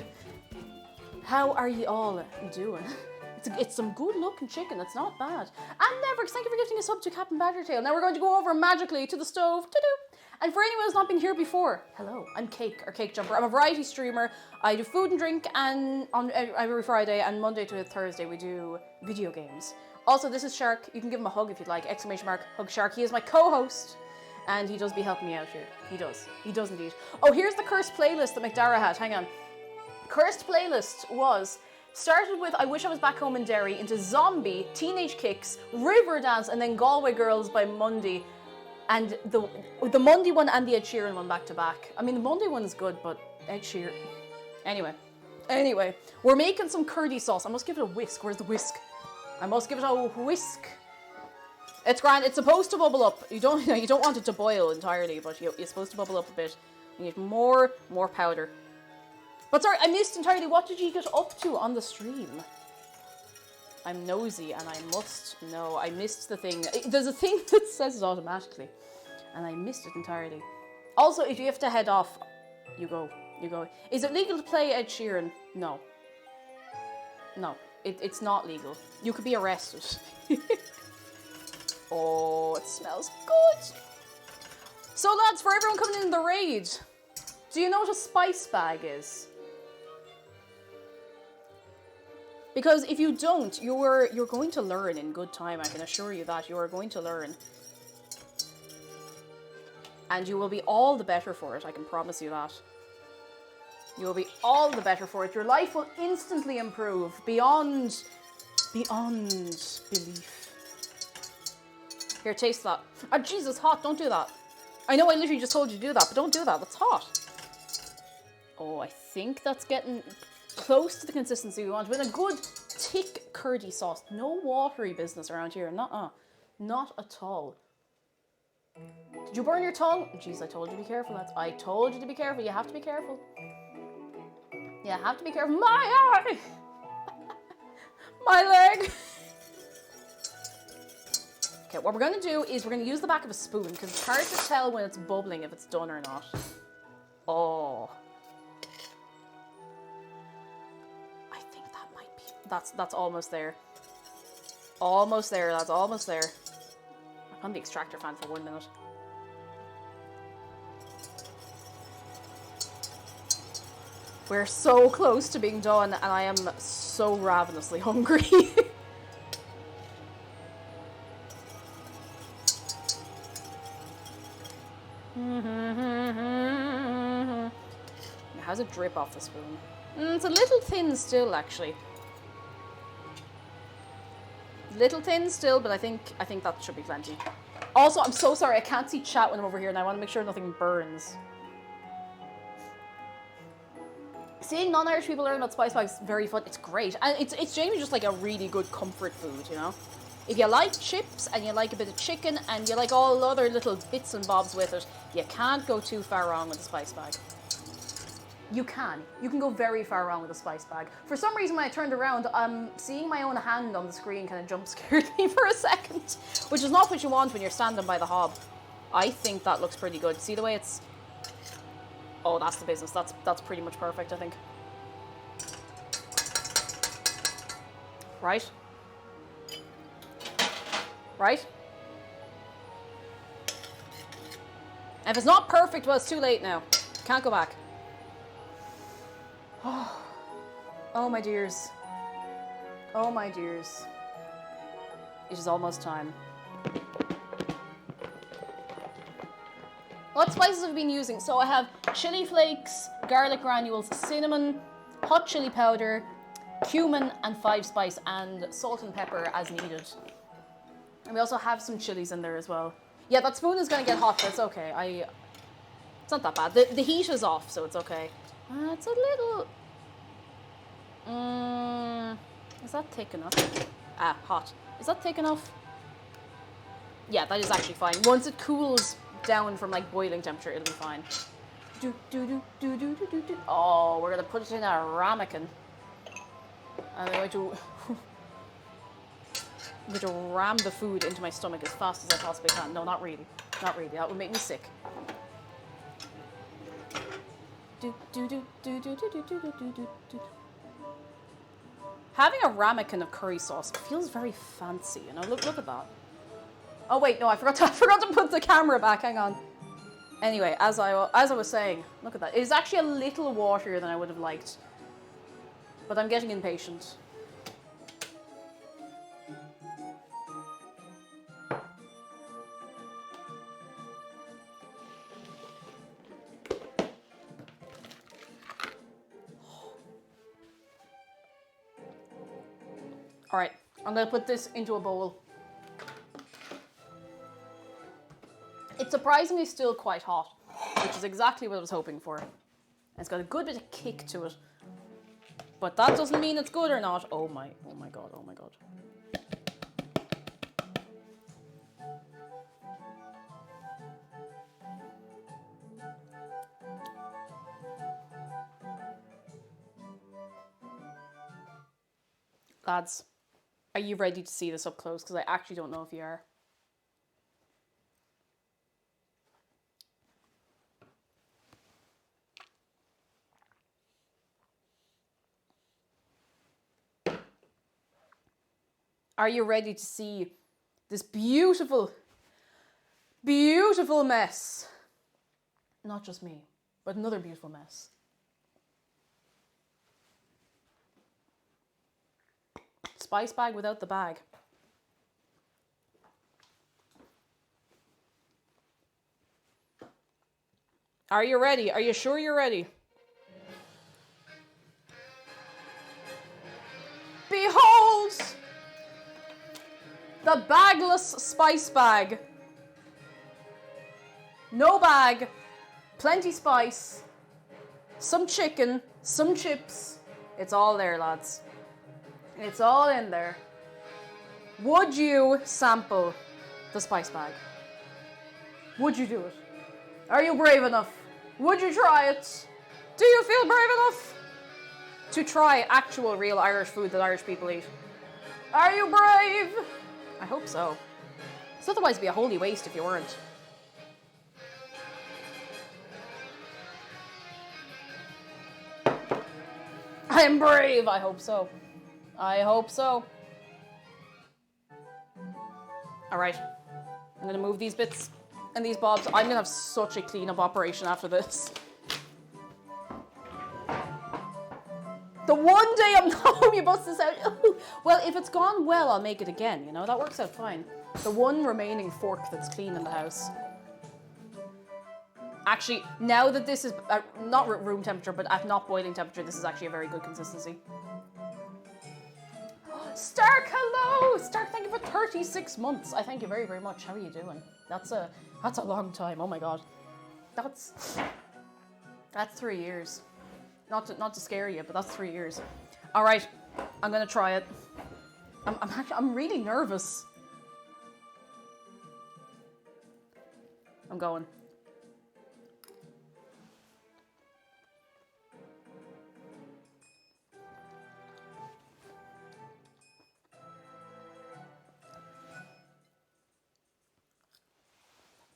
Speaker 1: How are you all doing? It's some good looking chicken. It's not bad. And Neverx, thank you for gifting us up to Captain Badgertail. Now we're going to go over magically to the stove. And for anyone who's not been here before, hello, I'm Cake, or Cake Jumper. I'm a variety streamer. I do food and drink, and on every Friday and Monday to Thursday we do video games. Also, this is Shark. You can give him a hug if you'd like. ! Hugshark. He is my co-host, and he does be helping me out here. He does. He does indeed. Oh, here's the cursed playlist that McDara had. Hang on. Cursed playlist was started with I Wish I Was Back Home in Derry, into Zombie, Teenage Kicks, Riverdance, and then Galway Girls by Monday. And the Monday one and the Ed Sheeran one back to back. I mean, the Monday one is good, but Ed Sheeran. Anyway, we're making some curdy sauce. I must give it a whisk. Where's the whisk? I must give it a whisk. It's grand. It's supposed to bubble up. You don't want it to boil entirely, but you're supposed to bubble up a bit. You need more powder. But sorry, I missed entirely. What did you get up to on the stream? I'm nosy and I must know. I missed the thing. There's a thing that says it automatically, and I missed it entirely. Also, if you have to head off, you go. Is it legal to play Ed Sheeran? No. It's not legal. You could be arrested. Oh, it smells good. So lads, for everyone coming in the raid, do you know what a spice bag is? Because if you don't, you're going to learn in good time. I can assure you that you are going to learn, and you will be all the better for it. I can promise you that. You will be all the better for it. Your life will instantly improve beyond belief. Here, taste that. Oh, Jesus, hot! Don't do that. I know I literally just told you to do that, but don't do that. That's hot. Oh, I think that's getting close to the consistency we want, with a good thick curdy sauce. No watery business around here. Not at all. Did you burn your tongue? Jeez, I told you to be careful, lads. I told you to be careful. You have to be careful. You have to be careful. My eye! My leg! Okay, what we're going to do is we're going to use the back of a spoon, because it's hard to tell when it's bubbling if it's done or not. Oh. That's almost there. Almost there, lads, almost there. I'm on the extractor fan for 1 minute. We're so close to being done, and I am so ravenously hungry. How's it drip off the spoon? It's a little thin still, actually. Little thin still, but I think that should be plenty. Also, I'm so sorry, I can't see chat when I'm over here, and I want to make sure nothing burns. Seeing non-Irish people learn about spice bags is very fun. It's great, and it's genuinely just like a really good comfort food, you know. If you like chips and you like a bit of chicken and you like all other little bits and bobs with it, you can't go too far wrong with a spice bag. You can go very far wrong with a spice bag. For some reason, when I turned around, seeing my own hand on the screen kind of jump scared me for a second, which is not what you want when you're standing by the hob. I think that looks pretty good. See the way it's... Oh, that's the business. That's pretty much perfect, I think. Right? Right? And if it's not perfect, well, it's too late now. Can't go back. Oh my dears. Oh my dears. It is almost time. What spices have I been using? So I have chili flakes, garlic granules, cinnamon, hot chili powder, cumin and 5 spice, and salt and pepper as needed. And we also have some chilies in there as well. Yeah, that spoon is gonna get hot, but it's okay. It's not that bad. The heat is off, so it's okay. It's a little... is that thick enough? Hot. Is that thick enough? Yeah, that is actually fine. Once it cools down from like boiling temperature, it'll be fine. Oh, we're gonna put it in a ramekin. And I'm going to... I'm going to ram the food into my stomach as fast as I possibly can. No, not really. Not really. That would make me sick. Having a ramekin of curry sauce feels very fancy, you know. Look at that. Oh wait, no, I forgot to put the camera back. Hang on. Anyway, as I was saying, look at that. It's actually a little waterier than I would have liked, but I'm getting impatient. All right, I'm gonna put this into a bowl. It's surprisingly still quite hot, which is exactly what I was hoping for. It's got a good bit of kick to it, but that doesn't mean it's good or not. Oh my god, oh my god. Lads, are you ready to see this up close? Because I actually don't know if you are. Are you ready to see this beautiful, beautiful mess? Not just me, but another beautiful mess. Spice bag without the bag. Are you ready? Are you sure you're ready? Behold! The bagless spice bag. No bag, plenty spice, some chicken, some chips. It's all there, lads. It's all in there. Would you sample the spice bag? Would you do it? Are you brave enough? Would you try it? Do you feel brave enough to try actual real Irish food that Irish people eat? Are you brave? I hope so. It's otherwise it'd be a holy waste if you weren't. I am brave. I hope so. I hope so. All right. I'm going to move these bits and these bobs. I'm going to have such a cleanup operation after this. The one day I'm not home, you bust this out. Well, if it's gone well, I'll make it again. You know, that works out fine. The one remaining fork that's clean in the house. Actually, now that this is not room temperature, but at not boiling temperature, this is actually a very good consistency. Stark, hello! Stark, thank you for 36 months. I thank you very, very much. How are you doing? That's a long time. Oh my god. That's 3 years. Not to scare you, but that's 3 years. All right, I'm gonna try it. I'm really nervous. I'm going.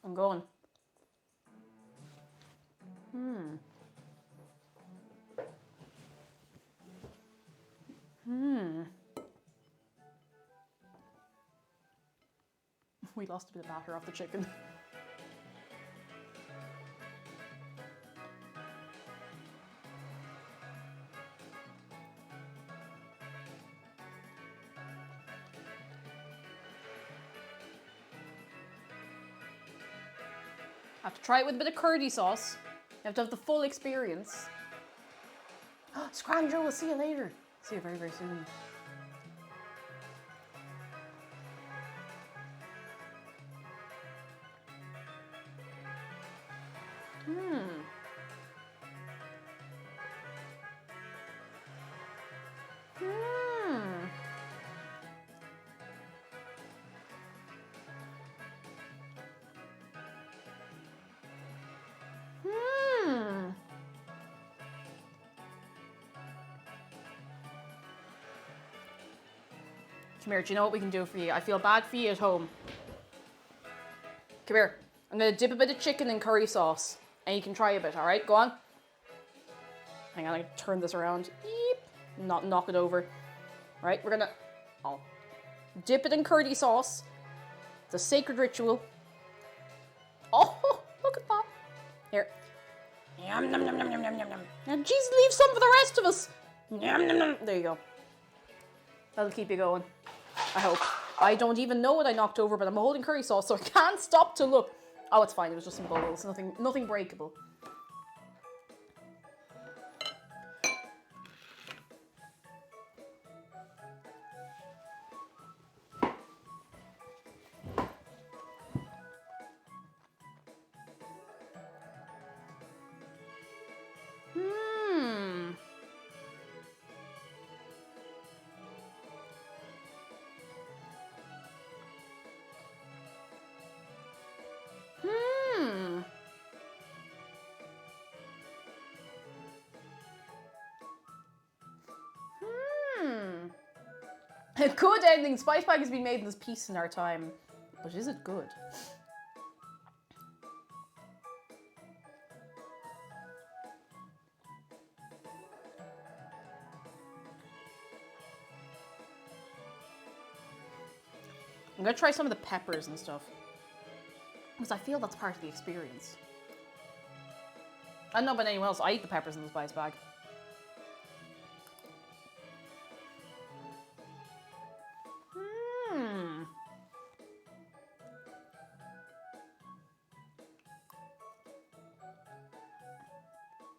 Speaker 1: I'm going. We lost a bit of batter off the chicken. I have to try it with a bit of curdy sauce. You have to have the full experience. Scrandro, we'll see you later. See you very, very soon. Come here, do you know what we can do for you? I feel bad for you at home. Come here. I'm going to dip a bit of chicken in curry sauce. And you can try a bit, alright? Go on. Hang on, I'm going to turn this around. Eep. Not knock it over. Right, we're going to... Oh. Dip it in curry sauce. It's a sacred ritual. Oh, look at that. Here. Yum, yum, yum, yum, yum, yum, yum. Now, Jesus, leave some for the rest of us. Yum, yum, yum. There you go. That'll keep you going. I hope. I don't even know what I knocked over, but I'm holding curry sauce, so I can't stop to look. Oh, it's fine. It was just some bubbles. Nothing breakable. A good ending. Spice Bag has been made in this piece in our time. But is it good? I'm gonna try some of the peppers and stuff. Because I feel that's part of the experience. I don't know about anyone else. I eat the peppers in the Spice Bag.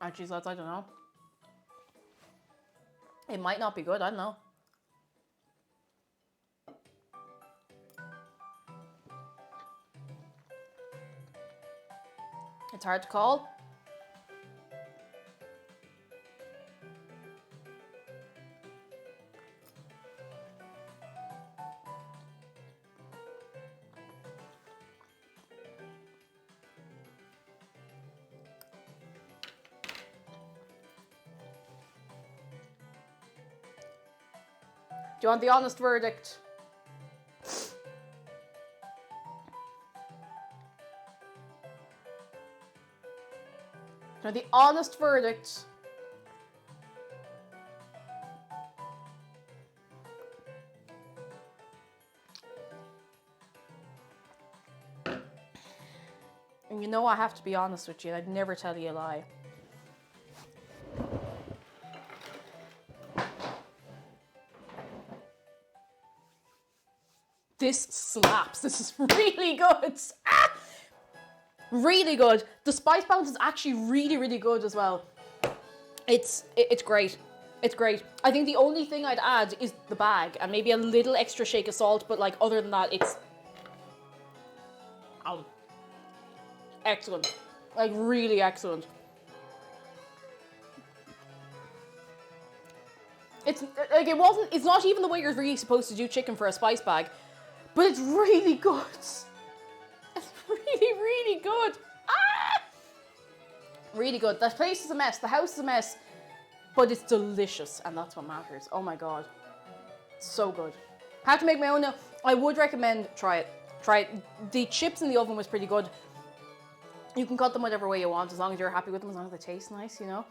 Speaker 1: Oh, geez, lads, I don't know. It might not be good, I don't know. It's hard to call. Do you want the honest verdict? Now, the honest verdict. And you know I have to be honest with you. I'd never tell you a lie. This slaps. This is really good. Ah! Really good. The spice balance is actually really, really good as well. It's great. It's great. I think the only thing I'd add is the bag and maybe a little extra shake of salt, but like other than that, it's excellent. Like really excellent. It's like it's not even the way you're really supposed to do chicken for a spice bag, but it's really good. It's really, really good. Ah! Really good. That place is a mess. The house is a mess. But it's delicious, and that's what matters. Oh my god. So good. I have to make my own now. I would recommend try it. Try it. The chips in the oven was pretty good. You can cut them whatever way you want, as long as you're happy with them, as long as they taste nice, you know.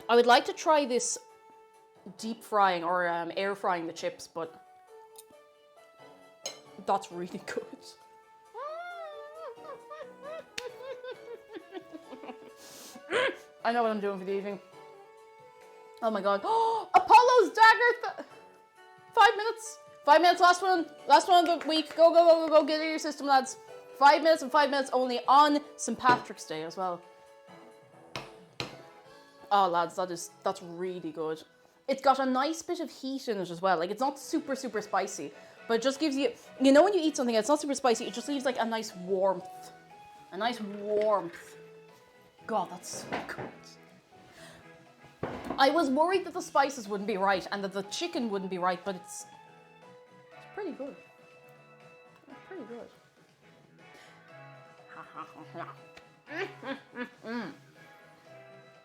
Speaker 1: I would like to try this deep frying or air frying the chips, but that's really good. I know what I'm doing for the evening. Oh my god. Oh, Apollo's dagger! 5 minutes. 5 minutes, last one. Last one of the week. Go, go, go, go, go. Get it in your system, lads. 5 minutes and 5 minutes only on St. Patrick's Day as well. Oh, lads, that's really good. It's got a nice bit of heat in it as well. Like, it's not super, super spicy, but it just gives you... You know when you eat something that's not super spicy, it just leaves, like, a nice warmth. A nice warmth. God, that's so good. I was worried that the spices wouldn't be right and that the chicken wouldn't be right, but it's pretty good. It's pretty good.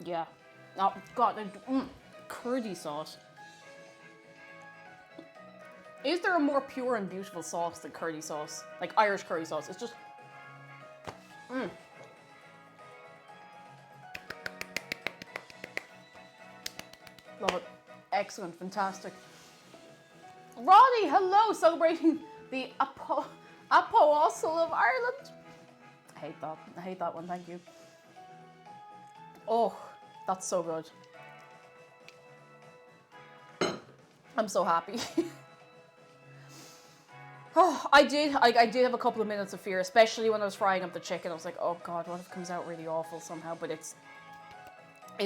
Speaker 1: Yeah. Oh, God. Curdy sauce. Is there a more pure and beautiful sauce than curry sauce? Like Irish curry sauce. It's just... Love it. Excellent. Fantastic. Ronnie, hello! Celebrating the Apostle of Ireland. I hate that. I hate that one. Thank you. Oh, that's so good. I'm so happy. Oh, I did have a couple of minutes of fear, especially when I was frying up the chicken. I was like, oh God, what if it comes out really awful somehow? But it's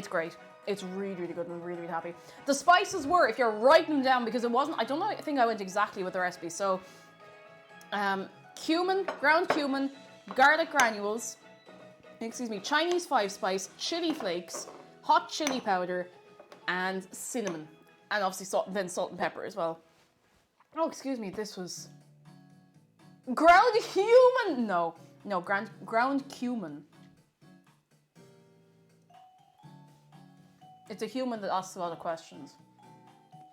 Speaker 1: great. It's really, really good. I'm really, really happy. The spices were, if you're writing them down, because it wasn't, I don't know, I think I went exactly with the recipe. So, cumin, ground cumin, garlic granules, Chinese 5-spice, chili flakes, hot chili powder, and cinnamon. And obviously salt and pepper as well. Oh, excuse me, this was... Ground cumin! No, ground cumin. It's a human that asks a lot of questions.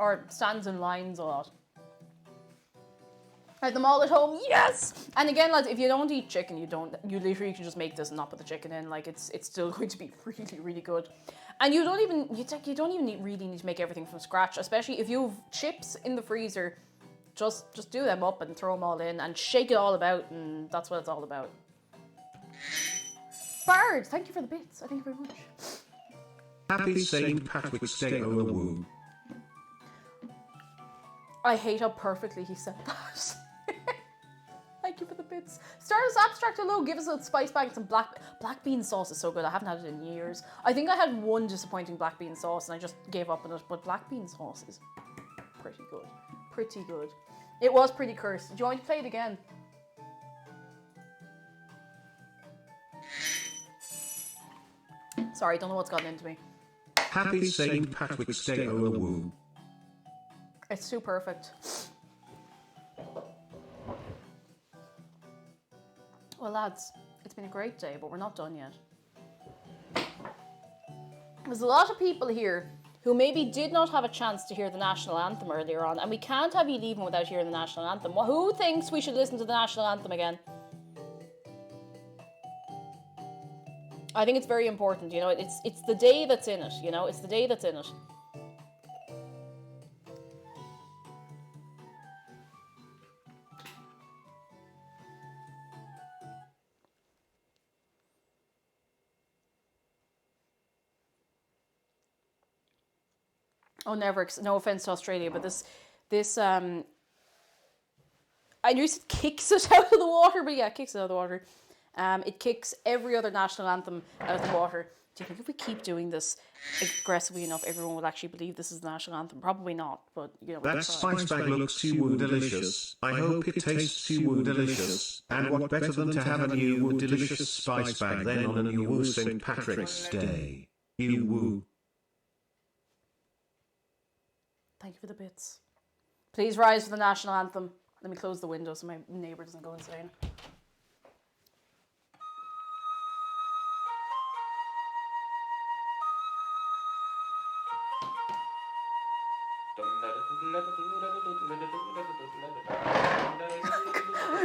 Speaker 1: Or stands in lines a lot. Have them all at home? Yes! And again, lads, if you don't eat chicken, you literally can just make this and not put the chicken in. Like, it's still going to be really, really good. And you don't even really need to make everything from scratch, especially if you have chips in the freezer. Just do them up and throw them all in and shake it all about, and that's what it's all about. Bard, thank you for the bits. Thank you very much.
Speaker 3: Happy St. Patrick's Day, Oahu.
Speaker 1: I hate how perfectly he said that. Thank you for the bits. Stardust Abstract, hello. Give us a spice bag and some black bean sauce is so good. I haven't had it in years. I think I had one disappointing black bean sauce and I just gave up on it, but black bean sauce is pretty good. Pretty good. It was pretty cursed. Do you want me to play it again? Sorry, don't know what's gotten into me.
Speaker 3: Happy St. Patrick's Day, Oahu.
Speaker 1: It's too perfect. Well, lads, it's been a great day, but we're not done yet. There's a lot of people here who maybe did not have a chance to hear the national anthem earlier on, and we can't have you leaving without hearing the national anthem. Well, who thinks we should listen to the national anthem again? I think it's very important, you know, it's the day that's in it, you know, it's the day that's in it. Oh, never. No offense to Australia, but this I knew it kicks it out of the water, but yeah, it kicks it out of the water. It kicks every other national anthem out of the water. Do you think if we keep doing this aggressively enough, everyone will actually believe this is the national anthem? Probably not, but you know.
Speaker 3: That spice bag looks too delicious. I hope it tastes too delicious. And what better than to have a new delicious spice bag then on a new St. Patrick's Day. You woo.
Speaker 1: Thank you for the bits. Please rise for the national anthem. Let me close the window so my neighbour doesn't go insane.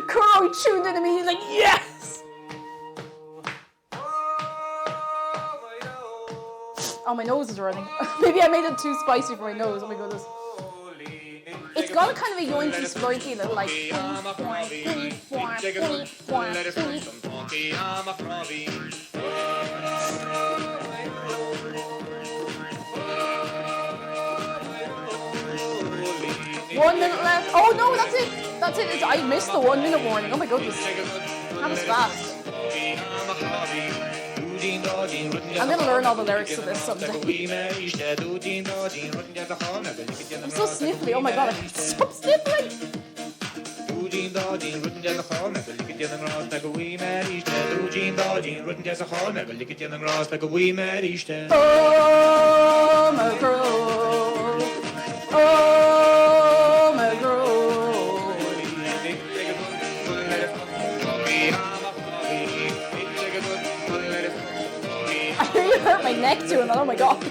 Speaker 1: Kuro tuned into me, he's like, yes! Oh, my nose is running. Maybe I made it too spicy for my nose. Oh my goodness. It's got a kind of a yoinky sploinky little like. One minute left. Oh no, that's it. That's it. I missed the 1 minute warning. Oh my goodness. That was fast. I'm gonna learn all the lyrics to this someday. I'm so sniffly. Oh my god, I have to stop sniffling. Oh my girl. Oh my girl. I really hurt my neck doing that. Oh my god.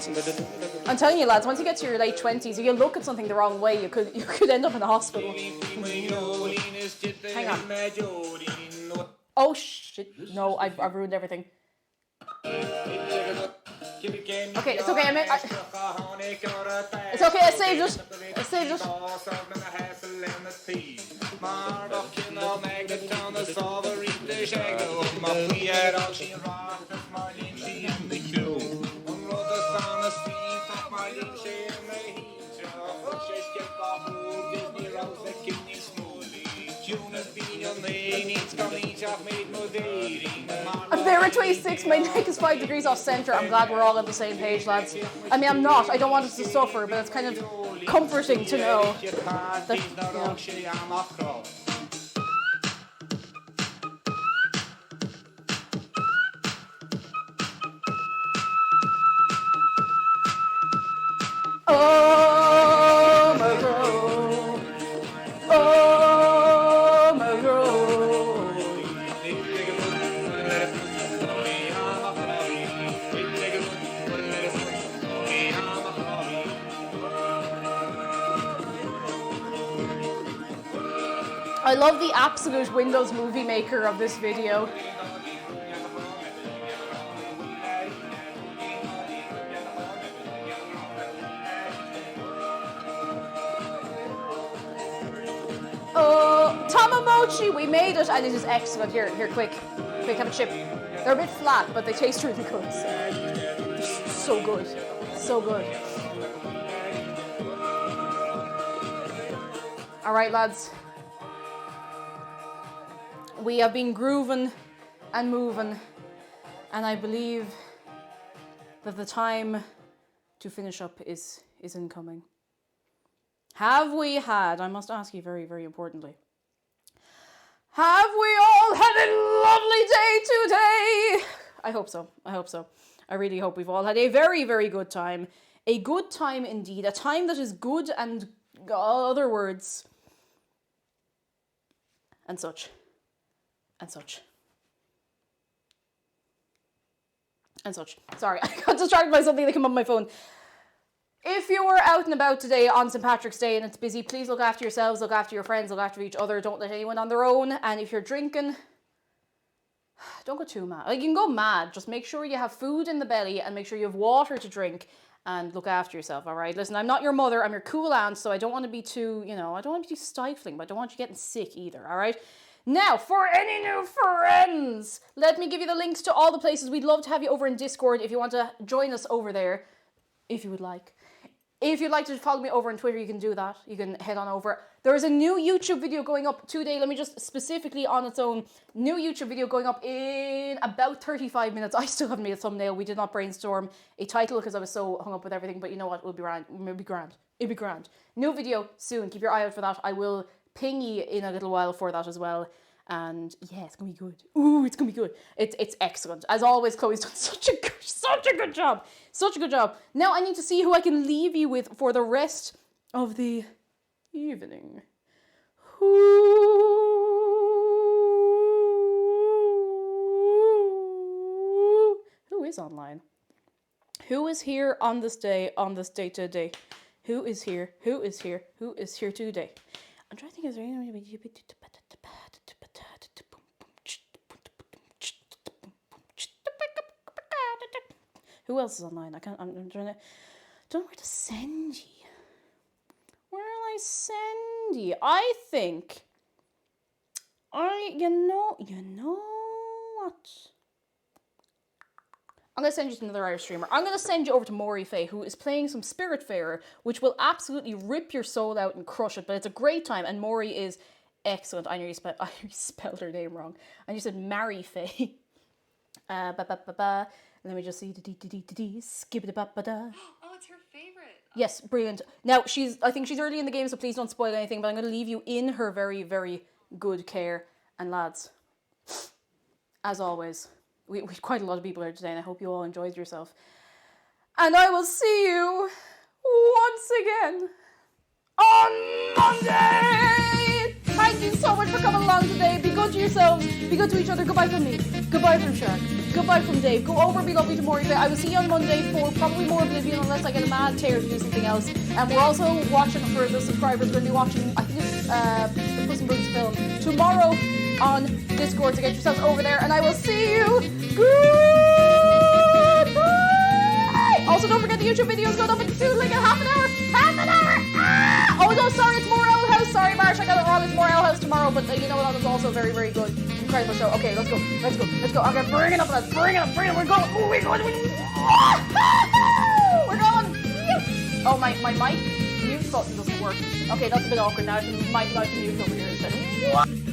Speaker 1: I'm telling you, lads, once you get to your late 20s, if you look at something the wrong way, you could end up in the hospital. Hang on. Oh shit! No, I've ruined everything. Okay, it's okay. It's okay. I saved it. I saved it. I'm there at 26, my neck is 5 degrees off centre. I'm glad we're all on the same page, lads. I mean, I'm not. I don't want us to suffer, but it's kind of comforting to know that, you know. Oh, my girl. Oh, my girl. I love the absolute Windows Movie Maker of this video. Oh, Tamamochi, we made it, and it is excellent. Here, quick, have a chip. They're a bit flat, but they taste really good. They're so good, so good. All right, lads. We have been grooving and moving, and I believe that the time to finish up is incoming. Have we had, I must ask you very, very importantly, have we all had a lovely day today? I hope so. I really hope we've all had a very, very good time. A good time indeed. A time that is good and other words. And such. Sorry, I got distracted by something that came up on my phone. If you were out and about today on St. Patrick's Day and it's busy, please look after yourselves, look after your friends, look after each other. Don't let anyone on their own. And if you're drinking, don't go too mad. Like, you can go mad. Just make sure you have food in the belly and make sure you have water to drink and look after yourself, all right? Listen, I'm not your mother. I'm your cool aunt, so I don't want to be too, I don't want to be too stifling, but I don't want you getting sick either, all right? Now, for any new friends, let me give you the links to all the places. We'd love to have you over in Discord if you want to join us over there, if you would like. If you'd like to follow me over on Twitter, you can do that. You can head on over. There is a new YouTube video going up today. Let me just specifically on its own. New YouTube video going up in about 35 minutes. I still haven't made a thumbnail. We did not brainstorm a title because I was so hung up with everything. But you know what? It'll be grand. It'll be grand. It'll be grand. New video soon. Keep your eye out for that. I will ping you in a little while for that as well. And yeah, it's gonna be good. Ooh, it's gonna be good. It's excellent. As always, Chloe's done such a good job. Such a good job. Now I need to see who I can leave you with for the rest of the evening. Who is online? Who is here on this day today? Who is here? Who is here today? I'm trying to think, is there anyone? Who else is online? I'm trying to, don't know where to send ye. Where will I send ye? I think, you know what? I'm going to send you to another Irish streamer. I'm going to send you over to Maury Faye, who is playing some Spiritfarer, which will absolutely rip your soul out and crush it, but it's a great time, and Maury is excellent. I nearly spelled her name wrong. And you said Mary Faye. Let me just see. Skip-a-da-ba-ba-da.
Speaker 5: Oh, it's her favorite.
Speaker 1: Yes, brilliant. Now, I think she's early in the game, so please don't spoil anything, but I'm going to leave you in her very, very good care. And lads, as always, we quite a lot of people here today, and I hope you all enjoyed yourself. And I will see you once again on Monday! Thank thank you so much for coming along today. Be good to yourselves. Be good to each other. Goodbye from me. Goodbye from Shark. Goodbye from Dave. Go over and be lovely to Maury. I will see you on Monday for probably more Oblivion unless I get a mad tear to do something else. And we're also watching, for the subscribers, we're going to be watching, I think it's the Puss in Boots film tomorrow on Discord, so get yourselves over there. And I will see you. Goodbye. Also, don't forget the YouTube videos going up in soon, like in half an hour. Half an hour. Ah! Oh no, sorry, it's more Owl House. Sorry, Marsh, I got it wrong. It's more Owl House tomorrow, but you know what? That was also very, very good. Incredible show. Okay, let's go. Let's go. Let's go. Okay, bring it up, lads. Bring it up. Bring it up. We're going. Oh, we're going. We're going. Oh, my mic mute button doesn't work. Okay, that's a bit awkward now. I can mic mute over here instead.